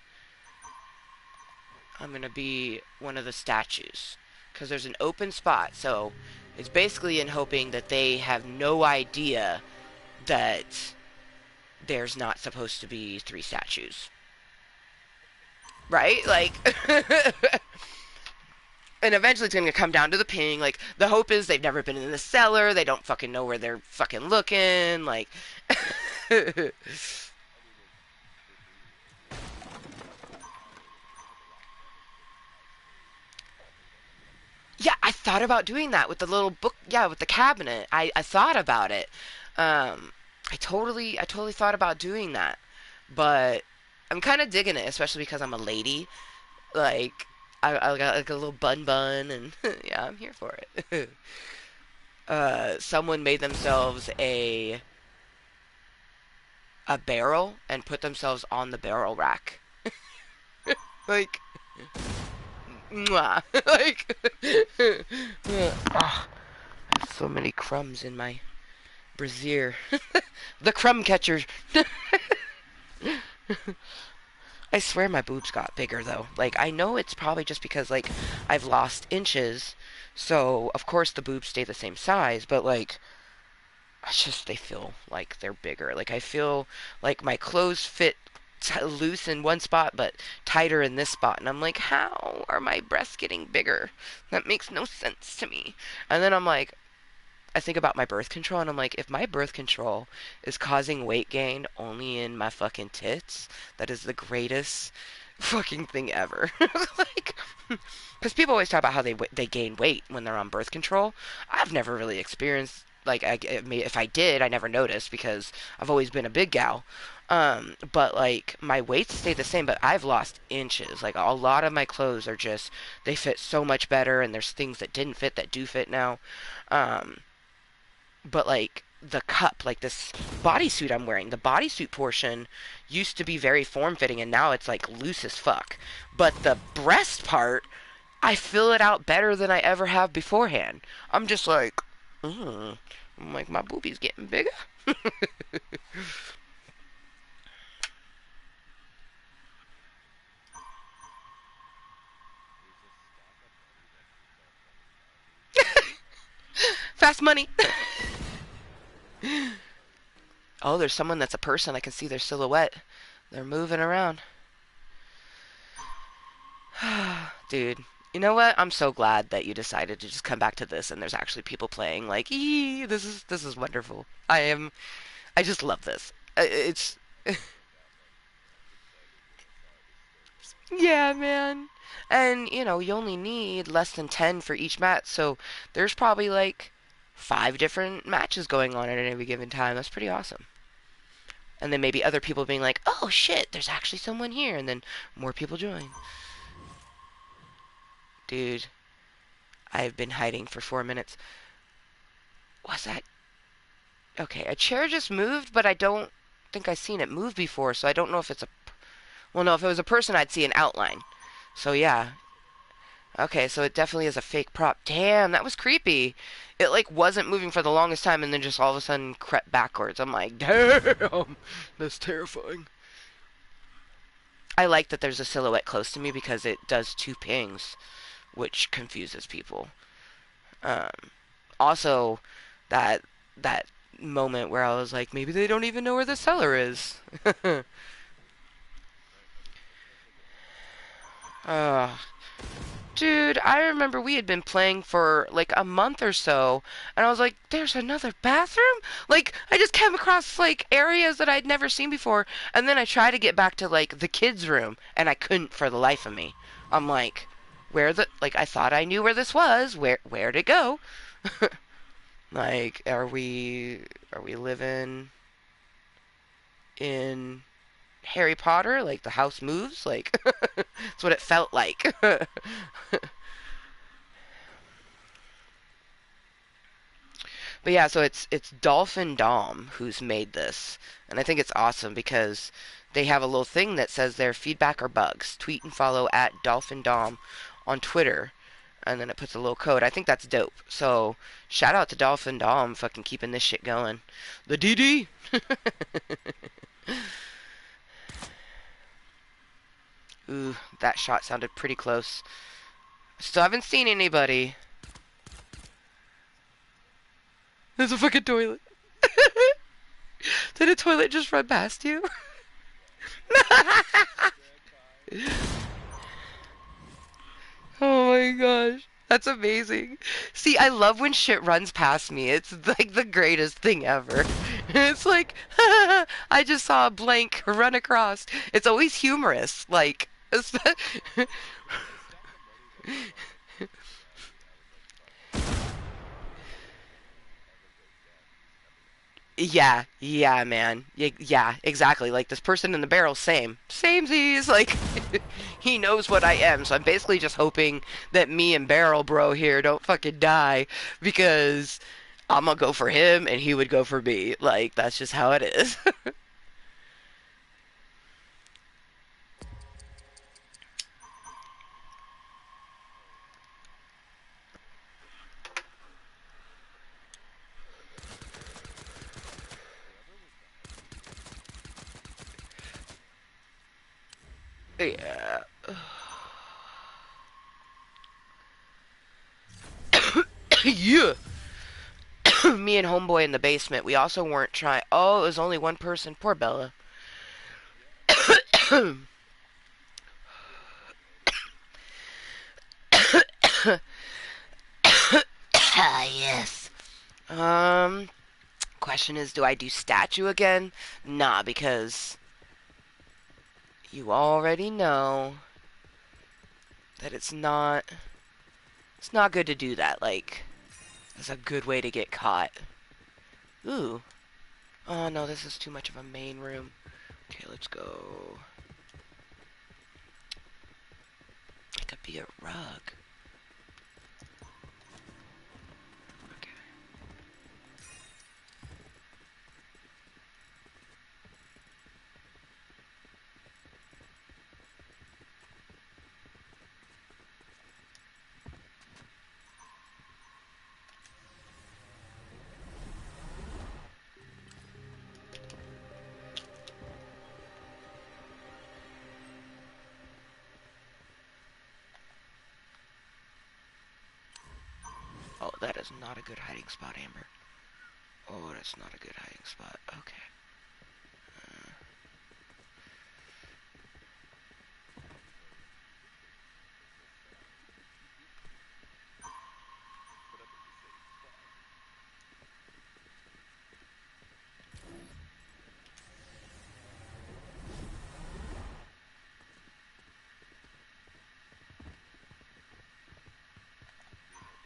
I'm gonna be one of the statues because there's an open spot, so it's basically in hoping that they have no idea that there's not supposed to be three statues, right? Like, and eventually it's gonna come down to the ping. Like, the hope is they've never been in the cellar, they don't fucking know where they're fucking looking. Like, yeah, I thought about doing that with the little book. Yeah, with the cabinet. I thought about it. I totally thought about doing that, but I'm kind of digging it, especially because I'm a lady. Like, I got like a little bun, and yeah, I'm here for it. Someone made themselves a barrel and put themselves on the barrel rack. Like, mwah. Like, oh, so many crumbs in my brassiere. The crumb catcher. I swear my boobs got bigger though. Like, I know it's probably just because like I've lost inches, so of course the boobs stay the same size, but like it's just they feel like they're bigger. Like I feel like my clothes fit loose in one spot but tighter in this spot, and I'm like, how are my breasts getting bigger? That makes no sense to me. And then I think about my birth control, and I'm like, if my birth control is causing weight gain only in my fucking tits, that is the greatest fucking thing ever. Like, because people always talk about how they gain weight when they're on birth control. I've never really experienced like I mean, if I did, I never noticed because I've always been a big gal. But like my weights stay the same, but I've lost inches. Like a lot of my clothes are just they fit so much better, and there's things that didn't fit that do fit now. Um, but like the cup, like this bodysuit I'm wearing. The bodysuit portion used to be very form-fitting, and now it's like loose as fuck. But the breast part, I fill it out better than I ever have beforehand. I'm just like, I'm like, my boobies getting bigger. Fast money. Oh, there's someone that's a person. I can see their silhouette. They're moving around. Dude, you know what? I'm so glad that you decided to just come back to this and there's actually people playing. Like, this is wonderful. I just love this. It's yeah, man. And, you only need less than 10 for each match, so there's probably like 5 different matches going on at any given time. That's pretty awesome. And then maybe other people being like, "Oh shit, there's actually someone here," and then more people join. Dude, I've been hiding for 4 minutes. Was that okay? A chair just moved, but I don't think I've seen it move before, so I don't know if it's a. Well, no, if it was a person, I'd see an outline. So yeah. Okay, so it definitely is a fake prop. Damn, that was creepy. It like wasn't moving for the longest time and then just all of a sudden crept backwards. I'm like, damn, that's terrifying. I like that there's a silhouette close to me because it does 2 pings, which confuses people. Um, Also, that that moment where I was like, maybe they don't even know where the seller is. uh, Dude, I remember we had been playing for like a month or so, and I was like, there's another bathroom? Like, I just came across like areas that I'd never seen before, and then I tried to get back to like the kids' room, and I couldn't for the life of me. I'm like, I thought I knew where this was. Where'd it go? Like, are we living in Harry Potter? Like the house moves? Like, that's what it felt like. But yeah, so it's Dolphin Dom who's made this, and I think it's awesome because they have a little thing that says their feedback or bugs. Tweet and follow at Dolphin Dom on Twitter, and then it puts a little code. I think that's dope. So shout out to Dolphin Dom, fucking keeping this shit going. The DD. Ooh, that shot sounded pretty close. Still haven't seen anybody. There's a fucking toilet. Did a toilet just run past you? Oh my gosh. That's amazing. See, I love when shit runs past me. It's like the greatest thing ever. It's like, I just saw a blank run across. It's always humorous. Like, yeah, yeah, man. Yeah, exactly. Like this person in the barrel, same. Samesies. Like, he knows what I am. So I'm basically just hoping that me and Barrel Bro here don't fucking die because I'm gonna go for him and he would go for me. Like, that's just how it is. Yeah. Yeah. Me and Homeboy in the basement, we also weren't trying. Oh, it was only one person. Poor Bella. Ah, yes. Um, Question is, do I do statue again? Nah, because you already know that it's not good to do that. Like, it's a good way to get caught. Ooh. Oh no, this is too much of a main room. Okay, let's go. It could be a rug. Okay. Oh, that is not a good hiding spot, Amber. Oh, that's not a good hiding spot. Okay.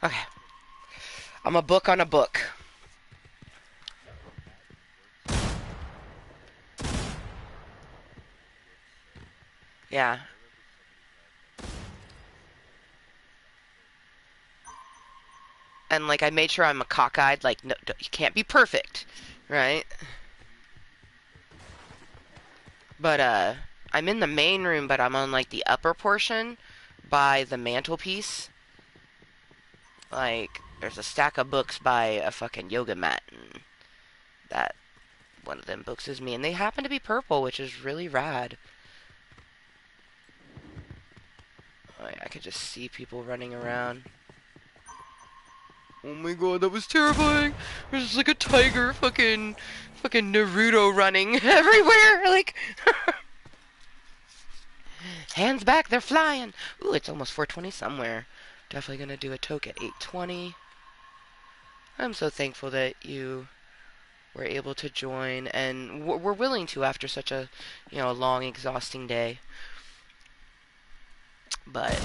Okay. I'm a book on a book. Yeah. And, like, I made sure I'm a cockeyed, like, no, you can't be perfect, right? But, I'm in the main room, but I'm on, like, the upper portion by the mantelpiece. Like, there's a stack of books by a fucking yoga mat, and that one of them books is me. And they happen to be purple, which is really rad. Like, I could just see people running around. Oh my god, that was terrifying! There's just like a tiger fucking Naruto running everywhere! Like, hands back, they're flying! Ooh, it's almost 4:20 somewhere. Definitely gonna do a toke at 8:20. I'm so thankful that you were able to join and were willing to after such a, long, exhausting day. But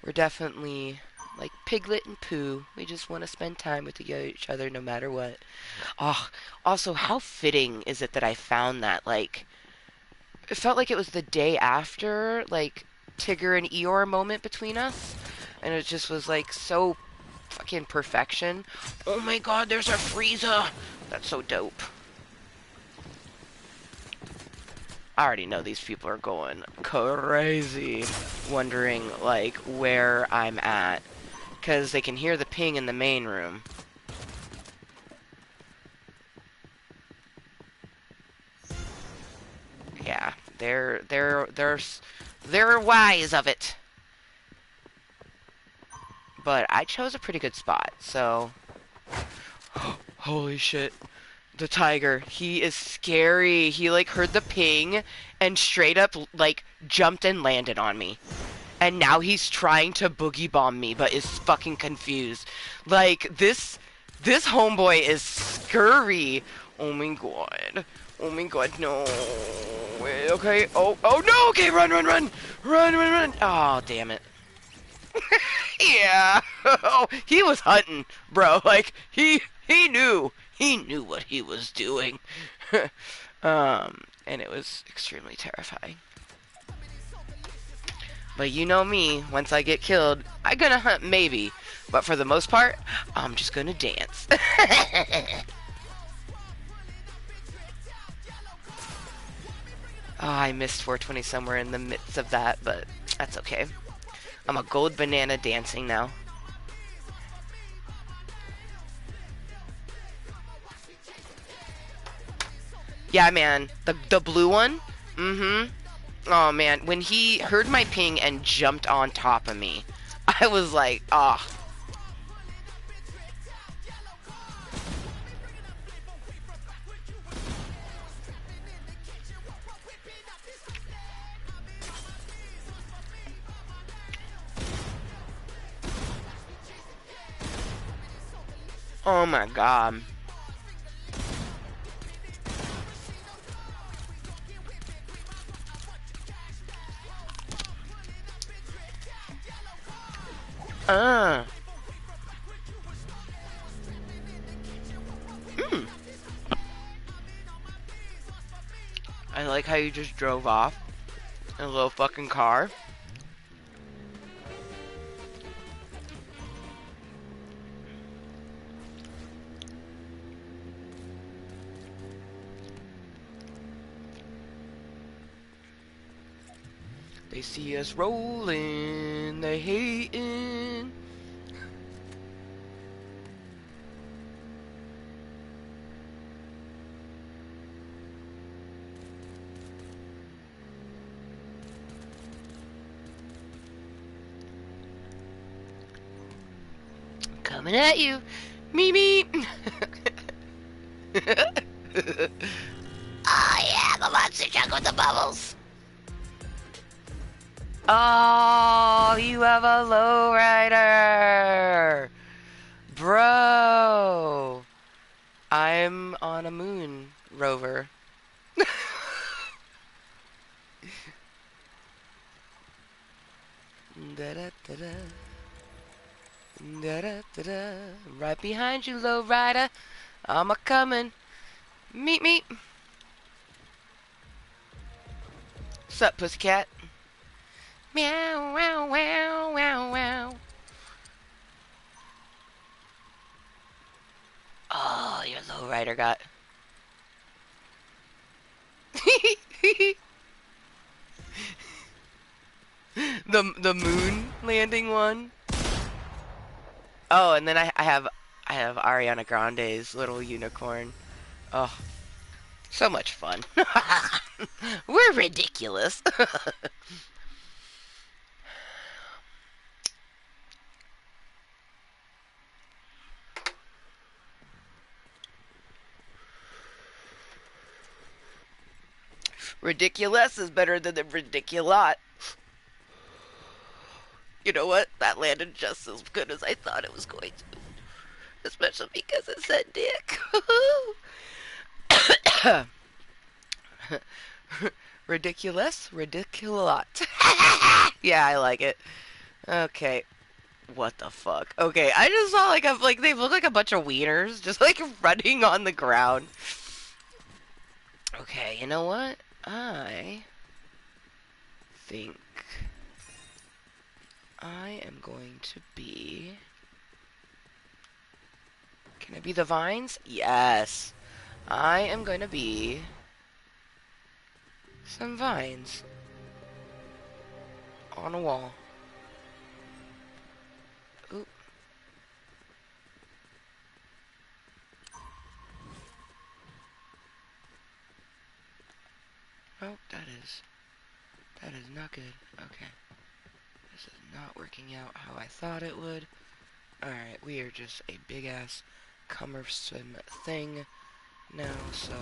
we're definitely like Piglet and Pooh. We just want to spend time with each other no matter what. Oh, also, how fitting is it that I found that? Like, it felt like it was the day after, like, Tigger and Eeyore moment between us. And it just was, like, so fucking perfection. Oh my god, there's our Frieza! That's so dope. I already know these people are going crazy, wondering, like, where I'm at. Because they can hear the ping in the main room. Yeah, they're wise of it. But I chose a pretty good spot, so... Holy shit. The tiger, he is scary. He, like, heard the ping and straight up, like, jumped and landed on me. And now he's trying to boogie bomb me, but is fucking confused. Like, this homeboy is scurry. Oh my god. Oh my god, no. Wait, okay. Oh no, okay, run. Oh, damn it. Yeah. Oh, he was hunting, bro. Like, he knew. He knew what he was doing. And it was extremely terrifying. But you know me, once I get killed, I'm gonna hunt maybe. But for the most part, I'm just gonna dance. Oh, I missed 420 somewhere in the midst of that, but that's okay. I'm a gold banana dancing now. Yeah, man. The blue one? Mm-hmm. Oh, man. When he heard my ping and jumped on top of me, I was like, ah. Oh my god. Uh. Mm. I like how you just drove off in a little fucking car. They see us rolling, they hating. Coming at you. Me, me. Oh yeah, the monster truck with the bubbles. Oh, you have a lowrider. Bro. I'm on a moon rover. Da da da da. Da da da da. Right behind you, lowrider. I'm a coming. Meet me. Sup, pussycat? Meow, wow, wow, wow, wow. Oh, your lowrider got. the moon landing one. Oh, and then I have Ariana Grande's little unicorn. Oh, so much fun. We're ridiculous. Ridiculous is better than the ridiculot. You know what? That landed just as good as I thought it was going to. Especially because it said dick. Ridiculous? Ridiculot. Yeah, I like it. Okay. What the fuck? Okay, I just saw like they look like a bunch of wieners just like running on the ground. Okay, you know what? I think I am going to be. Can I be the vines? Yes. I am going to be some vines on a wall. Oop. Oh, that is not good. Okay. This is not working out how I thought it would. Alright, we are just a big ass cumbersome thing now, so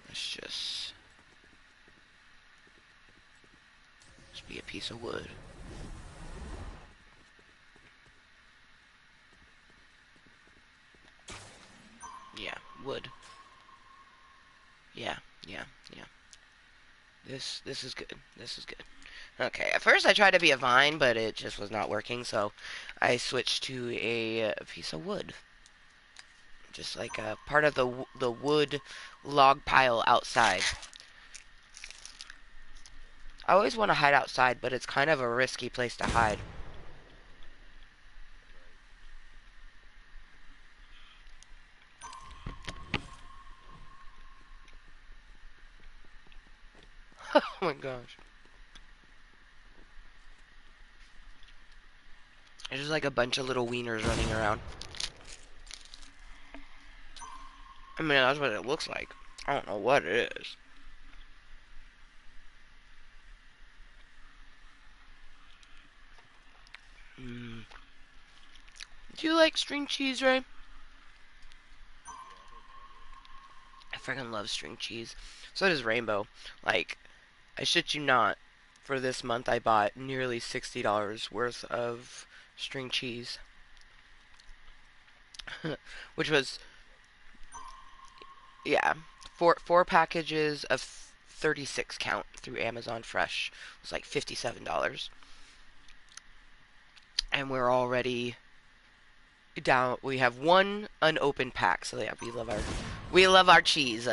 let's just be a piece of wood. Yeah, wood. Yeah, yeah, yeah. This is good. This is good. Okay, at first I tried to be a vine, but it just was not working, so I switched to a piece of wood. Just like a part of the wood log pile outside. I always want to hide outside, but it's kind of a risky place to hide. Oh my gosh. There's just like a bunch of little wieners running around. I mean, that's what it looks like. I don't know what it is. Mm. Do you like string cheese, Ray? I freaking love string cheese. So does Rainbow. Like, I shit you not. For this month, I bought nearly $60 worth of string cheese. Which was, yeah, four packages of 36 count through Amazon Fresh. It was like $57. And we're already down. We have one unopened pack, so yeah, we love our cheese.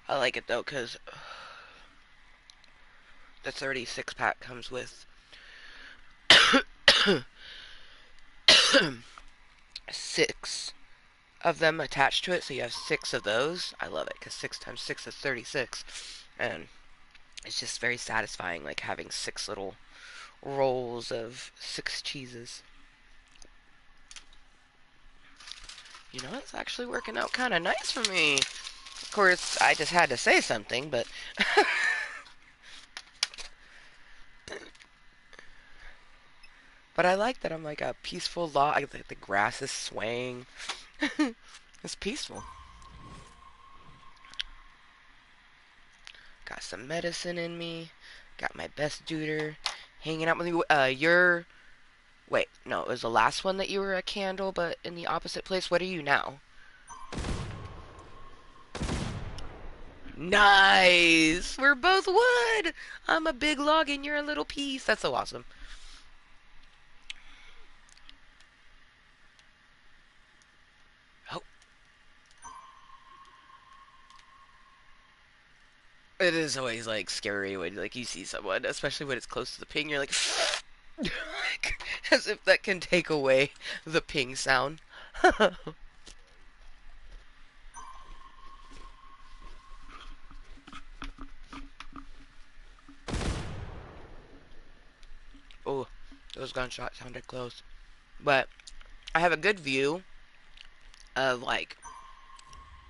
I like it though, cause the 36 pack comes with six of them attached to it, so you have six of those. I love it because 6 times 6 is 36, and it's just very satisfying, like having six little rolls of six cheeses. You know, it's actually working out kind of nice for me. Of course, I just had to say something, but... But I like that I'm like a peaceful log. The grass is swaying. It's peaceful. Got some medicine in me. Got my best duder hanging out with me. Wait, no, it was the last one that you were a candle, but in the opposite place. What are you now? Nice! We're both wood! I'm a big log and you're a little piece. That's so awesome. Oh. It is always, like, scary when, like, you see someone, especially when it's close to the ping, you're like... as if that can take away the ping sound. Oh, those gunshots sounded close. But I have a good view of, like,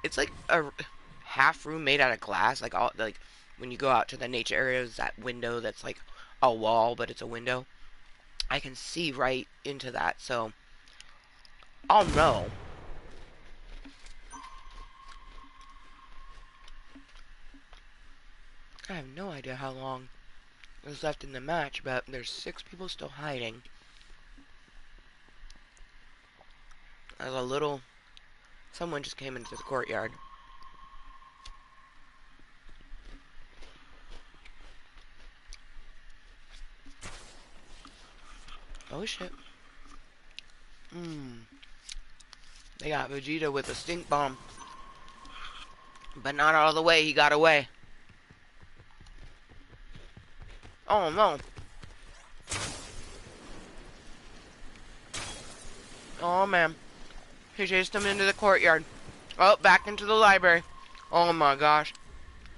it's like a half room made out of glass. Like, all, like, when you go out to the nature areas, that window that's like a wall, but it's a window. I can see right into that, so I'll know. I have no idea how long is left in the match, but there's 6 people still hiding. There's a little... Someone just came into the courtyard. Oh shit. They got Vegeta with a stink bomb. But not all the way, he got away. Oh no. Oh man. He chased him into the courtyard. Oh, back into the library. Oh my gosh.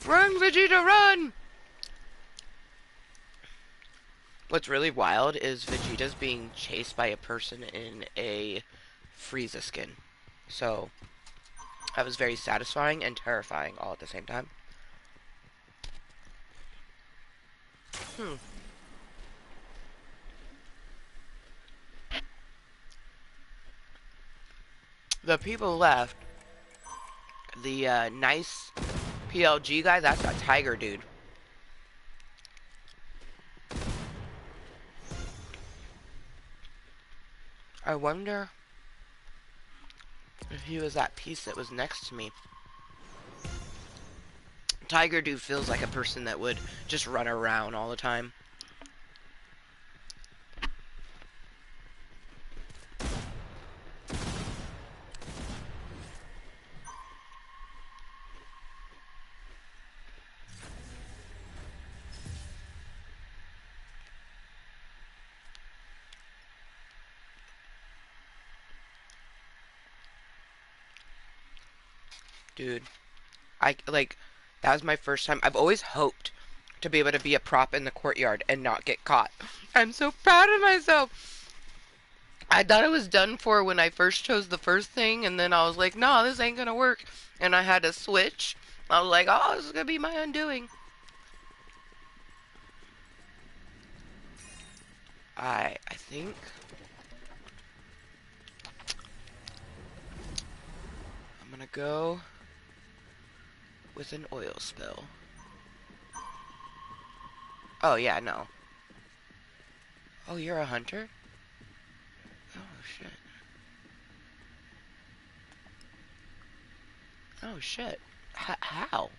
Run, Vegeta, run! What's really wild is Vegeta's being chased by a person in a Frieza skin. So, that was very satisfying and terrifying all at the same time. The people left. The nice PLG guy, that's a tiger dude. I wonder if he was that piece that was next to me. Tiger dude feels like a person that would just run around all the time. Dude, that was my first time. I've always hoped to be able to be a prop in the courtyard and not get caught. I'm so proud of myself. I thought it was done for when I first chose the first thing, and then I was like, no, this ain't gonna work. And I had to switch. I was like, oh, this is gonna be my undoing. I think I'm gonna go with an oil spill. Oh, yeah, no. Oh, you're a hunter? Oh, shit. Oh, shit. How?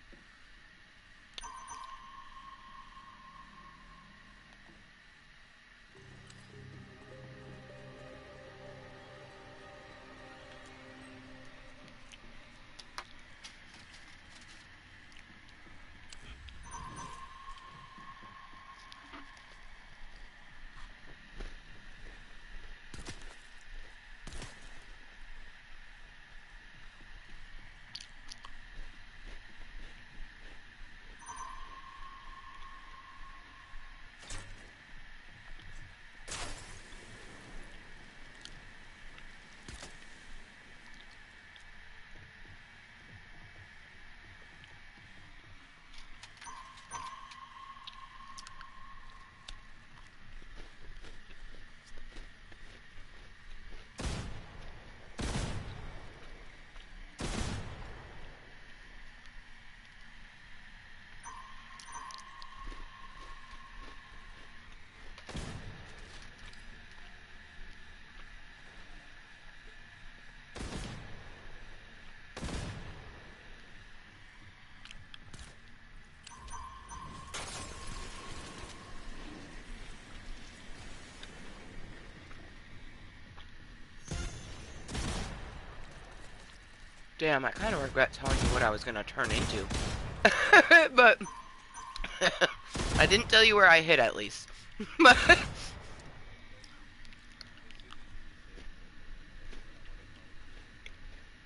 Damn, I kind of regret telling you what I was gonna turn into. But I didn't tell you where I hid, at least.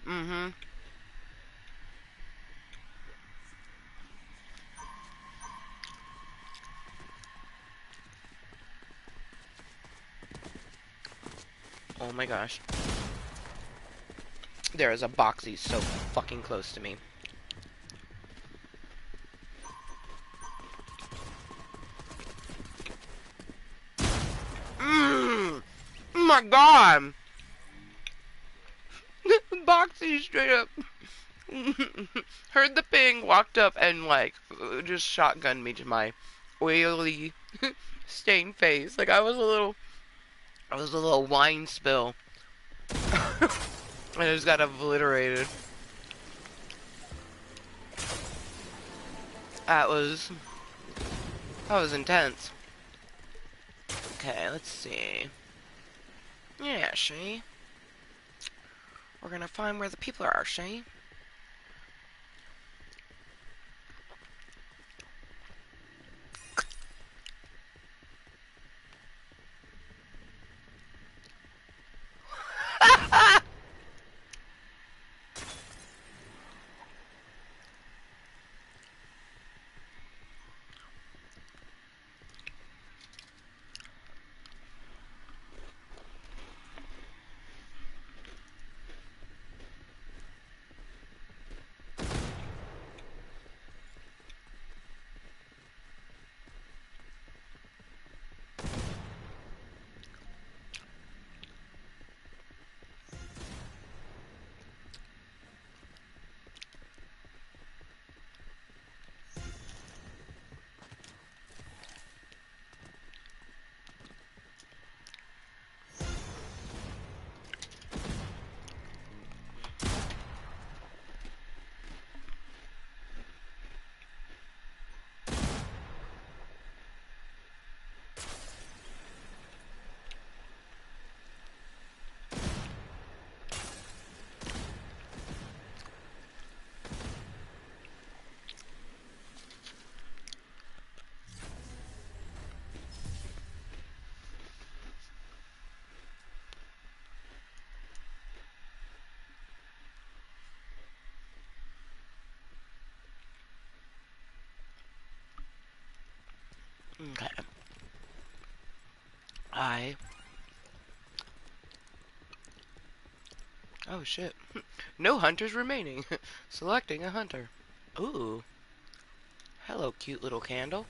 Mm-hmm. Oh my gosh. There is a Boxy so fucking close to me. Oh my god! Boxy straight up heard the ping, walked up, and like just shotgunned me to my oily, stained face. Like I was a little wine spill. I just got obliterated. That was intense. Okay, let's see. Yeah, she. We're gonna find where the people are, she. Okay. Oh shit. No hunters remaining. Selecting a hunter. Ooh. Hello, cute little candle.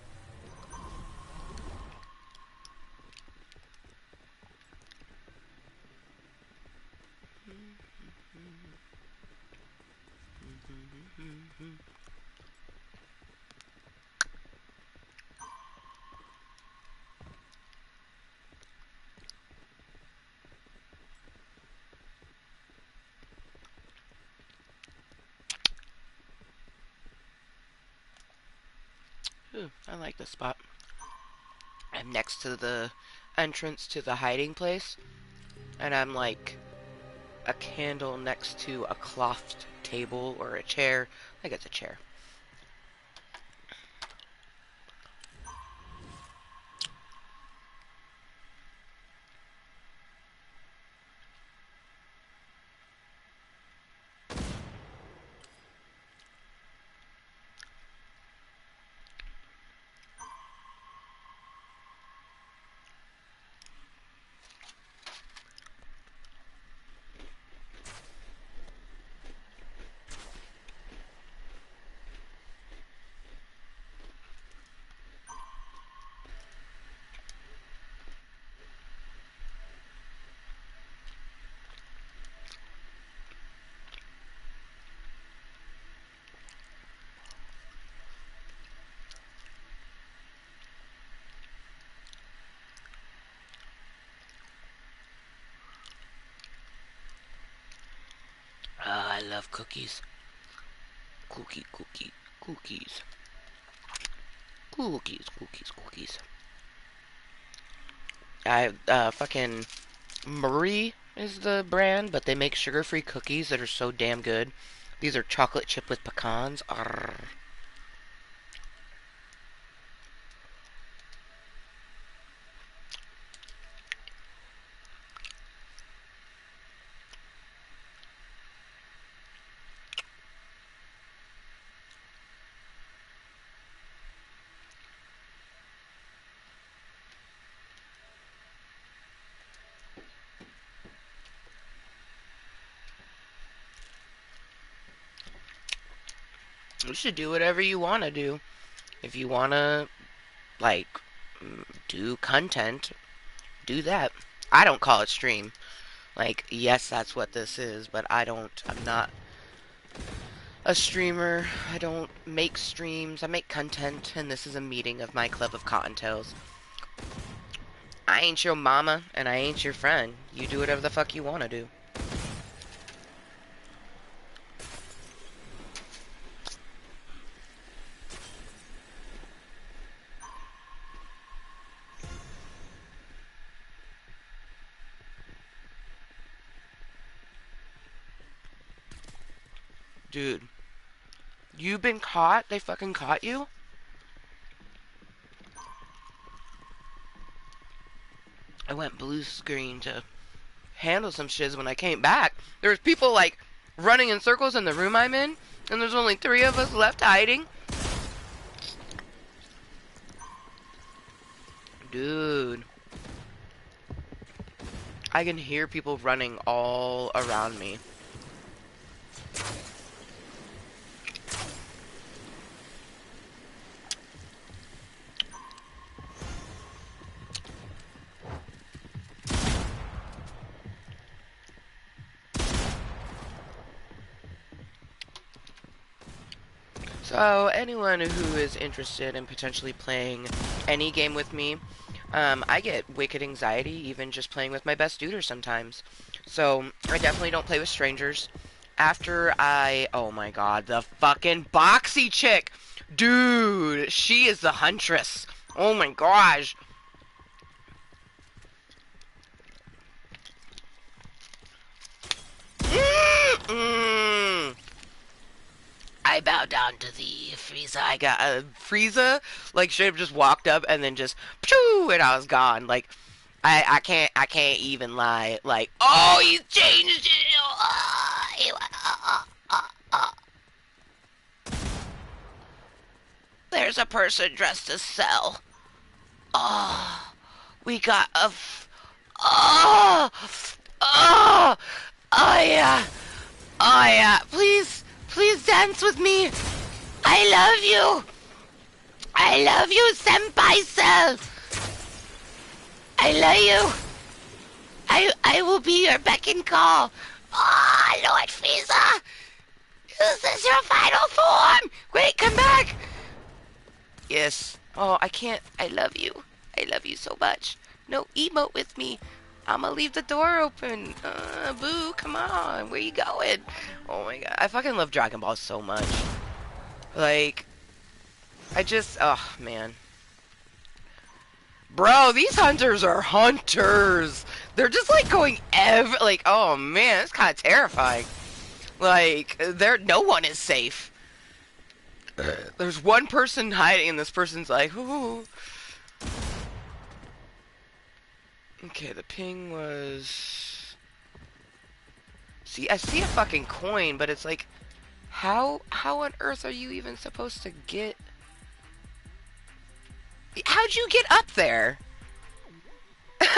Ooh, I like this spot. I'm next to the entrance to the hiding place, and I'm like a candle next to a clothed table or a chair. I think it's a chair. I love cookies. Cookies. Cookies. I, fucking Marie is the brand, but they make sugar-free cookies that are so damn good. These are chocolate chip with pecans. Arrgh. You should do whatever you want to do. If you want to, like, do content, do that. I don't call it stream. Like, yes, that's what this is, but I'm not a streamer. I don't make streams. I make content, and this is a meeting of my club of Cottontails. I ain't your mama, and I ain't your friend. You do whatever the fuck you want to do. Dude, you've been caught? They fucking caught you? I went blue screen to handle some shiz. When I came back, there was people, like, running in circles in the room I'm in, and there's only 3 of us left hiding. Dude. I can hear people running all around me. So, anyone who is interested in potentially playing any game with me, I get wicked anxiety even just playing with my best duder sometimes. So, I definitely don't play with strangers. Oh my god, the fucking boxy chick! Dude, she is the huntress. Oh my gosh. Mm-mm. I bow down to thee, Frieza. I got Frieza, like straight up just walked up and then just pshoo, and I was gone. Like I can't even lie. Like, oh, he's changed it. There's a person dressed as Cell. Oh, we got oh, oh, oh yeah, oh yeah. Please dance with me. I love you. I love you, Senpai Cell. I love you. I will be your beck and call. Oh, Lord Frieza. Is this your final form? Wait, come back. Yes. Oh, I can't. I love you. I love you so much. No, emote with me. I'ma leave the door open. Boo, come on. Where you going? Oh my god. I fucking love Dragon Ball so much. Like, oh man. Bro, these hunters are hunters. They're just like going like, oh man, it's kind of terrifying. Like, no one is safe. There's one person hiding, and this person's like, ooh. Okay, the ping was... See, I see a fucking coin, but it's like, how on earth are you even supposed to get... How'd you get up there? Like,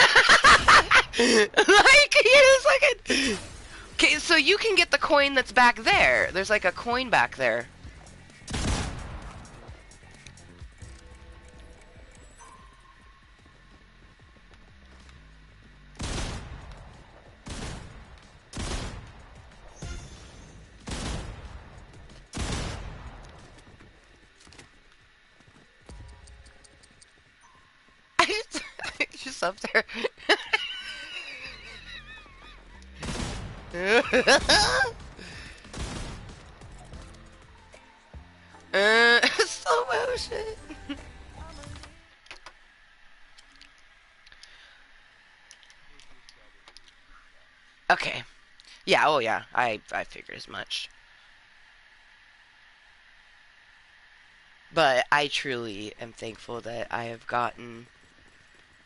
it's like a... Okay, so you can get the coin that's back there. There's like a coin back there. Just up there. Slow motion. Okay. Yeah, oh yeah. I figured as much. But I truly am thankful that I have gotten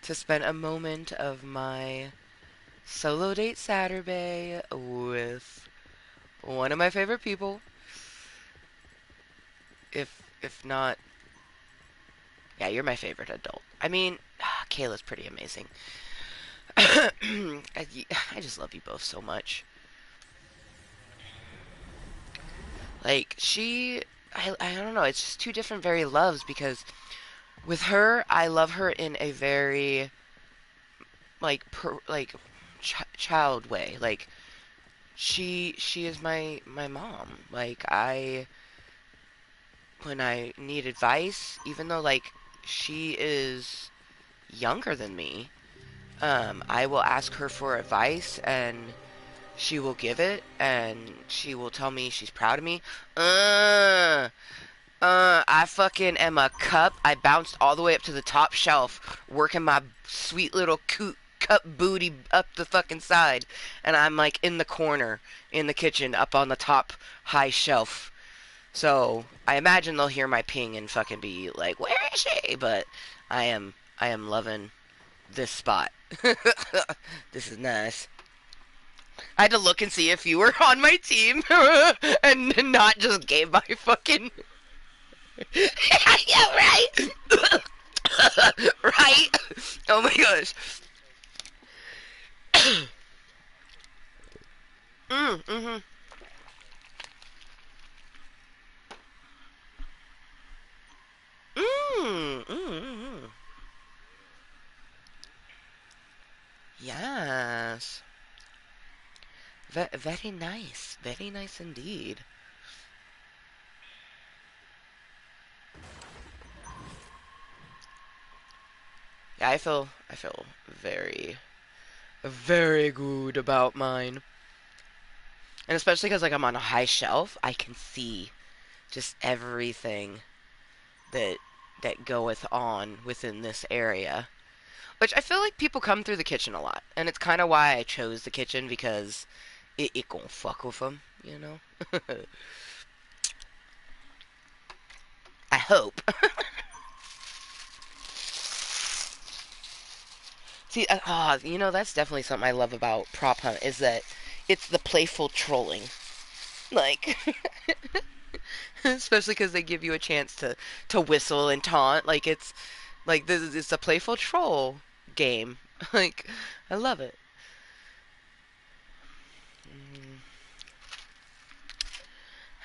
to spend a moment of my solo date Saturday with one of my favorite people. If not, yeah, you're my favorite adult. I mean, Kayla's pretty amazing. I just love you both so much. Like I don't know. It's just two different very loves because with her, I love her in a very like child way. Like she is my mom. Like I when I need advice, even though like she is younger than me, I will ask her for advice and she will give it and she will tell me she's proud of me. I fucking am a cup. I bounced all the way up to the top shelf, working my sweet little cup booty up the fucking side, and I'm like in the corner in the kitchen, up on the top high shelf. So I imagine they'll hear my ping and fucking be like, "Where is she?" But I am loving this spot. This is nice. I had to look and see if you were on my team and not just gave my fucking yeah, right. Right? Oh my gosh. Mm-hmm. Mm-hmm. Yes. Very nice. Very nice indeed. Yeah, I feel very good about mine. And especially because like I'm on a high shelf, I can see just everything that that goeth on within this area. Which I feel like people come through the kitchen a lot, and it's kind of why I chose the kitchen because it gon' fuck with them, you know. I hope. See, you know that's definitely something I love about prop hunt is that it's the playful trolling, like, especially because they give you a chance to whistle and taunt. Like it's a playful troll game. Like, I love it. Mm,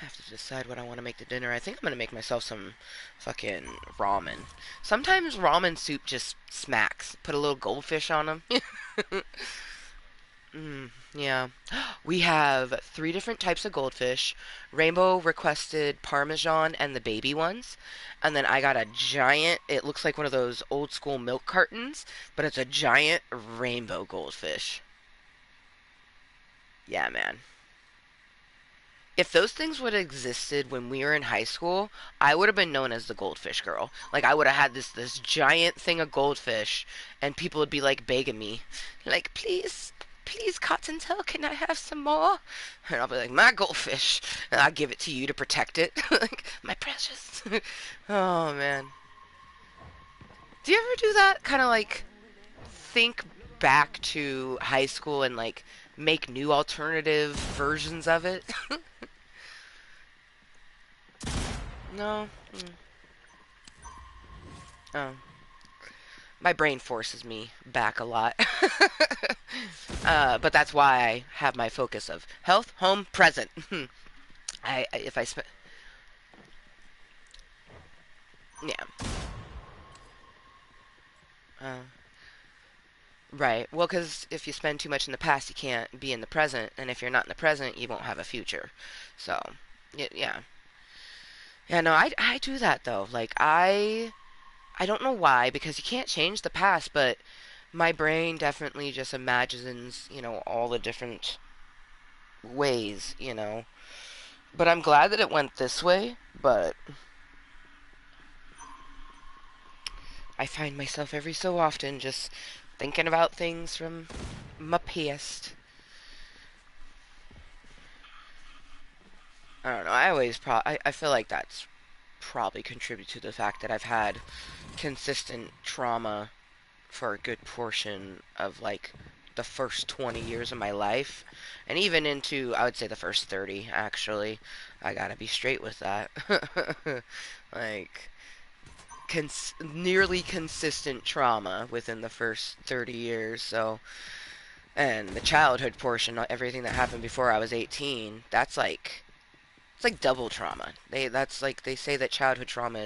I have to decide what I want to make to dinner. I think I'm gonna make myself some fucking ramen. Sometimes ramen soup just smacks. Put a little goldfish on them. Yeah. We have three different types of goldfish. Rainbow requested Parmesan and the baby ones. And then I got a giant, it looks like one of those old school milk cartons, but it's a giant rainbow goldfish. Yeah, man. If those things would have existed when we were in high school, I would have been known as the goldfish girl. Like I would have had this giant thing of goldfish, and people would be like begging me, like please Kottontale, can I have some more? And I'll be like my goldfish, and I'll give it to you to protect it, like my precious. Oh man, do you ever do that? Kind of like think back to high school and like make new alternative versions of it? No. Oh, my brain forces me back a lot. But that's why I have my focus of health, home, present. If I spend, yeah, uh, right. Well, because if you spend too much in the past, you can't be in the present, and if you're not in the present, you won't have a future. So, yeah, yeah. No, I do that though. Like I don't know why, because you can't change the past, but my brain definitely just imagines, all the different ways, But I'm glad that it went this way, but I find myself every so often just thinking about things from my past. I don't know. I feel like that's probably contributed to the fact that I've had consistent trauma for a good portion of like the first 20 years of my life, and even into, I would say, the first 30 actually. I gotta be straight with that. Like, nearly consistent trauma within the first 30 years. So, and the childhood portion, everything that happened before I was 18, that's like, it's like double trauma. That's like, they say that childhood trauma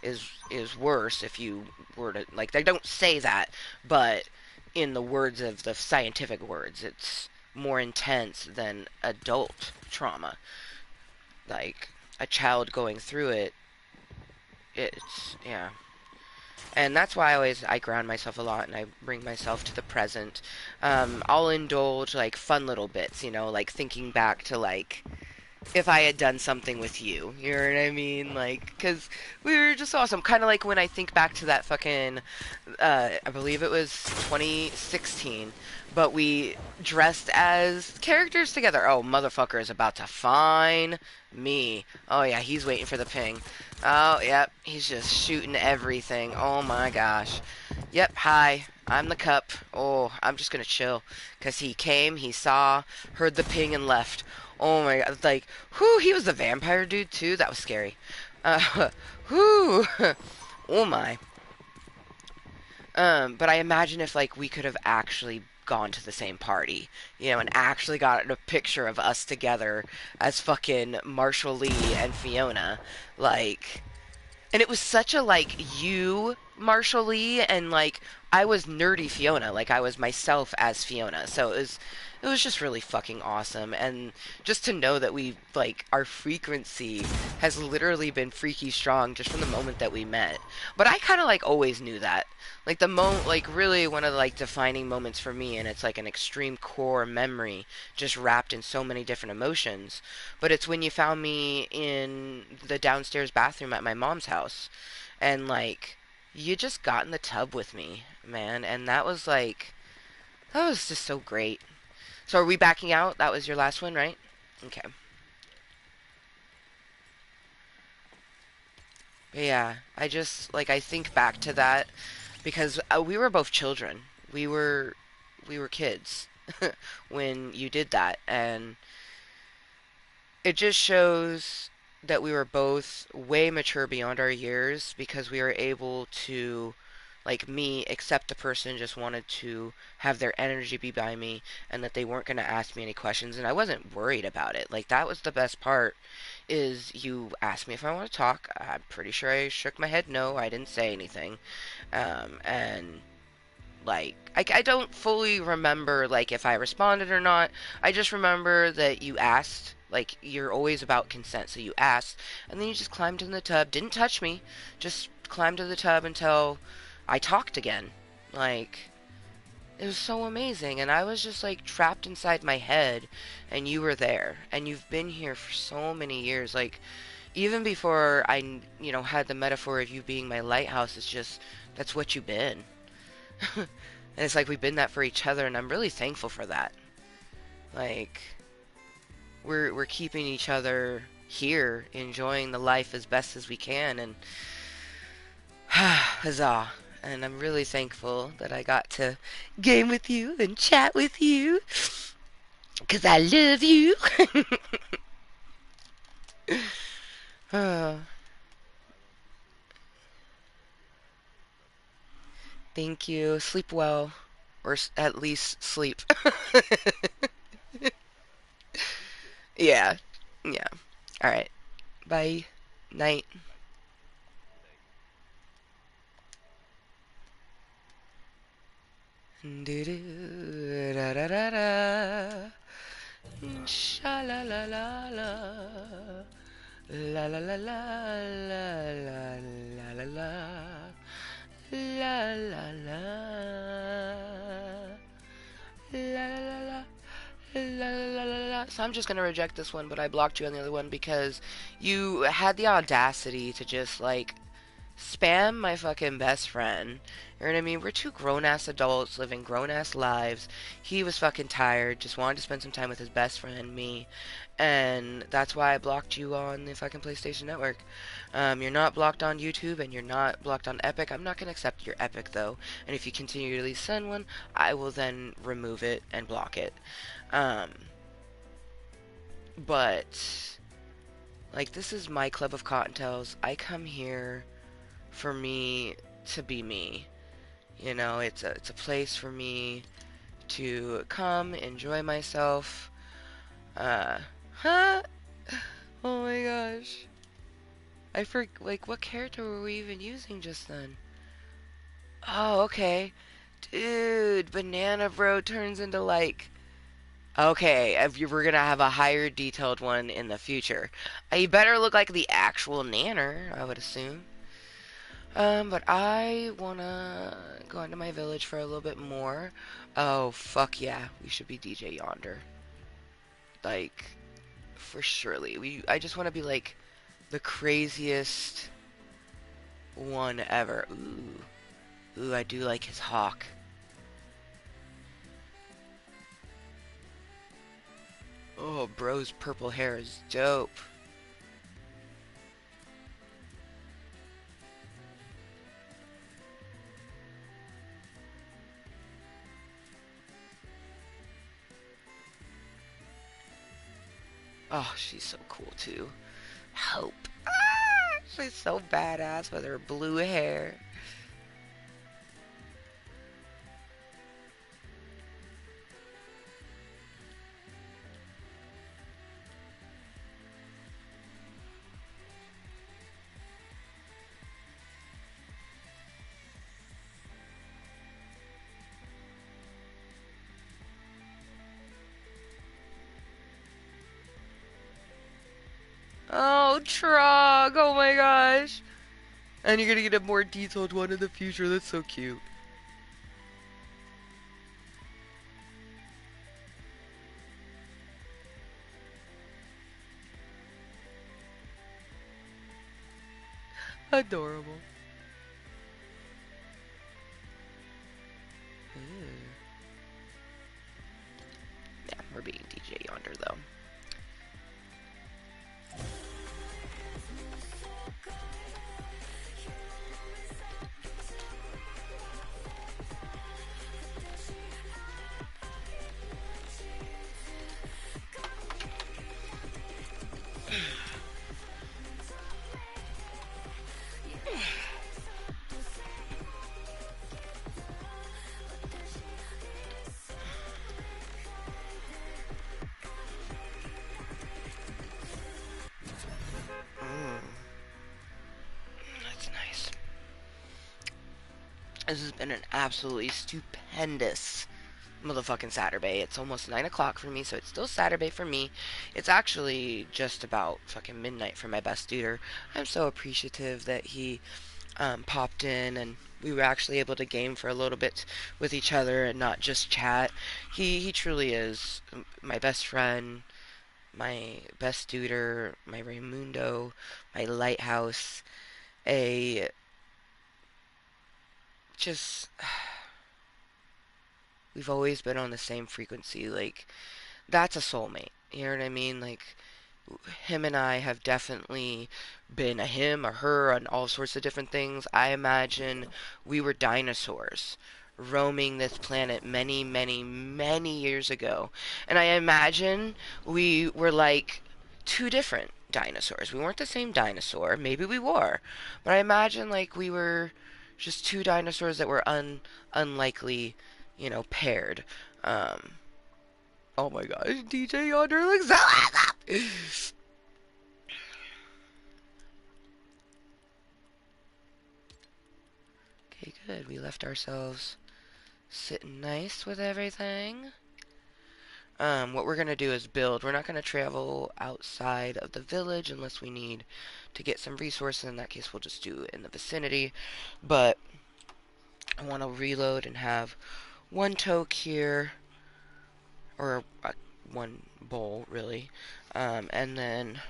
is worse if you were to, like, they don't say that, but in the words of the scientific words, it's more intense than adult trauma. Like, a child going through it, it's, yeah. And that's why I ground myself a lot and I bring myself to the present. I'll indulge like fun little bits, like thinking back to like if I had done something with you. You know what I mean? Like, because we were just awesome. Kind of like when I think back to that fucking, I believe it was 2016, but we dressed as characters together. Oh, motherfucker is about to fine me. Oh, yeah, he's waiting for the ping. Oh, yep, he's just shooting everything. Oh, my gosh. Yep, hi. I'm the cup. Oh, I'm just gonna chill. Because he came, he saw, heard the ping, and left. Oh my god, like, whoo, he was the vampire dude too? That was scary. Whoo, oh my. But I imagine if, like, we could have actually gone to the same party, and actually got a picture of us together as fucking Marshall Lee and Fiona. Like, and it was such a, like, you, Marshall Lee, and, like, I was nerdy Fiona. Like, I was myself as Fiona. So it was just really fucking awesome. And just to know that we, like, our frequency has literally been freaky strong just from the moment that we met. But I kind of, like, always knew that. Like, like, really one of the, like, defining moments for me, and it's, like, an extreme core memory just wrapped in so many different emotions. But it's when you found me in the downstairs bathroom at my mom's house. And, like, you just got in the tub with me, man. And that was, like, that was just so great. So are we backing out? That was your last one, right? Okay. But yeah, I just, like, I think back to that because we were both children. We were kids when you did that, and it just shows that we were both way mature beyond our years because we were able to, like me, accept the person just wanted to have their energy be by me and that they weren't going to ask me any questions, and I wasn't worried about it. Like, that was the best part, is you asked me if I want to talk. I'm pretty sure I shook my head no. I didn't say anything. And like, I don't fully remember like if I responded or not. I just remember that you asked. Like, you're always about consent, so you asked, and then you just climbed in the tub, didn't touch me, just climbed in the tub until I talked again. Like, it was so amazing, and I was just like trapped inside my head, and you were there, and you've been here for so many years. Like, even before I, had the metaphor of you being my lighthouse, it's just that's what you've been. And it's like we've been that for each other, and I'm really thankful for that. Like, we're keeping each other here, enjoying the life as best as we can, and huzzah. And I'm really thankful that I got to game with you and chat with you, because I love you. Oh, thank you. Sleep well, or at least sleep. Yeah, yeah. All right. Bye. Night. Do do da da da da. Sha la la la la. La la la la la la la la la. La la la. La la la. La, la, la, la. So I'm just gonna reject this one, but I blocked you on the other one because you had the audacity to just like spam my fucking best friend. You know what I mean? We're two grown ass adults living grown ass lives. He was fucking tired, just wanted to spend some time with his best friend, me. And that's why I blocked you on the fucking PlayStation Network. You're not blocked on YouTube and you're not blocked on Epic. I'm not going to accept your Epic though. And if you continually send one, I will then remove it and block it. Um, but, like, this is my club of Cottontails. I come here for me to be me. You know, it's a place for me to come, enjoy myself. Uh, huh? Oh my gosh. Like, what character were we even using just then? Oh, okay. Dude, Banana Bro turns into, like... Okay, if you were gonna have a higher detailed one in the future. You better look like the actual Nanner, I would assume. But I wanna go into my village for a little bit more. Oh, fuck yeah. We should be DJ Yonder. Like, for surely. I just wanna be, like, the craziest one ever. Ooh. Ooh, I do like his hawk. Oh, bro's purple hair is dope. Oh, she's so cool too. Hope. Ah, she's so badass with her blue hair. Oh, Trog. Oh my gosh. And you're gonna get a more detailed one in the future. That's so cute. Adorable. Ooh. Yeah, we're being DJ Yonder though. Mm, that's nice. This has been an absolutely stupendous motherfucking Saturday. It's almost 9 o'clock for me, so it's still Saturday for me. It's actually just about fucking midnight for my best duder. I'm so appreciative that he popped in and we were actually able to game for a little bit with each other and not just chat. He truly is my best friend, my best duder, my Raymundo, my lighthouse, a just we've always been on the same frequency. Like, that's a soulmate. You know what I mean? Like, him and I have definitely been a him, a her, and all sorts of different things. I imagine we were dinosaurs roaming this planet many, many, many years ago. And I imagine we were like two different dinosaurs. We weren't the same dinosaur. Maybe we were. But I imagine like we were just two dinosaurs that were unlikely, paired. Um, oh my gosh, DJ Yonder looks so awesome! Okay, good. We left ourselves sitting nice with everything. What we're gonna do is build. We're not gonna travel outside of the village unless we need to get some resources. In that case, we'll just do it in the vicinity. But I want to reload and have one toke here, or one bowl, really. And then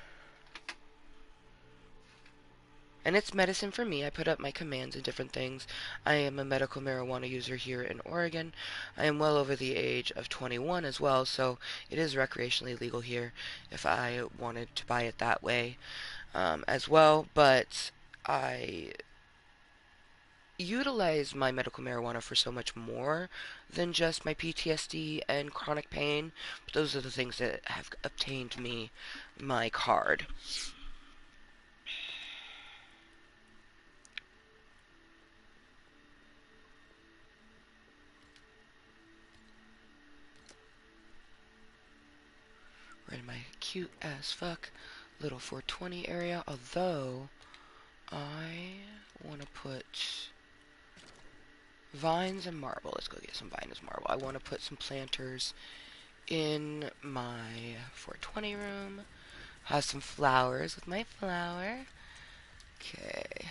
And it's medicine for me. I put up my commands and different things. I am a medical marijuana user here in Oregon. I am well over the age of 21 as well, so it is recreationally legal here if I wanted to buy it that way as well. But I utilize my medical marijuana for so much more than just my PTSD and chronic pain. But those are the things that have obtained me my card. We're in my cute as fuck little 420 area, although I want to put vines and marble. Let's go get some vines and marble. I want to put some planters in my 420 room. Have some flowers with my flower. Okay.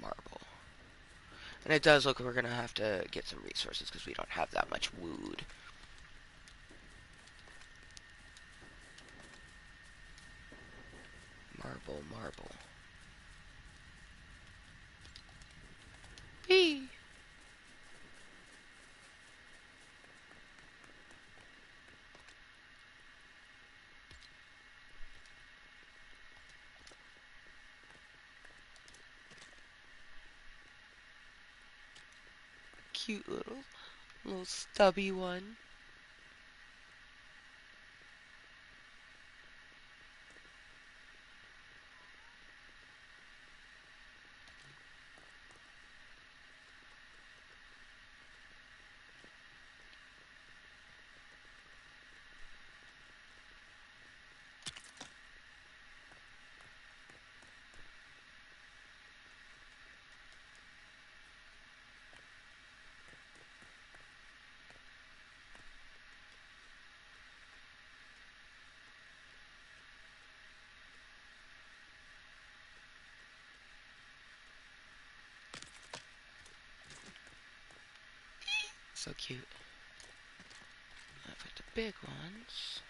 Marble. And it does look like we're going to have to get some resources because we don't have that much wood. Marble, marble. Whee! Cute little stubby one. So cute. I put the big ones.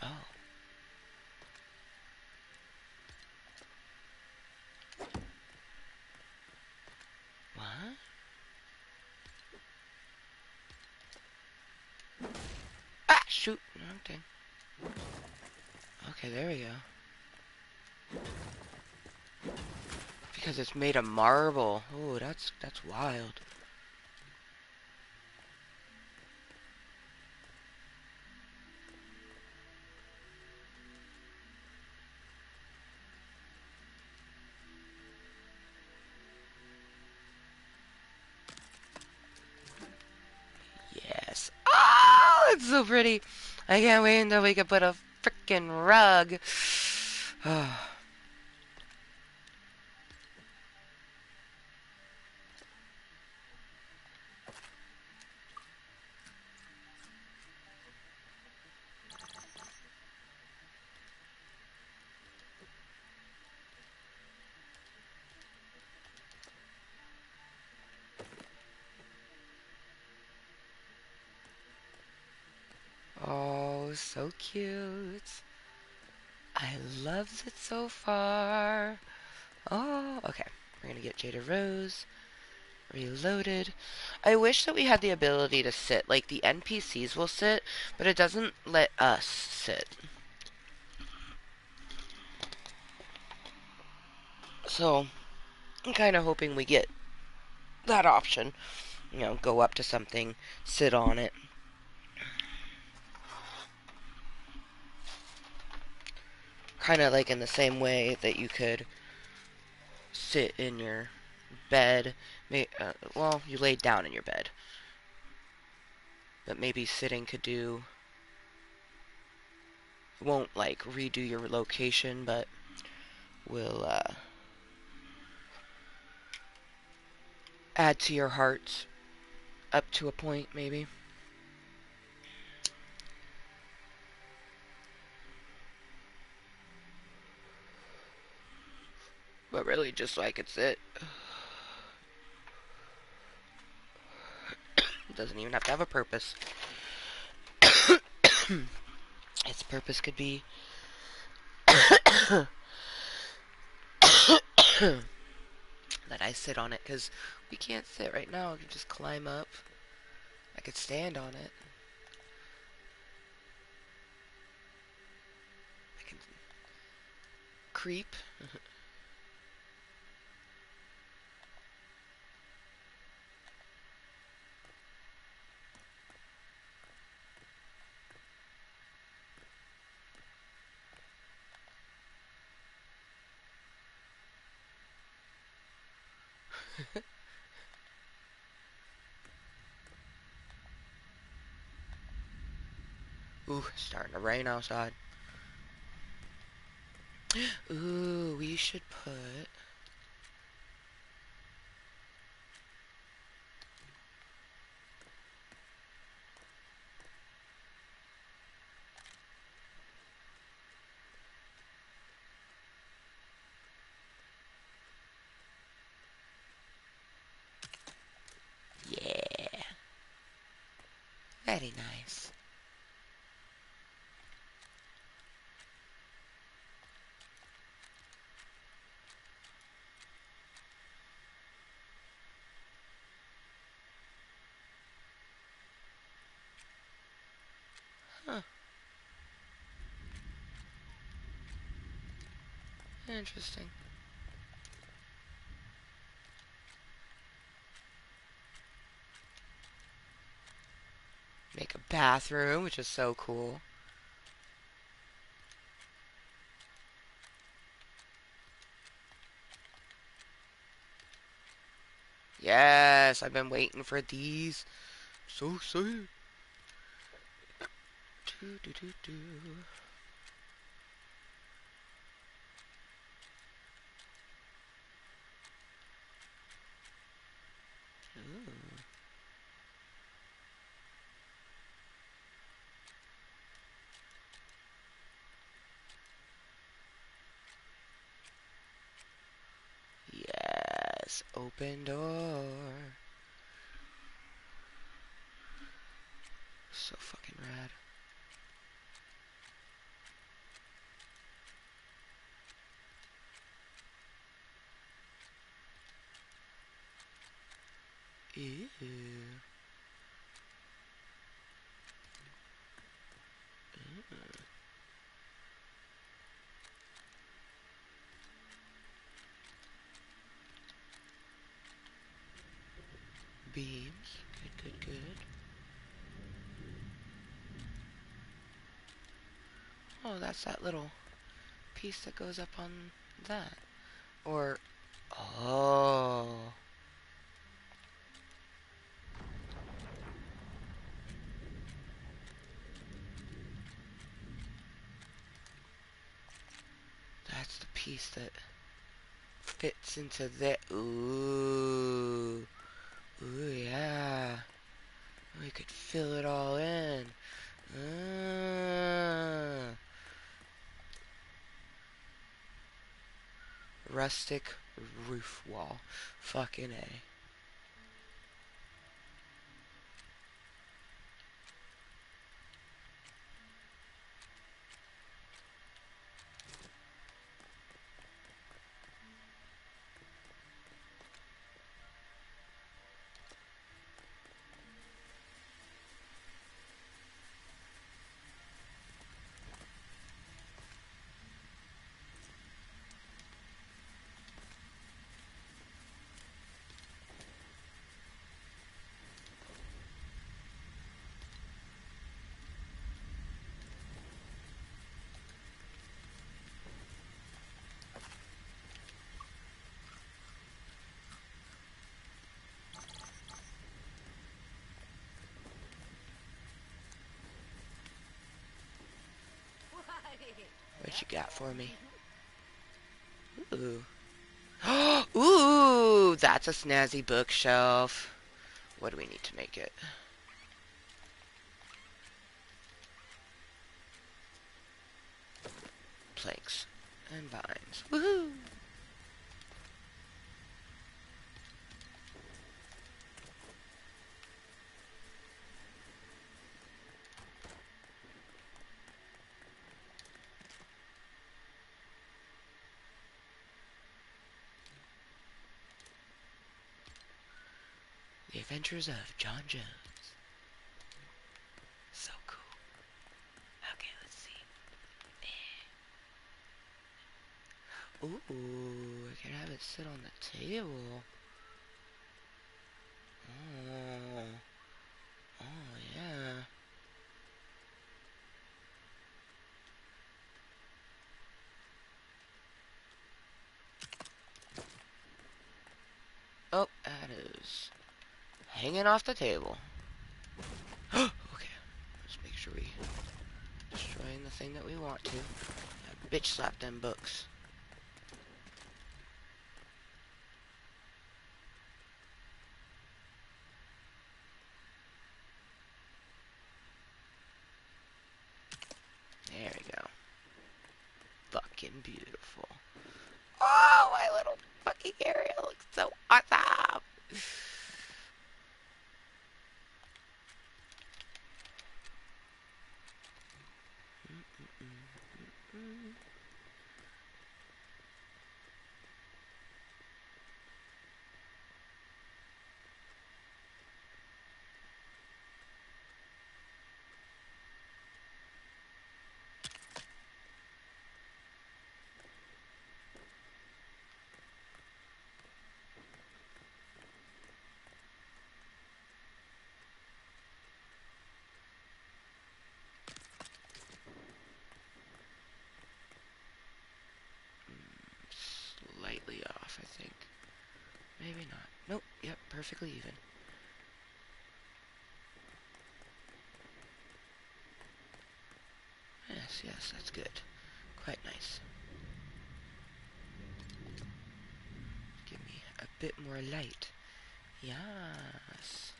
Oh. What? Ah, shoot. Wrong thing. Okay, there we go. Because it's made of marble. Oh, that's wild. Yes. Oh, it's so pretty. I can't wait until we can put a freaking rug. Oh, so cute. I love it so far. Oh, okay. We're gonna get Jada Rose reloaded. I wish that we had the ability to sit. Like, the NPCs will sit, but it doesn't let us sit. So, I'm kind of hoping we get that option. You know, go up to something, sit on it. Kind of like in the same way that you could sit in your bed. Well, you laid down in your bed, but maybe sitting could do. Won't like redo your location, but will add to your heart up to a point, maybe. But really, just so I could sit. It doesn't even have to have a purpose. Its purpose could be that I sit on it, because we can't sit right now. I could just climb up. I could stand on it. I can creep. Ooh, it's starting to rain outside. Ooh, we should put... Yeah. Very nice. Huh. Interesting. Make a bathroom, which is so cool. Yes, I've been waiting for these. So excited. Do, do, do, do. Ooh. Yes, open door. So fucking rad. Ew. Beams. Good, good, good. Oh, that's that little piece that goes up on that. Or, oh. That's the piece that fits into that. Ooh. Ooh, yeah. We could fill it all in. Ah. Rustic roof wall. Fucking A. What you got for me? Ooh. Ooh, that's a snazzy bookshelf. What do we need to make it? Planks and vines. Woohoo! The Adventures of John Jones. So cool. Okay, let's see. Ooh, I can have it sit on the table. Oh, oh yeah. Oh, that is hanging off the table. Okay, let's make sure we destroying the thing that we want to. Yeah, bitch slap them books. There we go. Fucking beautiful. Oh, my little fucking area looks so awesome. Slightly off, I think. Maybe not. Nope, yep, perfectly even. Yes, yes, that's good. Quite nice. Give me a bit more light. Yes.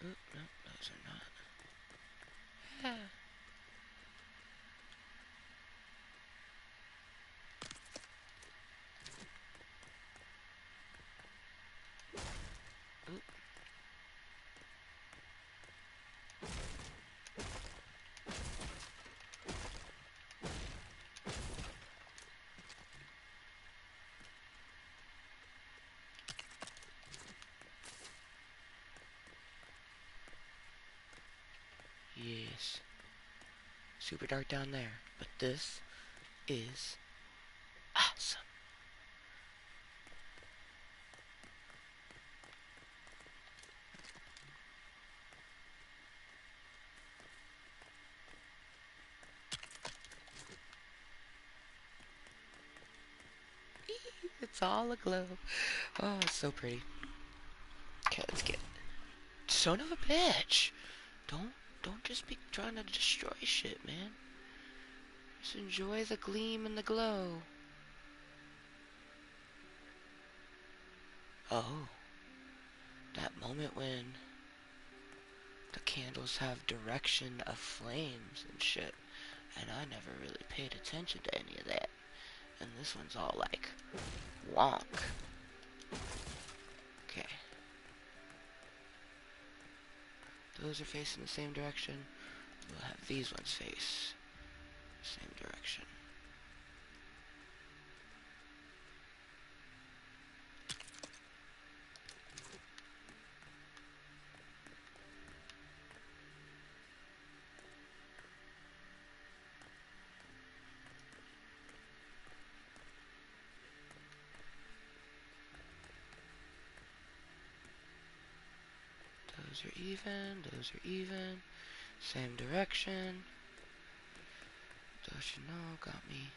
Oop, no, those are not. Yeah. Oop. Yes. Super dark down there. But this is awesome. It's all aglow. Oh, it's so pretty. Okay, let's get it. Son of a bitch! Don't just be trying to destroy shit, man. Just enjoy the gleam and the glow. Oh, that moment when the candles have direction of flames and shit, and I never really paid attention to any of that. And this one's all like wonk. Okay. Those are facing the same direction. We'll have these ones face the same direction. Those are even. Those are even. Same direction. Don't you know, got me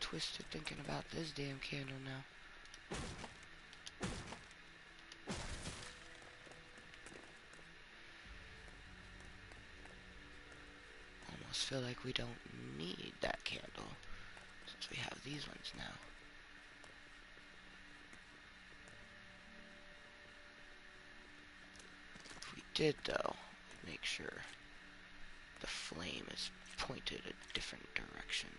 twisted thinking about this damn candle now. Almost feel like we don't need that candle since we have these ones now. If we did though, make sure the flame is pointed a different direction.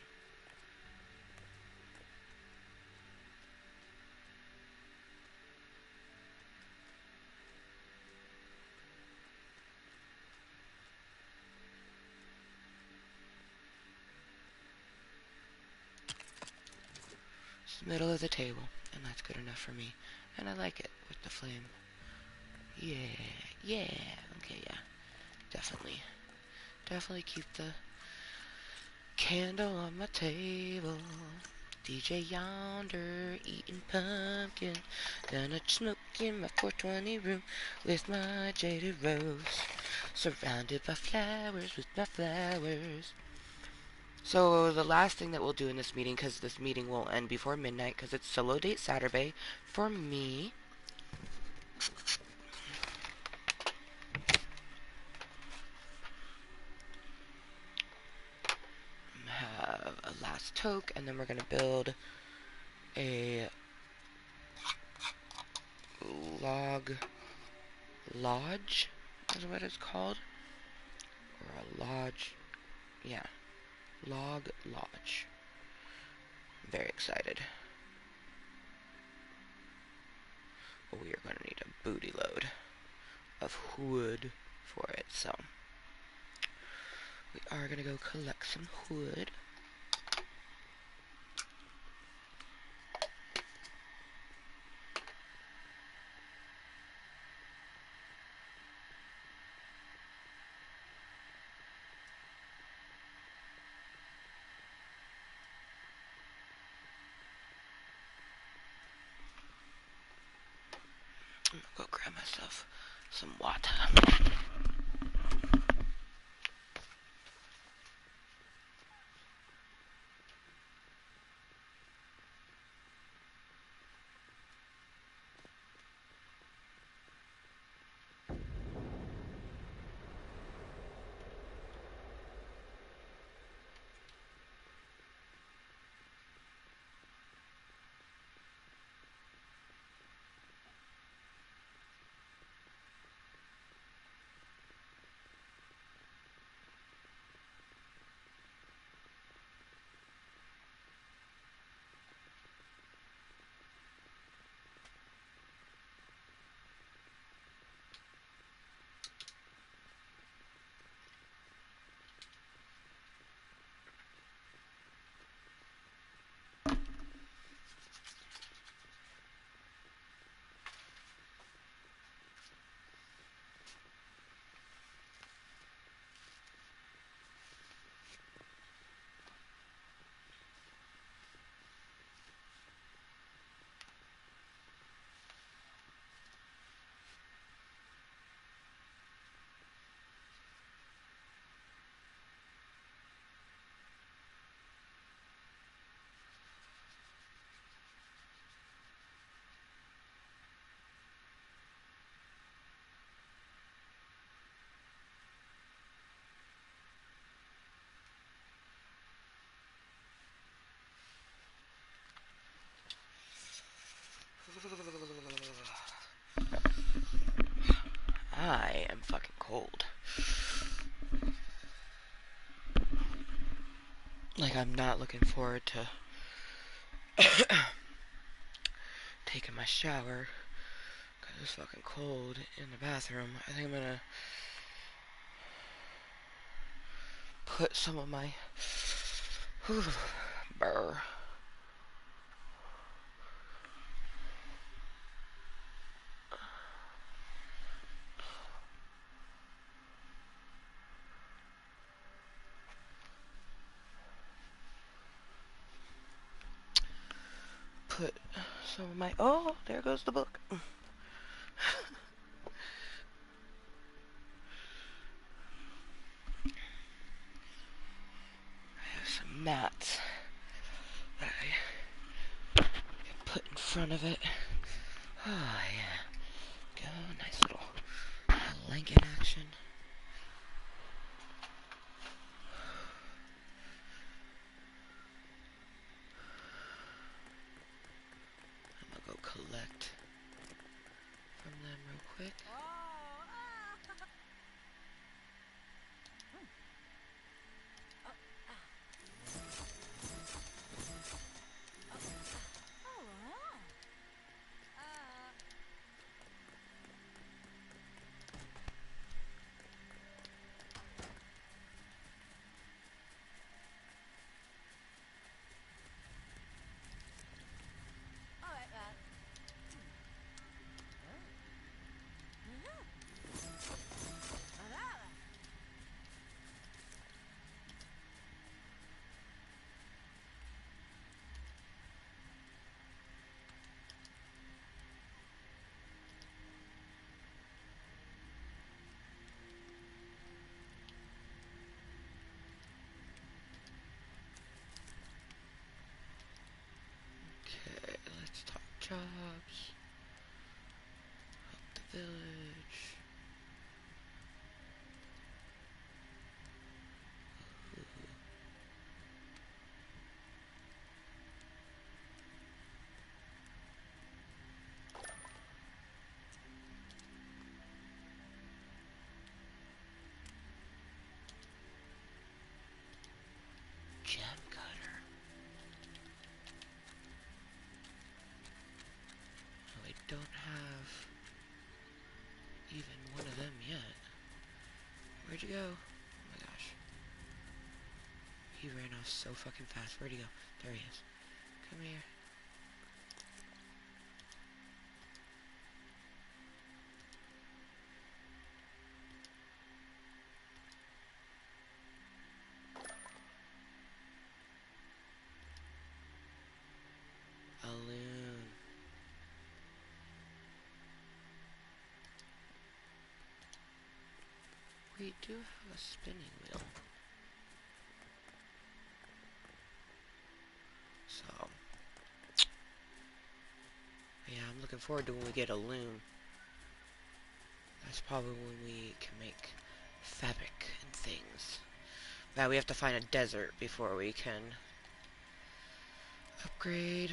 It's the middle of the table, and that's good enough for me. And I like it with the flame. Yeah, yeah, okay, yeah. Definitely keep the candle on my table. DJ yonder eating pumpkin. Gonna smoke in my 420 room with my jaded rose. Surrounded by flowers with my flowers. So the last thing that we'll do in this meeting, because this meeting will end before midnight, because it's solo date Saturday for me. Have a last toke, and then we're gonna build a lodge, is what it's called, or a lodge, yeah, lodge. I'm very excited. But we are going to need a booty load of wood for it, so we are going to go collect some wood. I'm gonna go grab myself some water. I am fucking cold. Like, I'm not looking forward to taking my shower because it's fucking cold in the bathroom. I think I'm gonna put some of my burr. Put some of my, oh, there goes the book. mat that I put in front of it. Oh, yeah. Go, nice little blanket action. I'm gonna go collect from them real quick. Okay, let's talk jobs. Help the village. Gem cutter. Oh, we don't have even one of them yet. Where'd you go? Oh my gosh. He ran off so fucking fast. Where'd he go? There he is. Come here. A loon. We do have a spinning wheel. So, yeah, I'm looking forward to when we get a loom. That's probably when we can make fabric and things. Now we have to find a desert before we can upgrade.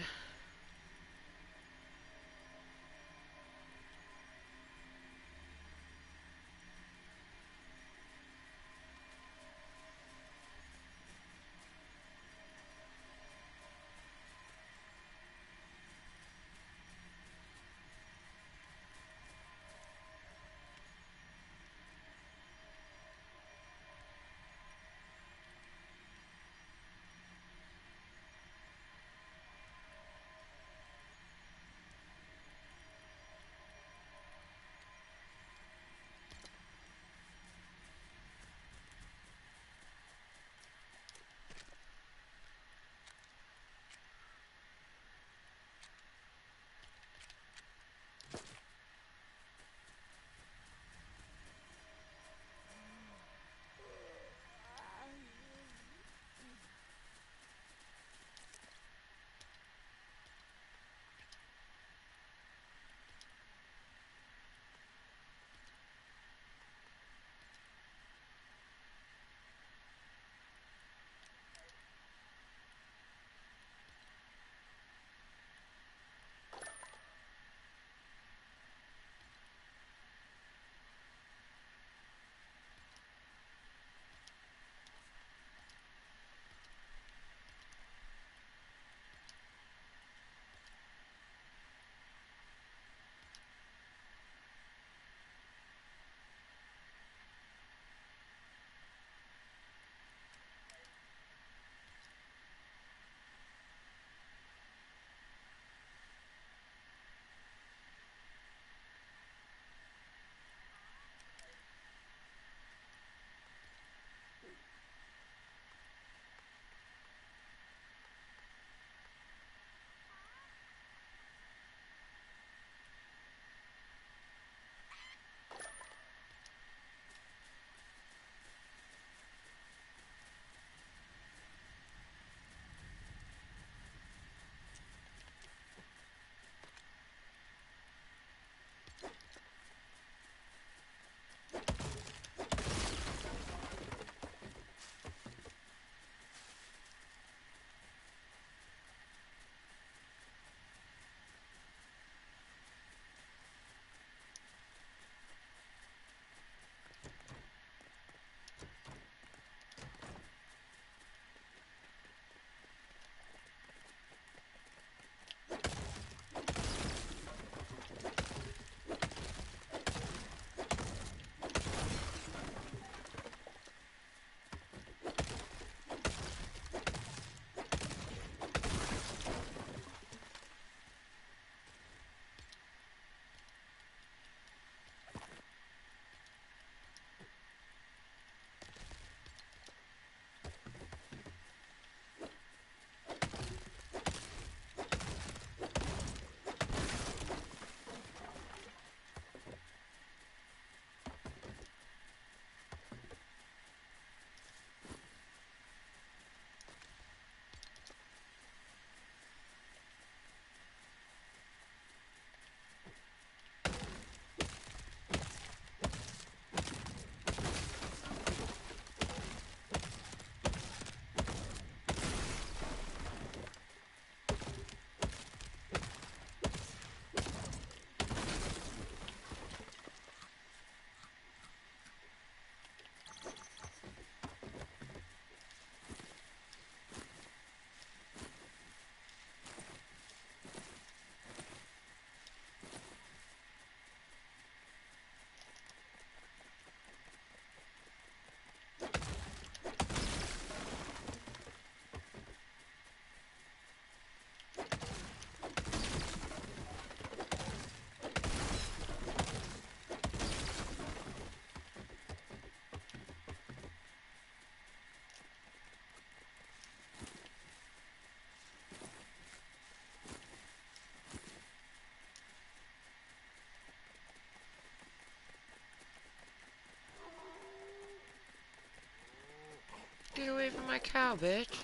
cow, bitch.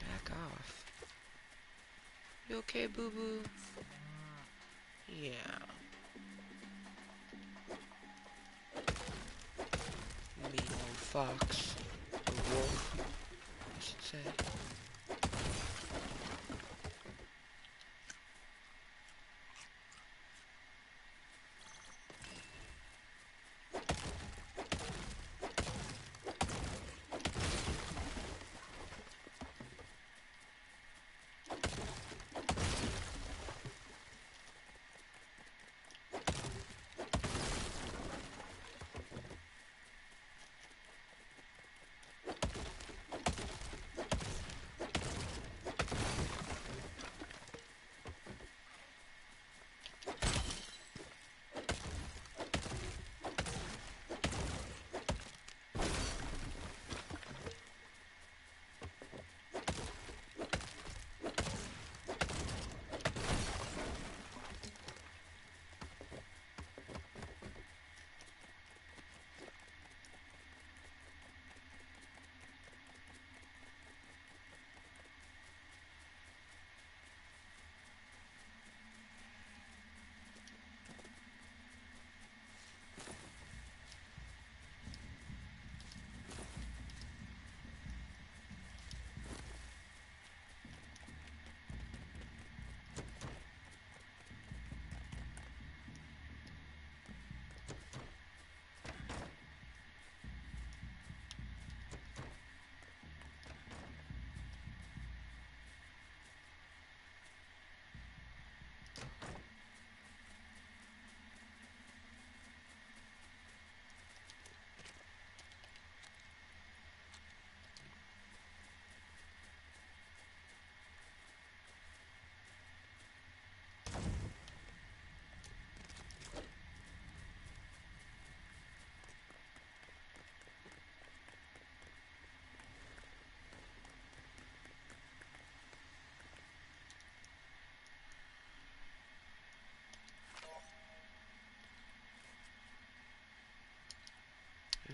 Back off. You okay, boo-boo? Yeah. Mean old fox. A wolf, I should say.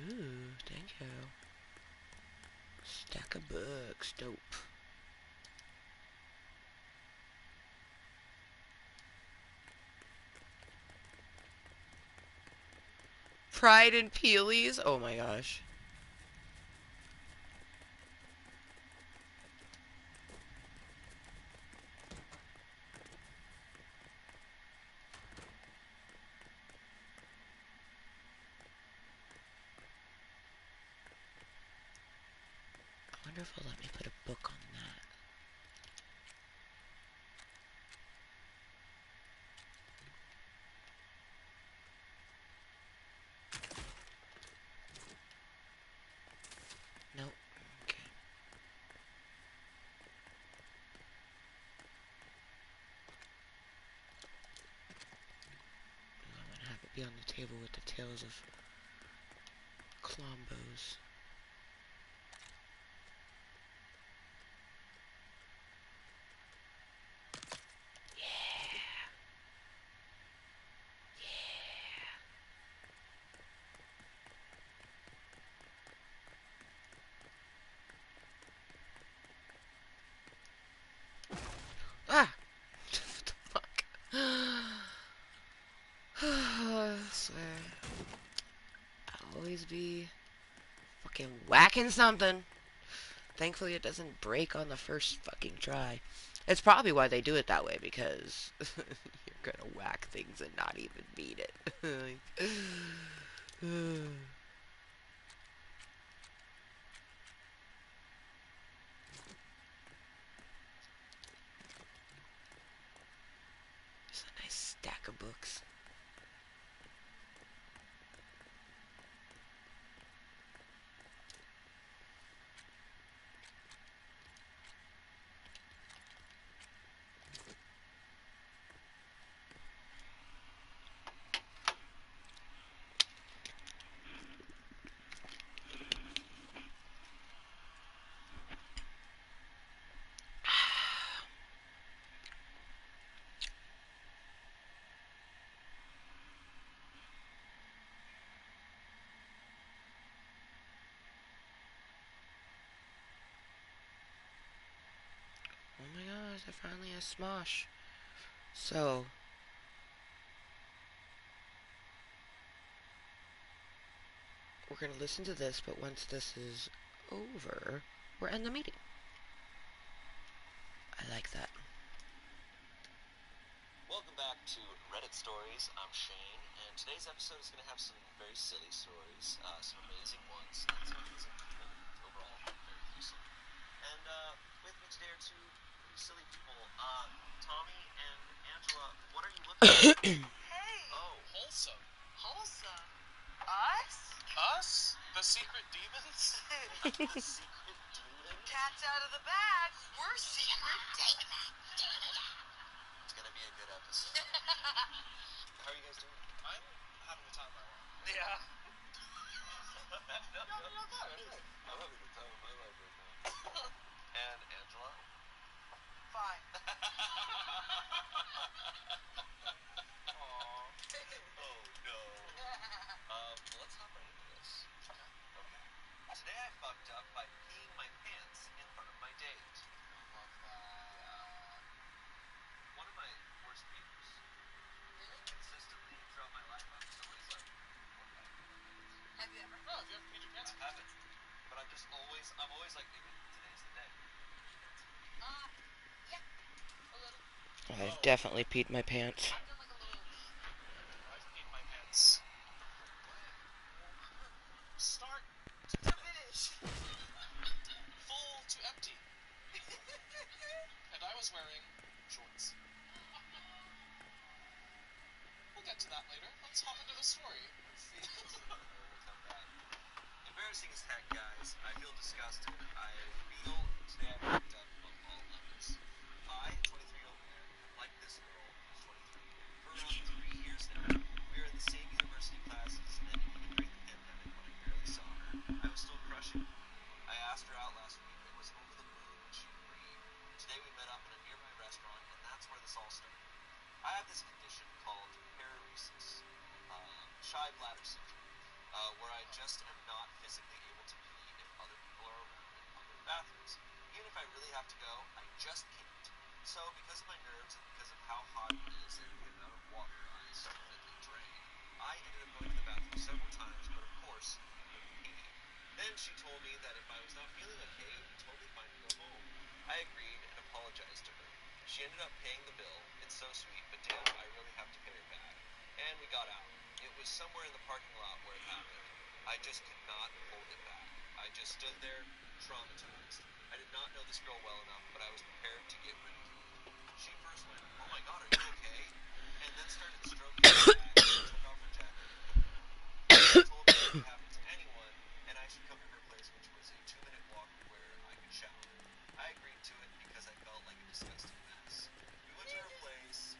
Ooh, thank you. Stack of books, dope. Pride and Peelies? Oh my gosh. I wonder if it'll let me put a book on that. Nope. Okay. I'm gonna have it be on the table with the tails of Clombos. Ah! What the fuck? I swear. I'll always be fucking whacking something. Thankfully it doesn't break on the first fucking try. It's probably why they do it that way, because you're gonna whack things and not even mean it. Like, There's a nice stack of books. Smosh, I finally have Smosh. So, we're going to listen to this, but once this is over, we're in the meeting. I like that. Welcome back to Reddit Stories. I'm Shane, and today's episode is going to have some very silly stories, some amazing ones, and some amazing people. Overall, very wholesome. And with me today are two pretty silly people. Tommy and Angela, what are you looking at? Hey! Oh, wholesome. Wholesome? Us? Us? The secret demons? The secret demons? Cat's out of the bag. We're secret demons. It's going to be a good episode. How are you guys doing? I'm having the time of my life. Yeah. No, I'm having the time of my life right now. And Angela? Fine. Aww. Oh no. Let's hop right into this. Okay. Today I fucked up by peeing my pants in front of my date. One of my worst beers. Consistently throughout my life, I'm just always like, what the heck? Have you ever? No, have you ever peed your pants? I haven't. But I'm always like, maybe today's the day. Yeah. A little. I've definitely peed my pants. I've done like a little. I've peed my pants. Start to finish. Full to empty. And I was wearing shorts. We'll get to that later. Let's hop into the story. Let's see. We'll come back. Embarrassing as heck, guys. I feel disgusted. I feel today I picked up on all levels. I, 23-year-old man, like this girl who's 23 for around 3 years now. We are in the same university classes, and even during the pandemic when I barely saw her, I was still crushing her. I asked her out last week and was over the moon when she agreed. Today we met up in a nearby restaurant, and that's where this all started. I have this condition called paresthesia, shy bladder syndrome, where I just am not physically able to pee if other people are around in public bathrooms. Even if I really have to go, I just can't. So because of my nerves and because of how hot it is and the amount of water I stupidly drain, I ended up going to the bathroom several times, but of course, couldn't pee. Then she told me that if I was not feeling okay, it would be totally fine to go home. I agreed and apologized to her. She ended up paying the bill. It's so sweet, but damn, I really have to pay her back. And we got out. It was somewhere in the parking lot where it happened. I just could not hold it back. I just stood there, traumatized. I did not know this girl well enough, but I was prepared to get ridiculed. She first went, "Oh my god, are you okay?" And then started stroking my back, took off her jacket and put it on. She told me it could happen to anyone, and I should come to her place, which was a 2-minute walk where I could shower. I agreed to it because I felt like a disgusting mess. We went to her place,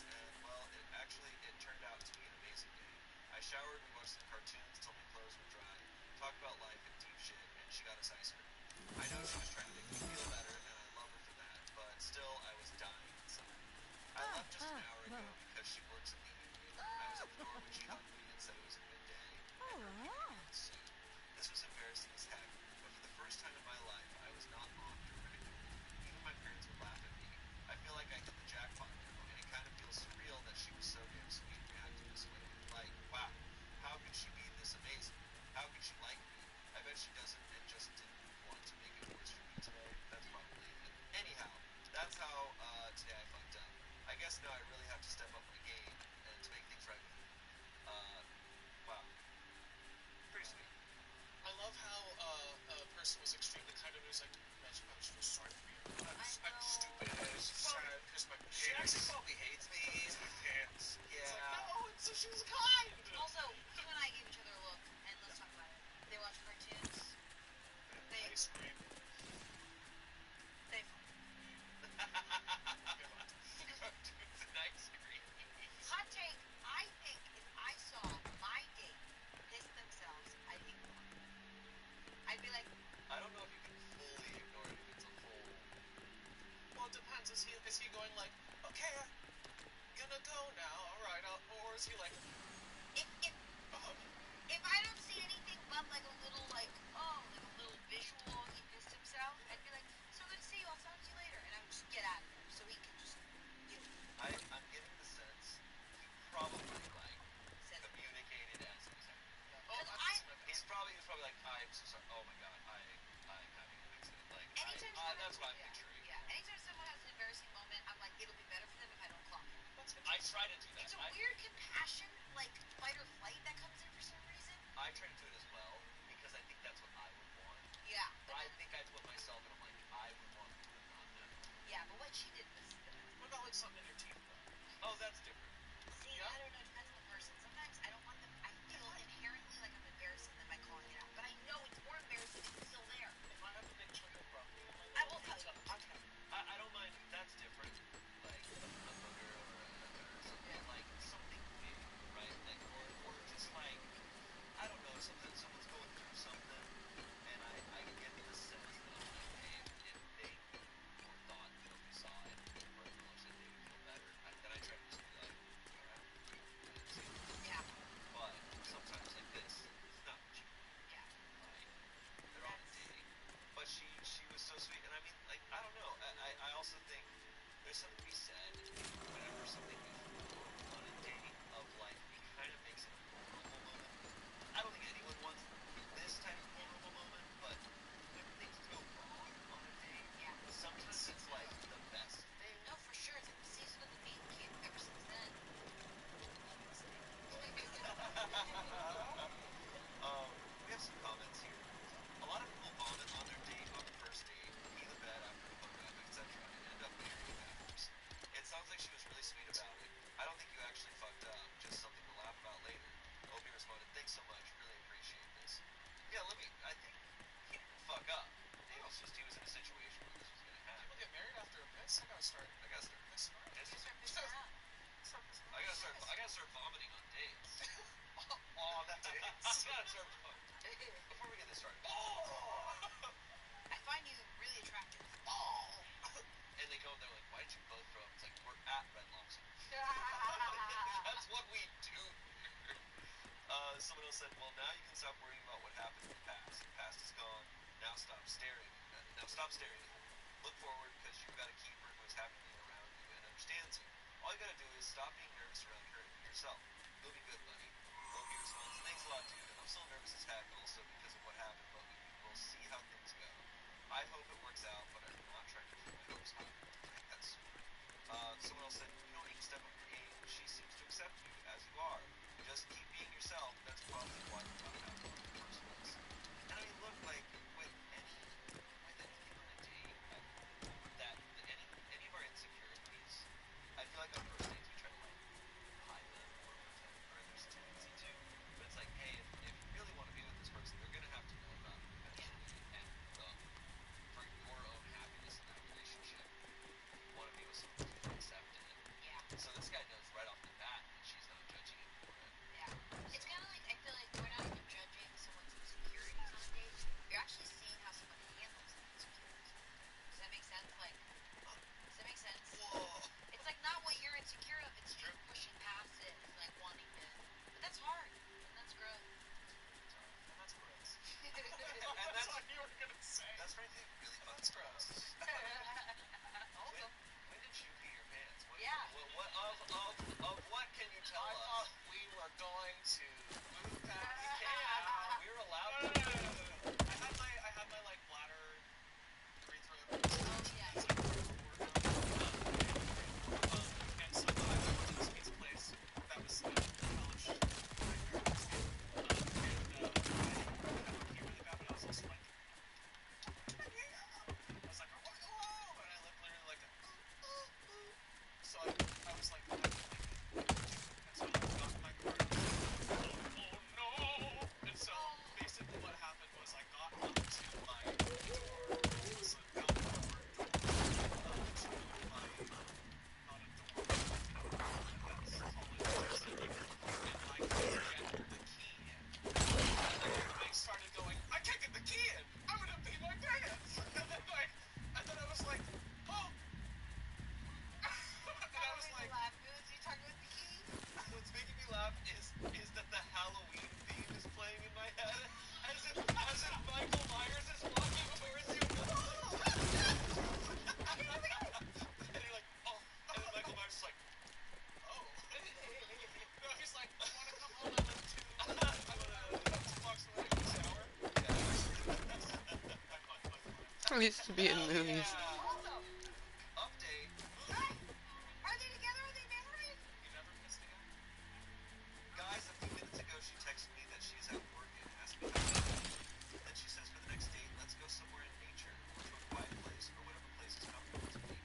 and, well, it turned out to be an amazing day. I showered, we watched some cartoons till my clothes were dry, talked about life and deep shit, and she got us ice cream. I know she was trying to make me feel better, and I love her for that, but still, I was dying inside. I left just an hour ago because she works in the evening. I was at the door when she hugged me and said it was a good day, and her meeting soon. This was embarrassing as heck, but for the first time in my life, I was not mocked or ridiculed. Even my parents would laugh at me. I feel like I hit the jackpot now, and it kind of feels surreal that she was so damn sweet and reacted this way. Like, wow, how could she be this amazing? How could she like me? I bet she doesn't and just didn't want to make it worse for me today. That's probably it. Anyhow, that's how today I fucked up. I guess now I really have to step up my game and to make things right with her. Wow. Pretty sweet. I love how a person was extremely kind of was like, I just feel sorry for you. I'm stupid. She actually probably hates me. It's my pants. Yeah. It's like, no, so she was kind. Also, you and I gave each other a look, and let's talk about it. They watch cartoons. They Ice cream. They Cartoons and ice cream. hot take. I think if I saw my date piss themselves, I'd ignore it. I'd be like, I don't know if you can fully ignore it if it's a full. Well, it depends. Is he going like, okay, I'm gonna go now, alright, or is he like, if I don't see anything but like a little like a little visual he pissed himself, I'd be like, so good to see you. I'll talk to you later, and I would something in your teeth, though. Oh, that's different. See, Yeah. I don't know. It depends on the person. Sometimes I don't want them. I feel inherently like I'm embarrassing them by calling it out, but I know it's more embarrassing if it's still there. If I have a big chunk of broccoli on my I little will tell you. pizza, I'll tell you. I don't mind. That's different. Like a booger or something. Yeah. Like something big, right? Like or just like I don't know. Someone's going through something, and I get the sense that I'm like, hey, if they knew or thought, we saw it, or acknowledged that they would feel better. Then I try to just be like, alright, see. Yeah. But sometimes like this, it's not what you want, Yeah. right? They're on a date. But she was so sweet, and I mean, like, I don't know. I also think there's something to be said whenever something goes wrong on a date of like it kind of makes it a vulnerable moment. I don't think anyone wants this type of vulnerable moment, but when things go wrong on a date, Yeah. sometimes it's like the best thing. No, for sure. It's like the season of the main kid. Ever since then. We have some comments here. A lot of people vomit on their date, on the first date, pee the bed after a hookup, etc., and end up marrying afterwards. It sounds like she was really sweet about it. I don't think you actually fucked up, just something to laugh about later. Obi responded, thanks so much, really appreciate this. Yeah, I think he didn't fuck up. Maybe it's just he was in a situation where this was gonna happen. People get married after a piss. I gotta start pissing around. I gotta start vomiting on dates. On dates. I gotta start vomiting. Before we get this started. I find you really attractive. And they go and they're like, why did you both throw up? It's like, we're at Red Lobster. That's what we do here. Someone else said, well, now you can stop worrying about what happened in the past. The past is gone. Now stop staring. Look forward, because you've got a keeper who is happening around you and understands you. All you gotta do is stop being nervous around her and yourself. You'll be good, buddy. Loki responds, thanks a lot, dude. I'm still nervous as heck also because of what happened, but we'll see how things go. I hope it works out, but I'm not trying to keep my hopes high. I think that's smart. Someone else said, you don't need to step up your game. She seems to accept you as you are. Just keep being yourself. That's probably why you're not having fun in the first place. And I mean, look, like, with anything on a date, any of our insecurities, I feel like on first dates we try to, like, hide them or pretend, or there's a tendency to. But it's like, hey, if you really want to be with this person, they're going to have to know about it eventually. And for your own happiness in that relationship, you want to be with someone who's going to accept it. Yeah. So this guy knows right off the bat that she's not judging him for it. Yeah. It's kind of like, I feel like we're not even judging someone's insecurities on a date. You're actually seeing how someone handles their insecurities. Does that make sense? Like, does that make sense? Whoa! It's like not what you're insecure of. It's just pushing past it and like wanting to. But that's hard. And that's growth. And that's gross. And That's what you were gonna say. That's frankly really fun. That's gross. Also, When did you pee your pants? Yeah. What of what can you tell I us? thought we were going to move past. Yeah, we're allowed to. I had my like bladder urethra. oh yeah. That's like and so I went to this pizza place that was college. And I had to pee really bad, but I was also like, I was like, oh, and I looked literally like, so I was like, and so I got in my car and I was like, oh no, and so basically what happened was I got up to my door, so not the door, to my, not a door, that's called it, and I couldn't get the key in. I started going, I can't get the key in! I'm gonna pee my pants! And then I was like, oh! And I was like, You talking with the key? What's making me laugh is that the Halloween theme is playing in my head, as if Michael Myers is walking towards you. And you're like, oh, and then Michael Myers is like, oh. No, he's like, you wanna come home? I live 2 blocks away in the shower. I used to be in movies. Also, Update. hey, are they together? Are they married? You never kissed again? Guys, a few minutes ago she texted me that she's at work and asked me how I'm doing. Then she says for the next date, let's go somewhere in nature or to a quiet place or whatever place is comfortable to me.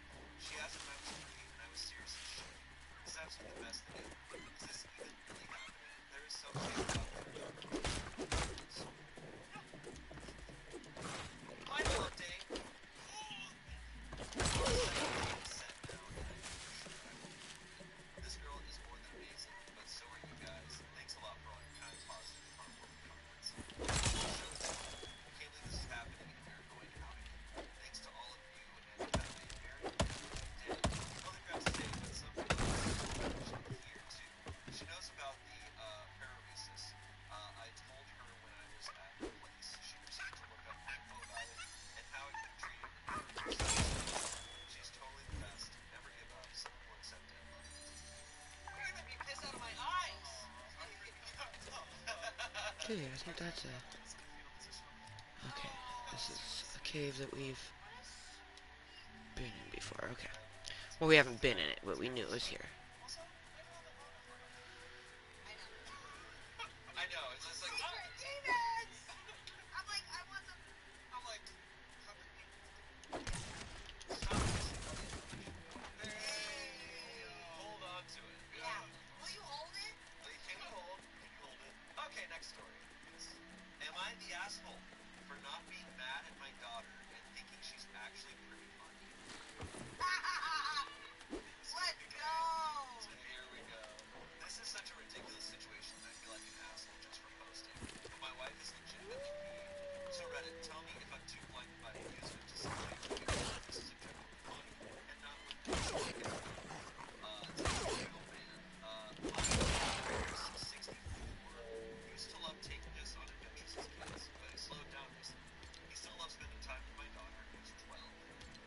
She asked if I was free and I was serious too. I think that's a... Okay, this is a cave that we've been in before. Okay. Well, we haven't been in it, but we knew it was here. I know, it's just like, Secret demons! I'm like, I want them. I'm like, how could we stop missing all the information? Hey, hold on to it. Yeah. Will you hold it? Wait, can you hold? Can you hold it? Okay, next story. Am I the asshole for not being mad at my daughter and thinking she's actually pretty funny? Let's go! So here we go. This is such a ridiculous situation that I feel like an asshole just for posting. But my wife is legitimately mean. So Reddit, tell me if I'm too blinded by the amusement to see this is objectively funny and not what it's like. It's a single man. My daughter is 64. Used to love taking us on adventures as kids, but he slowed down recently. He still loves spending time with my daughter, who's 12.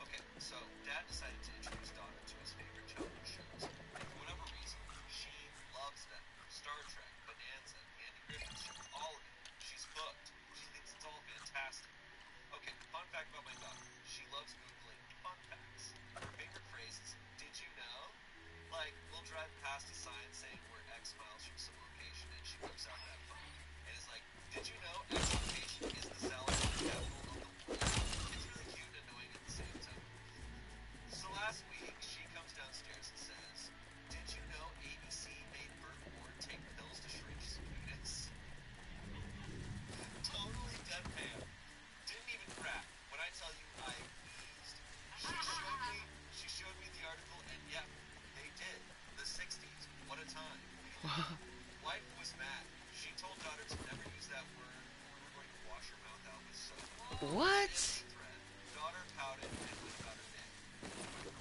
Okay, so Dad decided to introduce daughter to his favorite childhood shows, and for whatever reason, she loves them. Star Trek, Bonanza, the Andy Griffith Show, all of it. She's hooked. She thinks it's all fantastic. Okay, fun fact about my daughter. She loves Googling fun facts. Her favorite phrase is, did you know? Like, we'll drive past a sign saying we're X miles from some location, and she whips out that phone, and is like, did you know X location is the salad capital of the world? It's really cute and annoying at the same time. So last week, she comes downstairs and says, did you know ABC made Burt Ward take pills to shrink his penis? Totally deadpan. Didn't even crack. When I tell you I wheezed. She showed me the article, and yep, they did. The 60s. What a time. Wife was mad. She told daughter to never use that word, or we're going to wash her mouth out with soap. What? Daughter pouted and went about her day.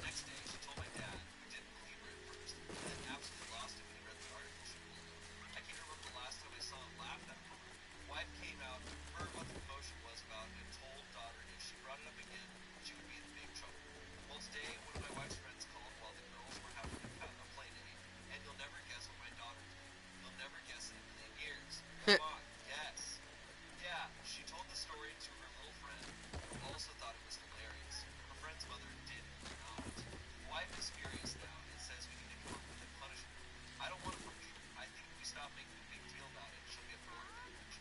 Next day, she told my dad, who didn't believe her at first, and then absolutely lost it when he read the article she pulled up. I can't remember the last time I saw him laugh that hard. Wife came out, heard what the commotion was about, and told daughter if she brought it up again, she would be in big trouble. Well, today, one of my wife's friends called while the girls were having a play date, and you'll never guess what my daughter did. You'll never guess it in a million years. Come on, guess. Yeah, she told the story to her little friend, who also thought it was hilarious. Her friend's mother did not. Wife is furious now and says we need to come up with a punishment. I don't want to punish her. I think if we stop making a big deal about it, she'll get bored of it.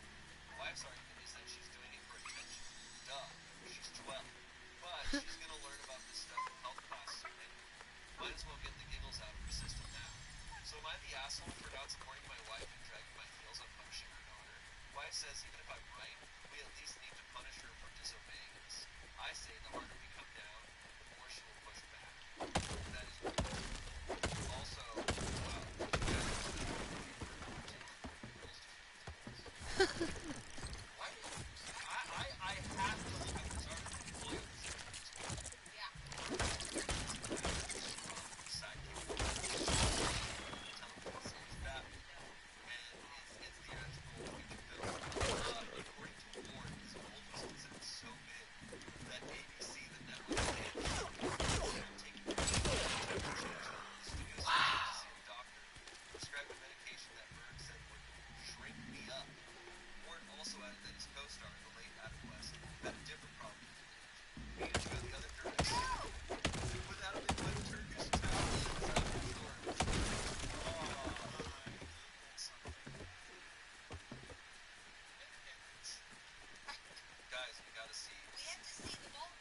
Wife's argument is that she's doing it for attention. Duh, she's 12. But she's gonna learn about this stuff in health class soon anyway. Might as well get the giggles out of her system now. So am I the asshole for not supporting my wife and dragging my heels on punishing her daughter? Wife says even if I'm right, we at least need to punish her for disobeying us. I say the harder we come down, the more she will push back. That is also, wow, why did I have to look up this article. Fully Yeah. sidekick. Television series Batman. And it's theatrical feature film. According to Ward, his role was considered so big that ABC, the network, considered taking the studio wow. To see a doctor prescribed a medication that Berg said would shrink me up. Ward also added that his co-star, the late Adam West, had a different problem with the image. He and two of the other directors with Adam, they put a Turkish towel inside the door. Guys, we gotta see. We have to see the ball.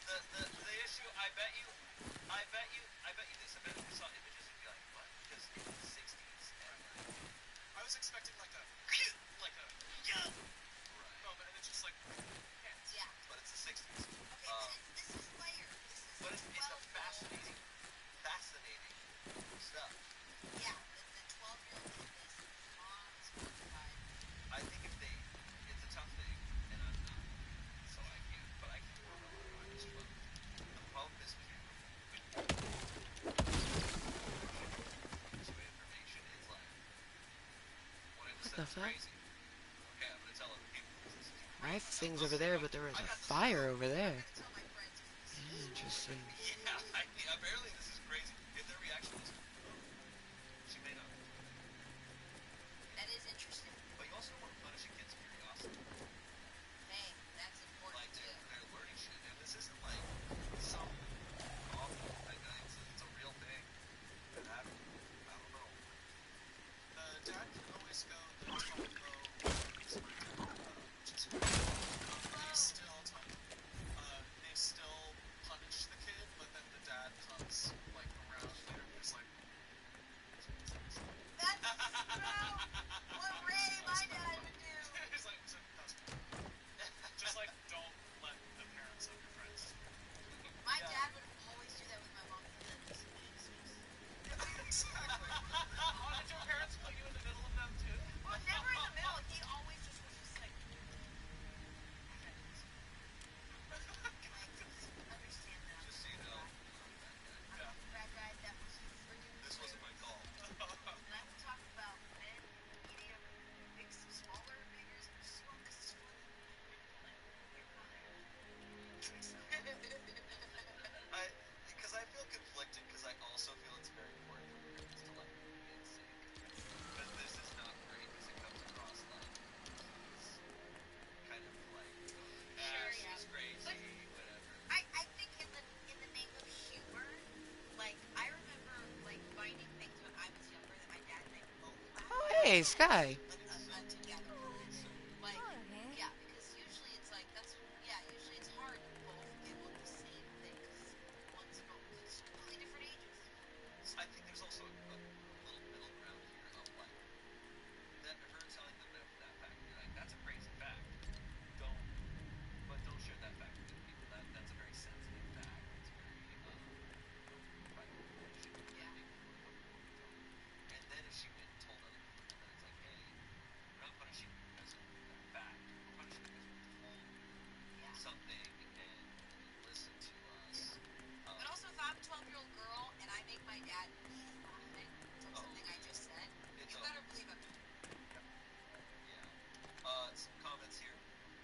The issue, I bet you this. I bet if you saw images, you'd be like, what? Because it's the 60s and I was expecting like a right. moment, and it's just like hands. Yeah. But it's the 60s. Okay, but this is layered. This is But it's a well fascinating stuff. Yeah, the 12-year-old did this. Mom's mortified. I think it's a tough thing, and I'm not, so I can't, but I can remember when I was 12. The problem is when this way information is like, what I just said is crazy. Okay, I'm gonna tell other people this is crazy. My thing's over there, but there was a fire over there. I'm gonna tell my friends this is Interesting. Yeah, apparently this is crazy. If their reaction was, Hey, Sky. together. Like, yeah, because usually it's like usually it's hard to both give up the same thing because one's it's completely different ages. I think there's also a little middle ground here of like that her telling them that fact and be like, that's a crazy fact. Don't don't share that fact with other people. That's a very sensitive fact. It's very private information. Yeah. Maybe you want to cover more with them. And then if she went and told other people, then it's like, hey, we're not punishing you because of that fact. We're punishing you because we told you Yeah. something and you didn't listen to us. Yeah. But also, if I'm a 12-year-old girl and I make my dad leave laughing from something I just said, you better believe I'm doing it. Yeah. Some comments here.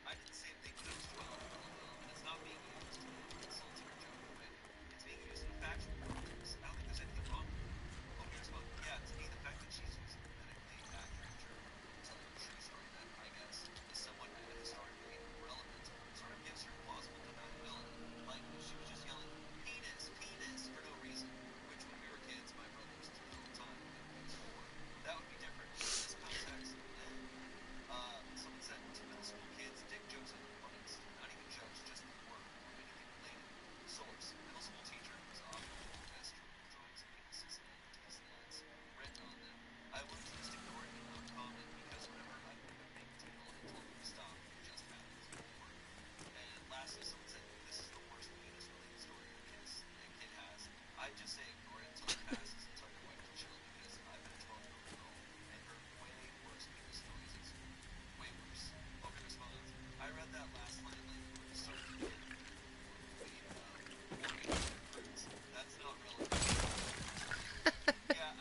I did the same thing when I was 12, lol, and it's not being used in an insulting or joking way. It's being used in a factual context. I don't think there's anything wrong with it. Okay, response. Yeah, to me, the fact that she's using a medically accurate term and telling a true story that I guess is somewhat historically relevant sort of gives her plausible deniability. Like, if she was just yelling, penis, penis, for no reason, which when we were kids, my brother used to do all the time, and he was 4, that would be different. But in this context, someone said, to middle school kids, dick jokes are the funniest. Not even jokes, just the word, or anything related. Source, middle school teacher was often doing the best drawings of penises and these nuts written on them. I learned to just ignore it and not comment, because whenever I made a big deal and told them to stop, it just happened to ignore it. And lastly, someone said, this is the worst penis-related story your kid has. I'd just say ignore it until it passes and tell your wife to chill, because I've been a 12-year-old girl and heard way worse penis stories. It's way worse. Okay, response. I read that last line like you were so committed or way words. That's not relevant. Yeah,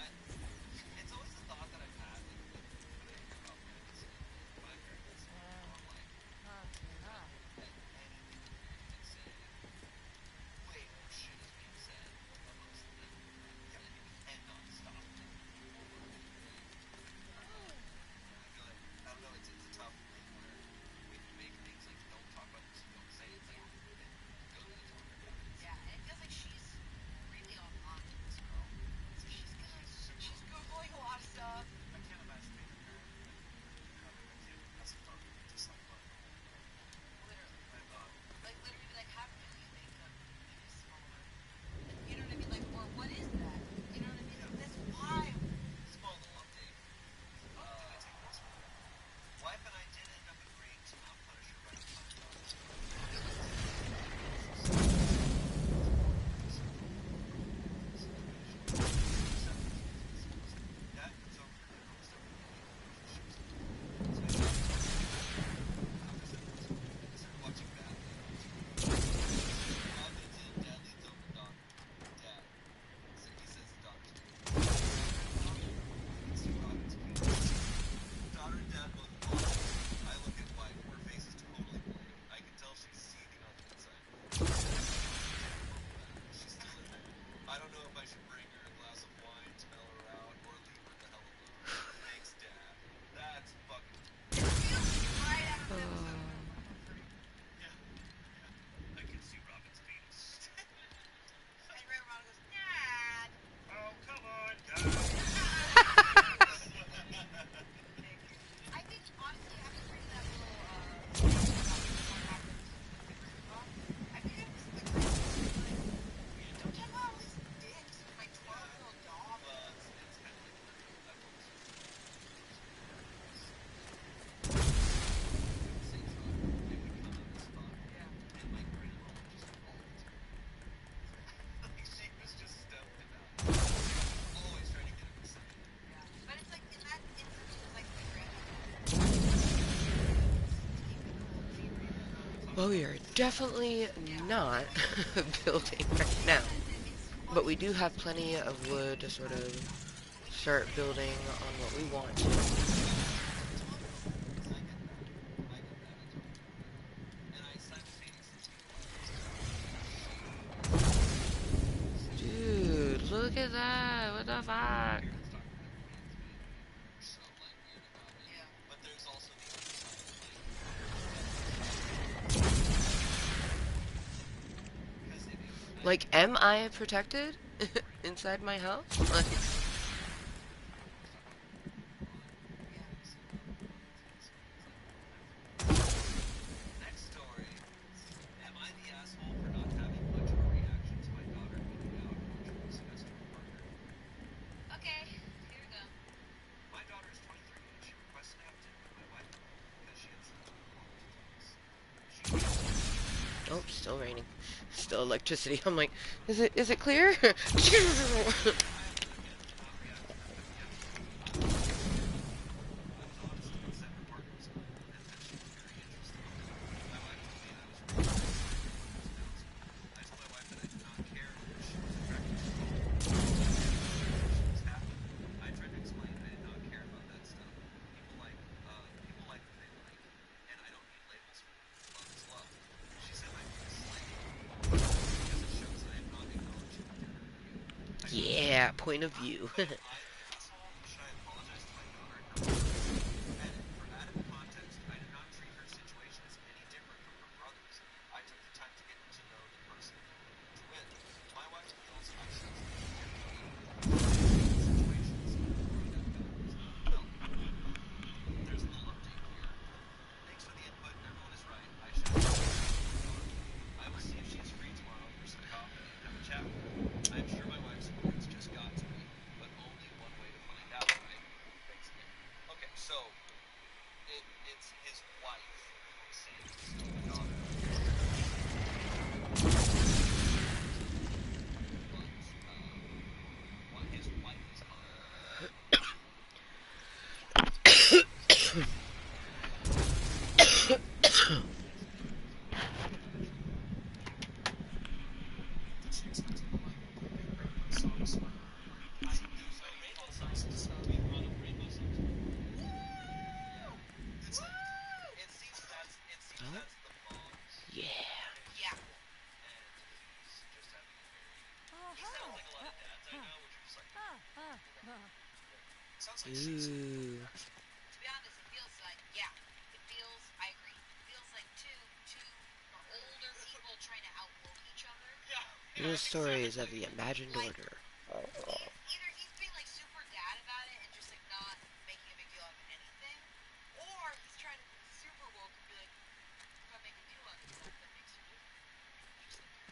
it's always a thought that I've had, like when I hear about parents and my parents, or like that anything your parents can say, way more shit is being said amongst them. Yeah, you cannot stop them or anything. I feel like, I don't know, it's a tough thing where when you make things like don't talk about this, you don't say it, it's like then you go to the talker. Yeah, and it feels like she's really online, this girl. So she's googling a lot of stuff. I can't imagine being a parent and having a kid who has a phone just like mine. Literally. And Like, literally be like, how do you make a penis smaller? You know what I mean? Like, or what is that? You know what I mean? Yeah. That's wild. Small little update. can I take this one? Wife and I did end up agreeing to not punish her by becoming daughters. Dad comes over for dinner almost every weekend and shows up. So I after 7 months, I started watching Batman. 5 minutes in, Dad leans over to daughter. Dad. So he says the daughter's name. You can see Robin's penis. Daughter and dad both pause. I look at wife. Her face is totally blank. I can tell she's seething on the inside. She's still in there. I don't know if I should bring her a glass of wine to mellow her out or leave her the hell alone. Thanks, Dad. That's fucking... Right out of Oh. episode 103. Yeah. I can see Robin's penis. And Ray Romano goes, Dad. Oh, come on, guys. I think, honestly, after reading that little, thing about I think I was like, don't talk about all these dicks with my 12-year-old daughter. Well, it's kind of like I've always heard that St. John, it would come out as fuck. Yeah. And my grandma would just all the time. Like, she was just stoked about it. Always trying to get him to say it. Yeah. But it's like, in that instance, it was like my grandmother. Well, we are definitely not building right now. But we do have plenty of wood to sort of start building on what we want to. I get that. I totally get that. And I simultaneously feel like Dude, look at that. What the fuck? parents talking about their kids being so like weird about it. Yeah. But there's also the other side of like because it makes Like, am I protected inside my house? Like, Oh, still raining. Still electricity. I'm like, is it clear? I have to admit, not reacting that quickly after the thought was I was honest about setting her partner was cool and that she was very interested. My wife told me I was really nice and I thought I was bouncy. I told my wife that I did not care if she was attracted to me as long as she was happy. I tried to explain I did not care about that stuff. People like what they like, and I don't need labels for them. Love is love. She said my mood is slightly off because it shows I am not acknowledging her view. I asked her, Yeah, point of view. but am I the asshole? Should I apologize to my daughter and her mother? Edit. For added context, I did not treat her situation as any different from her brother's. I took the time to get to know the person. To wit, my wife feels I should treat everybody equally, especially in situations where that value is not felt. There's a little update here. Thanks for the input. Everyone is right. I should have taken time with my daughter. I will see if she is free tomorrow for some coffee and have a chat with her. I am sure my wife's feelings just got to me, but only one way to find out, right? Thanks again. Okay, so it's his wife who is saying this to the daughter. But what his wife is telling him. Did she expect him to like play rainbow songs for her? There's no Playing rainbow all songs. kinds of stuff. We've run up rainbow songs before. Yeah. It's like It seems Oh, that's the mom's yeah. Yeah. angle, and he's just having a very. He sounds like a lot of dads I know, which are just like, sounds like she's Ooh. actually. To be honest, it feels like, yeah, it feels, I agree. It feels like two older people trying to outwork each other. Yeah, Little stories of exactly. the imagined Like, order. either he's being like super dad about it and just like not making a big deal out of anything, or he's trying to be super woke and be like, if I make a deal out of stuff that makes you different, just like you.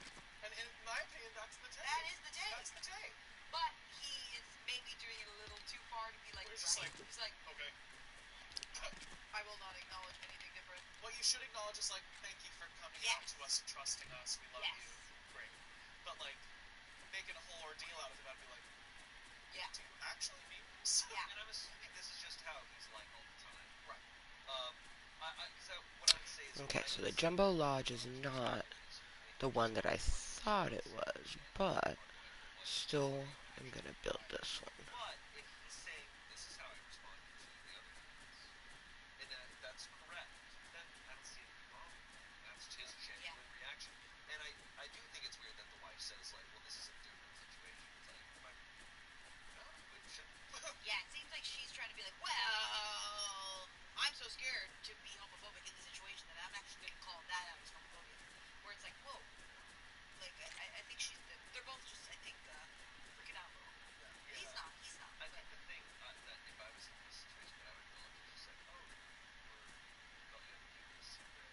And in my opinion, that's the take. That is the take. That's the take. But he is maybe doing it a little too far to be like, Where he's just right. like, He's like, okay. I will not acknowledge anything different. What you should acknowledge is like, thank you for coming out Yes. to us and trusting us. We love Yes. you. Great. But like, making a whole ordeal out of it, I'd be like, Yeah. do you actually mean this? Yeah. and I'm assuming this is just how he's like all the time. Right. What I would say is Okay, so the Jumbo Lodge is not the one that I thought it was, but still, I'm gonna build this one. But if he's saying this is how I responded to the other comments, and that's correct, then I don't see anything wrong with that. That's his genuine reaction. And I do think it's weird that the wife says like, well, this is a different situation. It's like, no, it shouldn't. Yeah, it seems like she's trying to be like, well, I'm so scared to be homophobic in the situation that I'm actually going to call that out as homophobia. Where it's like, whoa. Like, I think they're both just, I think, freaking out a little. Yeah. He's not. I But think the thing that if I was in this situation, what I would acknowledge is just like, oh, you felt you had to keep this secret.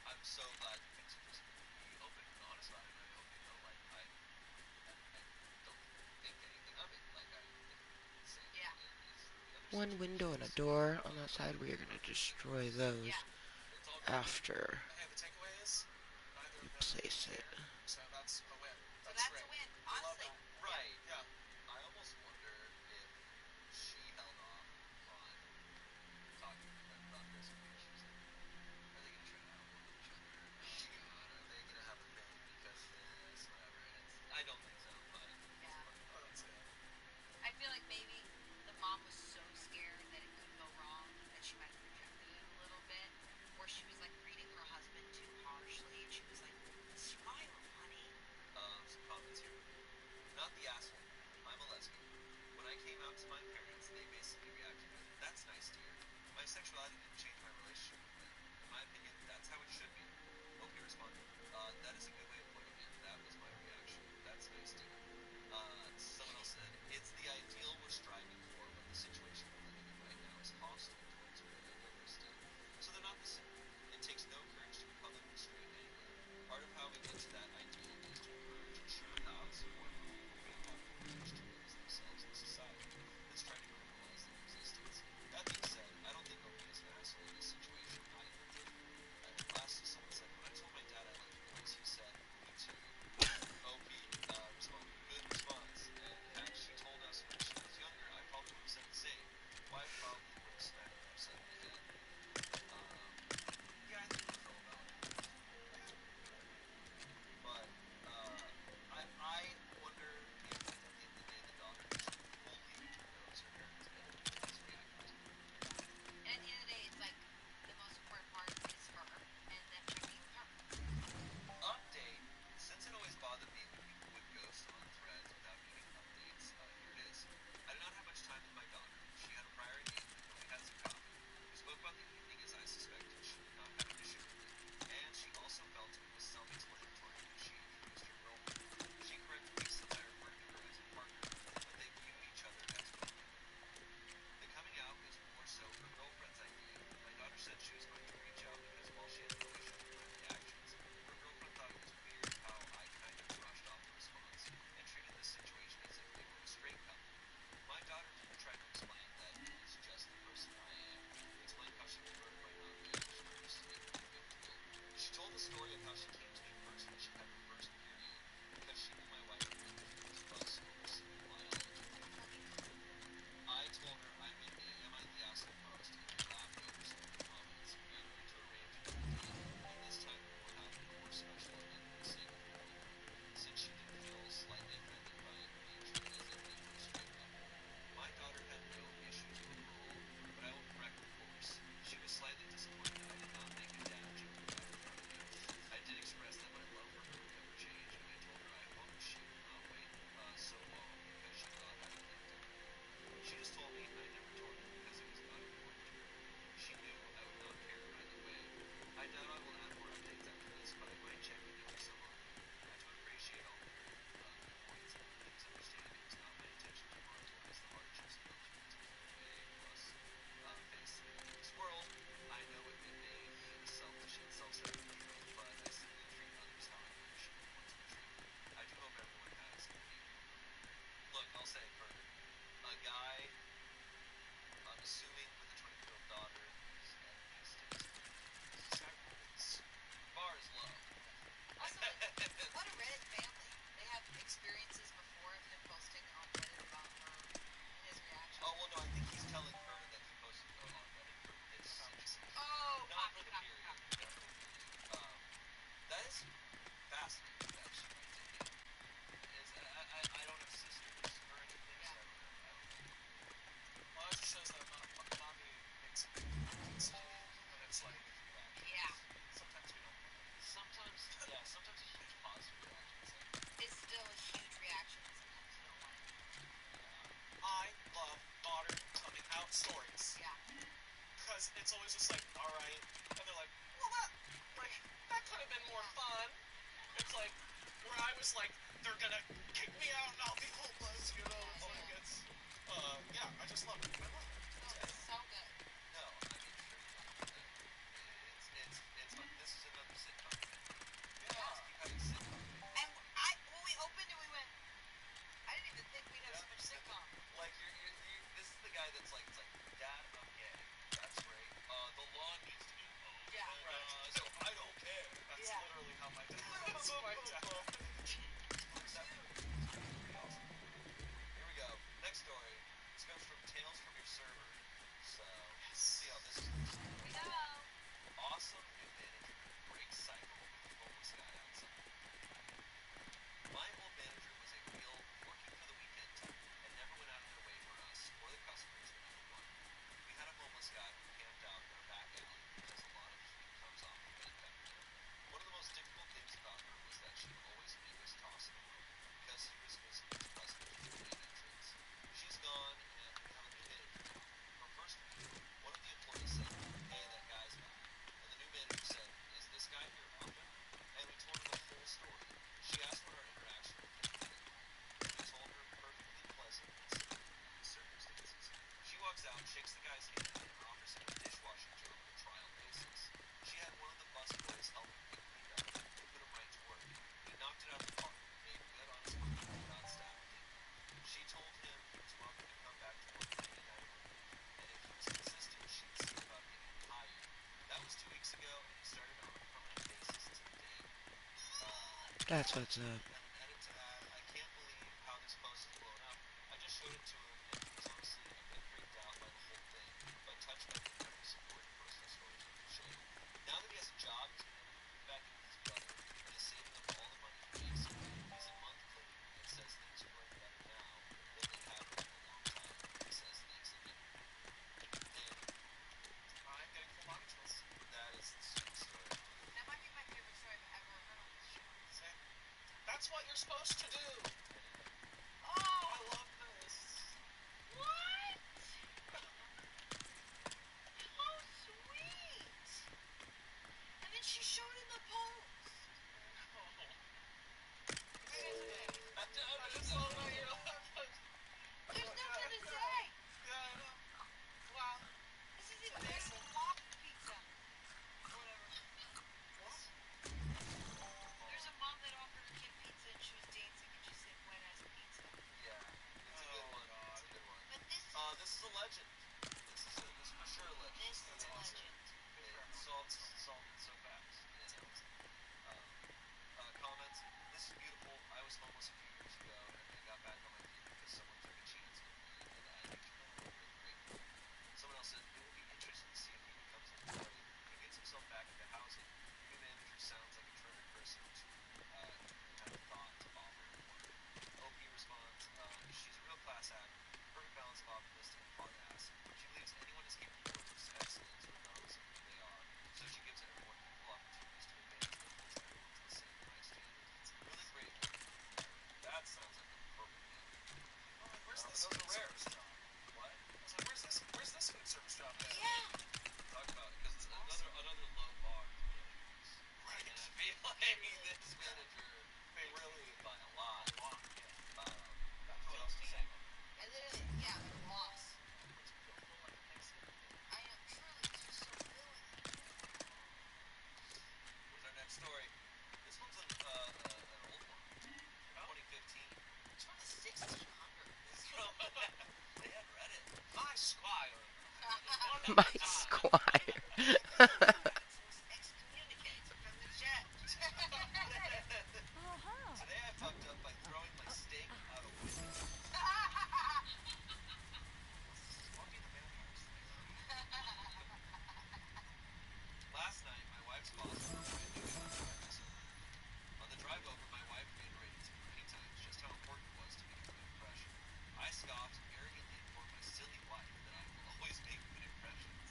I'm so glad things will just be open and honest about it. And I hope you know, like, I don't think anything of it. Like, I think the same Yeah. is the other One window and a situations. door on that side. We are gonna destroy those yeah. It's all good. after Hey, the takeaway is neither we of them place care, it. so that's a win. So That's that's great. a win. We love Honestly. that. Right. Yeah. I almost wonder if she held off on talking to them about this because she was like, are they gonna try to outwork each other? Oh God, are they gonna have a thing because this, whatever? And I don't think so, but Yeah. Oh, that's it. I feel like maybe the mom was so scared that it could go wrong that she might have projected it a little bit. Or she was like reading her husband too harshly and she was like, smile, honey. some comments here. Not the asshole. was like, they're gonna kick me out and I'll be homeless, you know? It's like, it's, yeah, I just love it. I love it. No, it's so good. No, I mean, sure you love it. This is another sitcom. Yeah. Keep having sitcom. And when we opened it, we went, I didn't even think we'd have so much sitcom. Like, this is the guy that's like, it's like, Dad, I'm gay. That's great. The law needs to be mowed. Yeah. And, Right. so I don't care. That's Yeah. literally how my dad is. My dad. Here we go. Next story. This comes from Tales from Your Server. So, Yes. see how this goes. Here we go. Awesome new manager breaks cycle with homeless guy outside. My old manager was a real working for the weekend type and never went out of their way for us or the customers whenever we wanted. We had a homeless guy who camped out in our back alley because a lot of heat comes off the vent back there. One of the most difficult things about her was that she would always make us toss him out because he was visiting customers through the main entrance. She's gone and we have a new manager now. Her first week, one of the employees said, "Hey, that guy's back." And the new manager said, "Is this guy here often?" And we told her the whole story. She asked what our interaction with him had been like. We told her perfectly pleasant and simple in the circumstances. She walks out, shakes the guy's hand, and offers him a dishwashing job on a trial basis. She had one of the busboys help him get cleaned up and put him right to work. He knocked it out of the park, made good on his money, and got staff dignity. She told him he was welcome to come back to work anytime a week, and if he was consistent, she'd see about getting him hired. That was 2 weeks ago, and he started on a permanent basis today. That's what's up. And an edit to add, I can't believe how this post has blown up. I just showed it to him, and he was honestly a bit freaked out by the whole thing, but touched by the incredible support and personal stories we could share. Now that he has a job, he's been able to move back in with his brother and is saving up all the money he makes. He's a month clean and says things are going better now than they have been in a long time. He says thanks again. And I'm getting full body chills. that is the sweet story. That might be my favorite story I've ever heard on this show. Same. That's what you're supposed to do. Oh, I love this. what? How sweet. And then she showed in the post. I just love how you're laughing. There's nothing to say. Yeah, I know. Wow. This is even better than loft pizza. Whatever. What? There's a mom that offered her kid pizza and she was dancing and she said wet ass pizza. Yeah, it's a good one. God. It's a good one. But this This is a legend. This is for sure a legend. This is a legend. It's solved so fast. Comments. This is beautiful. I was homeless a few years ago and I got back on my feet because someone took a chance on me and I eternally really grateful. Someone else said it will be interesting to see if he becomes an employee and gets himself back into housing. New manager sounds like a terrific person to have a thought to offer work. OP responds, she's a real class act, perfect balance of optimistic and hard ass. She believes anyone is capable of excellence regardless of who they are, so she gives everyone equal opportunities to advance and holds everyone to the same high standards. It's really great working with her. That sounds like the perfect manager. Oh, like, where's this Those food are rare. service job? What? I was like, where's this food service job at? Yeah. Talk about it, because another low bar to managers. Right. And I feel like this manager They really by a lot. What else to say? I literally, yeah, loss. Makes me feel full like a Thanksgiving dinner. I am truly just so filling. Here's our next story. This one's an old one. 2015. It's from the 1600s. It's from they had Reddit. My Squire. My squire. Was excommunicated from the church. Today I fucked up by throwing my steak out a window. Lucky the vampires. Last night, my wife's boss was my new breakfast over. On the drive over, my wife reiterated to me many times just how important it was to make a good impression. I scoffed and arrogantly informed my silly wife that I will always make good impressions.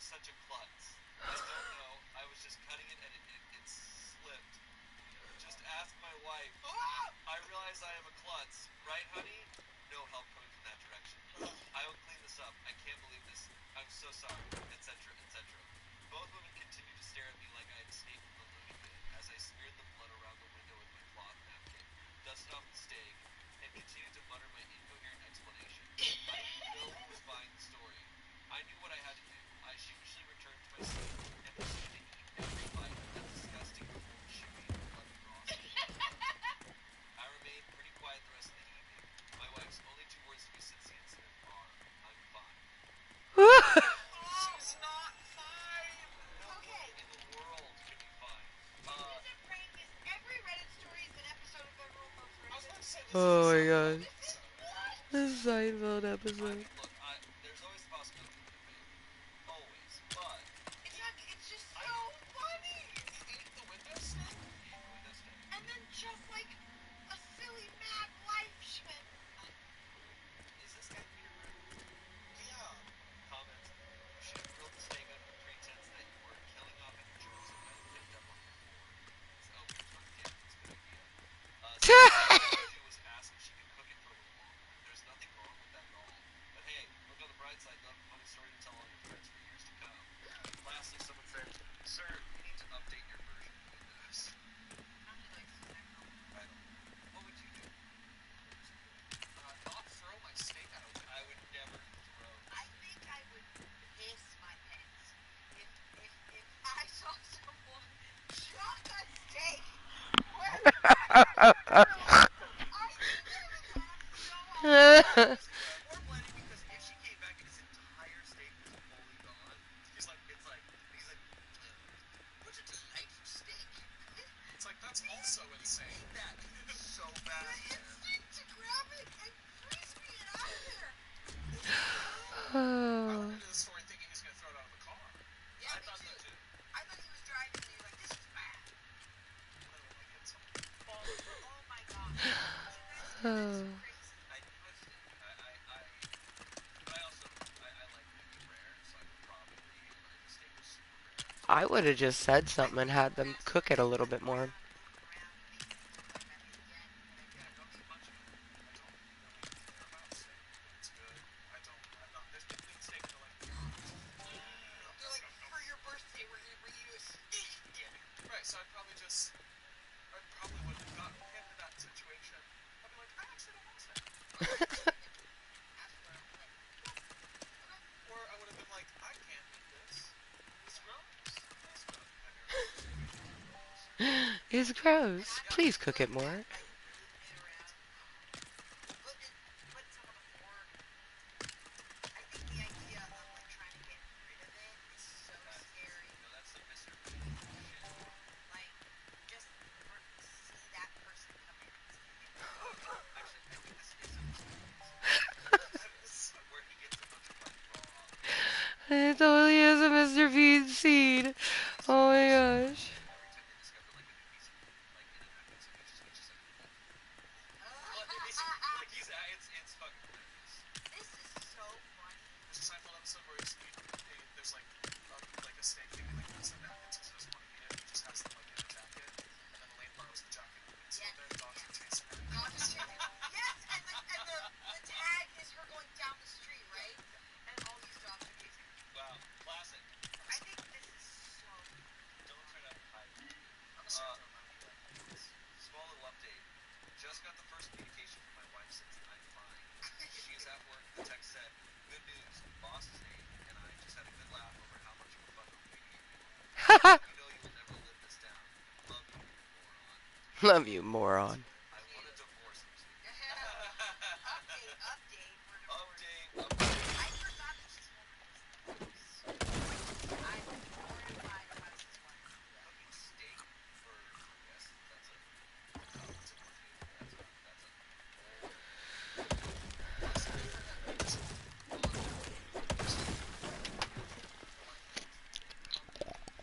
such a klutz? I don't know. I was just cutting it and it slipped. Just ask my wife. I realize I am a klutz. Right, honey? No help coming from that direction. I will clean this up. I can't believe this. I'm so sorry, etc., etc. Both women continued to stare at me like I had escaped from the loony bin as I smeared the blood around the window with my cloth napkin, dusted off the steak, and continued to mutter my incoherent explanation. I didn't know who was buying the story. I knew what I had to do. I sheepishly returned to my seat and proceeded to eat every bite of that disgusting, cold, chewy, bloody broth. I remained pretty quiet the rest of the evening. My wife's only two words to me since the incident are, I'm fine. She's not fine. No Okay. one in the world can be fine. This is a prank. Is every Reddit story is an episode of Federal Most I was about to say, this Oh is a my Seinfeld god. episode. The Seinfeld I episode. mean, look, there's always the possibility of a debate. Always. But, It's not. It's just so funny. He ate the window steak? he ate the window steak. And then just like a silly mad life Schmidt. Is this guy Peter Grimm? Yeah. Comment. You should have grilled the steak under the pretense that you were killing off any germs it might have picked up on your floor. Oh, here's one again. That's a good idea. So all I had to do was ask if she could cook it for a little longer. There's nothing wrong with that at all. But hey, look on the bright side, you'll have a funny story to tell all your friends for years to come. Lastly, someone said, Sir, you need to update your version of Windows. I don't know. What would you do? Not throw my steak out of window. I would never throw. I think I would piss my pants if I saw someone chuck a steak. Where I think I would laugh so hard. More planning because if she came back and his entire steak was fully gone, he's like, such a delightful steak. It's like, that's also insane. Eat that so bad. The instinct to grab it and frisbee it out of there. I went into the story thinking he's going to throw it out of the car. Yeah, I me thought so too. too. I thought he was driving and he was like, this is bad. Literally hit someone. Oh my god. That's so crazy. I knew a steak. But I also, I like medium rare, so I would probably, like, the steak was super rare. I would have just said something and had them cook it a little bit more. Yeah, don't eat much of it. I don't really care about steak. It's good. I'm not, there's been clean steak and they're like, They're like, for your birthday, we're gonna bring you a steak dinner. right, so I probably wouldn't have gotten him in that situation. I'd be like, I actually don't want steak. Or I would have been like, I can't eat this. It's gross. It's gross. It's gross. Please cook it more. Put some of the pork. I think the idea of like trying to get rid of it is so scary. No, that's the Mr. Bean shit. Like, just see that person come in. Actually, I think this is a Mr. Bean's. Where he gets a bunch of, like, raw. It totally is a Mr. Bean scene. Oh my gosh. Every time they discover, like, a new piece of meat, like, in an episode, he just like, like, it's fucking hilarious. This is so funny. There's a Seinfeld episode where there's like a steak thing and like puts the napkins because he doesn't want to eat it. He just has them like in a jacket, and then Elaine borrows the jacket and it's Yes. their dogs are chasing her. Yes, and the tag is her going down the street, right? And all these dogs are chasing her. Wow, classic. I think this is so Don't try to hide it. I'm a Seinfeld man. Small little update. Just got the first communication from my wife since I'm fine. She is at work. The text said, "Good news. Boss is Nate, and I just had a good laugh over how much of a fucking idiot you are. You know you will never live this down. Love you, moron." Love you, moron. I want a divorce. update. We're divorced. Update. I forgot that she's one of these. I'm mortified about this one. Cooking steak for guests. That's a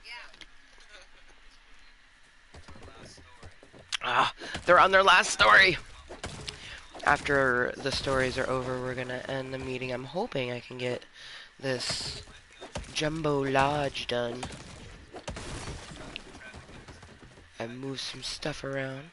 Yeah. our last story. Ah, they're on their last story. After the stories are over, we're gonna end the meeting. I'm hoping I can get this Jumbo Lodge done. I moved some stuff around.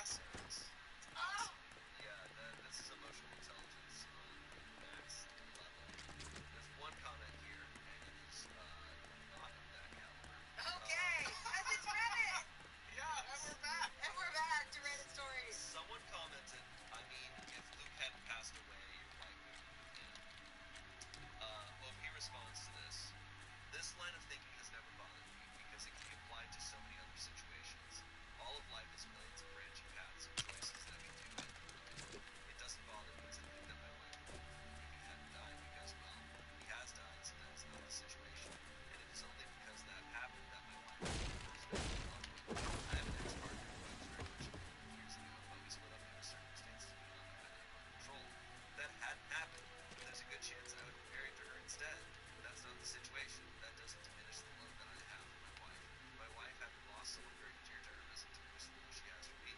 essays. Oh! Yeah, this is emotional intelligence on the max level. There's one comment here, and it is not of that caliber. Okay, as it's Reddit! Yeah, and we're back. And we're back to Reddit stories. Someone commented, I mean, if Luke hadn't passed away, your wife would have moved in. OP responds to this. This line of thinking has never bothered me because it can be applied to so many other situations. All of life is millions of branching paths and choices that can do it. It doesn't bother me to think that my wife would have moved if he hadn't died because, well, he has died, so that is not the situation. And it is only because that happened that my wife became the person I fell in love with. I have an ex-partner who I was very much in love with years ago, but we split up due to circumstances beyond my control. If that hadn't happened, there's a good chance I would have married to her instead. But that's not the situation. That doesn't diminish the love that I have for my wife. My wife, having lost someone very dear to her, doesn't diminish the love she has for me.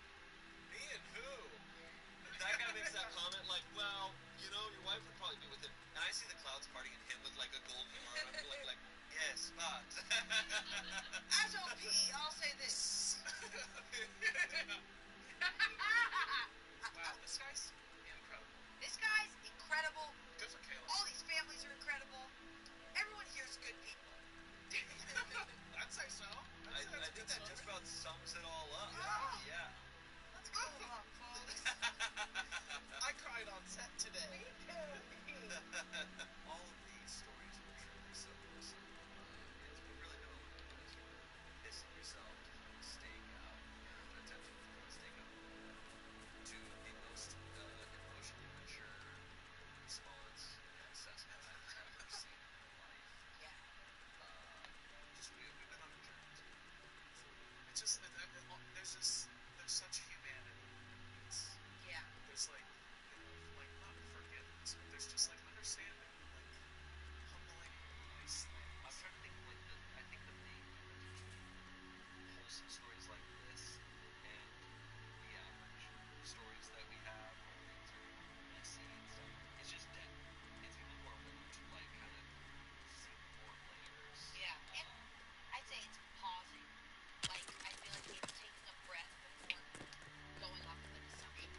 Me and who? That guy makes that comment like, well, you know, your wife would probably be with him. And I see the clouds parting and him with like a golden arm. I'm like, yes, but. As OP, I'll say this. Wow, this guy's incredible. This guy's incredible. Good for Caleb. All these families are incredible. Everyone here's good people. I'd say so. I think that just about sums it all up. Yeah. Yeah. Let's go along, folks. I cried on set today. All of these stories were truly so awesome. It's really been a lot of fun as you're pissing yourself to throw a steak out, or attempting to throw a steak out the window, to the most emotionally mature response and assessment I've ever seen in my life. Yeah. We've been on a journey together. It's just there's such humanity. Yeah. There's like, you know, like not forgiveness, but there's just like understanding, like humbling, nice things. I'm trying to think of like I think the main difference between wholesome stories like this and the average stories that we have where things are messy and stuff. It's just depth. It's people who are willing to like kind of see more layers. Yeah. And I'd say it's pausing. Like, I feel like maybe taking a breath before going off of an assumption.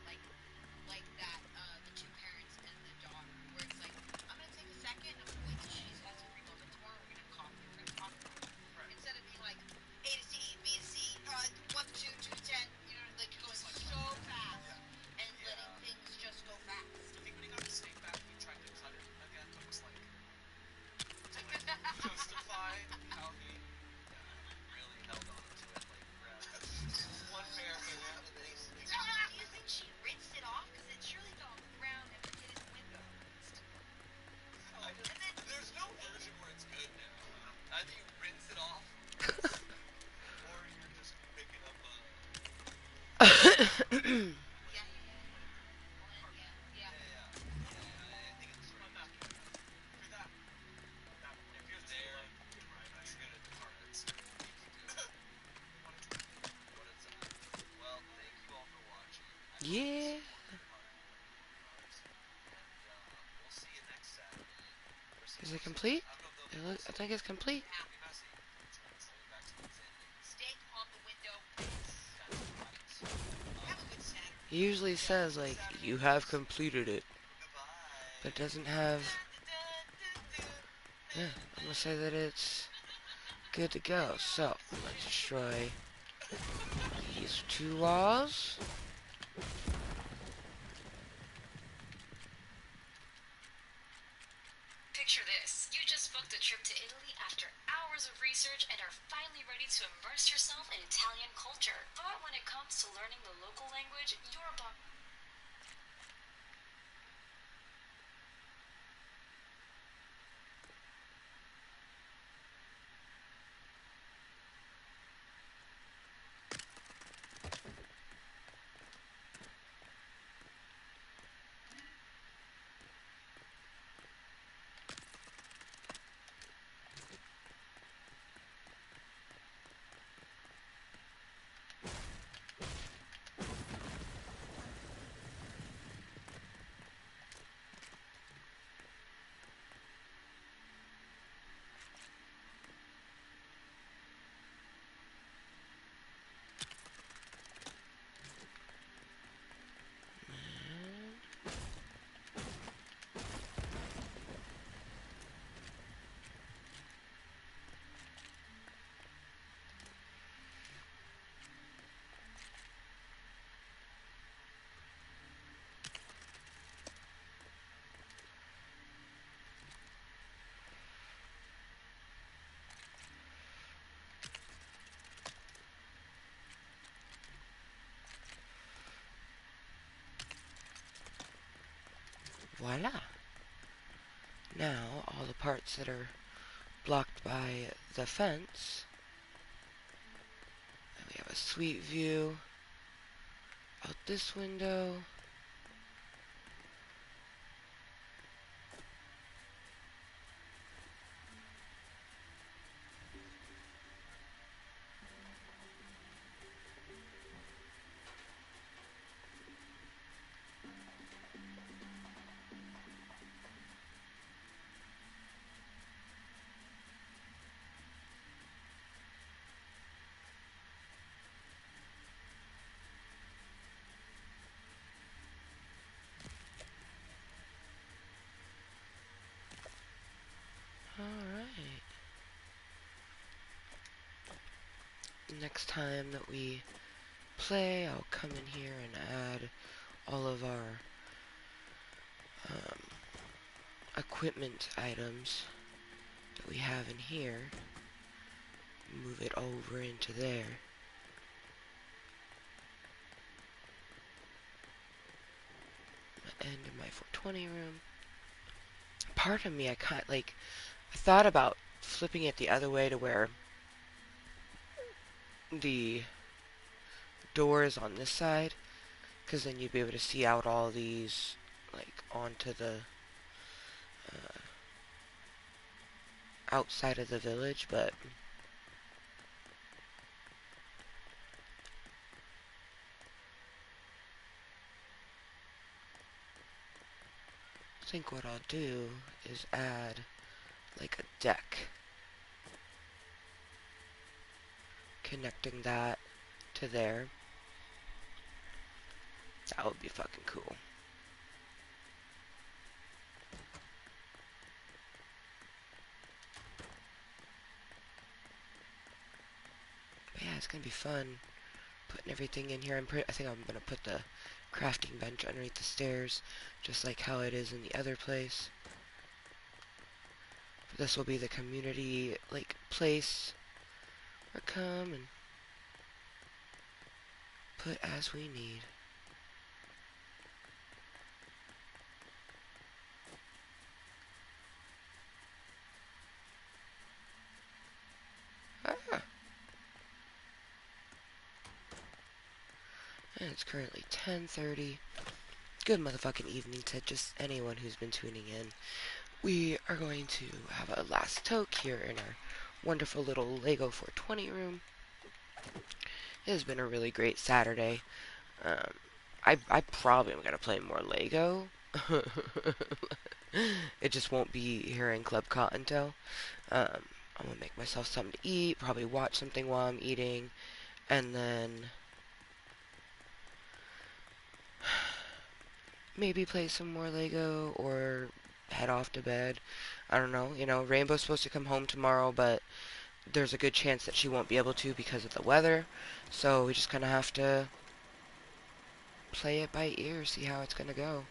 Like that, the two parents and the daughter, where it's like, I'm gonna take a second, I'm gonna wait till she has a free moment tomorrow, we're gonna have coffee, we're gonna talk about it. Right. Instead of being like, A to C, B to C, 1 to 2, 2 to 10, you know, like going so fast and letting things just go fast. I think when he got the steak back, he tried to cut it again, but was like to like justify how he Really held on to it, like grabbed one bare hand and then he's Do you think she rinsed it off? Because it surely fell on the ground and hit his window. there's no version where it's good now. Either you rinse it off or you're just picking up Yeah. I think it's run right. that through that one. If you're there, you're gonna depart it. What a time. Well, thank you all for watching. Yeah. We'll see you next Saturday. Is it complete? I don't know if I think it's complete. it'll be messy. Back to the insanity. Steak on the window. That's right. Have a good Saturday. It usually says, like, you have completed it. Goodbye. But it doesn't have... Yeah, I'm gonna say that it's good to go. So, let's destroy these 2 walls. Picture this. You just booked a trip to Italy after hours of research and are finally ready to immerse yourself in Italian culture. But when it comes to learning the local language, you're Voila. Now, all the parts that are blocked by the fence, and we have a sweet view out this window. Alright. Next time that we play, I'll come in here and add all of our equipment items that we have in here. Move it over into there. End of my 420 room. Part of me, I thought about flipping it the other way to where the door is on this side, because then you'd be able to see out all these, like, onto the outside of the village, but I think what I'll do is add, like, a deck, connecting that to there. That would be fucking cool. But yeah, it's gonna be fun putting everything in here. I think I'm gonna put the crafting bench underneath the stairs, just like how it is in the other place. This will be the community, like, place where come and put as we need. Ah. And it's currently 10:30. Good motherfucking evening to just anyone who's been tuning in. We are going to have a last toke here in our wonderful little Lego 420 room. It has been a really great Saturday. I probably am going to play more Lego. It just won't be here in Club Kottontale. I'm going to make myself something to eat, probably watch something while I'm eating, and then maybe play some more Lego or head off to bed. I don't know. You know, Rainbow's supposed to come home tomorrow, but there's a good chance that she won't be able to because of the weather. So we just kind of have to play it by ear, see how it's going to go.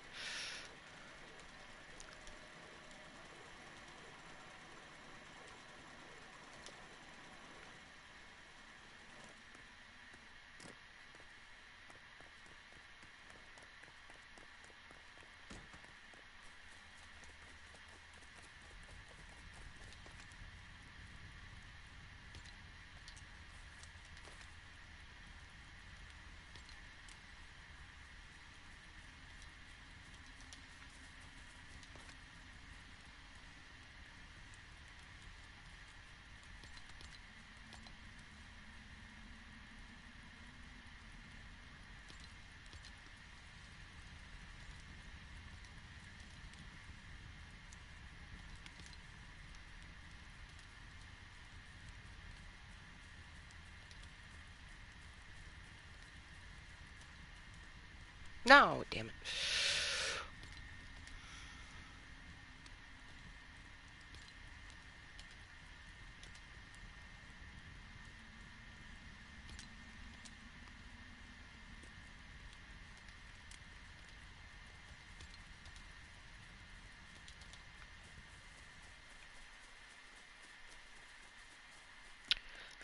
No, damn it.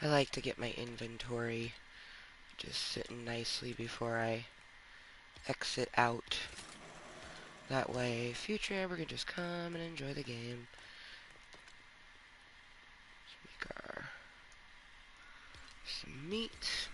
I like to get my inventory just sitting nicely before I exit out That way, future Amber can just come and enjoy the game. Let's make our some meat.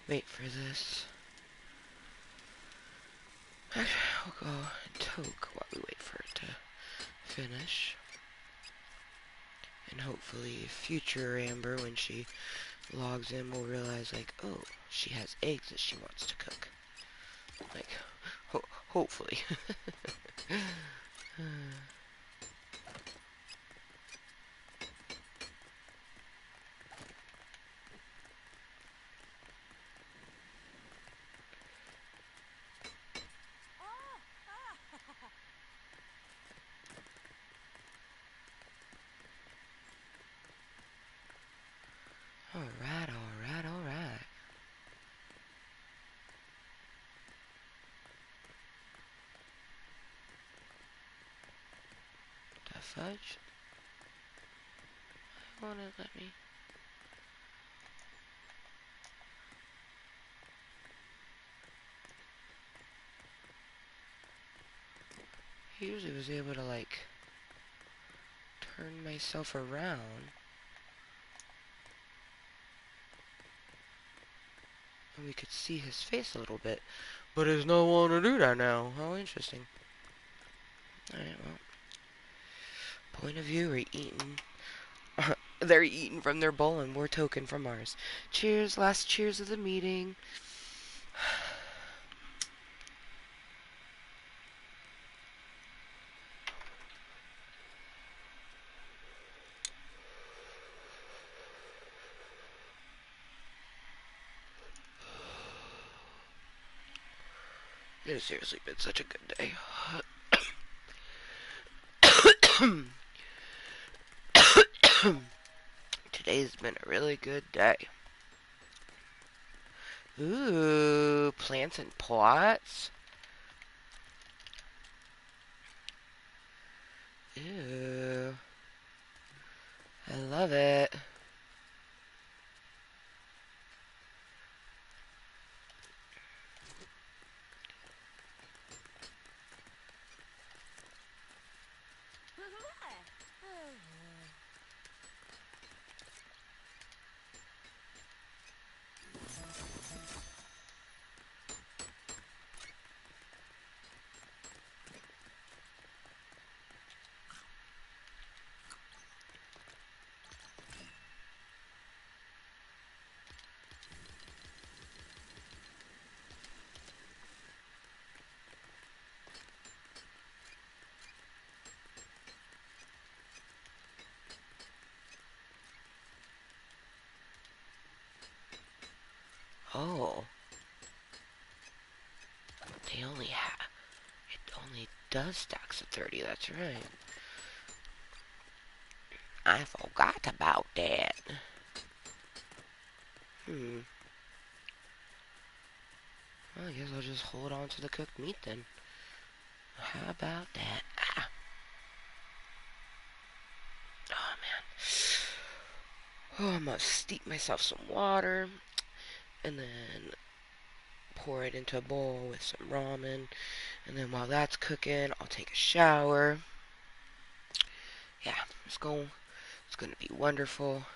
Wait for this. Actually, we'll go and toke while we wait for it to finish. And hopefully future Amber, when she logs in, will realize, like, oh, she has eggs that she wants to cook. Like, hopefully. Alright, alright, alright. The fudge? Why won't it let me? I usually was able to, like, turn myself around. And we could see his face a little bit. But there's no one to do that now. How interesting. Alright, well. Point of view, we're eating. They're eating from their bowl and we're token from ours. Cheers, last cheers of the meeting. It has seriously been such a good day. Today's been a really good day. Ooh, plants and pots. Ew. Oh. They only have... It only does stacks of 30, that's right. I forgot about that. Well, I guess I'll just hold on to the cooked meat then. How about that? Ah. Oh, man. Oh, I'm gonna steep myself some water. And then pour it into a bowl with some ramen. And then while that's cooking, I'll take a shower. Yeah, it's gonna be wonderful.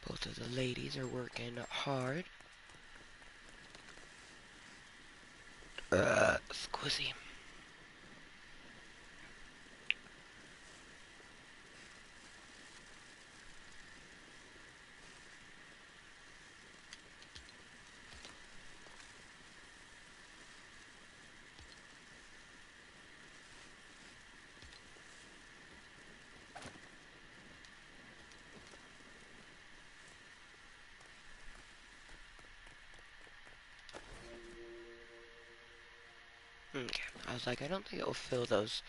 Both of the ladies are working hard. Squizzy. Okay, I was like, I don't think it will fill those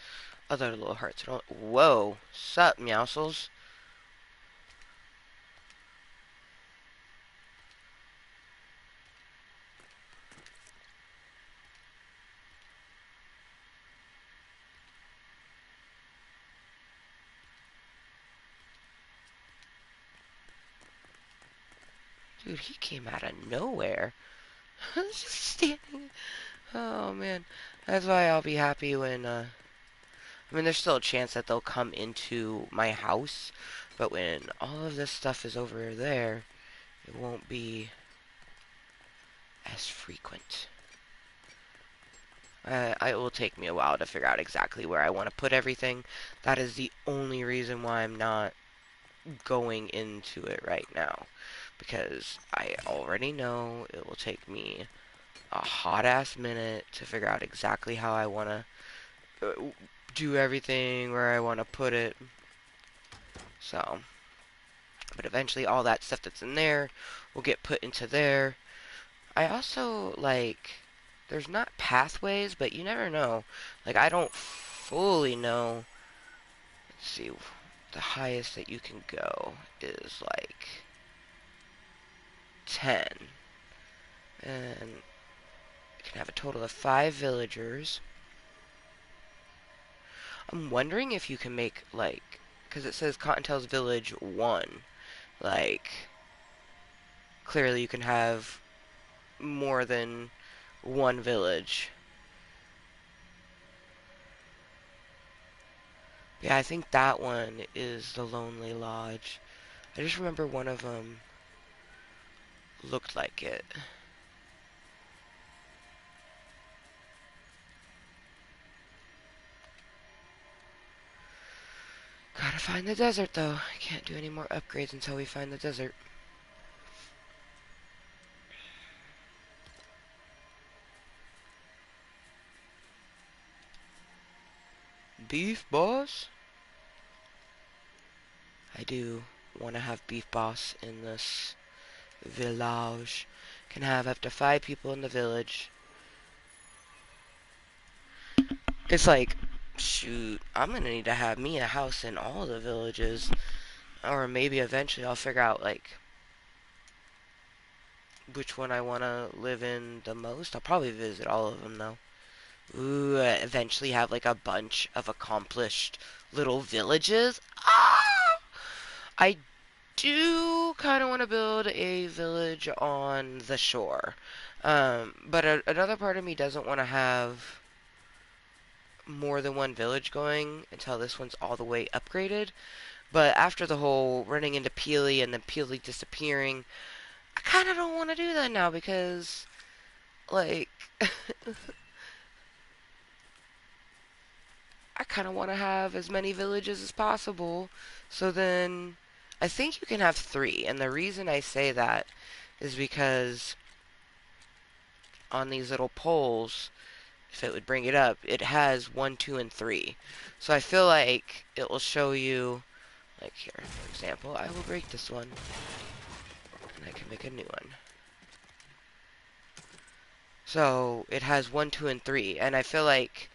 other little hearts. Whoa, sup, meowsles? Dude, he came out of nowhere. Just standing. Oh, man. That's why I'll be happy when, I mean, there's still a chance that they'll come into my house, but when all of this stuff is over there, it won't be as frequent. It will take me a while to figure out exactly where I want to put everything. That is the only reason why I'm not going into it right now. Because I already know it will take me a hot-ass minute to figure out exactly how I want to do everything, where I want to put it. So, but eventually all that stuff that's in there will get put into there. I also, like, there's not pathways, but you never know. Like, I don't fully know. Let's see, the highest that you can go is, like, 10. And you can have a total of 5 villagers. I'm wondering if you can make, like, because it says Kottontale's Village 1. Like, clearly you can have more than one village. Yeah, I think that one is the Lonely Lodge. I just remember one of them looked like it. Gotta find the desert, though. I can't do any more upgrades until we find the desert. Beef boss? I do want to have beef boss in this village. Can have up to 5 people in the village. It's like, shoot, I'm gonna need to have me a house in all the villages. Or maybe eventually I'll figure out, like, which one I want to live in the most. I'll probably visit all of them, though. Ooh, eventually have, like, a bunch of accomplished little villages. Ah! I do kind of want to build a village on the shore. But another part of me doesn't want to have more than one village going until this one's all the way upgraded. But after the whole running into Peely and then Peely disappearing, I kind of don't want to do that now because, like, I kind of want to have as many villages as possible. So then, I think you can have 3. And the reason I say that is because on these little poles, if it would bring it up, it has 1, 2, and 3. So I feel like it will show you Like here, for example, I will break this one, and I can make a new one. So it has 1, 2, and 3, and I feel like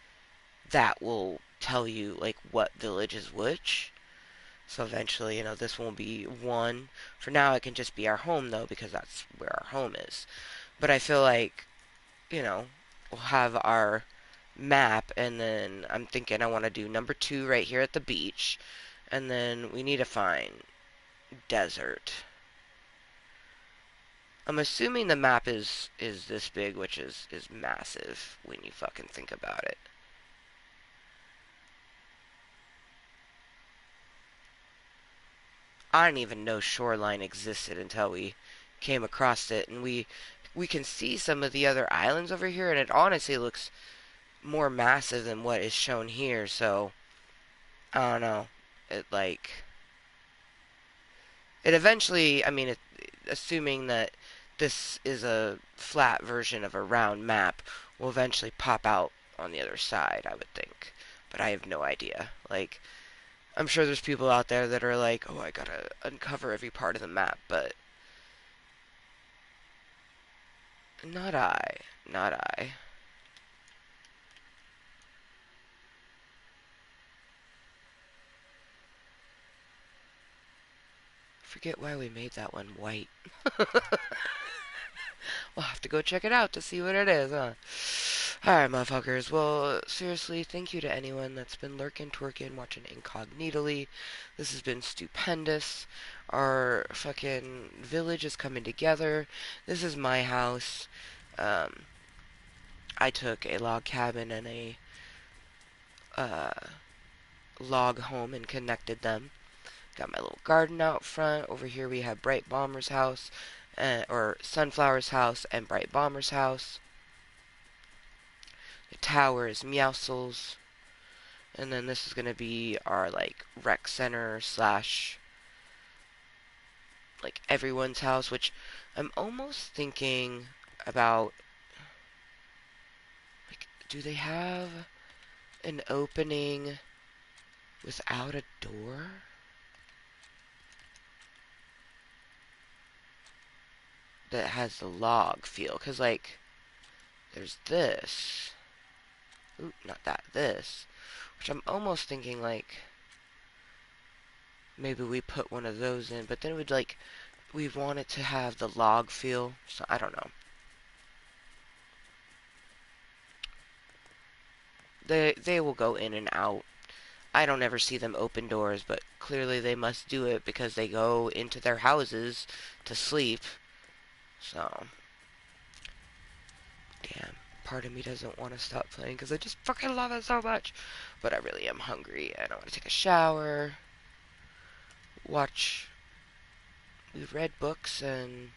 that will tell you like what village is which. So eventually, this won't be 1. For now, it can just be our home though, because that's where our home is. But I feel like, we'll have our map, and then I'm thinking I want to do number 2 right here at the beach, and then we need to find desert. I'm assuming the map is this big, which is massive when you fucking think about it. I didn't even know shoreline existed until we came across it, and we can see some of the other islands over here, and it honestly looks more massive than what is shown here. So I don't know. It eventually. I mean, assuming that this is a flat version of a round map, will eventually pop out on the other side, I would think. But I have no idea. Like, I'm sure there's people out there that are like, oh, I gotta uncover every part of the map, but not I. Not I. Forget why we made that one white. We'll have to go check it out to see what it is, huh? Alright, motherfuckers. Well, seriously, thank you to anyone that's been lurking, twerking, watching incognitally. This has been stupendous. Our fucking village is coming together. This is my house. Um, I took a log cabin and a uh, log home and connected them. Got my little garden out front. Over here we have Bright Bomber's house, or Sunflower's house and Bright Bomber's house. The tower is Meowscles. And then this is going to be our, like, rec center slash, like, everyone's house, which I'm almost thinking about, like, do they have an opening without a door? That has the log feel, because, like, there's this. Ooh, not that, this. Which I'm almost thinking, like, maybe we put one of those in, but then we want it to have the log feel, so I don't know. They will go in and out. I don't ever see them open doors, but clearly they must do it because they go into their houses to sleep. So, damn, part of me doesn't want to stop playing because I just fucking love it so much. But I really am hungry and I want to take a shower, watch. We've read books and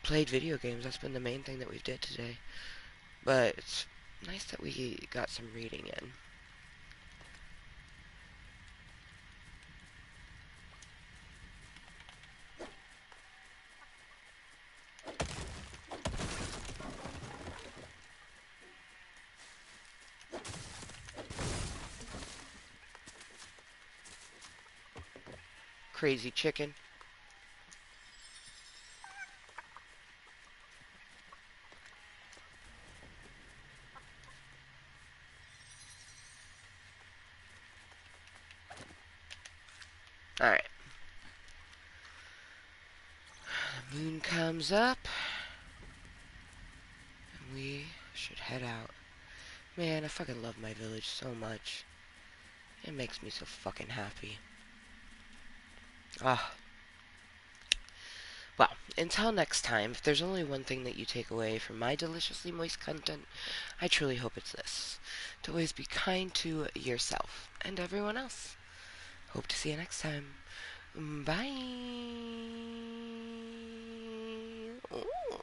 played video games. That's been the main thing that we did today. But it's nice that we got some reading in. Crazy chicken. Alright. The moon comes up. And we should head out. Man, I fucking love my village so much. It makes me so fucking happy. Ah. Well, until next time, if there's only one thing that you take away from my deliciously moist content, I truly hope it's this. To always be kind to yourself and everyone else. Hope to see you next time. Bye. Ooh.